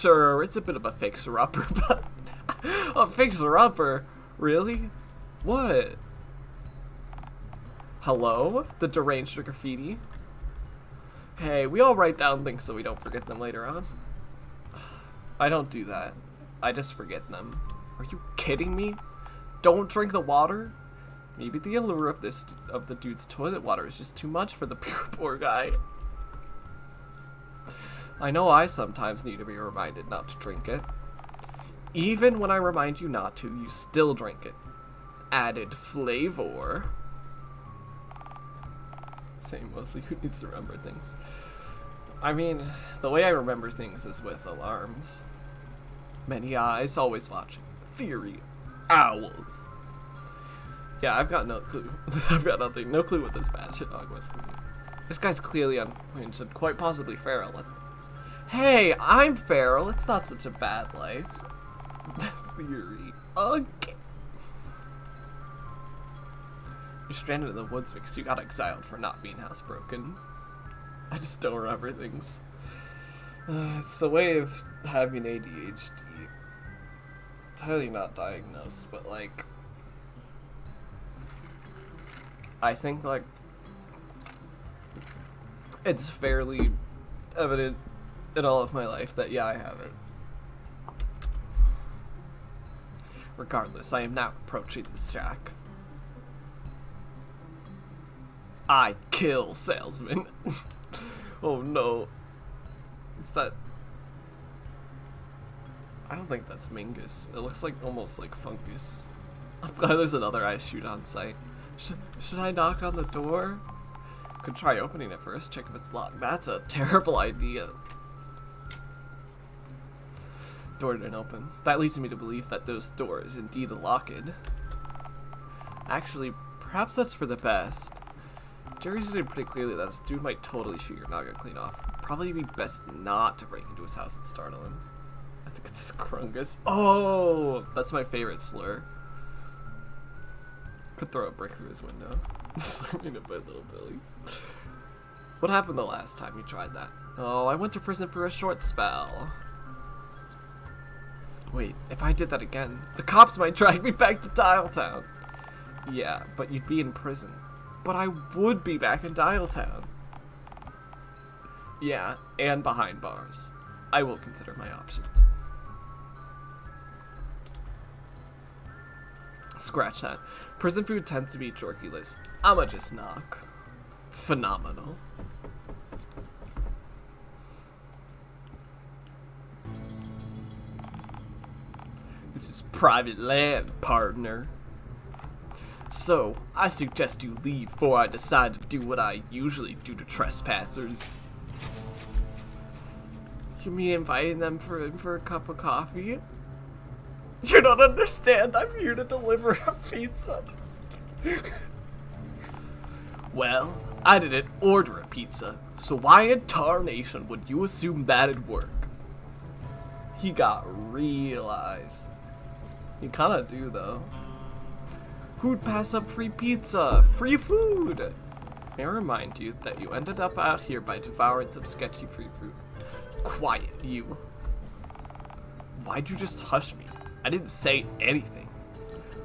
sure, it's a bit of a fixer-upper, but... a fixer-upper? Really? What? Hello? The deranged graffiti? Hey, we all write down things so we don't forget them later on. I don't do that. I just forget them. Are you kidding me? Don't drink the water? Maybe the allure of the dude's toilet water is just too much for the poor guy. I know I sometimes need to be reminded not to drink it. Even when I remind you not to, you still drink it. Added flavor. Same, mostly who needs to remember things. I mean, the way I remember things is with alarms. Many eyes, always watching. Theory. Owls. Yeah, I've got no clue. I've got nothing. No clue what this bad shit dog was. This guy's clearly unhinged and quite possibly feral. Hey, I'm feral. It's not such a bad life. Theory. Okay. You're stranded in the woods because you got exiled for not being housebroken. I just don't remember things. It's the way of having ADHD. It's highly not diagnosed, but like... I think like... it's fairly evident in all of my life that yeah, I have it. Regardless, I am now approaching this shack. I kill salesman. Oh no. Is that... I don't think that's Mingus. It looks like almost like fungus. I'm glad there's another I shoot on site. Should I knock on the door? Could try opening it first, check if it's locked. That's a terrible idea. Door didn't open. That leads me to believe that those doors indeed are locked. Actually, perhaps that's for the best. Jerry stated pretty clearly that this dude might totally shoot your noggin clean off. Probably be best not to break into his house and startle him. I think it's Krungus. Oh, that's my favorite slur. Could throw a brick through his window. Slamming it by little Billy. What happened the last time you tried that? Oh, I went to prison for a short spell. Wait, if I did that again, the cops might drag me back to Dialtown. Yeah, but you'd be in prison. But I would be back in Dialtown. Yeah, and behind bars. I will consider my options. Scratch that. Prison food tends to be jerky-less. I'ma just knock. Phenomenal. This is private land, partner. So, I suggest you leave before I decide to do what I usually do to trespassers. You mean inviting them for a cup of coffee? You don't understand, I'm here to deliver a pizza. Well, I didn't order a pizza, so why in tarnation would you assume that'd work? He got real eyes. You kinda do, though. Who'd pass up free pizza? Free food! May I remind you that you ended up out here by devouring some sketchy free food. Quiet, you. Why'd you just hush me? I didn't say anything.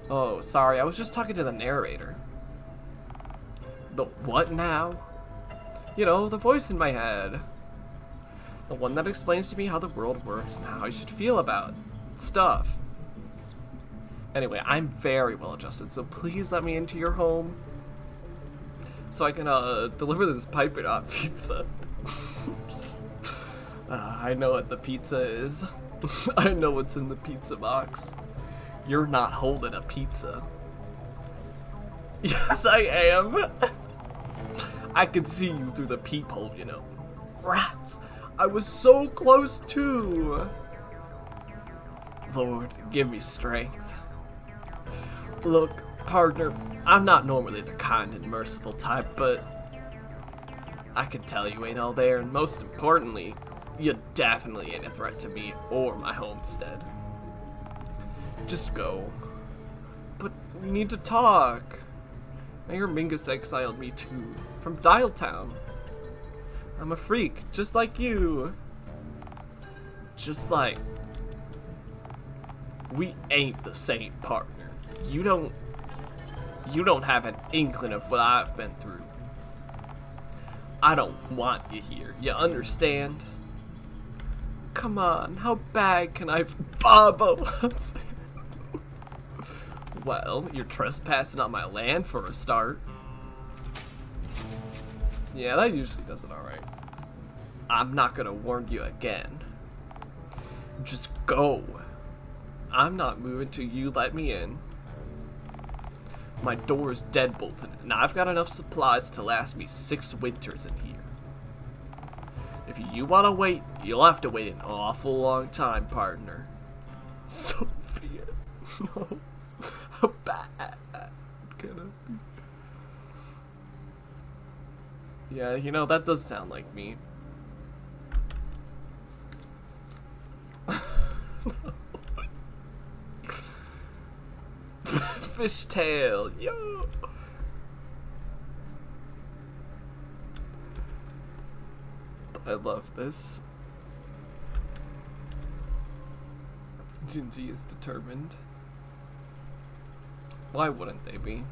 Oh, sorry, I was just talking to the narrator. The what now? You know, the voice in my head. The one that explains to me how the world works and how I should feel about stuff. Anyway, I'm very well adjusted, so please let me into your home so I can deliver this piping hot pizza. I know what the pizza is. I know what's in the pizza box. You're not holding a pizza. Yes, I am. I can see you through the peephole, you know. Rats! I was so close too. Lord, give me strength. Look, partner, I'm not normally the kind and merciful type, but I can tell you ain't all there, and most importantly, you definitely ain't a threat to me or my homestead. Just go. But we need to talk. Mayor Mingus exiled me too, from Dialtown. I'm a freak, just like you. just like, we ain't the same, partner. You don't have an inkling of what I've been through. I don't want you here, you understand? Come on, how bad can I... Baba! Well, you're trespassing on my land for a start. Yeah, that usually does it alright. I'm not gonna warn you again. Just go. I'm not moving till you let me in. My door is deadbolted, and I've got enough supplies to last me 6 winters in here. If you want to wait, you'll have to wait an awful long time, partner. Sophia, no. How bad can it be? Yeah, you know, that does sound like me. Fishtail, yo! I love this. Gingy is determined. Why wouldn't they be?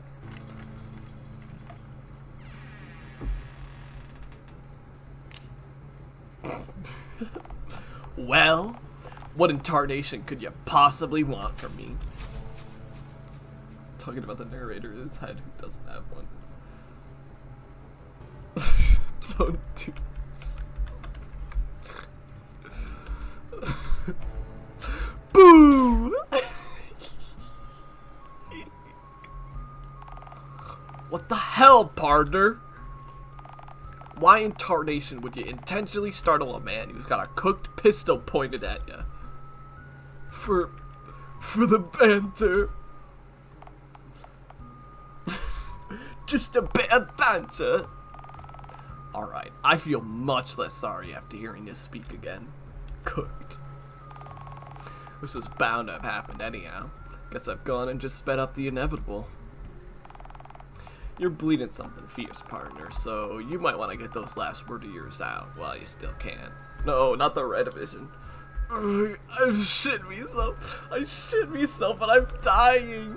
Well, what in tarnation could you possibly want from me? Talking about the narrator in his head who doesn't have one. Don't do this. Boo! What the hell, partner? Why in tarnation would you intentionally startle a man who's got a cooked pistol pointed at you? For the banter. Just a bit of banter. Alright, I feel much less sorry after hearing you speak again. Cooked. This was bound to have happened anyhow. Guess I've gone and just sped up the inevitable. You're bleeding something fierce, partner, so you might want to get those last word of yours out while you still can. No, not the red vision. I've shit myself. I shit myself and I'm dying.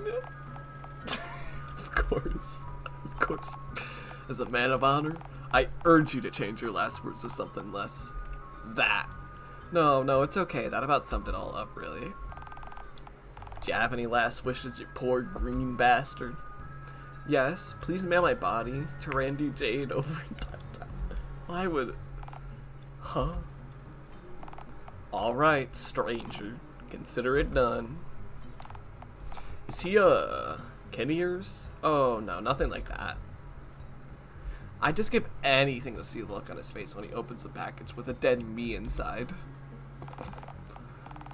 Of course. Of course. As a man of honor, I urge you to change your last words to something less that. No, it's okay. That about summed it all up, really. Do you have any last wishes, you poor green bastard? Yes, please mail my body to Randy Jade over in Dialtown. Why would... Huh? Alright, stranger. Consider it done. Is he Kennyers? Oh, no, nothing like that. I'd just give anything to see the look on his face when he opens the package with a dead me inside.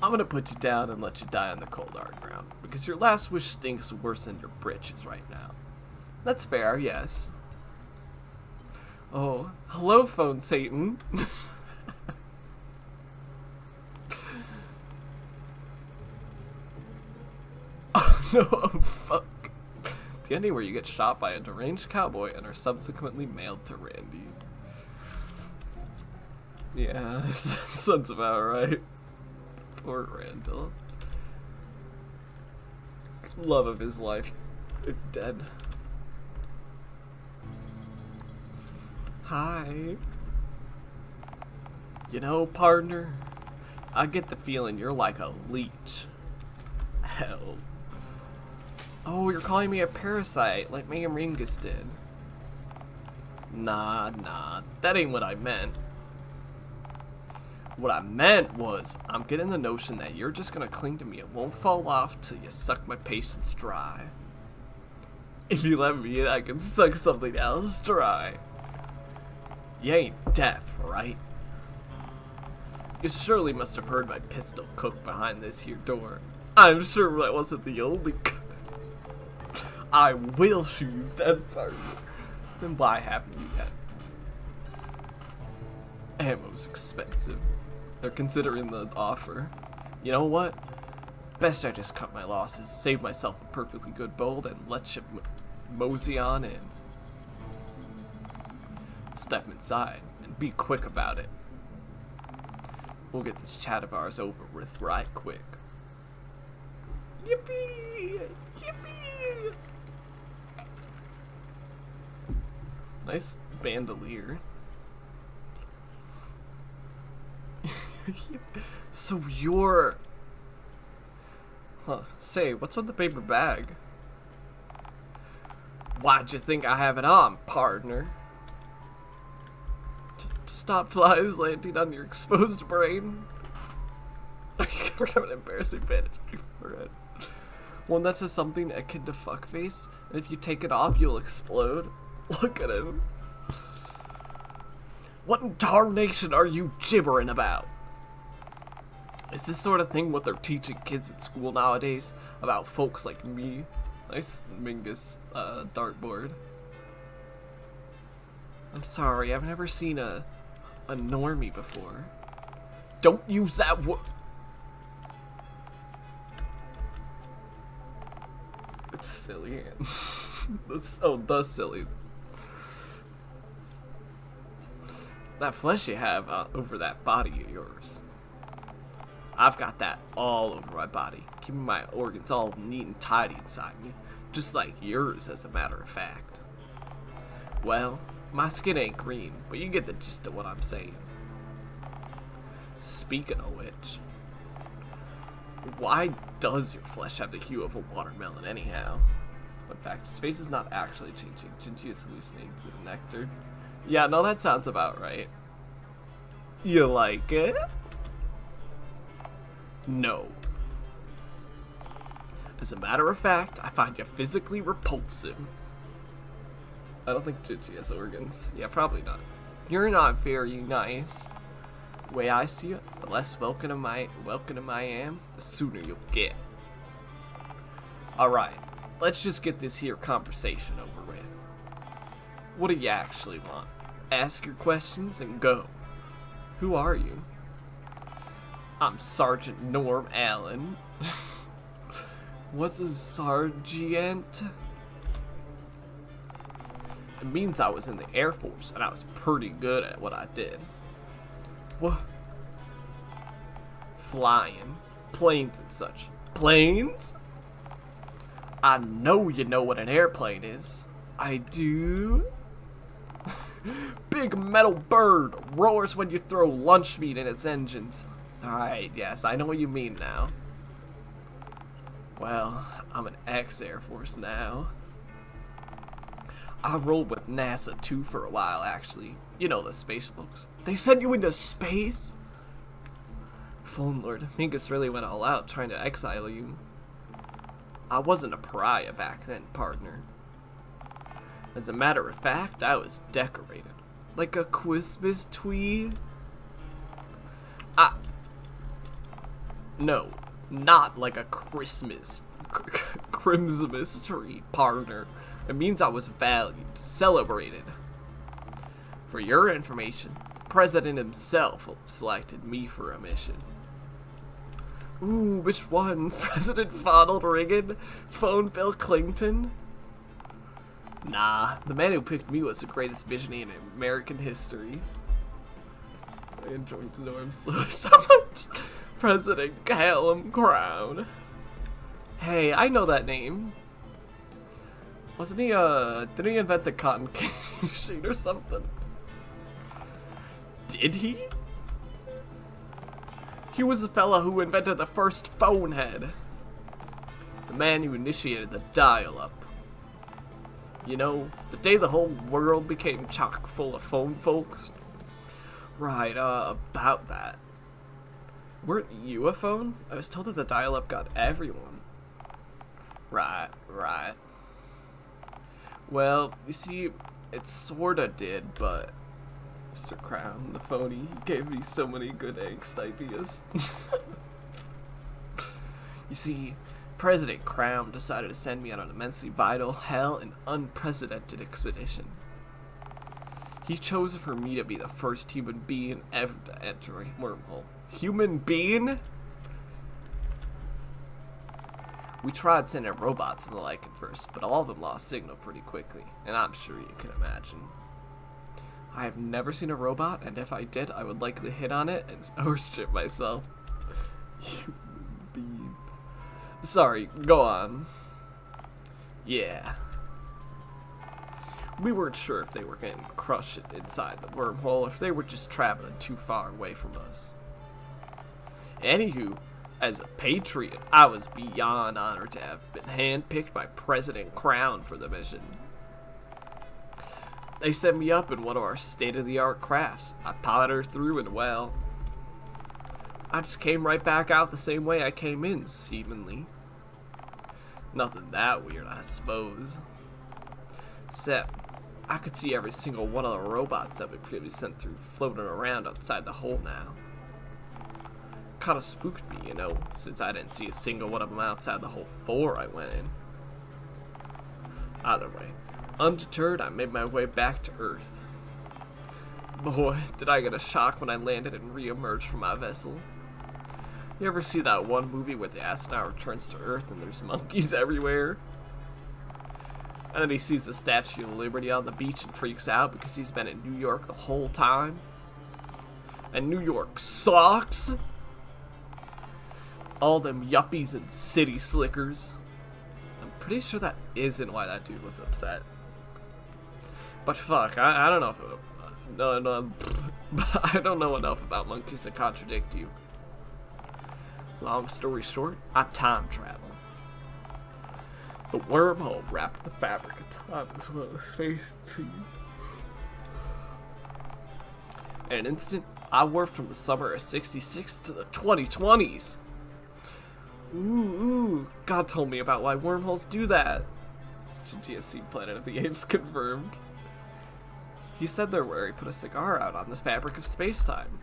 I'm gonna put you down and let you die on the cold hard ground, because your last wish stinks worse than your britches right now. That's fair, yes. Oh, hello, phone Satan. Oh no, fuck. The ending where you get shot by a deranged cowboy and are subsequently mailed to Randy. Yeah, sounds about right. Poor Randall. Love of his life is dead. Hi. You know, partner, I get the feeling you're like a leech. Hell. Oh, you're calling me a parasite, like Megan Ringus did. Nah, that ain't what I meant. What I meant was, I'm getting the notion that you're just gonna cling to me and won't fall off till you suck my patience dry. If you let me in, I can suck something else dry. You ain't deaf, right? You surely must have heard my pistol cook behind this here door. I'm sure that wasn't the only cook. I will shoot you dead, partner. Then why haven't you yet? Ammo's expensive. They're considering the offer. You know what? Best I just cut my losses, save myself a perfectly good bolt, and let you mosey on in. Step inside, and be quick about it. We'll get this chat of ours over with right quick. Yippee! Yippee! Nice bandolier. So you're... Huh. Say, what's with the paper bag? Why'd you think I have it on, partner? To stop flies landing on your exposed brain? Are you covered up an embarrassing bandage on your forehead? One that says something akin to fuckface, and if you take it off, you'll explode. Look at him. What in tarnation are you gibbering about? Is this sort of thing what they're teaching kids at school nowadays? About folks like me? Nice Mingus dartboard. I'm sorry, I've never seen a normie before. Don't use that word. It's silly. The silly. That flesh you have over that body of yours. I've got that all over my body, keeping my organs all neat and tidy inside me, just like yours as a matter of fact. Well, my skin ain't green, but you get the gist of what I'm saying. Speaking of which, why does your flesh have the hue of a watermelon anyhow? In fact, his face is not actually changing. Gingy is hallucinating to the nectar. Yeah, no, that sounds about right. You like it? No. As a matter of fact, I find you physically repulsive. I don't think Gingy has organs. Yeah, probably not. You're not very nice. The way I see it, the less welcome I am, the sooner you'll get. Alright, let's just get this here conversation over with. What do you actually want? Ask your questions and go. Who are you? I'm Sergeant Norm Allen. What's a sergeant? It means I was in the Air Force and I was pretty good at what I did. What? Flying. Planes and such. Planes? I know you know what an airplane is. I do. Big metal bird roars when you throw lunch meat in its engines. Alright, yes, I know what you mean now. Well, I'm an ex-Air Force now. I rolled with NASA too for a while, actually. You know the space folks. They sent you into space? Phone Lord, Mingus really went all out trying to exile you. I wasn't a pariah back then, partner. As a matter of fact, I was decorated. Like a Christmas tree. No, not like a Christmas tree, partner. It means I was valued, celebrated. For your information, the president himself selected me for a mission. Ooh, which one? President Ronald Reagan? Phone Bill Clinton? Nah, the man who picked me was the greatest visionary in American history. I enjoyed Norm so much. President Callum Crown. Hey, I know that name. Wasn't he, did he invent the cotton candy machine or something? Did he? He was the fella who invented the first phone head. The man who initiated the dial-up. You know, the day the whole world became chock full of phone folks. Right, about that. Weren't you a phone? I was told that the dial-up got everyone. Right. Well, you see, it sorta did, but Mr. Crown, the phony, he gave me so many good angst ideas. You see, President Crown decided to send me on an immensely vital, hell, and unprecedented expedition. He chose for me to be the first human being ever to enter a wormhole. Human being? We tried sending robots and the like at first, but all of them lost signal pretty quickly, and I'm sure you can imagine. I have never seen a robot, and if I did, I would likely hit on it or strip myself. You bean. Sorry, go on. Yeah. We weren't sure if they were getting crushed inside the wormhole, or if they were just traveling too far away from us. Anywho, as a patriot, I was beyond honored to have been handpicked by President Crown for the mission. They set me up in one of our state-of-the-art crafts. I piloted through and well, I just came right back out the same way I came in, seemingly. Nothing that weird, I suppose. Except, I could see every single one of the robots that we previously sent through floating around outside the hole now. Kinda spooked me, you know, since I didn't see a single one of them outside the hole before I went in. Either way, undeterred, I made my way back to Earth. Boy, did I get a shock when I landed and re-emerged from my vessel. You ever see that one movie where the astronaut returns to Earth and there's monkeys everywhere? And then he sees the Statue of Liberty on the beach and freaks out because he's been in New York the whole time? And New York sucks? All them yuppies and city slickers. I'm pretty sure that isn't why that dude was upset. But fuck, I don't know if I don't know enough about monkeys to contradict you. Long story short, I time travel. The wormhole wrapped the fabric of time as well as space to you. In an instant, I warped from the summer of '66 to the 2020s. Ooh, God told me about why wormholes do that. GSC Planet of the Apes confirmed. He said they're where he put a cigar out on this fabric of space-time.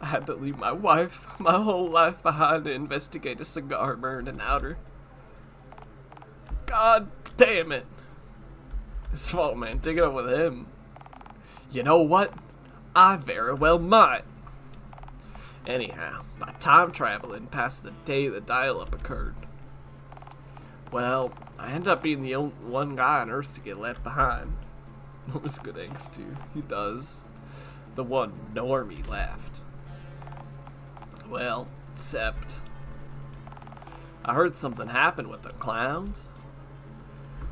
I had to leave my wife, my whole life behind to investigate a cigar burned in outer. God damn it. His fault, man. Take it up with him. You know what? I very well might. Anyhow, by time traveling past the day the dial-up occurred. Well, I ended up being the only one guy on Earth to get left behind. Norma's good eggs too. He does. The one normie left. Well, except I heard something happened with the clowns.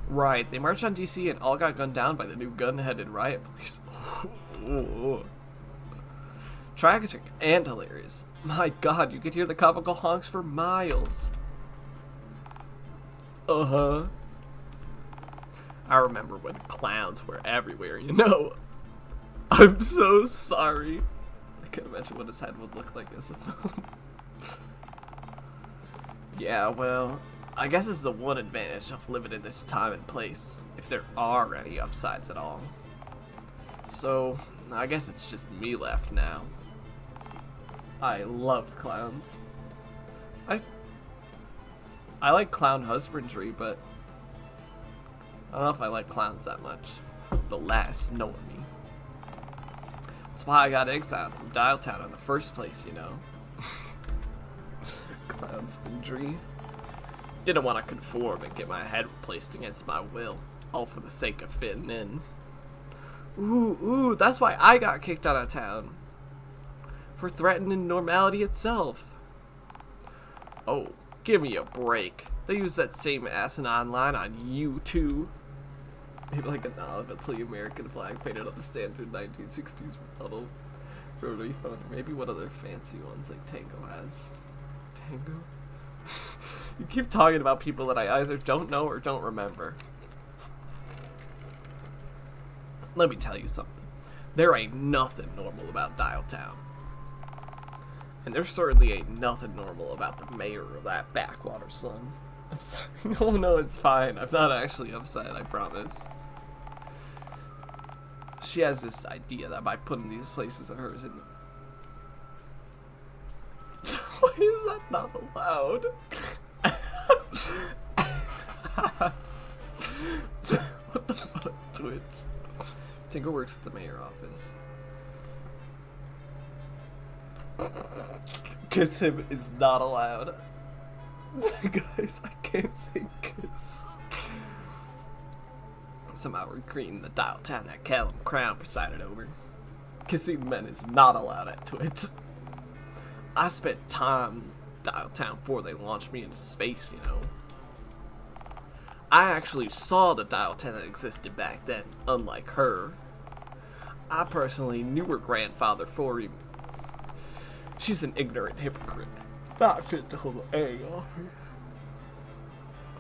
Right, they marched on DC and all got gunned down by the new gun-headed riot police. Tragic and hilarious. My god, you could hear the comical honks for miles. Uh-huh. I remember when clowns were everywhere, you know. I'm so sorry. I can't imagine what his head would look like as a phone. Yeah, well, I guess it's the one advantage of living in this time and place, if there are any upsides at all. So, I guess it's just me left now. I love clowns. I like clown husbandry, but I don't know if I like clowns that much. The last knowing me. That's why I got exiled from Dialtown in the first place, you know. Clown husbandry. Didn't want to conform and get my head replaced against my will, all for the sake of fitting in. Ooh, that's why I got kicked out of town. For threatening normality itself. Oh, give me a break. They use that same asinine line on you too. Maybe like an olive-ly American flag painted up a standard 1960s model. Rotary phone, or maybe one of their fancy ones like Tango has. Tango? You keep talking about people that I either don't know or don't remember. Let me tell you something. There ain't nothing normal about Dialtown. And there certainly ain't nothing normal about the mayor of that backwater, son. I'm sorry. No, it's fine. I'm not actually upset, I promise. She has this idea that by putting these places of hers in... Why is that not allowed? What the fuck, Twitch? Tinker works at the mayor office. Kiss him is not allowed. Guys, I can't say kiss. Somehow we're green the Dialtown that Callum Crown presided over. Kissing men is not allowed at Twitch. I spent time in Dialtown before they launched me into space, you know. I actually saw the Dialtown that existed back then, unlike her. I personally knew her grandfather for him. She's an ignorant hypocrite. Not fit to hold an egg off her.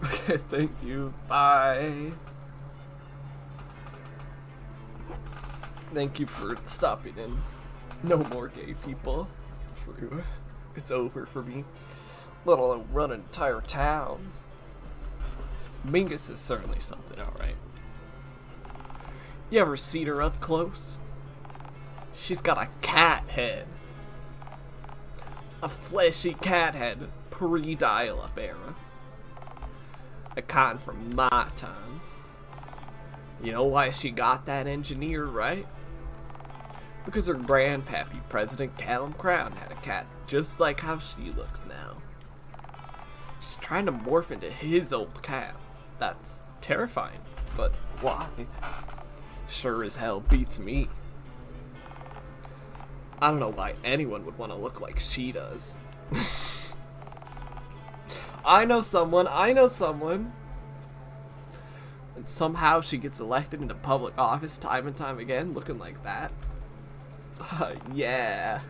Okay, thank you. Bye. Thank you for stopping in. No more gay people. True. It's over for me. Let alone run an entire town. Mingus is certainly something, alright. You ever seen her up close? She's got a cat head. A fleshy cat head, pre-dial-up era. A kind from my time. You know why she got that engineer, right? Because her grandpappy, President Callum Crown, had a cat just like how she looks now. She's trying to morph into his old cat. That's terrifying, but why? Sure as hell beats me. I don't know why anyone would want to look like she does. I know someone. And somehow she gets elected into public office time and time again, looking like that. Yeah.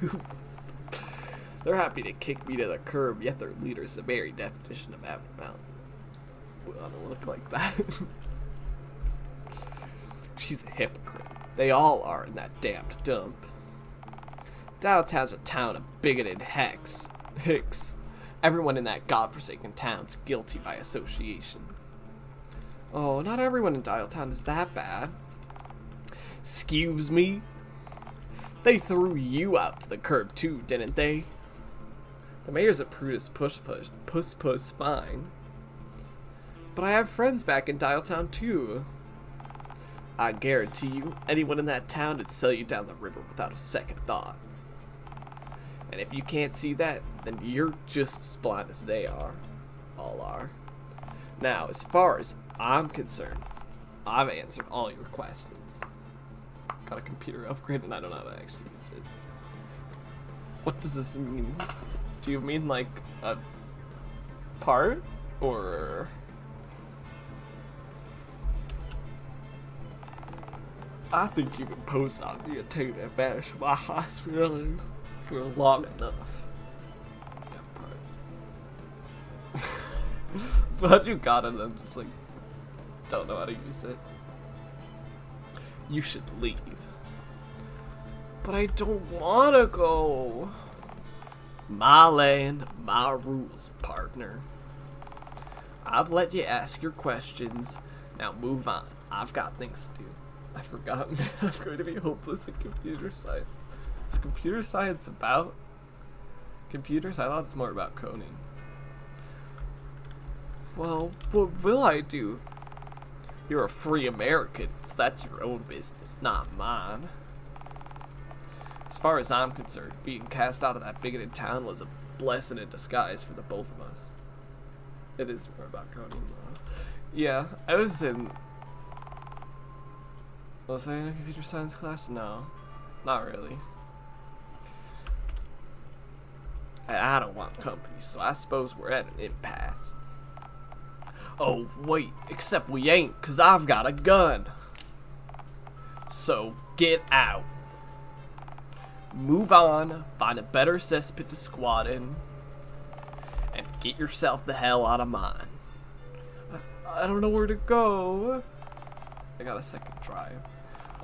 They're happy to kick me to the curb, yet their leader's the very definition of abnormality. We ought to look like that. She's a hypocrite. They all are in that damned dump. Dialtown's a town of bigoted hicks. Everyone in that godforsaken town's guilty by association. Oh, not everyone in Dialtown is that bad. Excuse me? They threw you out to the curb too, didn't they? The mayor's a prudish puss fine. But I have friends back in Dialtown too. I guarantee you, anyone in that town would sell you down the river without a second thought. And if you can't see that, then you're just as blind as they are. All are. Now, as far as I'm concerned, I've answered all your questions. Got a computer upgrade and I don't know how to actually use it. What does this mean? Do you mean like a part? Or... I think you can post on me and take advantage of my hospitality for long enough. That part. But you got it, I'm just like, don't know how to use it. You should leave. But I don't wanna go. My land, my rules, partner. I've let you ask your questions. Now move on. I've got things to do. I forgot, man. I'm going to be hopeless in computer science. Is computer science about computers? I thought it's more about coding. Well, what will I do? You're a free American, so that's your own business, not mine. As far as I'm concerned, being cast out of that bigoted town was a blessing in disguise for the both of us. It is more about coding, though. Yeah, I was in... Was I in a computer science class? No, not really. I don't want company, so I suppose we're at an impasse. Oh, wait, except we ain't, 'cause I've got a gun. So, get out. Move on, find a better cesspit to squat in, and get yourself the hell out of mine. I don't know where to go. I got a second drive.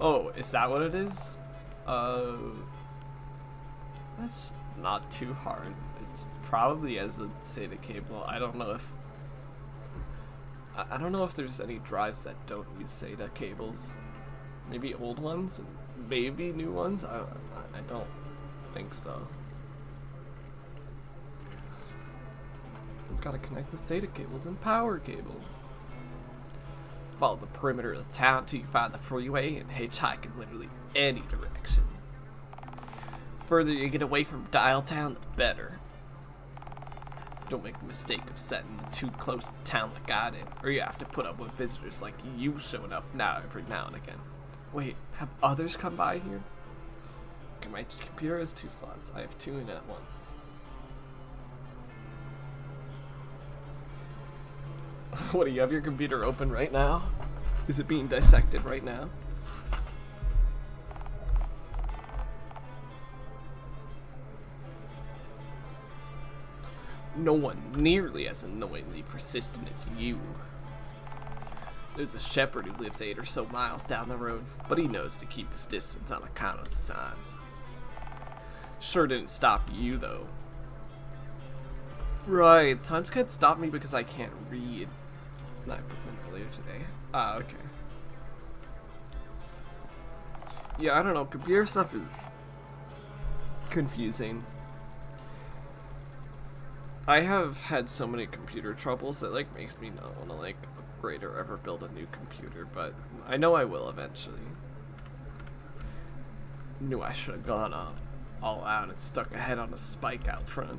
Oh, is that what it is? That's not too hard. It's probably as a SATA cable. I don't know if there's any drives that don't use SATA cables. Maybe old ones, and maybe new ones. I don't think so. Just gotta connect the SATA cables and power cables. Follow the perimeter of the town till you find the freeway and hitchhike in literally any direction. The further you get away from Dialtown, the better. Don't make the mistake of setting too close to town like I did, or you have to put up with visitors like you showing up every now and again. Wait, have others come by here? Okay, my computer has 2 slots. I have 2 in at once. What, do you have your computer open right now? Is it being dissected right now? No one nearly as annoyingly persistent as you. There's a shepherd who lives 8 or so miles down the road, but he knows to keep his distance on account of the signs. Sure didn't stop you, though. Right, signs can't stop me because I can't read. No, I put them in earlier today. Ah, okay. Yeah, I don't know, computer stuff is confusing. I have had so many computer troubles that like makes me not want to like upgrade or ever build a new computer, but I know I will eventually. Knew I should have gone all out and stuck a head on a spike out front.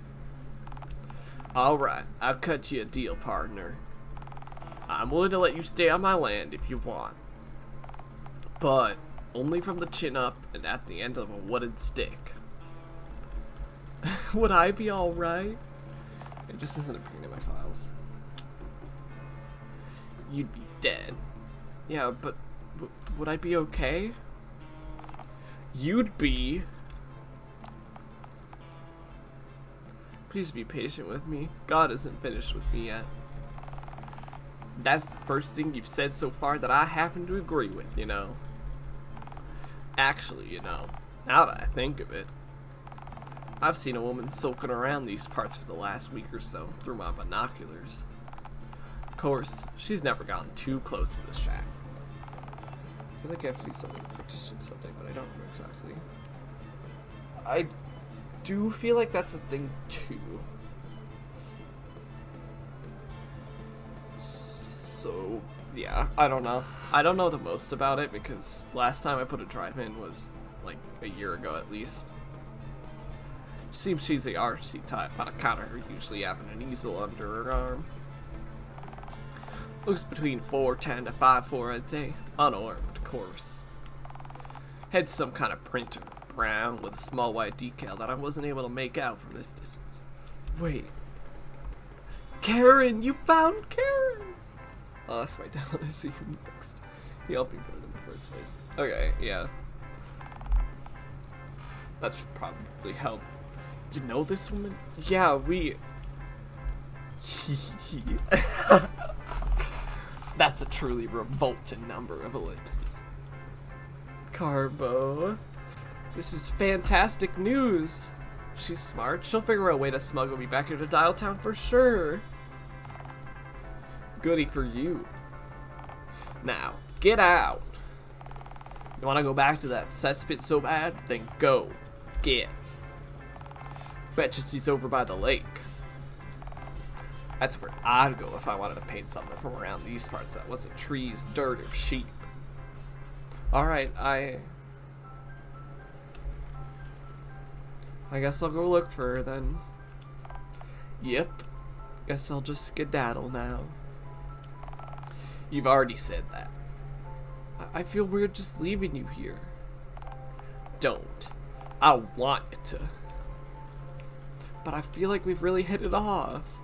Alright, I'll cut you a deal, partner. I'm willing to let you stay on my land if you want, but only from the chin up and at the end of a wooden stick. Would I be alright? It just isn't appearing in my files. You'd be dead. Yeah, but would I be okay? You'd be. Please be patient with me. God isn't finished with me yet. That's the first thing you've said so far that I happen to agree with, you know. Actually, you know, now that I think of it, I've seen a woman sulking around these parts for the last week or so through my binoculars. Of course, she's never gotten too close to the shack. I feel like I have to do something to partition something, but I don't remember exactly. I do feel like that's a thing too. So, yeah, I don't know. I don't know the most about it because last time I put a drive in was like a year ago at least. Seems she's the artsy type on account of her usually having an easel under her arm. Looks between 4'10" to 5'4", I'd say. Unarmed, of course. Head's some kind of printer, brown with a small white decal that I wasn't able to make out from this distance. Wait. Karen! You found Karen! Oh, that's my dad. I see him next. He helped me put it in the first place. Okay, yeah. That should probably help. You know this woman? Yeah, we... That's a truly revolting number of ellipses. Carbo. This is fantastic news. She's smart. She'll figure out a way to smuggle me back into Dialtown for sure. Goody for you. Now, get out. You want to go back to that cesspit so bad? Then go. Get. Betcha she's over by the lake. That's where I'd go if I wanted to paint something from around these parts that wasn't trees, dirt, or sheep. Alright, I guess I'll go look for her then. Yep. Guess I'll just skedaddle now. You've already said that. I feel weird just leaving you here. Don't. I want it to. But I feel like we've really hit it off.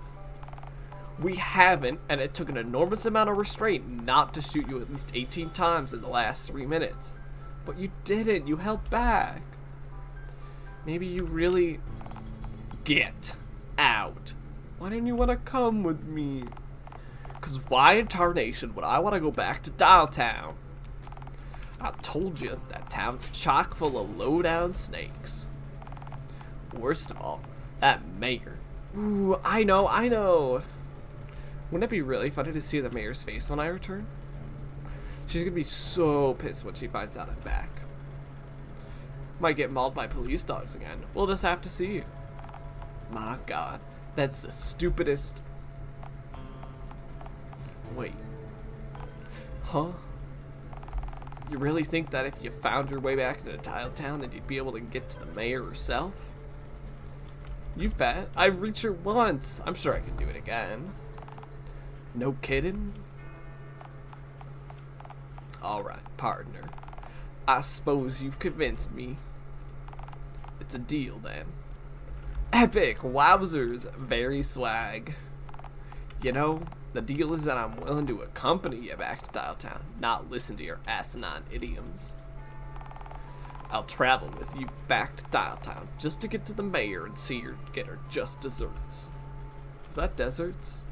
We haven't, and it took an enormous amount of restraint not to shoot you at least 18 times in the last 3 minutes. But you didn't. You held back. Maybe you really... Get out. Why didn't you want to come with me? Because why in tarnation would I want to go back to Dialtown? I told you, that town's chock full of low-down snakes. Worst of all, that mayor. Ooh, I know. Wouldn't it be really funny to see the mayor's face when I return? She's gonna be so pissed when she finds out I'm back. Might get mauled by police dogs again. We'll just have to see. My god, that's the stupidest... Wait. Huh? You really think that if you found your way back into Dialtown that you'd be able to get to the mayor herself? You bet. I reached her once. I'm sure I can do it again. No kidding? Alright, partner. I suppose you've convinced me. It's a deal then. Epic! Wowzers! Very swag. You know, the deal is that I'm willing to accompany you back to Dialtown, not listen to your asinine idioms. I'll travel with you back to Dialtown just to get to the mayor and see her get her just desserts. Is that deserts?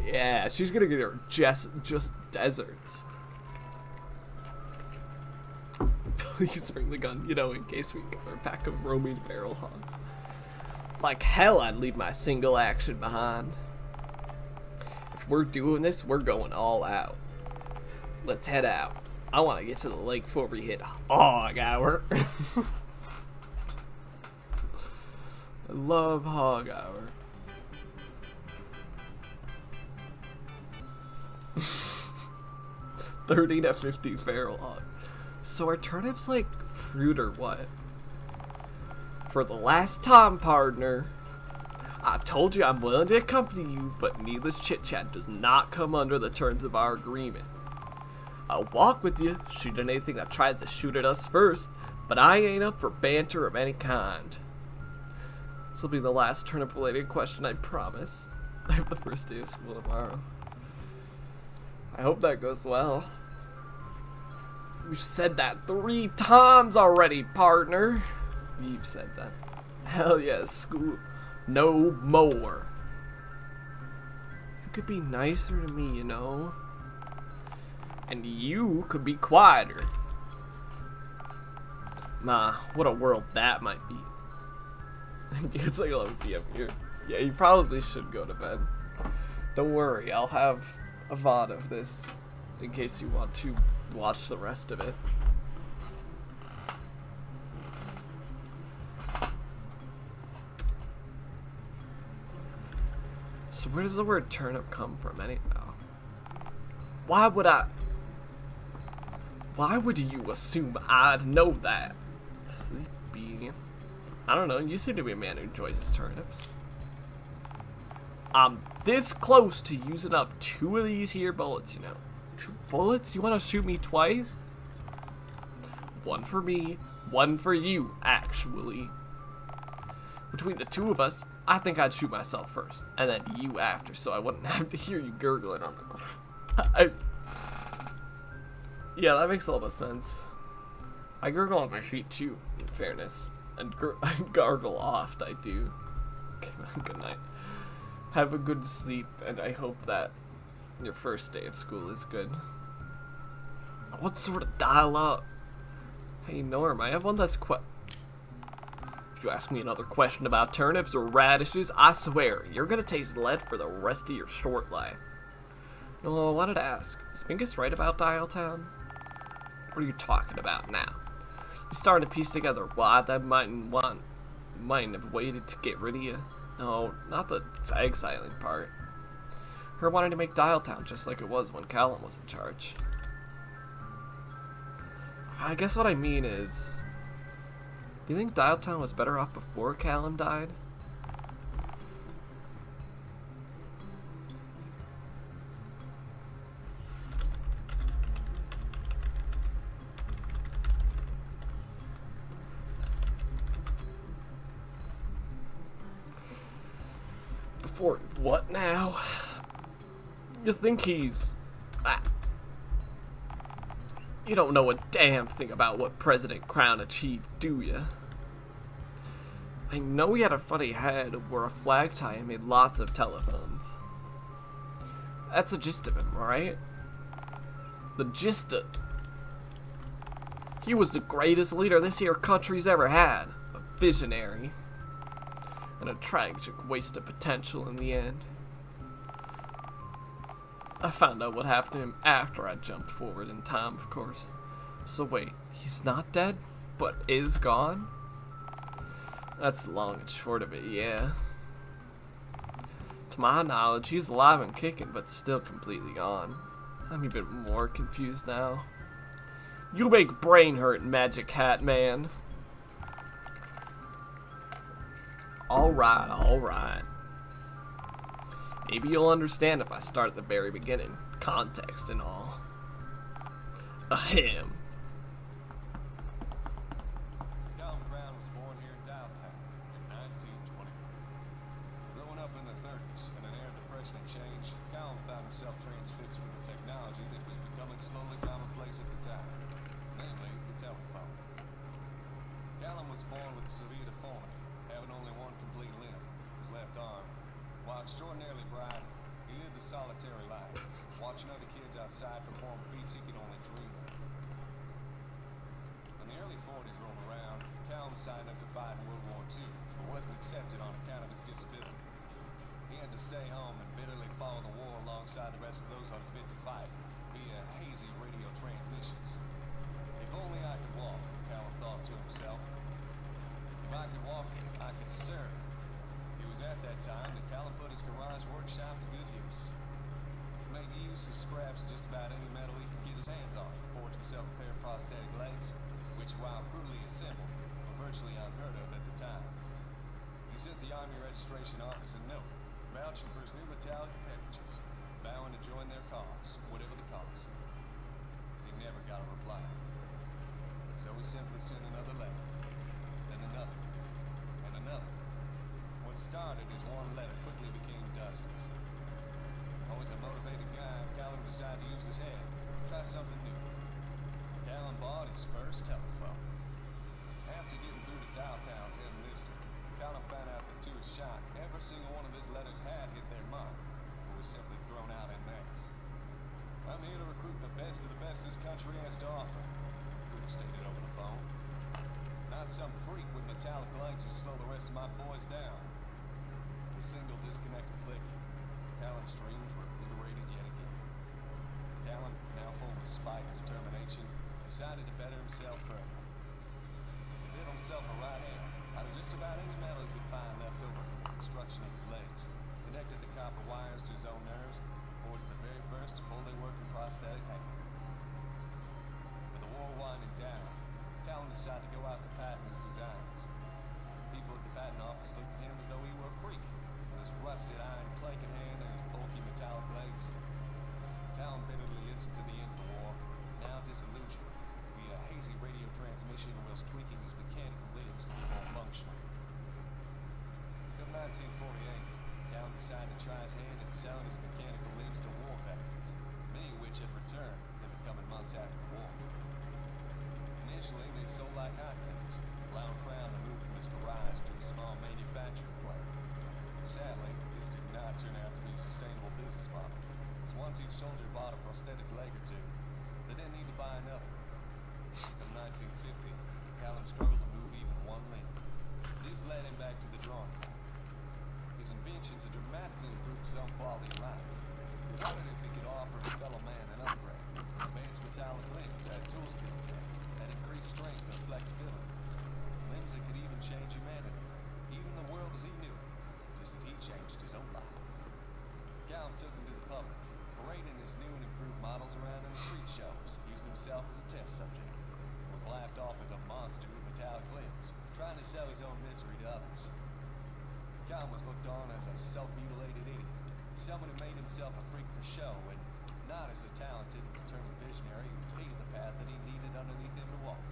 Yeah, she's gonna get her just deserts. Please bring the gun, you know, in case we get a pack of roaming barrel hogs. Like hell, I'd leave my single action behind. If we're doing this, we're going all out. Let's head out. I want to get to the lake before we hit hog hour. I love hog hour. $30 to $50 feral hog. So are turnips like fruit or what? For the last time, partner. I told you I'm willing to accompany you, but needless chit-chat does not come under the terms of our agreement. I'll walk with you, shoot at anything that tries to shoot at us first, but I ain't up for banter of any kind. This will be the last turnip-related question, I promise. I have the first day of school tomorrow. I hope that goes well. You've said that 3 times already, partner. You've said that. Hell yes, school. No more. You could be nicer to me, you know? And you could be quieter. Ma, what a world that might be. It's like 11 p.m. here. Yeah, you probably should go to bed. Don't worry, I'll have a VOD of this in case you want to watch the rest of it. So where does the word turnip come from anyhow? Why would you assume I'd know that? Sleepy. I don't know, you seem to be a man who enjoys his turnips. I'm this close to using up 2 of these here bullets, you know. 2 bullets? You want to shoot me twice? 1 for me, 1 for you, actually. Between the 2 of us, I think I'd shoot myself first, and then you after, so I wouldn't have to hear you gurgling on the ground. Yeah, that makes a lot of sense. I gurgle on my feet too, in fairness. And I gargle oft, I do. Good night. Have a good sleep, and I hope that your first day of school is good. What sort of dialogue? Hey Norm, I have one last If you ask me another question about turnips or radishes, I swear, you're gonna taste lead for the rest of your short life. No, I wanted to ask, is Mingus right about Dialtown? What are you talking about now? You starting to piece together why that mightn't have waited to get rid of you? No, not the exiling part. Her wanting to make Dialtown just like it was when Callum was in charge. I guess what I mean is, do you think Dialtown was better off before Callum died? Before what now? You think he's... You don't know a damn thing about what President Crown achieved, do you? I know he had a funny head, wore a flag tie, and made lots of telephones. That's the gist of him, right? The gist of... He was the greatest leader this here country's ever had. A visionary. And a tragic waste of potential in the end. I found out what happened to him after I jumped forward in time, of course. So wait, he's not dead, but is gone? That's the long and short of it, yeah. To my knowledge, he's alive and kicking, but still completely gone. I'm even more confused now. You make brain hurt, Magic Hat Man. Alright. Maybe you'll understand if I start at the very beginning. Context and all. Ahem. Calum Brown was born here in Dialtown in 1920. Growing up in the 30s in an era of depression and change, Calum found himself transfixed with the technology that was becoming slowly commonplace at the time, namely the telephone. Calum was born with a severe deformity, having only one complete limb, his left arm. While extraordinarily bright, he lived a solitary life, watching other kids outside perform feats he could only dream of. When the early 40s rolled around, Calum signed up to fight in World War II, but wasn't accepted on account of his disability. He had to stay home and bitterly follow the war alongside the rest of those unfit to fight via hazy radio transmissions. If only I could walk, Calum thought to himself. If I could walk, I could serve. It was at that time that Calum put his garage workshop to good use. He made use of scraps of just about any metal he could get his hands on, forged himself a pair of prosthetic legs, which, while brutally assembled, were virtually unheard of at the time. He sent the Army Registration Office a note, vouching for his new metallic appendages, vowing to join their cause, whatever the cost. He never got a reply. So he simply sent another letter, then another, and another. What started as one letter quickly became dozens. Always a motivated guy, Calum decided to use his head, try something new. Calum bought his first telephone. After getting through to Dialtown's head enlisted, Calum found out that to his shock, every single one of his letters had hit their mark, or was simply thrown out en masse. I'm here to recruit the best of the best this country has to offer, Cooper stated over the phone. Not some freak with metallic legs who slow the rest of my boys down. A single disconnected click, Calum's dreams were obliterated yet again. Calum, now full of spite and determination, decided to better himself further. He built himself a right hand out of just about any metal he could find left over from the construction of his legs, connected the copper wires to his own nerves, forged the very first fully working prosthetic hand. With the war winding down, Calum decided to go out to patent his designs. People at the patent office looked at him as though he were a freak, with his rusted iron clanking hand and his bulky metallic legs. Calum bitterly listened to the end of the war, now disillusioned, via hazy radio transmission whilst tweaking his mechanical limbs to be more functional. Come 1948, Calum decided to try his hand at selling his mechanical limbs to war veterans, many of which had returned in the coming months after the war. Initially, they sold like hotcakes, allowing Crown to move from his garage to a small manufacturing plant. Sadly, this did not turn out to be a sustainable business model, as once each soldier bought a prosthetic leg or two, they didn't need to buy another. In 1950, Calum struggled to move even one limb. This led him back to the drawing board. His inventions had dramatically improved his own quality of life. He wondered if he could offer his fellow man an upgrade. Advanced metallic limbs that tools could take, that increased strength and flexibility. Limbs that could even change humanity, even the world as he knew it, just as he changed his own life. Calum took him to the public, parading his new and improved models around in the street shows, using himself as a test subject. Was laughed off as a monster with metallic limbs, trying to sell his own misery to others. Calum was looked on as a self-mutilated idiot, someone who made himself a freak for show, and not as a talented and determined visionary who paved the path that he needed underneath him to walk.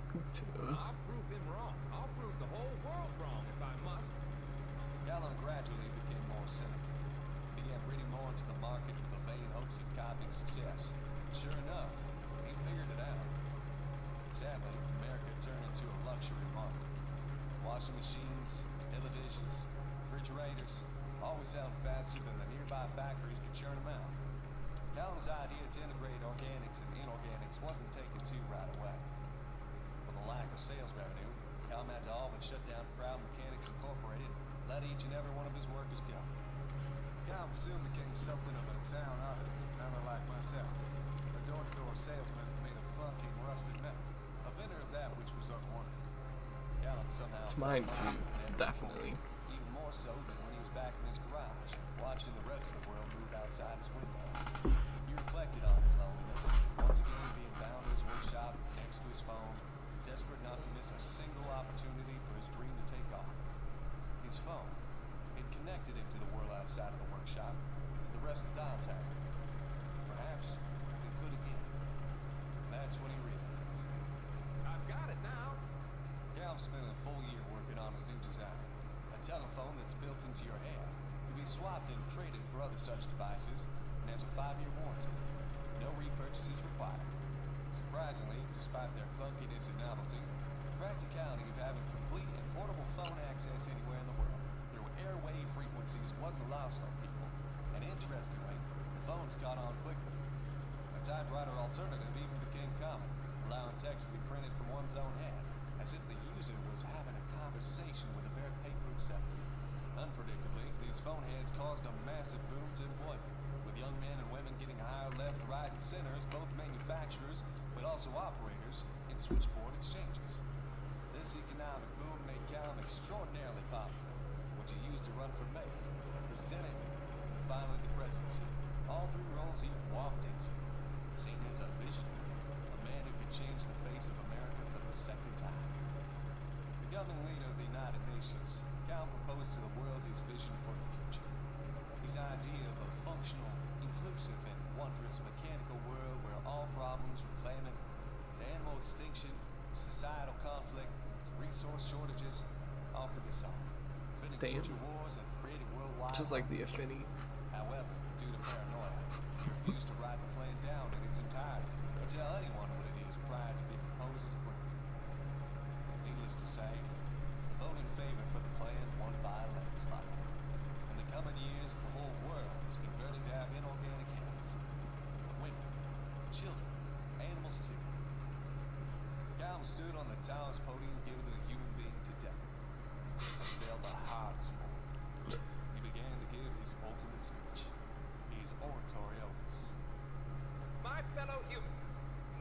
I'll prove him wrong. I'll prove the whole world wrong if I must. Calum gradually became more cynical. He began reading more into the market with the vain hopes of copying success. Sure enough, he figured it out. Sadly, America turned into a luxury market. Washing machines, televisions, refrigerators, always selling faster than the nearby factories could churn them out. Calum's idea to integrate organics and inorganics wasn't taken to right away. With a lack of sales revenue, Calum had to all but shut down Proud Mechanics Incorporated and let each and every one of his workers go. Calum soon became something of a town oddity, rather like myself, a door-to-door salesman made of clunking rusted metal, a vendor of that which was unwanted. Calum somehow It's mine too, definitely. even more so than when he was back in his garage, watching the rest of the world move outside his window. He reflected on his loneliness, once again being bound to his workshop next to his phone, desperate not to miss a single opportunity for his dream to take off. His phone, off spending a full year working on his new design. A telephone that's built into your head. Can be swapped and traded for other such devices, and has a 5-year warranty. No repurchases required. Surprisingly, despite their clunkiness and novelty, the practicality of having complete and portable phone access anywhere in the world through airwave frequencies wasn't lost on people. And interestingly, the phones caught on quickly. A typewriter alternative even became common, allowing text to be printed from one's own hand, as if the user was having a conversation with the bare paper itself. Unpredictably, these phone heads caused a massive boom to employment, with young men and women getting hired left, right, and center as both manufacturers, but also operators in switchboard exchanges. This economic boom made Callum extraordinarily popular, which he used to run for mayor, the Senate, and finally the presidency, all 3 roles he walked into. Seen as a visionary, a man who could change the face of America for the second time. Becoming leader of the United Nations, Cal proposed to the world his vision for the future. His idea of a functional, inclusive, and wondrous mechanical world where all problems from famine to animal extinction, societal conflict, to resource shortages, all could be solved. Preventing future wars and creating worldwide Just like the Affinity. However, due to paranoia, he refused to write the plan down in its entirety or tell anyone what it is prior to the proposal's approval. Needless to say, the vote in favor for the plan won by a landslide. In the coming years, the whole world is converted to have inorganic health. Women, children, animals too. Callum stood on the tallest podium given to a human being today, and failed the hardest one. He began to give his ultimate speech, his oratory opus. My fellow humans,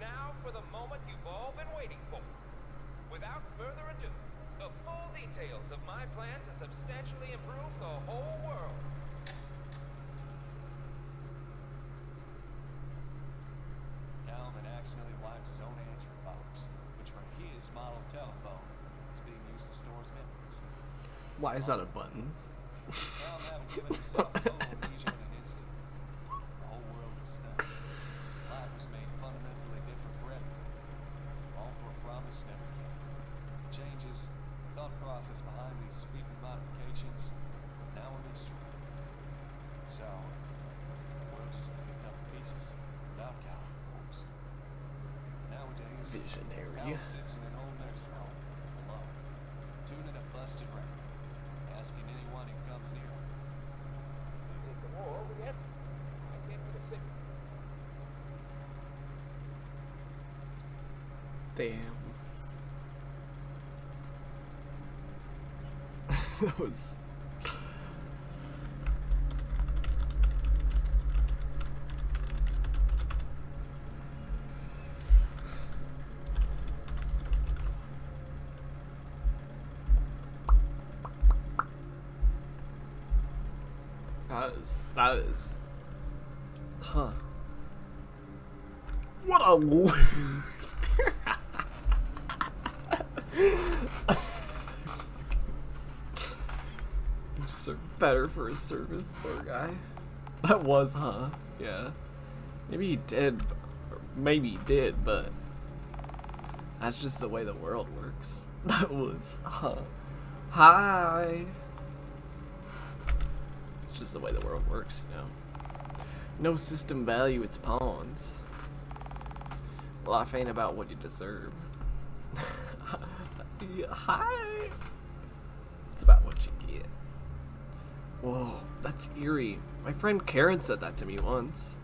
now for the moment you've all been waiting for. Without further ado, the full details of my plan to substantially improve the whole world. Callum had accidentally wiped his own answering box, which for his model telephone was being used to store his memories. Why is that a button? Callum having given himself total amnesia in an instant. The whole world was stunned. Life was made fundamentally different for everyone. All for a promise never came. The changes, the thought process behind these sweeping modifications, now a mystery. So, the world just picked up the pieces, without Callum, of course. Nowadays, Visionary. Callum sits in an old nursing home, alone, tuning a busted record, asking anyone who comes near him. Is the war over yet? I can't get a signal. Damn. That was... That is... Huh. What a loser! Better for his service, poor guy. That was, huh? Yeah. Maybe he did, or maybe he did, but that's just the way the world works. That was, huh? Hi! It's just the way the world works, you know. No system value its pawns. Life ain't about what you deserve. Yeah, hi! It's about what you get. Whoa, that's eerie. My friend Karen said that to me once.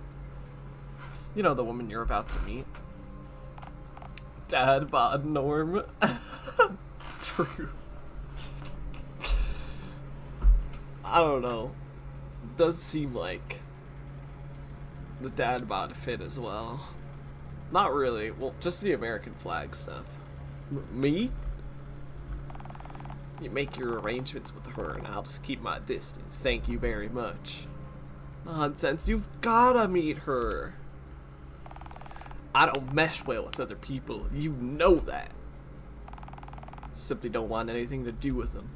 You know, the woman you're about to meet. Dad bod norm. True. I don't know. It does seem like the dad bod fit as well. Not really. Well, just the American flag stuff. Me? You make your arrangements with her and I'll just keep my distance. Thank you very much. Nonsense. You've gotta meet her. I don't mesh well with other people. You know that. Simply don't want anything to do with them.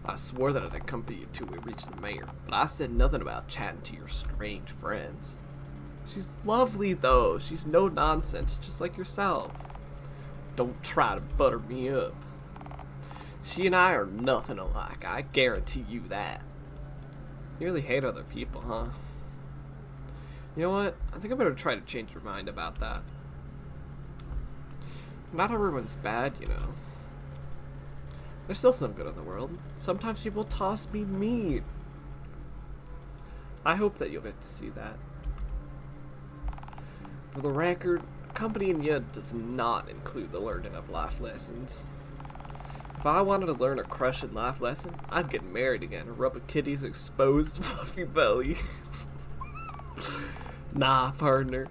I swore that I'd accompany you till we reached the mayor, but I said nothing about chatting to your strange friends. She's lovely though. She's no nonsense, just like yourself. Don't try to butter me up. She and I are nothing alike, I guarantee you that. You really hate other people, huh? You know what? I think I better try to change your mind about that. Not everyone's bad, you know. There's still some good in the world. Sometimes people toss me meat. I hope that you'll get to see that. For the record, accompanying you does not include the learning of life lessons. If I wanted to learn a crushing life lesson, I'd get married again and rub a kitty's exposed fluffy belly. Nah, partner.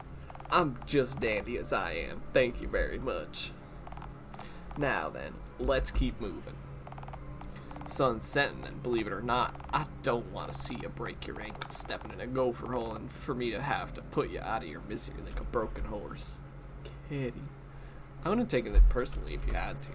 I'm just dandy as I am. Thank you very much. Now then, let's keep moving. Sun's setting, and believe it or not, I don't want to see you break your ankle stepping in a gopher hole and for me to have to put you out of your misery like a broken horse. Kitty. I wouldn't have taken it personally if you had to.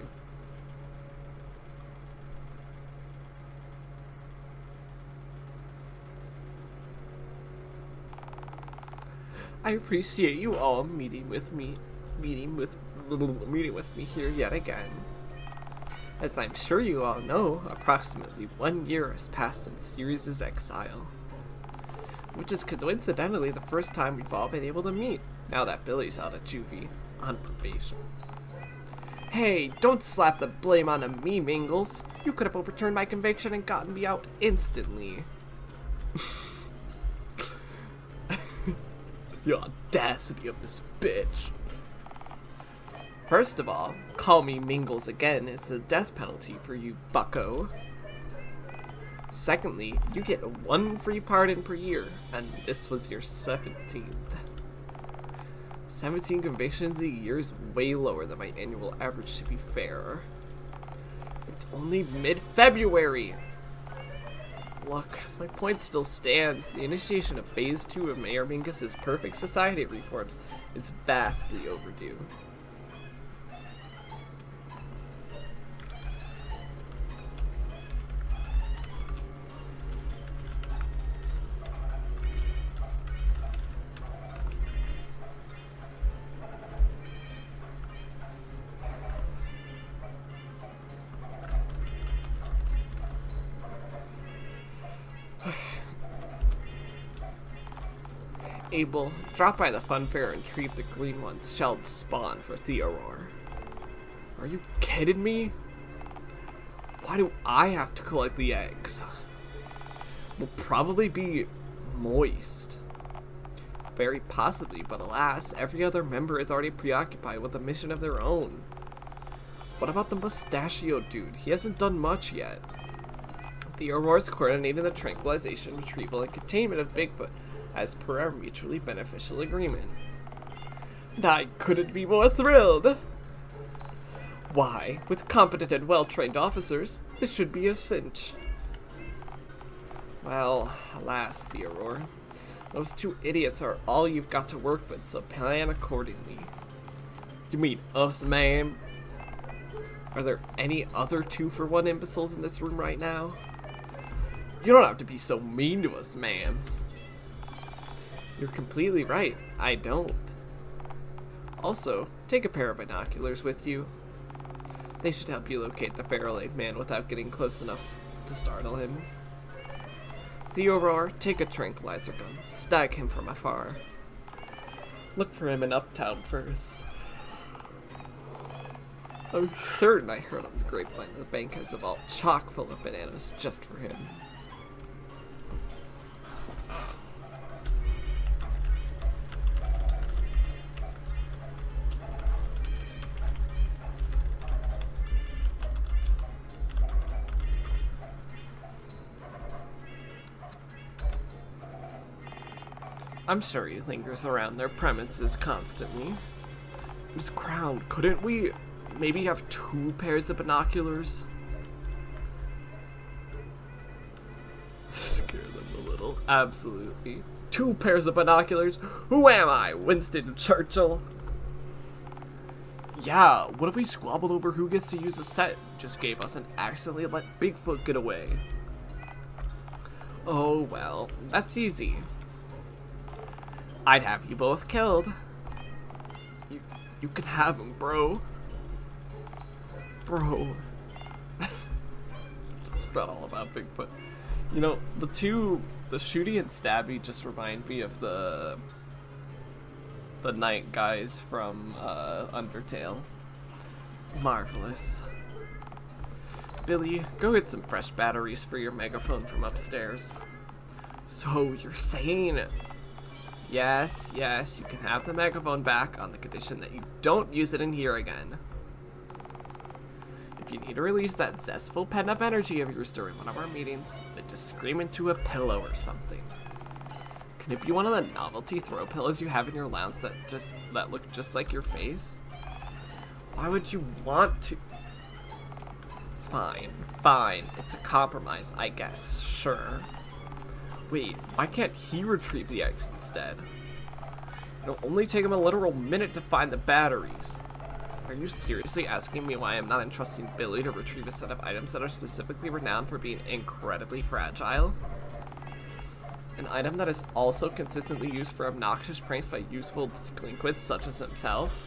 I appreciate you all meeting with me here yet again. As I'm sure you all know, approximately 1 year has passed since Sirius's exile, which is coincidentally the first time we've all been able to meet, now that Billy's out of juvie, on probation. Hey, don't slap the blame onto me, Mingles. You could have overturned my conviction and gotten me out instantly. The audacity of this bitch. First of all, call me Mingles again is the death penalty for you, bucko. Secondly, you get 1 free pardon per year, and this was your 17th. 17 convictions a year is way lower than my annual average, to be fair. It's only mid-February! Look, my point still stands. The initiation of Phase 2 of Mayor Mingus' perfect society reforms is vastly overdue. Abel, drop by the fun fair and retrieve the green one's shelled spawn for Theorore. Are you kidding me? Why do I have to collect the eggs? Will probably be moist. Very possibly, but alas, every other member is already preoccupied with a mission of their own. What about the mustachio dude? He hasn't done much yet. Theorore's coordinating the tranquilization, retrieval, and containment of Bigfoot, as per our mutually beneficial agreement. And I couldn't be more thrilled! Why, with competent and well-trained officers, this should be a cinch. Well, alas, Theorore. Those 2 idiots are all you've got to work with, so plan accordingly. You mean us, ma'am? Are there any other 2-for-1 imbeciles in this room right now? You don't have to be so mean to us, ma'am. You're completely right, I don't. Also, take a pair of binoculars with you. They should help you locate the feral-eyed man without getting close enough to startle him. Theorore, take a tranquilizer gun. Snag him from afar. Look for him in Uptown first. I'm certain I heard on the grapevine that the bank has a vault chock full of bananas just for him. I'm sure he lingers around their premises constantly. Miss Crown, couldn't we maybe have 2 pairs of binoculars? Scare them a little. Absolutely. 2 pairs of binoculars? Who am I, Winston Churchill? Yeah, what if we squabbled over who gets to use a set? Just gave us and accidentally let Bigfoot get away. Oh well, that's easy. I'd have you both killed. You can have him, bro. Bro. Not all about Bigfoot. You know, the shooty and stabby just remind me of the night guys from Undertale. Marvelous. Billy, go get some fresh batteries for your megaphone from upstairs. So you're saying... Yes, you can have the megaphone back on the condition that you don't use it in here again. If you need to release that zestful pent-up energy of yours during one of our meetings, then just scream into a pillow or something. Can it be one of the novelty throw pillows you have in your lounge that look just like your face? Why would you want to? Fine. It's a compromise, I guess. Sure. Wait, why can't he retrieve the eggs instead? It'll only take him a literal minute to find the batteries. Are you seriously asking me why I'm not entrusting Billy to retrieve a set of items that are specifically renowned for being incredibly fragile? An item that is also consistently used for obnoxious pranks by useful delinquents such as himself?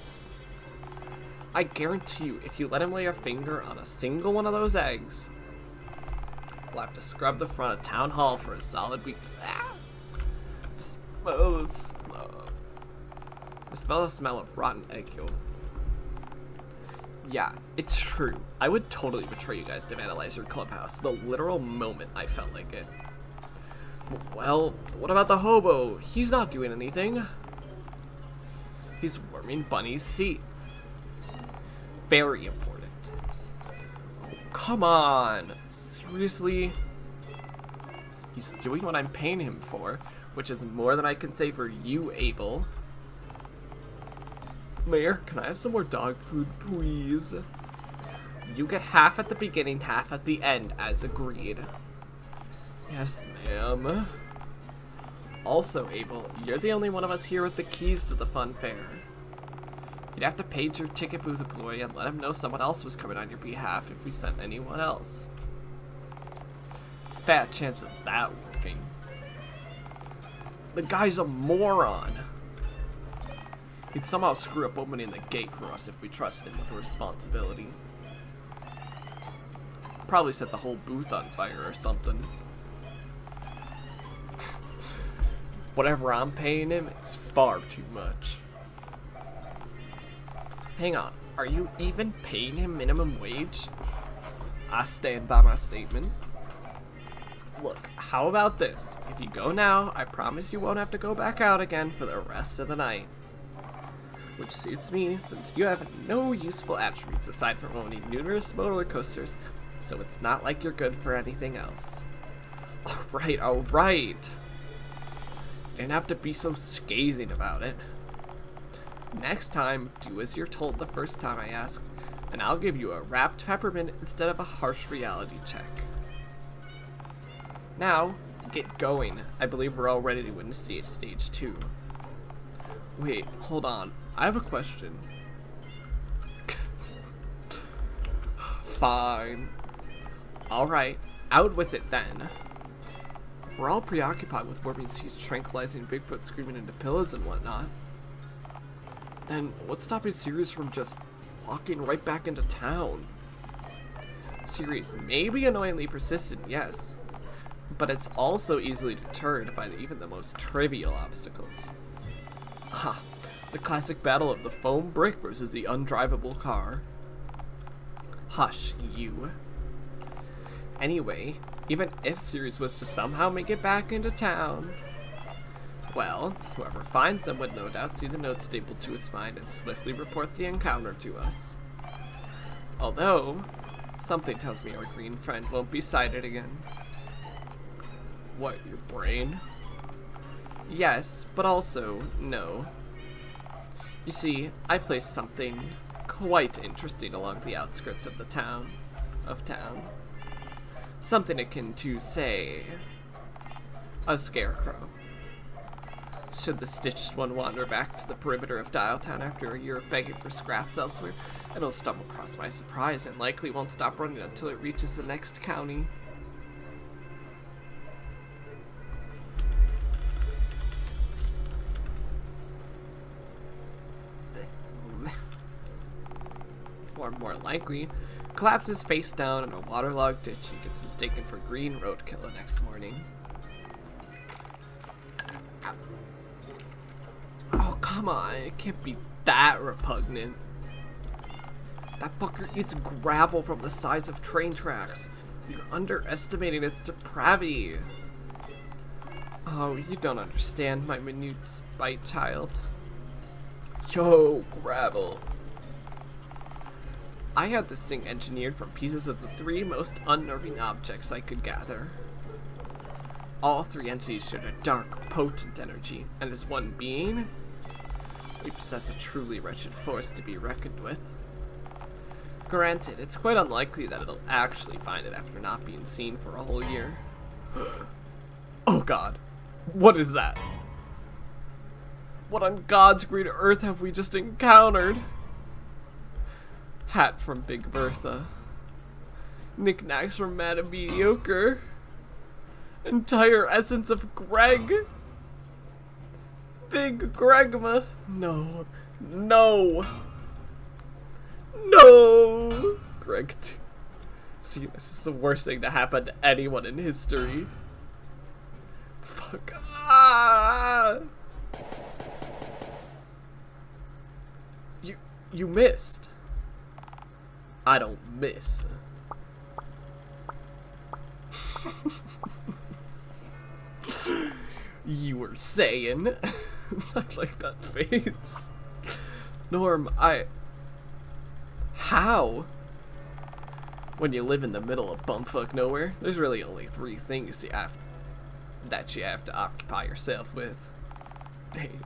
I guarantee you, if you let him lay a finger on a single one of those eggs, we'll have to scrub the front of Town Hall for a solid week. Smell the smell of rotten egg yolk. Yeah, it's true. I would totally betray you guys to vandalize your clubhouse the literal moment I felt like it. Well, what about the hobo? He's not doing anything. He's warming Bunny's seat. Very important. Oh, come on. Seriously? He's doing what I'm paying him for, which is more than I can say for you, Abel. Mayor, can I have some more dog food, please? You get half at the beginning, half at the end, as agreed. Yes, ma'am. Also, Abel, you're the only one of us here with the keys to the fun fair. You'd have to page your ticket booth employee and let him know someone else was coming on your behalf if we sent anyone else. Fat chance of that working. The guy's a moron. He'd somehow screw up opening the gate for us if we trusted him with the responsibility. Probably set the whole booth on fire or something. Whatever I'm paying him, it's far too much. Hang on, are you even paying him minimum wage? I stand by my statement. Look, how about this? If you go now, I promise you won't have to go back out again for the rest of the night. Which suits me, since you have no useful attributes aside from owning numerous roller coasters, so it's not like you're good for anything else. Alright. You didn't have to be so scathing about it. Next time, do as you're told the first time I ask, and I'll give you a wrapped peppermint instead of a harsh reality check. Now, get going. I believe we're all ready to initiate stage 2. Wait, hold on. I have a question. Fine. Alright, out with it then. If we're all preoccupied with warping seas, tranquilizing Bigfoot, screaming into pillows and whatnot, then what's stopping Sirius from just walking right back into town? Sirius may be annoyingly persistent, yes, but it's also easily deterred by even the most trivial obstacles. Ah, the classic battle of the foam brick versus the undrivable car. Hush, you. Anyway, even if Sirius was to somehow make it back into town, well, whoever finds them would no doubt see the note stapled to its mind and swiftly report the encounter to us. Although, something tells me our green friend won't be sighted again. What, your brain? Yes, but also no. You see, I placed something quite interesting along the outskirts of the town. Something akin to, say, a scarecrow. Should the stitched one wander back to the perimeter of Dialtown after a year of begging for scraps elsewhere, it'll stumble across my surprise and likely won't stop running until it reaches the next county. Or more likely, collapses face down in a waterlogged ditch and gets mistaken for green roadkill the next morning. Oh, come on. It can't be that repugnant. That fucker eats gravel from the sides of train tracks. You're underestimating its depravity. Oh, you don't understand, my minute spite child. Yo, gravel. I had this thing engineered from pieces of the 3 most unnerving objects I could gather. All 3 entities shared a dark, potent energy, and as one being, we possess a truly wretched force to be reckoned with. Granted, it's quite unlikely that it'll actually find it after not being seen for a whole year. Oh god, what is that? What on God's green earth have we just encountered? Hat from Big Bertha. Knickknacks from Madame Mediocre. Entire essence of Greg. Big Gregma. No. No. No. Greg. See, this is the worst thing to happen to anyone in history. Fuck. Ah. You missed. I don't miss. You were saying. I like that face. Norm, How? When you live in the middle of bumfuck nowhere, there's really only 3 things you have to occupy yourself with. Damn.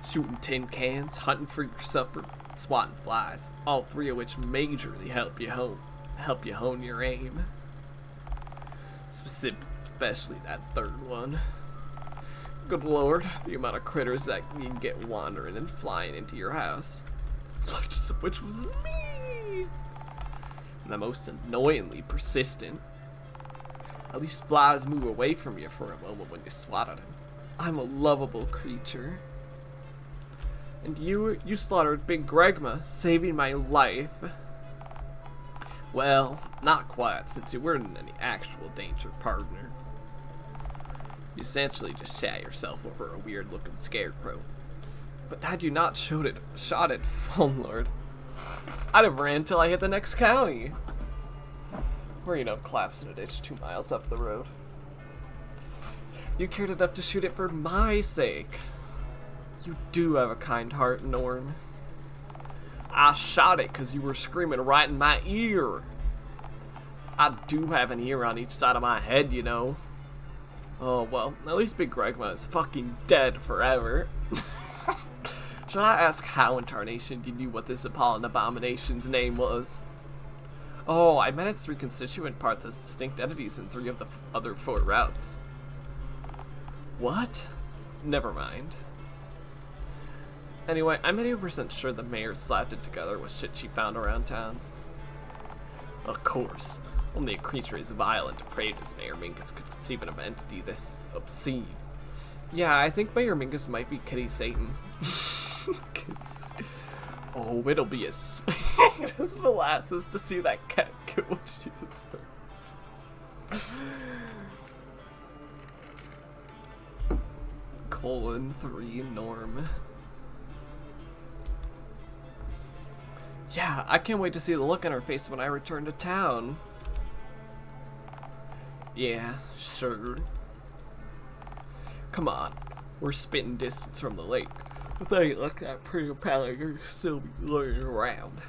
Shooting tin cans, hunting for your supper, swatting flies, all 3 of which majorly help you hone your aim. Especially that 3rd one. Good lord, the amount of critters that you can get wandering and flying into your house. Largest of which was me! And the most annoyingly persistent. At least flies move away from you for a moment when you swat at them. I'm a lovable creature. And you slaughtered Big Gregma, saving my life. Well, not quite, since you weren't in any actual danger, partner. You essentially just shot yourself over a weird-looking scarecrow. But had you not shot it, Phone Lord, I'd have ran till I hit the next county. Or, collapse in a ditch 2 miles up the road. You cared enough to shoot it for my sake. You do have a kind heart, Norm. I shot it because you were screaming right in my ear. I do have an ear on each side of my head, you know. Oh, well, at least Big Gregma is fucking dead forever. Should I ask how in tarnation you knew what this appalling abomination's name was? Oh, I meant its 3 constituent parts as distinct entities in 3 of the other 4 routes. What? Never mind. Anyway, I'm 80% sure the mayor slapped it together with shit she found around town. Of course. Only a creature as vile and depraved as Mayor Mingus could conceive of an entity this obscene. Yeah, I think Mayor Mingus might be Kitty Satan. Oh, it'll be as sweet as molasses to see that cat get what she deserves. :3 Norm. Yeah, I can't wait to see the look on her face when I return to town. Yeah, sure. Come on, we're spitting distance from the lake. If they ain't like that pretty pally, you'll still be looking around.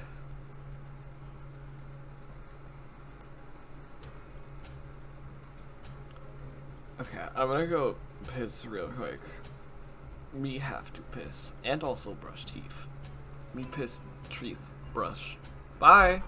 Okay, I'm gonna go piss real quick. Me have to piss, and also brush teeth. Me piss, teeth, brush. Bye!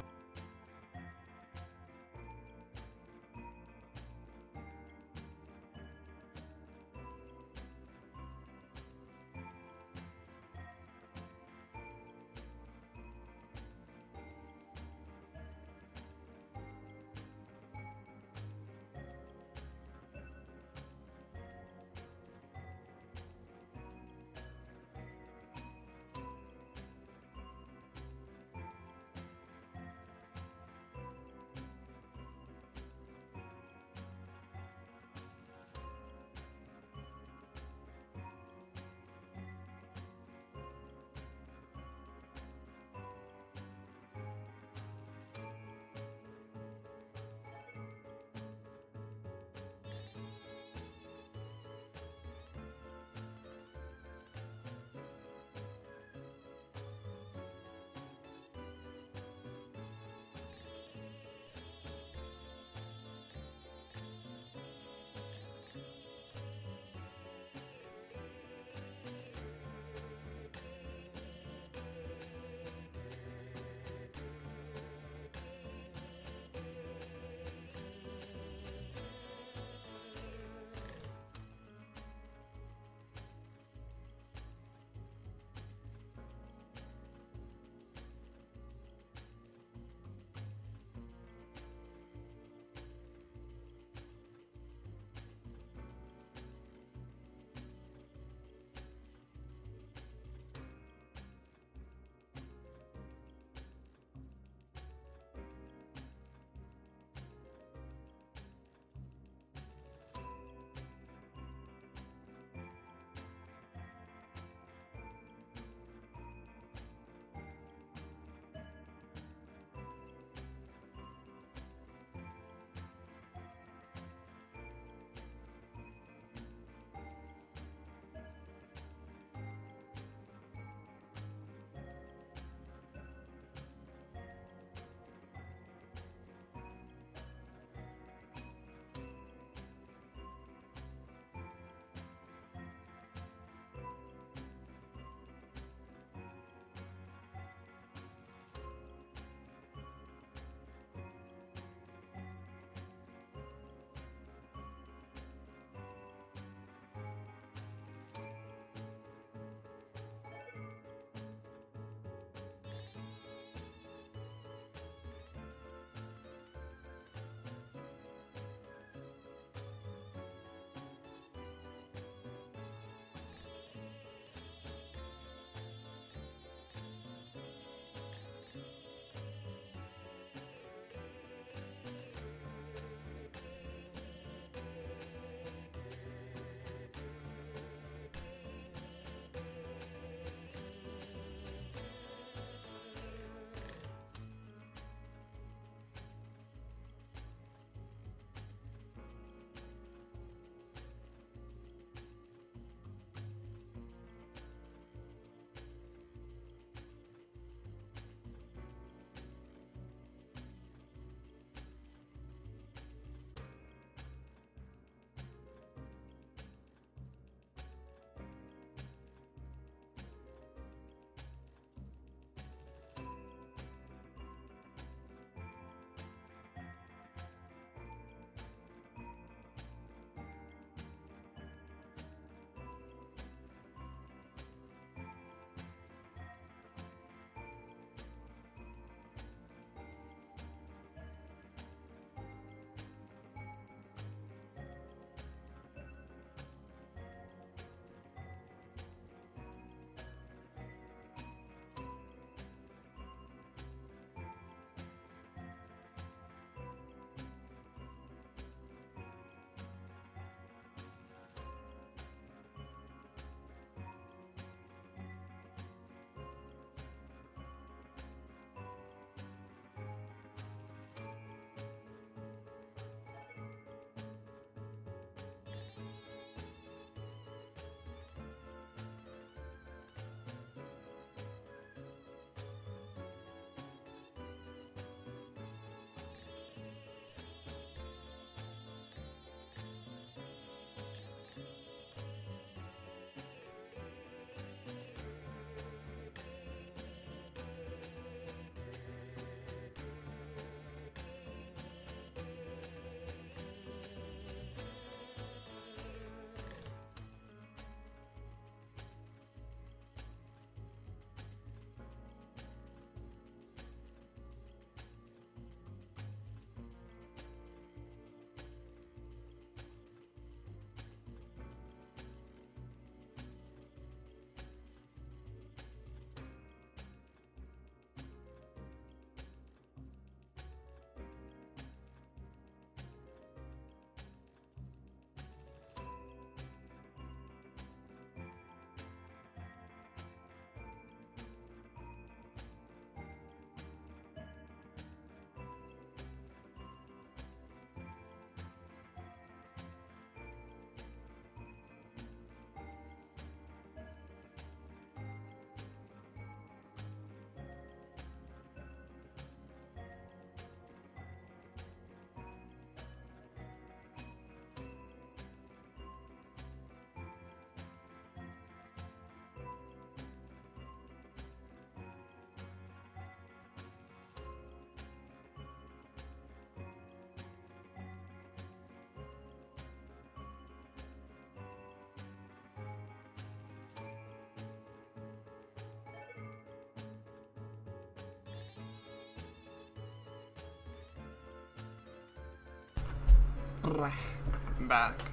I'm back.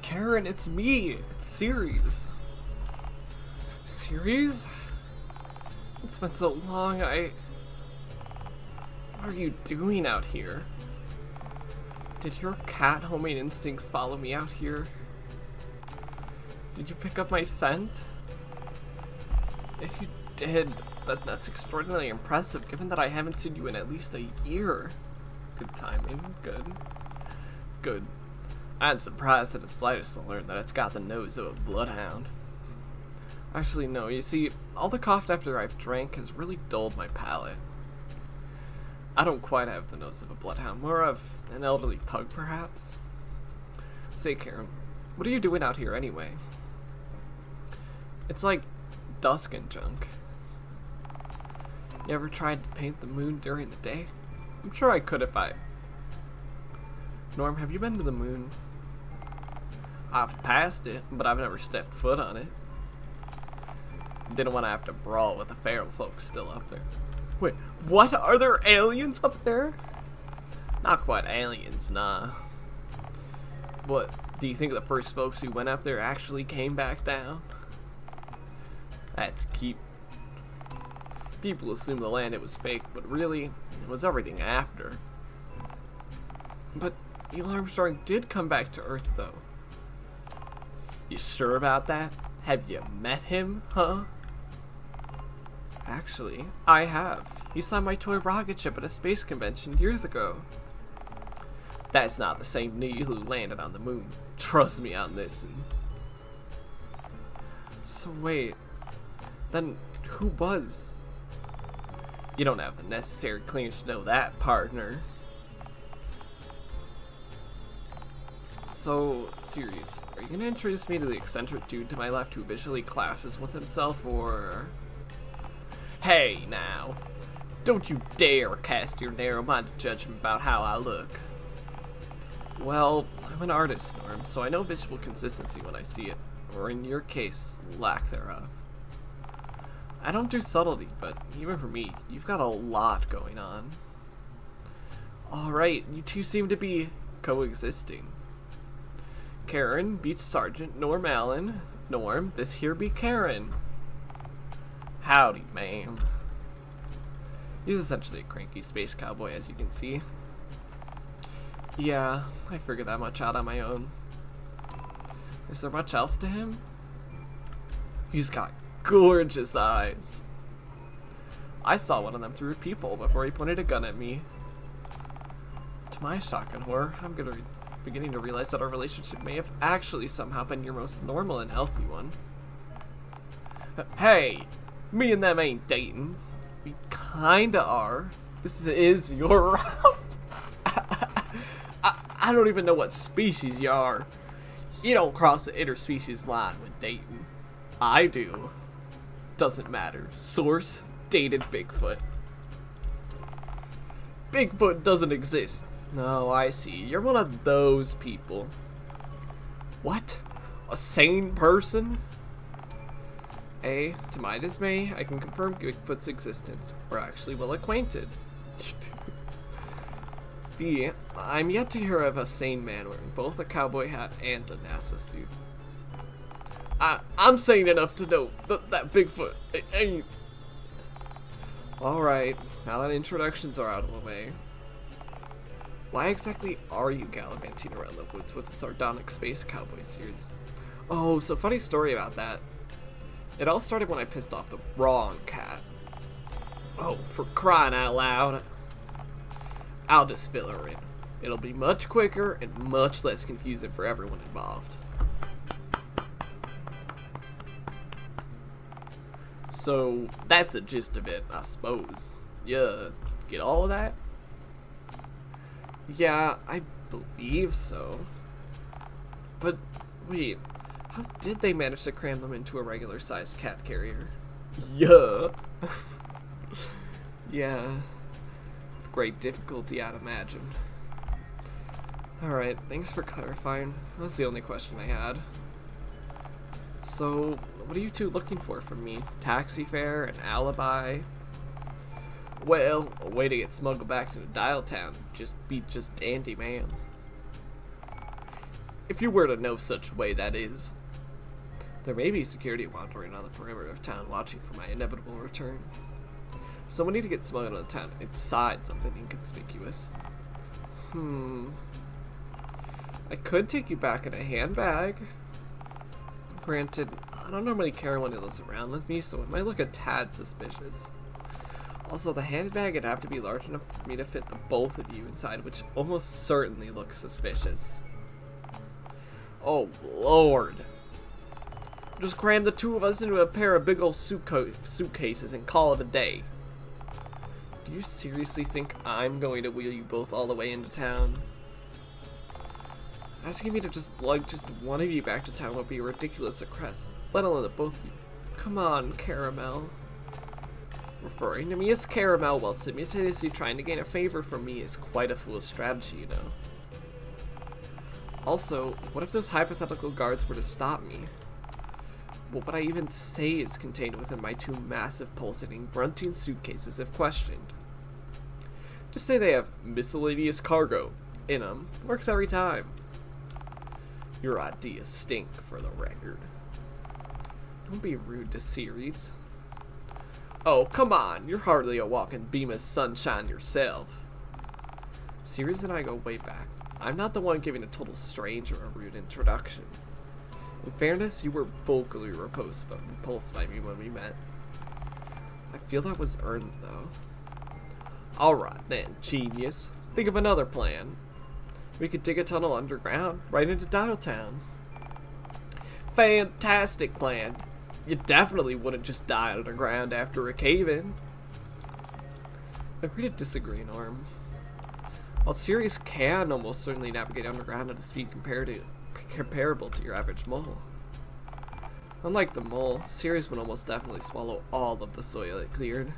Karen, it's me. It's Ceres. Ceres? It's been so long. What are you doing out here? Did your cat homing instincts follow me out here? Did you pick up my scent? If you did, that's extraordinarily impressive, given that I haven't seen you in at least a year. Good timing. Good. I'm surprised at the slightest to learn that it's got the nose of a bloodhound. Actually, no, you see, all the cough after I've drank has really dulled my palate. I don't quite have the nose of a bloodhound, more of an elderly pug, perhaps? Say, Karen, what are you doing out here anyway? It's like dusk and junk. You ever tried to paint the moon during the day? I'm sure I could if I... Norm, have you been to the moon? I've passed it, but I've never stepped foot on it. Didn't want to have to brawl with the feral folks still up there. Wait, what? Are there aliens up there? Not quite aliens, nah. What, do you think the first folks who went up there actually came back down? That's keep. People assume the land it was fake, but really, it was everything after. But Neil Armstrong did come back to Earth, though. You sure about that? Have you met him, huh? Actually, I have. He saw my toy rocket ship at a space convention years ago. That's not the same Neil who landed on the moon. Trust me on this. So wait, then who was? You don't have the necessary clearance to know that, partner. So, serious, are you gonna introduce me to the eccentric dude to my left who visually clashes with himself, or... Hey, now. Don't you dare cast your narrow-minded judgment about how I look. Well, I'm an artist, Norm, so I know visual consistency when I see it, or in your case, lack thereof. I don't do subtlety, but even for me, you've got a lot going on. Alright, you two seem to be coexisting. Karen beats Sergeant Norm Allen. Norm, this here be Karen. Howdy, ma'am. He's essentially a cranky space cowboy, as you can see. Yeah, I figured that much out on my own. Is there much else to him? He's got gorgeous eyes. I saw one of them through a peephole before he pointed a gun at me. To my shock and horror, I'm beginning to realize that our relationship may have actually somehow been your most normal and healthy one. Hey, me and them ain't dating. We kinda are. This is your route. I don't even know what species you are. You don't cross the interspecies line when dating. I do. Doesn't matter. Source, dated Bigfoot. Bigfoot doesn't exist. No, I see. You're one of those people. What? A sane person? A, to my dismay, I can confirm Bigfoot's existence. We're actually well acquainted. B, I'm yet to hear of a sane man wearing both a cowboy hat and a NASA suit. I'm sane enough to know that Bigfoot ain't... Alright, now that introductions are out of the way. Why exactly are you gallivanting around the woods with a sardonic space cowboy series? Oh, so funny story about that. It all started when I pissed off the wrong cat. Oh, for crying out loud. I'll just fill her in. It'll be much quicker and much less confusing for everyone involved. So, that's the gist of it, I suppose. Yeah, get all of that? Yeah, I believe so. But, wait, how did they manage to cram them into a regular-sized cat carrier? Yeah. Yeah. With great difficulty, I'd imagine. Alright, thanks for clarifying. That's the only question I had. So, what are you two looking for from me? Taxi fare? An alibi? Well, a way to get smuggled back to Dialtown be just dandy, man. If you were to know such way, that is. There may be security wandering on the perimeter of town watching for my inevitable return. Someone need to get smuggled into town inside something inconspicuous. I could take you back in a handbag. Granted, I don't normally carry one of those around with me, so it might look a tad suspicious. Also, the handbag would have to be large enough for me to fit the both of you inside, which almost certainly looks suspicious. Oh, Lord. Just cram the two of us into a pair of big old suitcases and call it a day. Do you seriously think I'm going to wheel you both all the way into town? Asking me to just lug just one of you back to town would be a ridiculous request, let alone the both of you. Come on, Caramel. Referring to me as Caramel while simultaneously trying to gain a favor from me is quite a foolish strategy, you know. Also, what if those hypothetical guards were to stop me? What would I even say is contained within my two massive, pulsating, grunting suitcases if questioned? Just say they have miscellaneous cargo in them. Works every time. Your ideas stink, for the record. Don't be rude to Ceres. Oh, come on, you're hardly a walking beam of sunshine yourself. Ceres and I go way back. I'm not the one giving a total stranger a rude introduction. In fairness, you were vocally repulsed by me when we met. I feel that was earned, though. Alright then, genius. Think of another plan. We could dig a tunnel underground, right into Dialtown. Fantastic plan. You definitely wouldn't just die underground after a cave-in. Agree to disagree, Norm. While Sirius can almost certainly navigate underground at a speed comparable to your average mole. Unlike the mole, Sirius would almost definitely swallow all of the soil it cleared.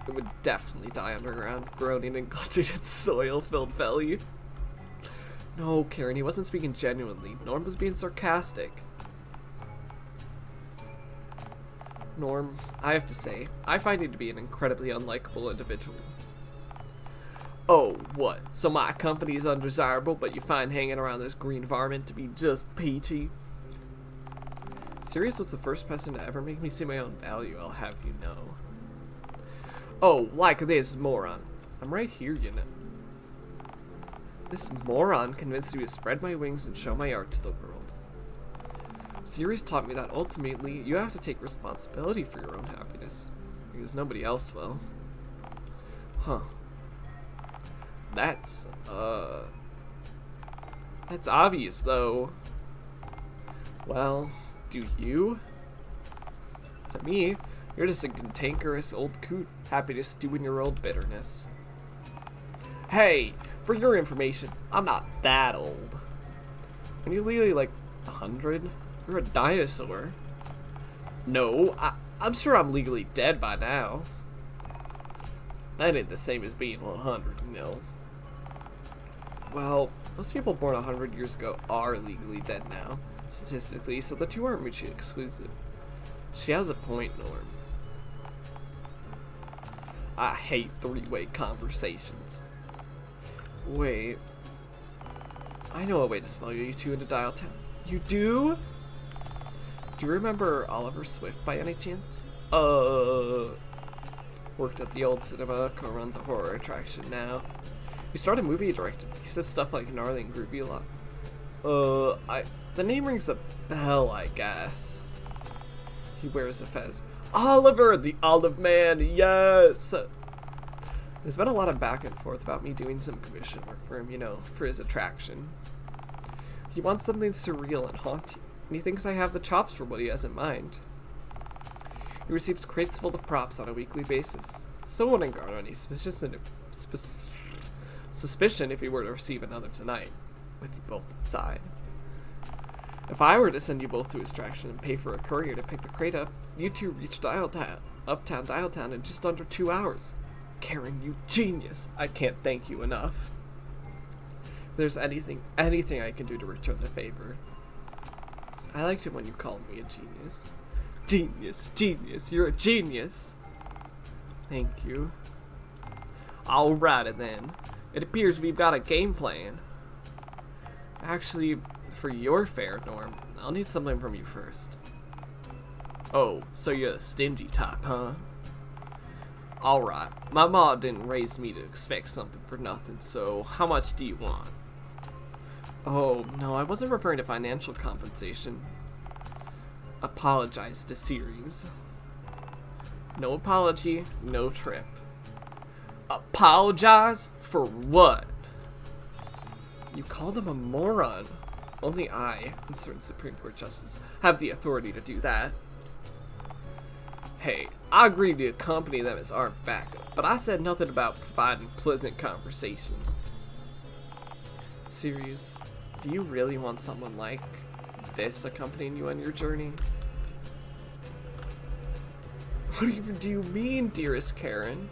It would definitely die underground, groaning and clutching its soil-filled belly. No, Karen, he wasn't speaking genuinely. Norm was being sarcastic. Norm, I have to say, I find you to be an incredibly unlikable individual. Oh, what? So my company is undesirable, but you find hanging around this green varmint to be just peachy? Sirius was the first person to ever make me see my own value, I'll have you know. Oh, like this moron. I'm right here, you know. This moron convinced me to spread my wings and show my art to the world. Sirius taught me that ultimately, you have to take responsibility for your own happiness, because nobody else will. Huh. That's obvious, though. Well, do you? To me, you're just a cantankerous old coot, happy to stew in your old bitterness. Hey, for your information, I'm not that old. Are you legally like 100? You're a dinosaur. No, I'm sure I'm legally dead by now. That ain't the same as being 100, you know. Well, most people born 100 years ago are legally dead now, statistically, so the two aren't mutually exclusive. She has a point, Norm. I hate three-way conversations. Wait. I know a way to smuggle you two into Dialtown. You do? Do you remember Oliver Swift by any chance? Worked at the old cinema, co-runs a horror attraction now. He started movie directed. He says stuff like gnarly and groovy a lot. The name rings a bell, I guess. He wears a fez. Oliver, the Olive Man, yes! There's been a lot of back and forth about me doing some commission work for him, you know, for his attraction. He wants something surreal and haunting, and he thinks I have the chops for what he has in mind. He receives crates full of props on a weekly basis. So wouldn't guard any suspicion if he were to receive another tonight, with you both inside. If I were to send you both to his attraction and pay for a courier to pick the crate up, you two reach Uptown Dialtown in just under 2 hours. Karen, you genius! I can't thank you enough. If there's anything I can do to return the favor. I liked it when you called me a genius. Genius, you're a genius! Thank you. Alrighty then. It appears we've got a game plan. Actually, for your fare, Norm, I'll need something from you first. Oh, so you're a stingy type, huh? Alright, my mom didn't raise me to expect something for nothing, so how much do you want? Oh, no, I wasn't referring to financial compensation. Apologize to Ceres. No apology, no trip. Apologize? For what? You called him a moron. Only I, and certain Supreme Court justices, have the authority to do that. Hey, I agreed to accompany them as armed backup, but I said nothing about providing pleasant conversation. Ceres, do you really want someone like this accompanying you on your journey? What even do you mean, dearest Karen?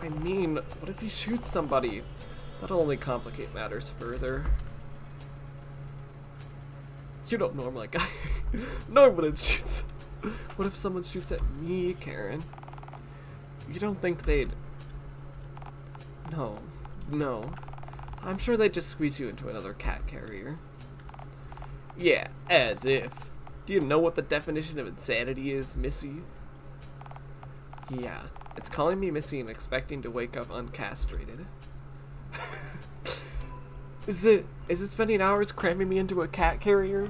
I mean, what if he shoots somebody? That'll only complicate matters further. You don't Norm like I Norm wouldn't shoot. What if someone shoots at me, Karen? You don't think they'd... No. I'm sure they'd just squeeze you into another cat carrier. Yeah, as if. Do you know what the definition of insanity is, Missy? Yeah, it's calling me Missy and expecting to wake up uncastrated. Is it spending hours cramming me into a cat carrier?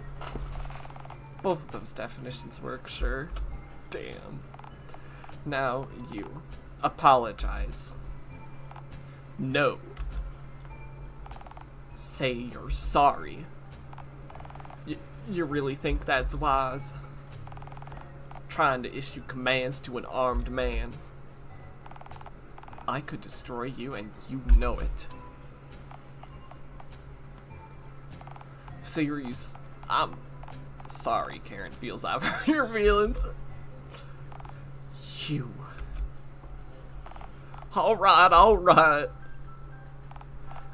Both of those definitions work, sure. Damn. Now, you. Apologize. No. Say you're sorry. You really think that's wise? Trying to issue commands to an armed man. I could destroy you and you know it. Serious. I'm sorry, Karen feels I've hurt your feelings. You. Alright.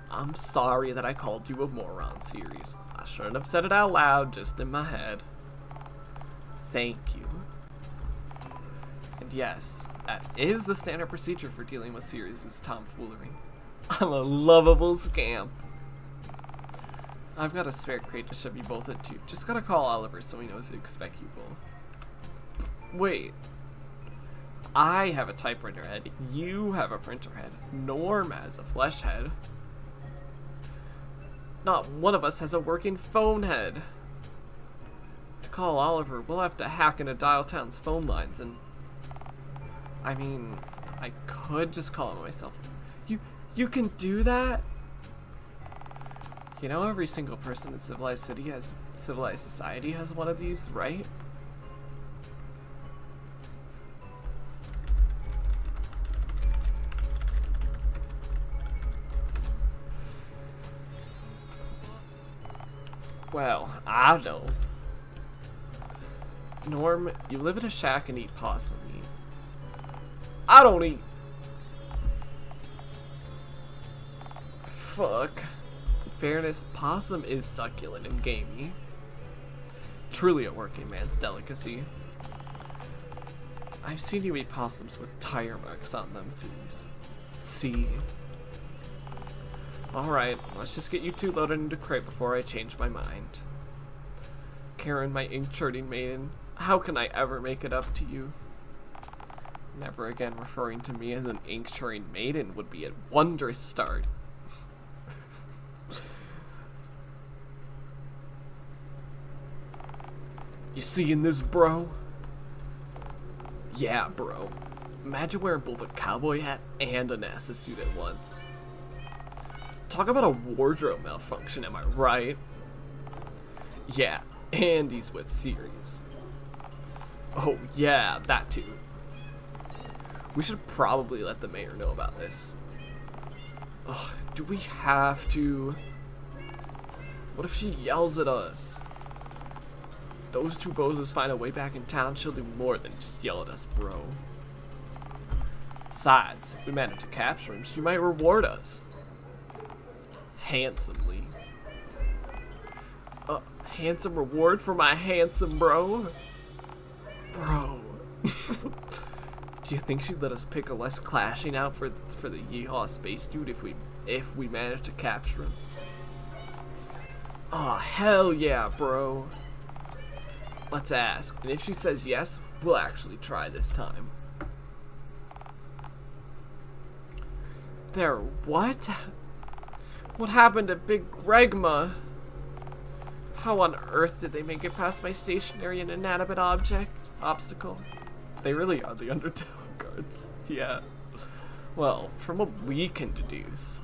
I'm sorry that I called you a moron, Ceres. I shouldn't have said it out loud, just in my head. Thank you. And yes, that is the standard procedure for dealing with Ceres' tomfoolery. I'm a lovable scamp. I've got a spare crate to shove you both into. Just gotta call Oliver so he knows to expect you both. Wait. I have a typewriter head. You have a printer head. Norm has a flesh head. Not one of us has a working phone head. To call Oliver, we'll have to hack into Dialtown's phone lines and... I mean, I could just call him myself. You can do that? You know every single person in civilized society has one of these, right? Well, I don't. Norm, you live in a shack and eat possum meat. I don't eat. Fuck. In fairness, possum is succulent and gamey. Truly a working man's delicacy. I've seen you eat possums with tire marks on them, See? Alright, let's just get you two loaded into crate before I change my mind. Karen, my ink-churning maiden, how can I ever make it up to you? Never again referring to me as an ink-churning maiden would be a wondrous start. You seeing this, bro? Yeah, bro. Imagine wearing both a cowboy hat and a NASA suit at once. Talk about a wardrobe malfunction, am I right? Yeah, and he's with Ceres. Oh yeah, that too. We should probably let the mayor know about this. Ugh, do we have to? What if she yells at us? If those two bozos find a way back in town, she'll do more than just yell at us, bro. Besides, if we manage to capture him, she might reward us. Handsomely. Handsome reward for my handsome bro? Bro. Do you think she'd let us pick a less clashing out for the Yeehaw space dude if we manage to capture him? Oh, hell yeah, bro. Let's ask. And if she says yes, we'll actually try this time. There, what? What happened to Big Gregma? How on earth did they make it past my stationary and inanimate obstacle? They really are the Undertale guards. Yeah. Well, from what we can deduce,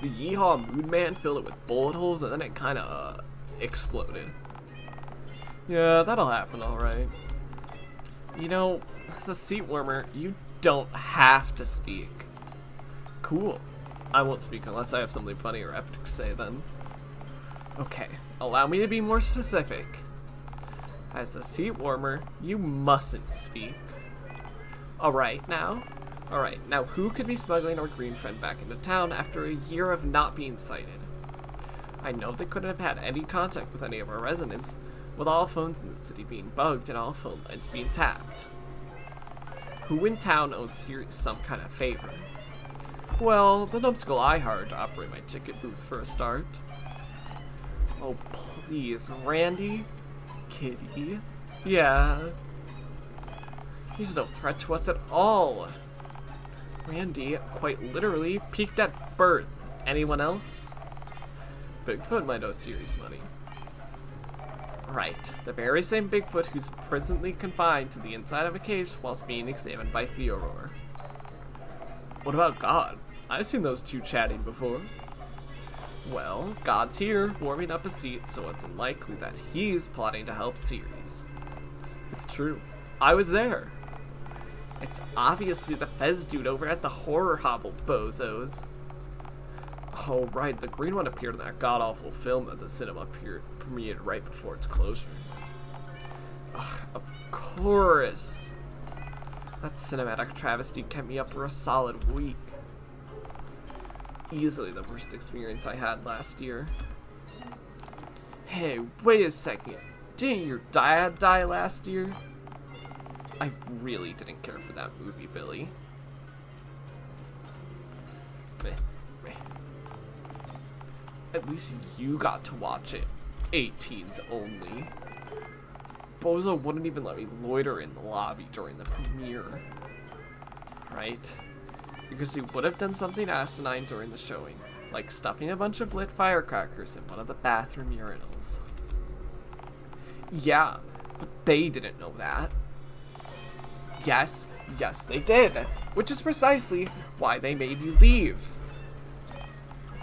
the Yeehaw Moon Man filled it with bullet holes and then it kinda exploded. Yeah, that'll happen alright. You know, as a seat warmer, you don't have to speak. Cool. I won't speak unless I have something funny or epic to say then. Okay, allow me to be more specific. As a seat warmer, you mustn't speak. Alright, now who could be smuggling our green friend back into town after a year of not being sighted? I know they couldn't have had any contact with any of our residents, with all phones in the city being bugged and all phone lines being tapped. Who in town owes Sirius some kind of favor? Well, the numbskull I hired to operate my ticket booth for a start. Oh please, Randy? Kitty? Yeah. He's no threat to us at all. Randy, quite literally, peaked at birth. Anyone else? Bigfoot might owe Sirius money. Right, the very same Bigfoot who's presently confined to the inside of a cage whilst being examined by Theodore. What about God? I've seen those two chatting before. Well, God's here, warming up a seat, so it's unlikely that he's plotting to help Ceres. It's true. I was there. It's obviously the Fez dude over at the Horror Hovel bozos. Oh, right, the green one appeared in that god-awful film that the cinema premiered right before its closure. Ugh, of course. That cinematic travesty kept me up for a solid week. Easily the worst experience I had last year. Hey, wait a second. Didn't your dad die last year? I really didn't care for that movie, Billy. Meh, meh. At least you got to watch it. 18s only. Bozo wouldn't even let me loiter in the lobby during the premiere. Right? Because he would have done something asinine during the showing, like stuffing a bunch of lit firecrackers in one of the bathroom urinals. Yeah, but they didn't know that. Yes, they did, which is precisely why they made you leave.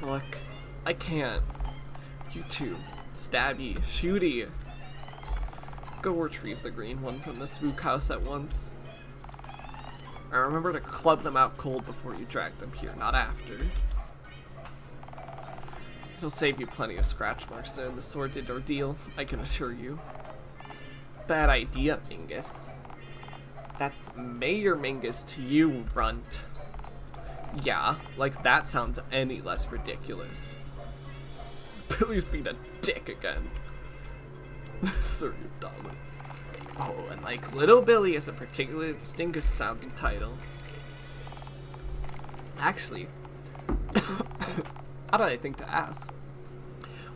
Look, I can't. You two, Stabby, Shooty. Go retrieve the green one from the spook house at once. And remember to club them out cold before you drag them here, not after. It'll save you plenty of scratch marks during the sordid ordeal, I can assure you. Bad idea, Mingus. That's Mayor Mingus to you, runt. Yeah, like that sounds any less ridiculous. Billy's being a dick again. Sorry, dominance. Oh, and like Little Billy is a particularly distinguished sounding title. Actually, how did I think to ask?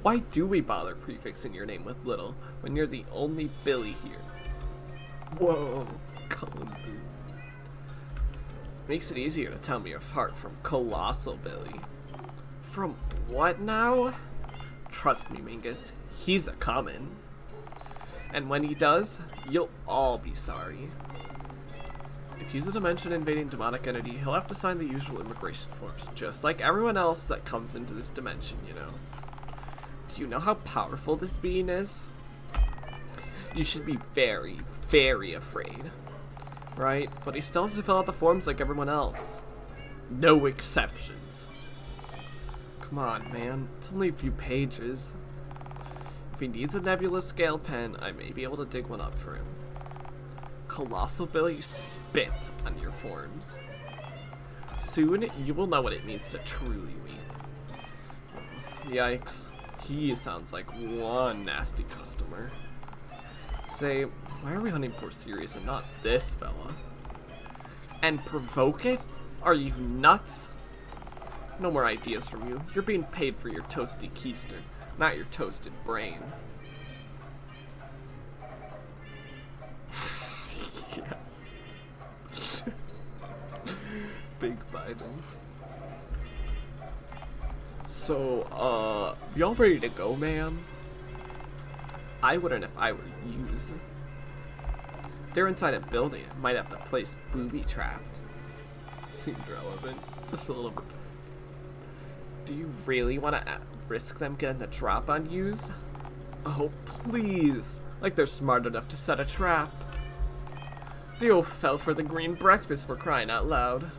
Why do we bother prefixing your name with Little when you're the only Billy here? Whoa, Colin Boo. Makes it easier to tell me apart from Colossal Billy. From what now? Trust me, Mingus, he's a common. And when he does, you'll all be sorry. If he's a dimension invading demonic entity, he'll have to sign the usual immigration forms, just like everyone else that comes into this dimension, you know. Do you know how powerful this being is? You should be very, very afraid. Right? But he still has to fill out the forms like everyone else. No exceptions. Come on, man. It's only a few pages. If he needs a nebula scale pen, I may be able to dig one up for him. Colossal Billy spits on your forms. Soon, you will know what it means to truly weep. Yikes. He sounds like one nasty customer. Say, why are we hunting poor Sirius and not this fella? And provoke it? Are you nuts? No more ideas from you. You're being paid for your toasty keister, not your toasted brain. Yeah. Big Biden. So, y'all ready to go, ma'am? I wouldn't if I were yous. They're inside a building. It might have the place booby-trapped. Seemed relevant. Just a little bit. Do you really want to risk them getting the drop on yous? Oh, please. Like they're smart enough to set a trap. They all fell for the green breakfast for crying out loud.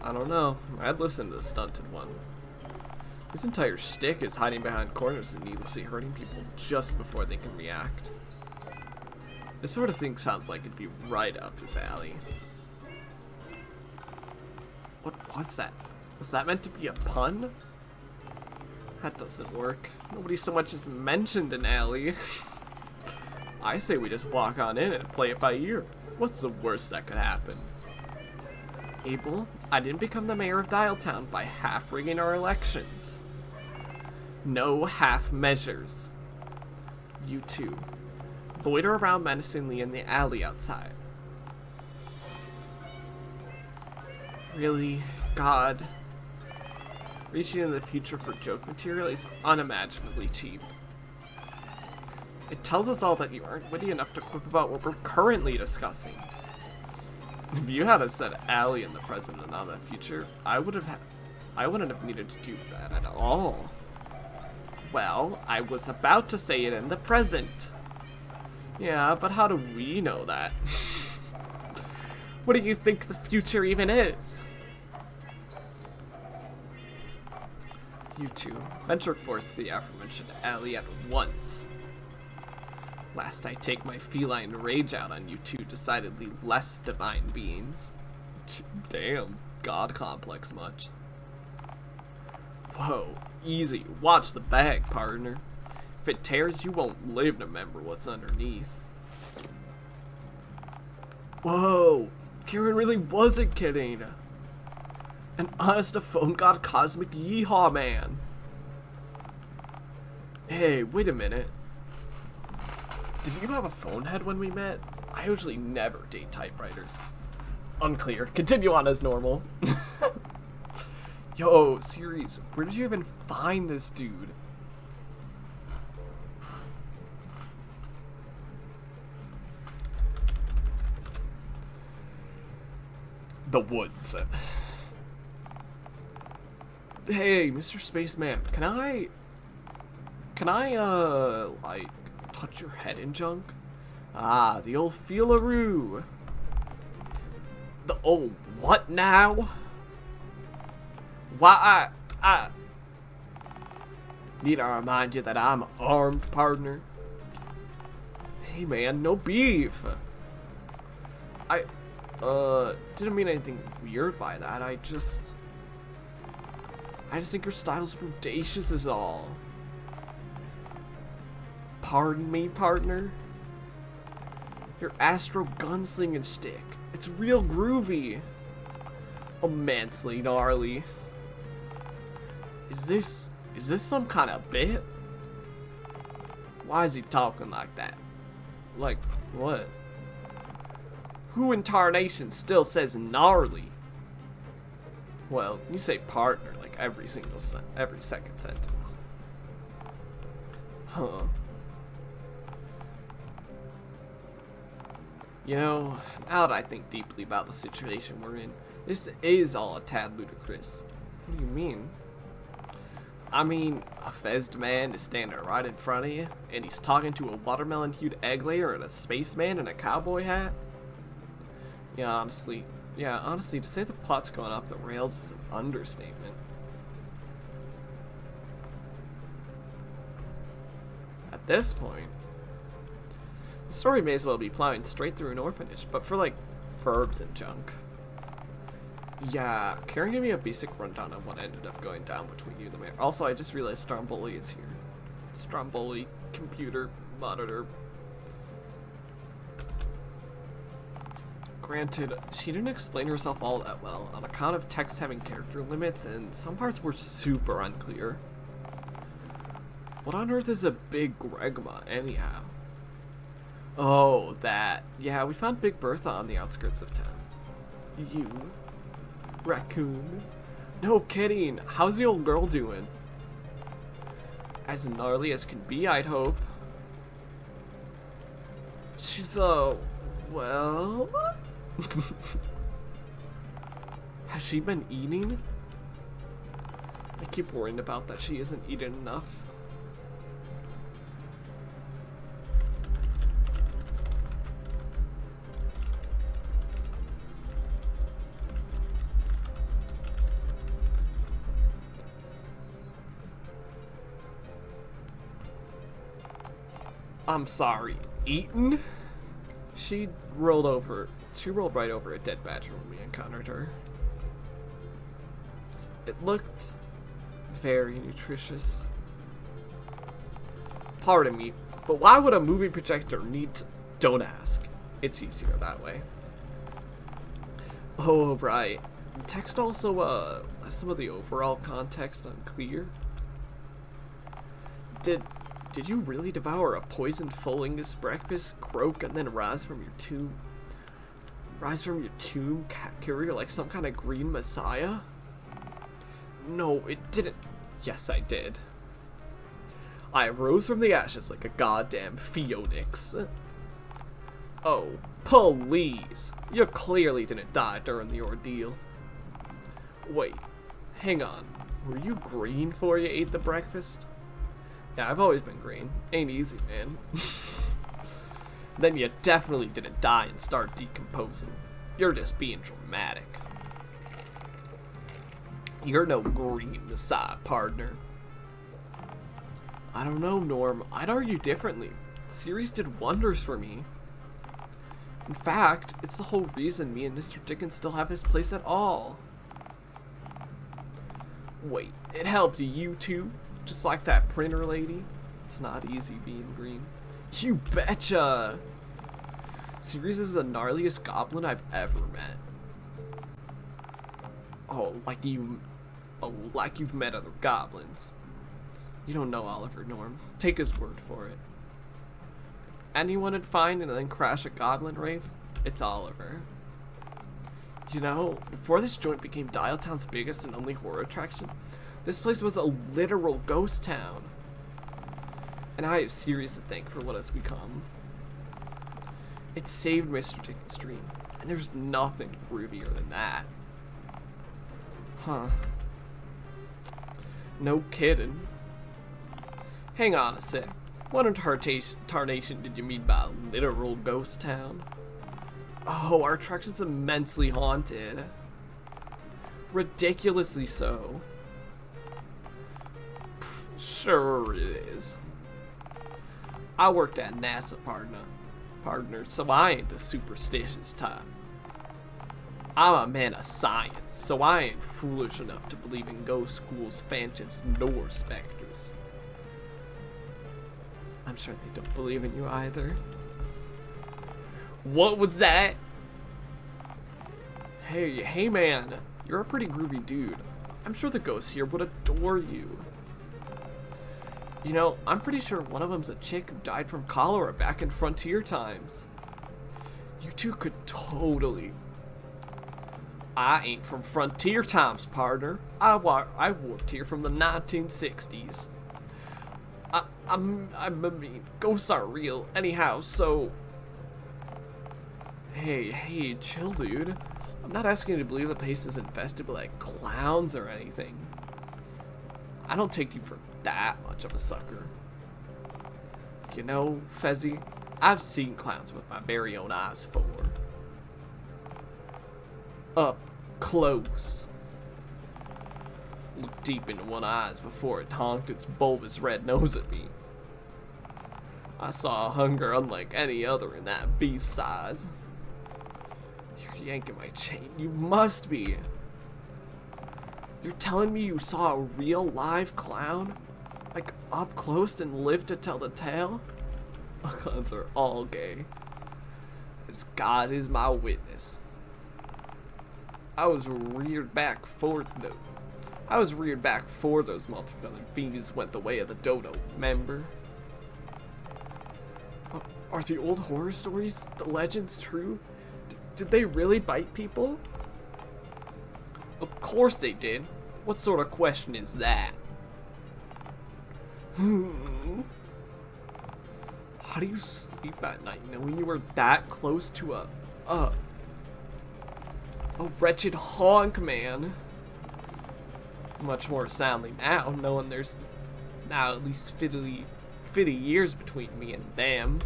I don't know. I'd listen to the stunted one. His entire shtick is hiding behind corners and needlessly hurting people just before they can react. This sort of thing sounds like it'd be right up his alley. What was that? Was that meant to be a pun? That doesn't work. Nobody so much as mentioned an alley. I say we just walk on in and play it by ear. What's the worst that could happen? Abel, I didn't become the mayor of Dialtown by half-rigging our elections. No half measures. You two. Loiter around menacingly in the alley outside. Really? God. Reaching into the future for joke material is unimaginably cheap. It tells us all that you aren't witty enough to quip about what we're currently discussing. If you had said alley in the present and not the future, I wouldn't have needed to do that at all. Well, I was about to say it in the present. Yeah, but how do we know that? What do you think the future even is? You two, venture forth to the aforementioned alley at once. Last I take my feline rage out on you two decidedly less divine beings. Damn, God complex much. Whoa, easy, watch the bag, partner. If it tears, you won't live to remember what's underneath. Whoa, Karen really wasn't kidding. An honest-to-phone god cosmic yeehaw man. Hey, wait a minute. Did you have a phone head when we met? I usually never date typewriters. Unclear. Continue on as normal. Yo, serious, where did you even find this dude? The woods. Hey, Mr. Spaceman, can I, like, touch your head and junk? Ah, the old feelaroo. The old what now? Why, I need to remind you that I'm armed, partner. Hey, man, no beef. I didn't mean anything weird by that. I just think your style's bodacious is all. Pardon me, partner? Your astro gunslinging shtick. It's real groovy. Immensely gnarly. Is this some kind of bit? Why is he talking like that? Like, what? Who in tarnation still says gnarly? Well, you say partner like every second sentence. Huh. You know, now that I think deeply about the situation we're in, this is all a tad ludicrous. What do you mean? I mean, a fezzed man is standing right in front of you, and he's talking to a watermelon-hued egg layer and a spaceman in a cowboy hat? Yeah, honestly, to say the plot's going off the rails is an understatement. At this point, the story may as well be plowing straight through an orphanage, but for, like, verbs and junk. Yeah, Karen gave me a basic rundown on what ended up going down between you and the mayor. Also, I just realized Stromboli is here. Stromboli, computer, monitor. Granted, she didn't explain herself all that well on account of text having character limits and some parts were super unclear. What on earth is a big Gregma, anyhow? Oh, that. Yeah, we found Big Bertha on the outskirts of town. You? Raccoon? No kidding, how's the old girl doing? As gnarly as can be, I'd hope. She's, well... Has she been eating? I keep worrying about that she isn't eating enough. I'm sorry, eaten? She rolled right over a dead badger when we encountered her. It looked very nutritious. Pardon me, but why would a movie projector need to... Don't ask. It's easier that way. Oh, right. Text also, some of the overall context unclear. Did you really devour a poisoned fungus breakfast, croak, and then rise from your tomb? Rise from your tomb, cat carrier, like some kind of green messiah? No, it didn't. Yes, I did. I rose from the ashes like a goddamn phoenix. Oh, please. You clearly didn't die during the ordeal. Wait, hang on. Were you green before you ate the breakfast? Yeah, I've always been green. Ain't easy, man. Then you definitely didn't die and start decomposing. You're just being dramatic. You're no green messiah, partner. I don't know, Norm. I'd argue differently. The series did wonders for me. In fact, it's the whole reason me and Mr. Dickens still have his place at all. Wait, it helped you too? Just like that printer lady? It's not easy being green. You betcha! Ceres is the gnarliest goblin I've ever met. Oh, like you've met other goblins. You don't know Oliver, Norm. Take his word for it. If anyone would find and then crash a goblin rave, it's Oliver. You know, before this joint became Dialtown's biggest and only horror attraction, this place was a literal ghost town. And I have Ceres to thank for what it's become. It saved Mr. Dickens' dream, and there's nothing groovier than that. Huh. No kidding. Hang on a sec. What in tarnation did you mean by literal ghost town? Oh, our attraction's immensely haunted. Ridiculously so. Pff, sure it is. I worked at NASA, partner, so I ain't the superstitious type. I'm a man of science, so I ain't foolish enough to believe in ghosts, ghouls, phantoms, nor specters. I'm sure they don't believe in you either. What was that? Hey man, you're a pretty groovy dude. I'm sure the ghosts here would adore you. You know, I'm pretty sure one of them's a chick who died from cholera back in frontier times. You two could totally... I ain't from frontier times, partner. I warped here from the 1960s. I mean, ghosts are real anyhow, so... Hey, chill, dude. I'm not asking you to believe the place is infested with, like, clowns or anything. I don't take you for that much of a sucker. You know, Fezzy, I've seen clowns with my very own eyes before. Up close. Looked deep into one eyes before it honked its bulbous red nose at me. I saw a hunger unlike any other in that beast size. You're yanking my chain. You must be. You're telling me you saw a real live clown? Like up close and lived to tell the tale? Clowns are all gay. as God is my witness. I was reared back for those multicolored fiends went the way of the dodo, remember? Are the old horror stories, the legends true? Did they really bite people? Of course they did. What sort of question is that? How do you sleep at night knowing you were that close to a wretched honk man? Much more soundly now, knowing there's now at least 50 years between me and them.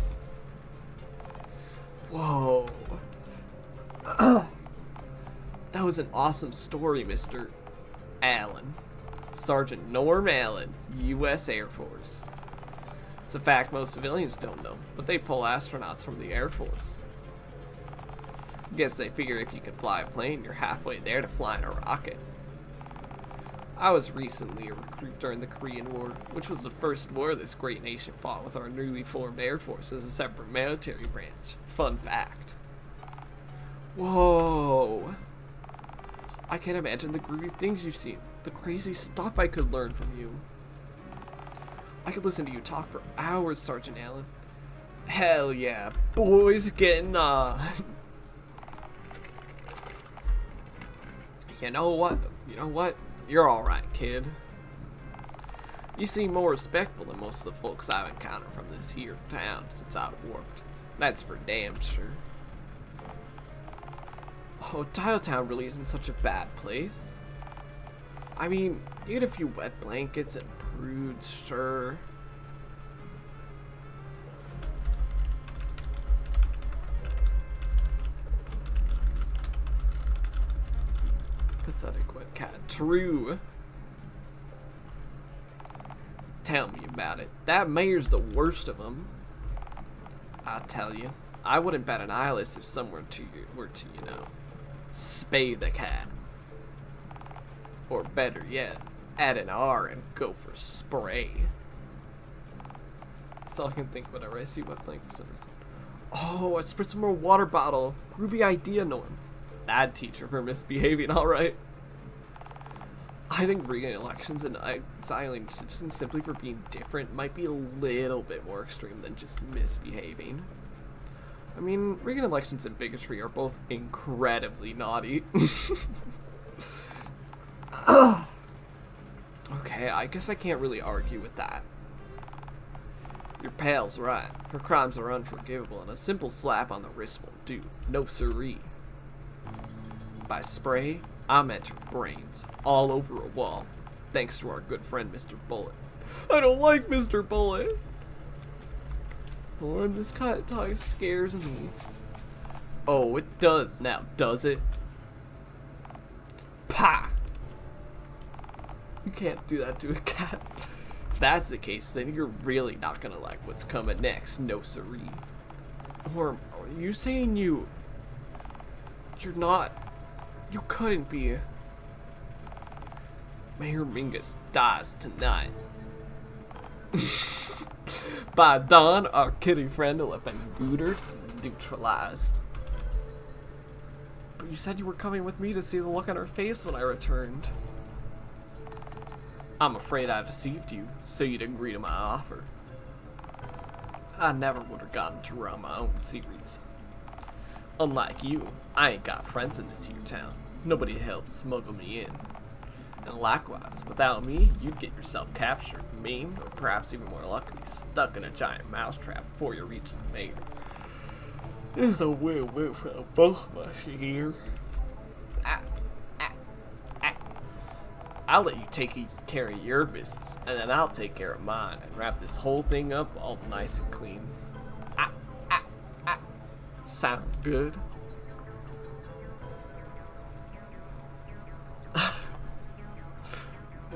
Whoa. That was an awesome story, Mr. Allen. Sergeant Norm Allen, U.S. Air Force. It's a fact most civilians don't know, but they pull astronauts from the Air Force. Guess they figure if you can fly a plane, you're halfway there to flying a rocket. I was recently a recruit during the Korean War, which was the first war this great nation fought with our newly formed Air Force as a separate military branch. Fun fact. Whoa! I can't imagine the groovy things you've seen, the crazy stuff I could learn from you. I could listen to you talk for hours, Sergeant Allen. Hell yeah, boys getting on. You know what? You're alright, kid. You seem more respectful than most of the folks I've encountered from this here town since I've worked. That's for damn sure. Oh, Dialtown really isn't such a bad place. I mean, you get a few wet blankets and prudes, sure. Pathetic wet cat. True. Tell me about it. That mayor's the worst of them. I'll tell you. I wouldn't bat an eyelid if someone were to, you know, spay the cat. Or better yet, add an R and go for spray. That's all I can think whenever I see wet blank for some reason. Oh, I spritz from a water bottle. Groovy idea, Norm. Bad teacher for misbehaving, alright. I think rigging elections and exiling citizens simply for being different might be a little bit more extreme than just misbehaving. I mean, rigging elections and bigotry are both incredibly naughty. Okay, I guess I can't really argue with that. Your pal's right. Her crimes are unforgivable, and a simple slap on the wrist won't do. No siree. By spray, I meant her brains, all over a wall, thanks to our good friend Mr. Bullet. I don't like Mr. Bullet! Lord, this kind of talk scares me. Oh, it does now, does it? Pah! You can't do that to a cat. If that's the case, then you're really not gonna like what's coming next, no siree. Or, are you saying you're not... You couldn't be. Mayor Mingus dies tonight. By dawn, our kitty friend will have been neutered and neutralized. But you said you were coming with me to see the look on her face when I returned. I'm afraid I deceived you, so you'd agree to my offer. I never would have gotten to run my own series. Unlike you, I ain't got friends in this here town. Nobody helps smuggle me in. And likewise, without me, you'd get yourself captured, maimed, or perhaps even more luckily, stuck in a giant mousetrap before you reach the mayor. It's a win-win for both of us here. I'll let you take care of your business, and then I'll take care of mine, and wrap this whole thing up all nice and clean. Sound good?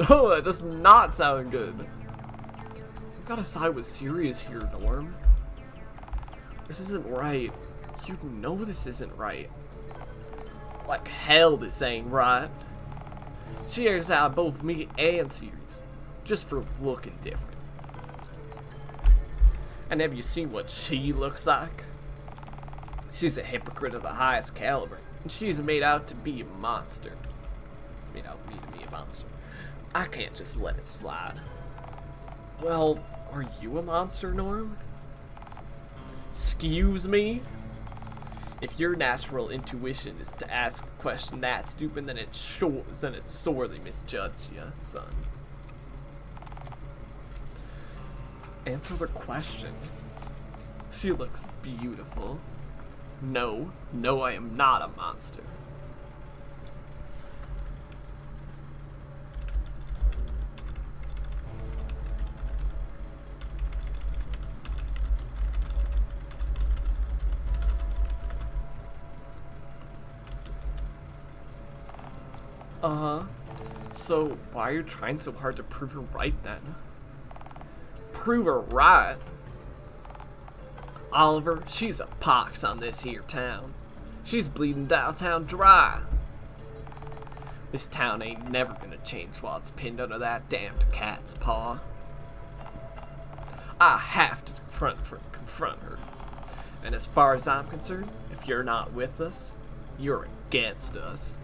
No, that does not sound good. I've gotta side with Sirius here, Norm. This isn't right. You know this isn't right. Like hell this ain't right. She airs out both me and Sirius, just for looking different. And have you seen what she looks like? She's a hypocrite of the highest caliber, and she's made out to be a monster. Made out me to be a monster. I can't just let it slide. Well, are you a monster, Norm? Excuse me? If your natural intuition is to ask a question that stupid, then it sorely misjudged you, son. Answer the question. She looks beautiful. No, I am not a monster. So why are you trying so hard to prove her right then? Prove her right? Oliver, she's a pox on this here town. She's bleeding Dialtown dry. This town ain't never gonna change while it's pinned under that damned cat's paw. I have to confront her. And as far as I'm concerned, if you're not with us, you're against us.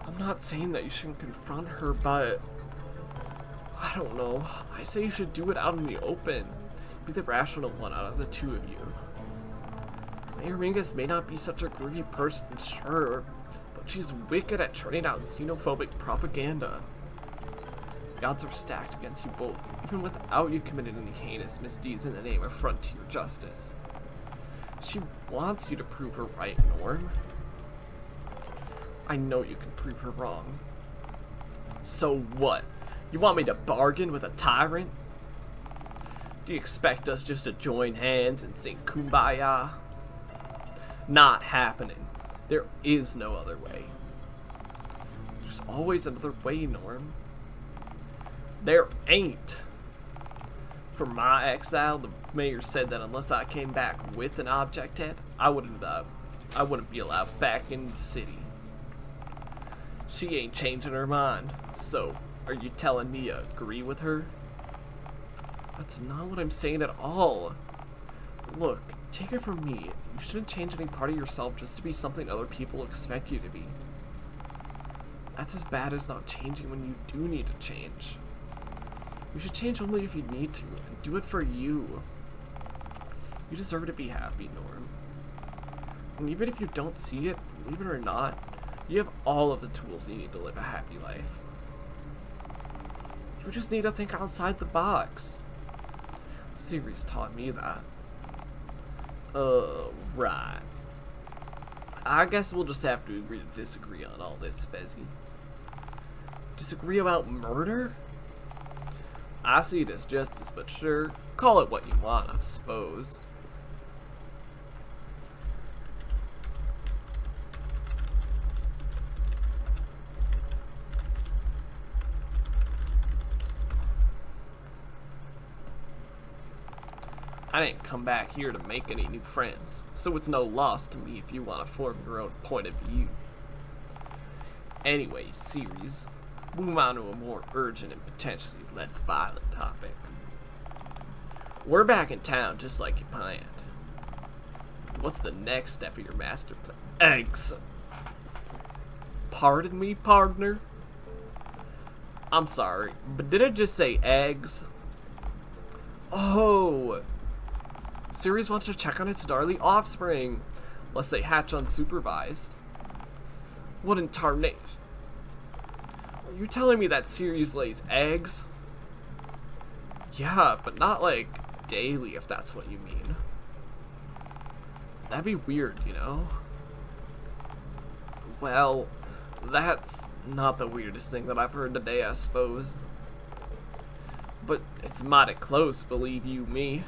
I'm not saying that you shouldn't confront her, but I don't know. I say you should do it out in the open. Be the rational one out of the two of you. Mayor Mingus may not be such a groovy person, sure, but she's wicked at churning out xenophobic propaganda. The odds are stacked against you both, even without you committing any heinous misdeeds in the name of frontier justice. She wants you to prove her right, Norm. I know you can prove her wrong. So what? You want me to bargain with a tyrant? Do you expect us just to join hands and sing Kumbaya? Not happening. There is no other way. There's always another way, Norm. There ain't. For my exile, the mayor said that unless I came back with an object head, I wouldn't be allowed back in the city. She ain't changing her mind. So, are you telling me you agree with her? That's not what I'm saying at all. Look, take it from me. You shouldn't change any part of yourself just to be something other people expect you to be. That's as bad as not changing when you do need to change. You should change only if you need to, and do it for you. You deserve to be happy, Norm. And even if you don't see it, believe it or not, you have all of the tools you need to live a happy life. You just need to think outside the box. The series taught me that. Right. I guess we'll just have to agree to disagree on all this, Fezzy. Disagree about murder? I see it as justice, but sure, call it what you want, I suppose. I didn't come back here to make any new friends, so it's no loss to me if you want to form your own point of view. Anyway, series, move on to a more urgent and potentially less violent topic. We're back in town just like you planned. What's the next step of your master plan? Eggs! Pardon me, partner? I'm sorry, but did it just say eggs? Oh! Ceres wants to check on its gnarly offspring, lest they hatch unsupervised. What in tarnation? Are you telling me that Ceres lays eggs? Yeah, but not like daily, if that's what you mean. That'd be weird, you know? Well, that's not the weirdest thing that I've heard today, I suppose. But it's mighty close, believe you me.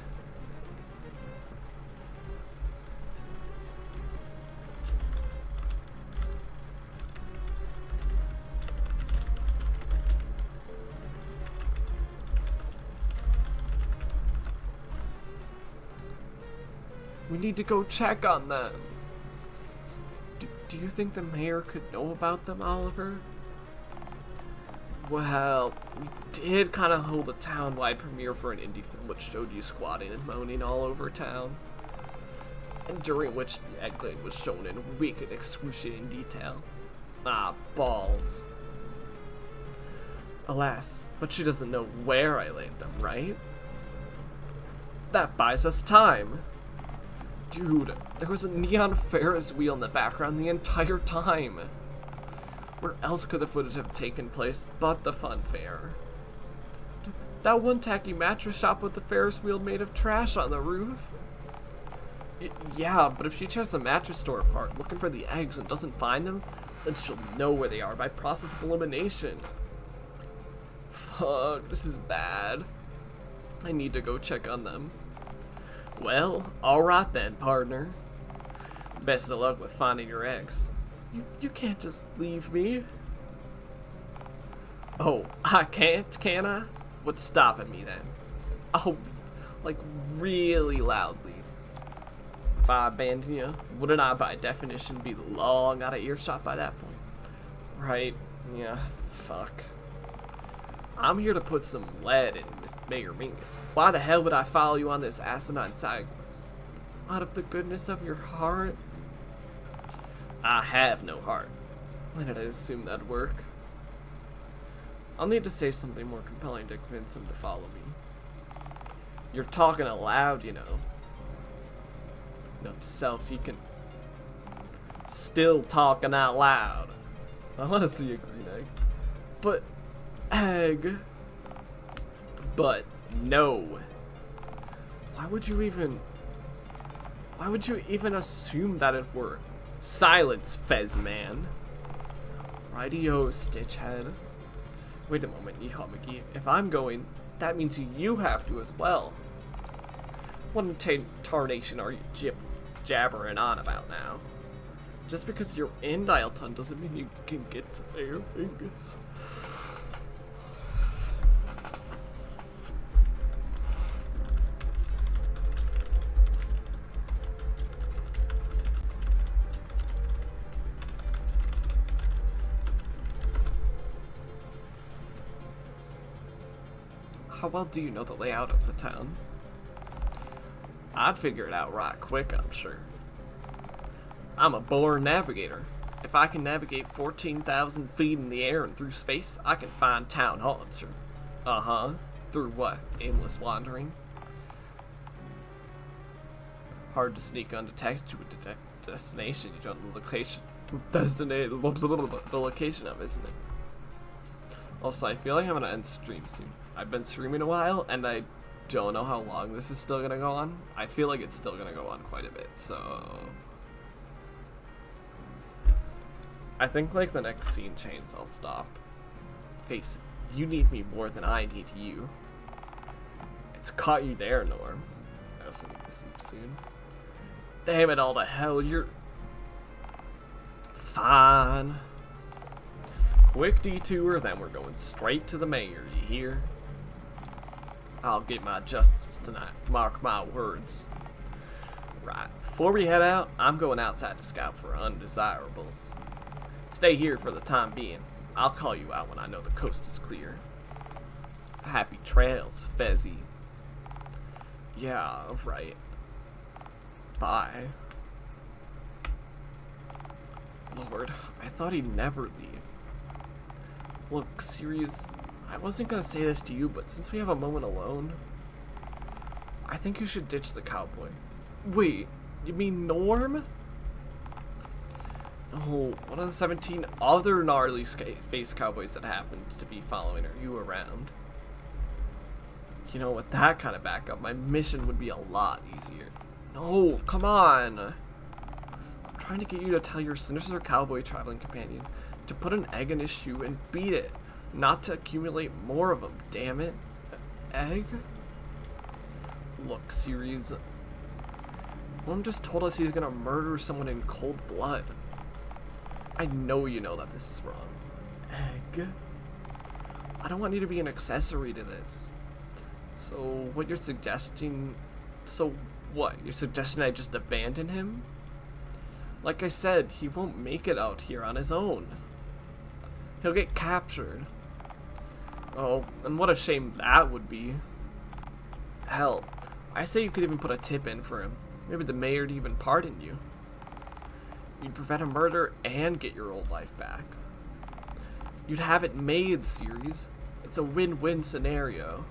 We need to go check on them. Do you think the mayor could know about them, Oliver? Well, we did kind of hold a town-wide premiere for an indie film which showed you squatting and moaning all over town, and during which the egg laying was shown in wicked, excruciating detail. Ah, balls. Alas, but she doesn't know where I laid them, right? That buys us time. Dude, there was a neon Ferris wheel in the background the entire time. Where else could the footage have taken place but the fun fair? That one tacky mattress shop with the Ferris wheel made of trash on the roof? Yeah, but if she tears the mattress store apart looking for the eggs and doesn't find them, then she'll know where they are by process of elimination. Fuck, this is bad. I need to go check on them. Well, alright then, partner. Best of luck with finding your eggs. You can't just leave me. Oh, I can't, can I? What's stopping me then? Oh, like really loudly. If I abandon you, wouldn't I by definition be long out of earshot by that point? Right, yeah, fuck. I'm here to put some lead in Miss Mayor Mingus. Why the hell would I follow you on this asinine side quest? Out of the goodness of your heart? I have no heart. Why did I assume that'd work? I'll need to say something more compelling to convince him to follow me. You're talking aloud, you know. Note to self, you can... Still talking out loud. I want to see a green egg. But... Egg. But no. Why would you even assume that'd work? Silence, Fez man. Rightio, Stitchhead. Wait a moment, Yeehaw McGee. If I'm going, that means you have to as well. What in tarnation are you jabbering on about now? Just because you're in Dialtown doesn't mean you can get to Mayor Mingus. How well do you know the layout of the town? I'd figure it out right quick, I'm sure. I'm a born navigator. If I can navigate 14,000 feet in the air and through space, I can find town hall, I'm sure. Uh-huh. Through what? Aimless wandering? Hard to sneak undetected to a destination you don't know the location. The location of, isn't it? Also, I feel like I'm gonna end stream soon. I've been streaming a while, and I don't know how long this is still gonna go on. I feel like it's still gonna go on quite a bit, so... I think, like, the next scene change, I'll stop. Face it, you need me more than I need you. It's caught you there, Norm. I also need to sleep soon. Damn it all to hell, you're... Fine. Quick detour, then we're going straight to the mayor, you hear? I'll get my justice tonight, mark my words. Right, before we head out, I'm going outside to scout for undesirables. Stay here for the time being. I'll call you out when I know the coast is clear. Happy trails, Fezzy. Yeah, right. Bye. Lord, I thought he'd never leave. Look, Sirius, I wasn't gonna say this to you, but since we have a moment alone, I think you should ditch the cowboy. Wait, you mean Norm? Oh, one of the 17 other gnarly face cowboys that happens to be following you around. You know, with that kind of backup, my mission would be a lot easier. No, come on. I'm trying to get you to tell your sinister cowboy traveling companion to put an egg in his shoe and beat it, not to accumulate more of them, damn it. Egg? Look, Ceres. Mom just told us he's gonna murder someone in cold blood. I know you know that this is wrong. Egg? I don't want you to be an accessory to this. So, what you're suggesting... So, What, you're suggesting I just abandon him? Like I said, he won't make it out here on his own. He'll get captured. Oh, and what a shame that would be. Hell, I say you could even put a tip in for him. Maybe the mayor'd even pardon you. You'd prevent a murder and get your old life back. You'd have it made, series. It's a win-win scenario.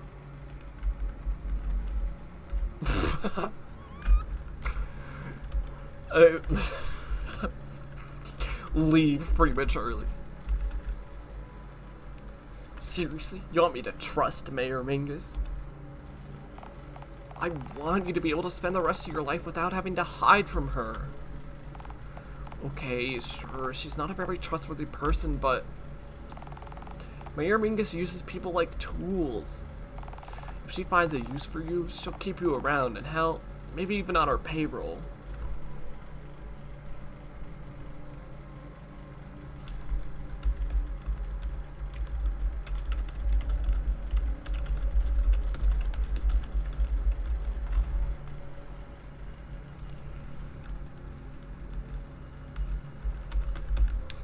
Leave prematurely. Seriously? You want me to trust Mayor Mingus? I want you to be able to spend the rest of your life without having to hide from her. Okay, sure, she's not a very trustworthy person, but Mayor Mingus uses people like tools. If she finds a use for you, she'll keep you around, and hell, maybe even on her payroll.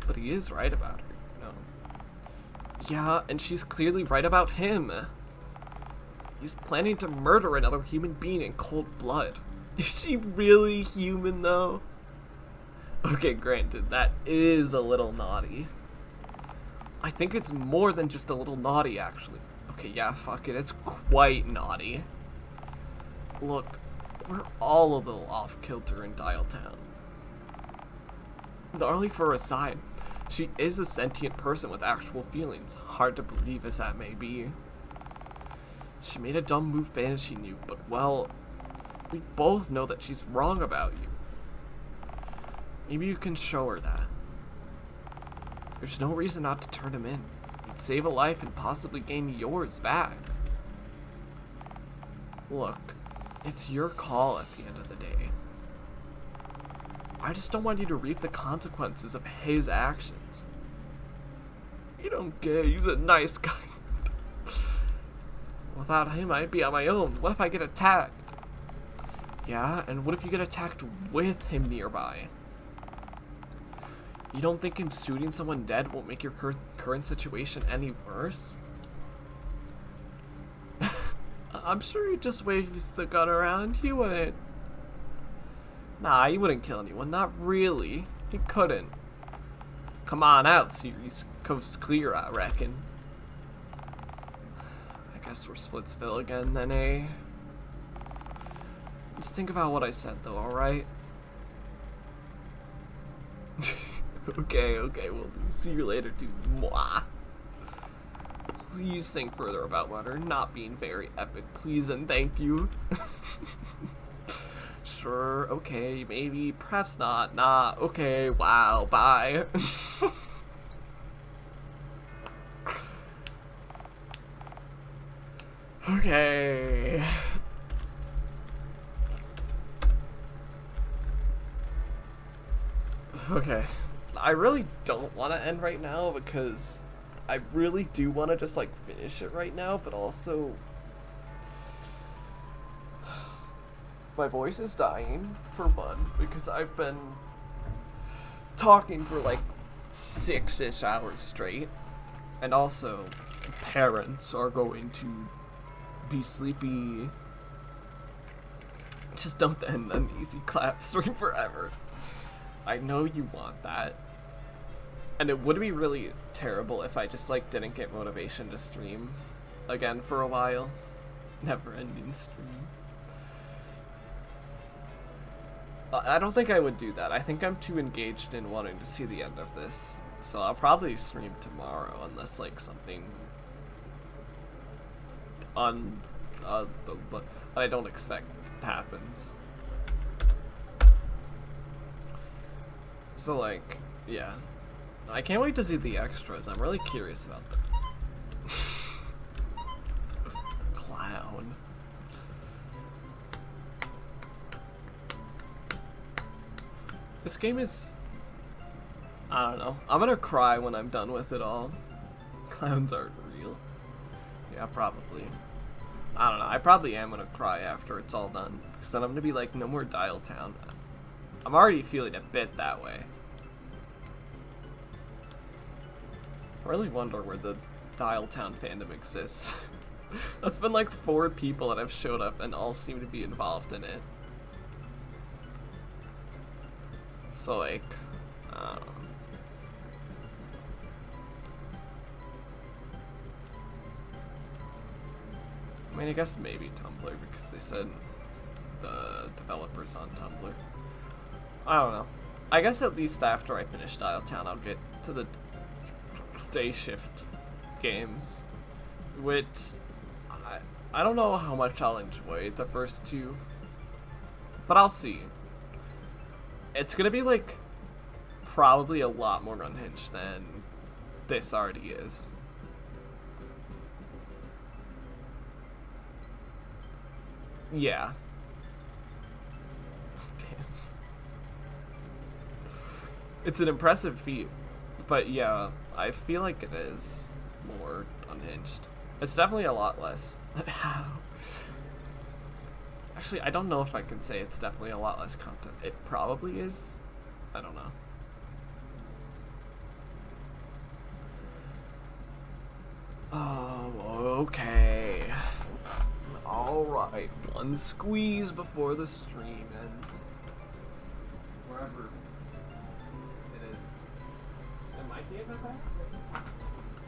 But he is right about her, you know. Yeah, and she's clearly right about him. He's planning to murder another human being in cold blood. Is she really human, though? Okay, granted, that is a little naughty. I think it's more than just a little naughty, actually. Okay, yeah, fuck it, it's quite naughty. Look, we're all a little off-kilter in Dialtown. Gnarly for her side, she is a sentient person with actual feelings, hard to believe as that may be. She made a dumb move banishing you, but well, we both know that she's wrong about you. Maybe you can show her that. There's no reason not to turn him in. You'd save a life and possibly gain yours back. Look, it's your call at the end of the day. I just don't want you to reap the consequences of his actions. You don't get it, he's a nice guy. Without him, I'd be on my own. What if I get attacked? Yeah, and what if you get attacked with him nearby? You don't think him shooting someone dead won't make your current situation any worse? I'm sure he just waves the gun around. He wouldn't. Nah, he wouldn't kill anyone. Not really. He couldn't. Come on out, series. Coast clear, I reckon. I guess we're Splitsville again, then, eh? Just think about what I said, though, alright? Okay, we'll see you later, dude. Mwah. Please think further about Water not being very epic, please and thank you. Sure, okay, maybe, perhaps not, nah, okay, wow, bye. Okay. Okay. I really don't want to end right now because I really do want to just like finish it right now, but also my voice is dying for one because I've been talking for like 6-ish hours straight, and also parents are going to be sleepy. Just don't end an easy clap stream forever. I know you want that. And it would be really terrible if I just like didn't get motivation to stream again for a while. Never ending stream. I don't think I would do that. I think I'm too engaged in wanting to see the end of this. So I'll probably stream tomorrow unless like something that I don't expect happens. So like, yeah. I can't wait to see the extras. I'm really curious about them. Clown. This game is... I don't know. I'm gonna cry when I'm done with it all. Clowns aren't real. Yeah, probably. I don't know. I probably am gonna cry after it's all done. Because then I'm gonna be like, no more Dialtown. I'm already feeling a bit that way. I really wonder where the Dialtown fandom exists. That's been like 4 people that have showed up and all seem to be involved in it. So like, I mean, I guess maybe Tumblr because they said the developers on Tumblr. I don't know. I guess at least after I finish Dialtown, I'll get to the day shift games, which I don't know how much I'll enjoy the first 2, but I'll see. It's gonna be like probably a lot more unhinged than this already is. Yeah. Damn. It's an impressive feat, but yeah, I feel like it is more unhinged. It's definitely a lot less. Actually, I don't know if I can say it's definitely a lot less content. It probably is. I don't know. Oh, okay. Alright, one squeeze before the stream ends. Wherever it is. Am I getting that back?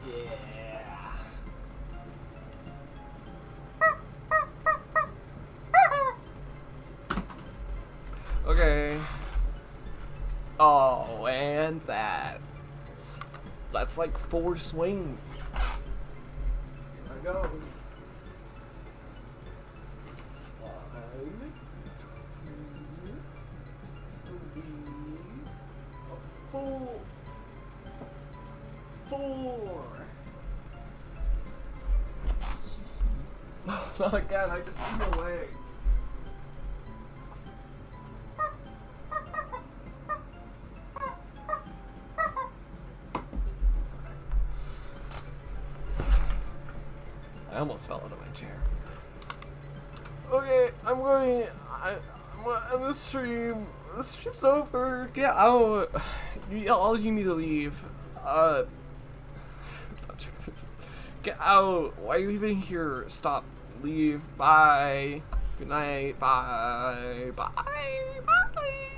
Yeah. Okay. Oh, and that. That's like 4 swings. Here I go. 1, 2, 3, a full 4. Not again, I just threw away. I almost fell out of my chair. Okay, I'm going to end the stream. The stream's over. Get out. All you need to leave. Get out. Why are you even here? Stop. Leave. Bye. Good night. Bye. Bye. Bye.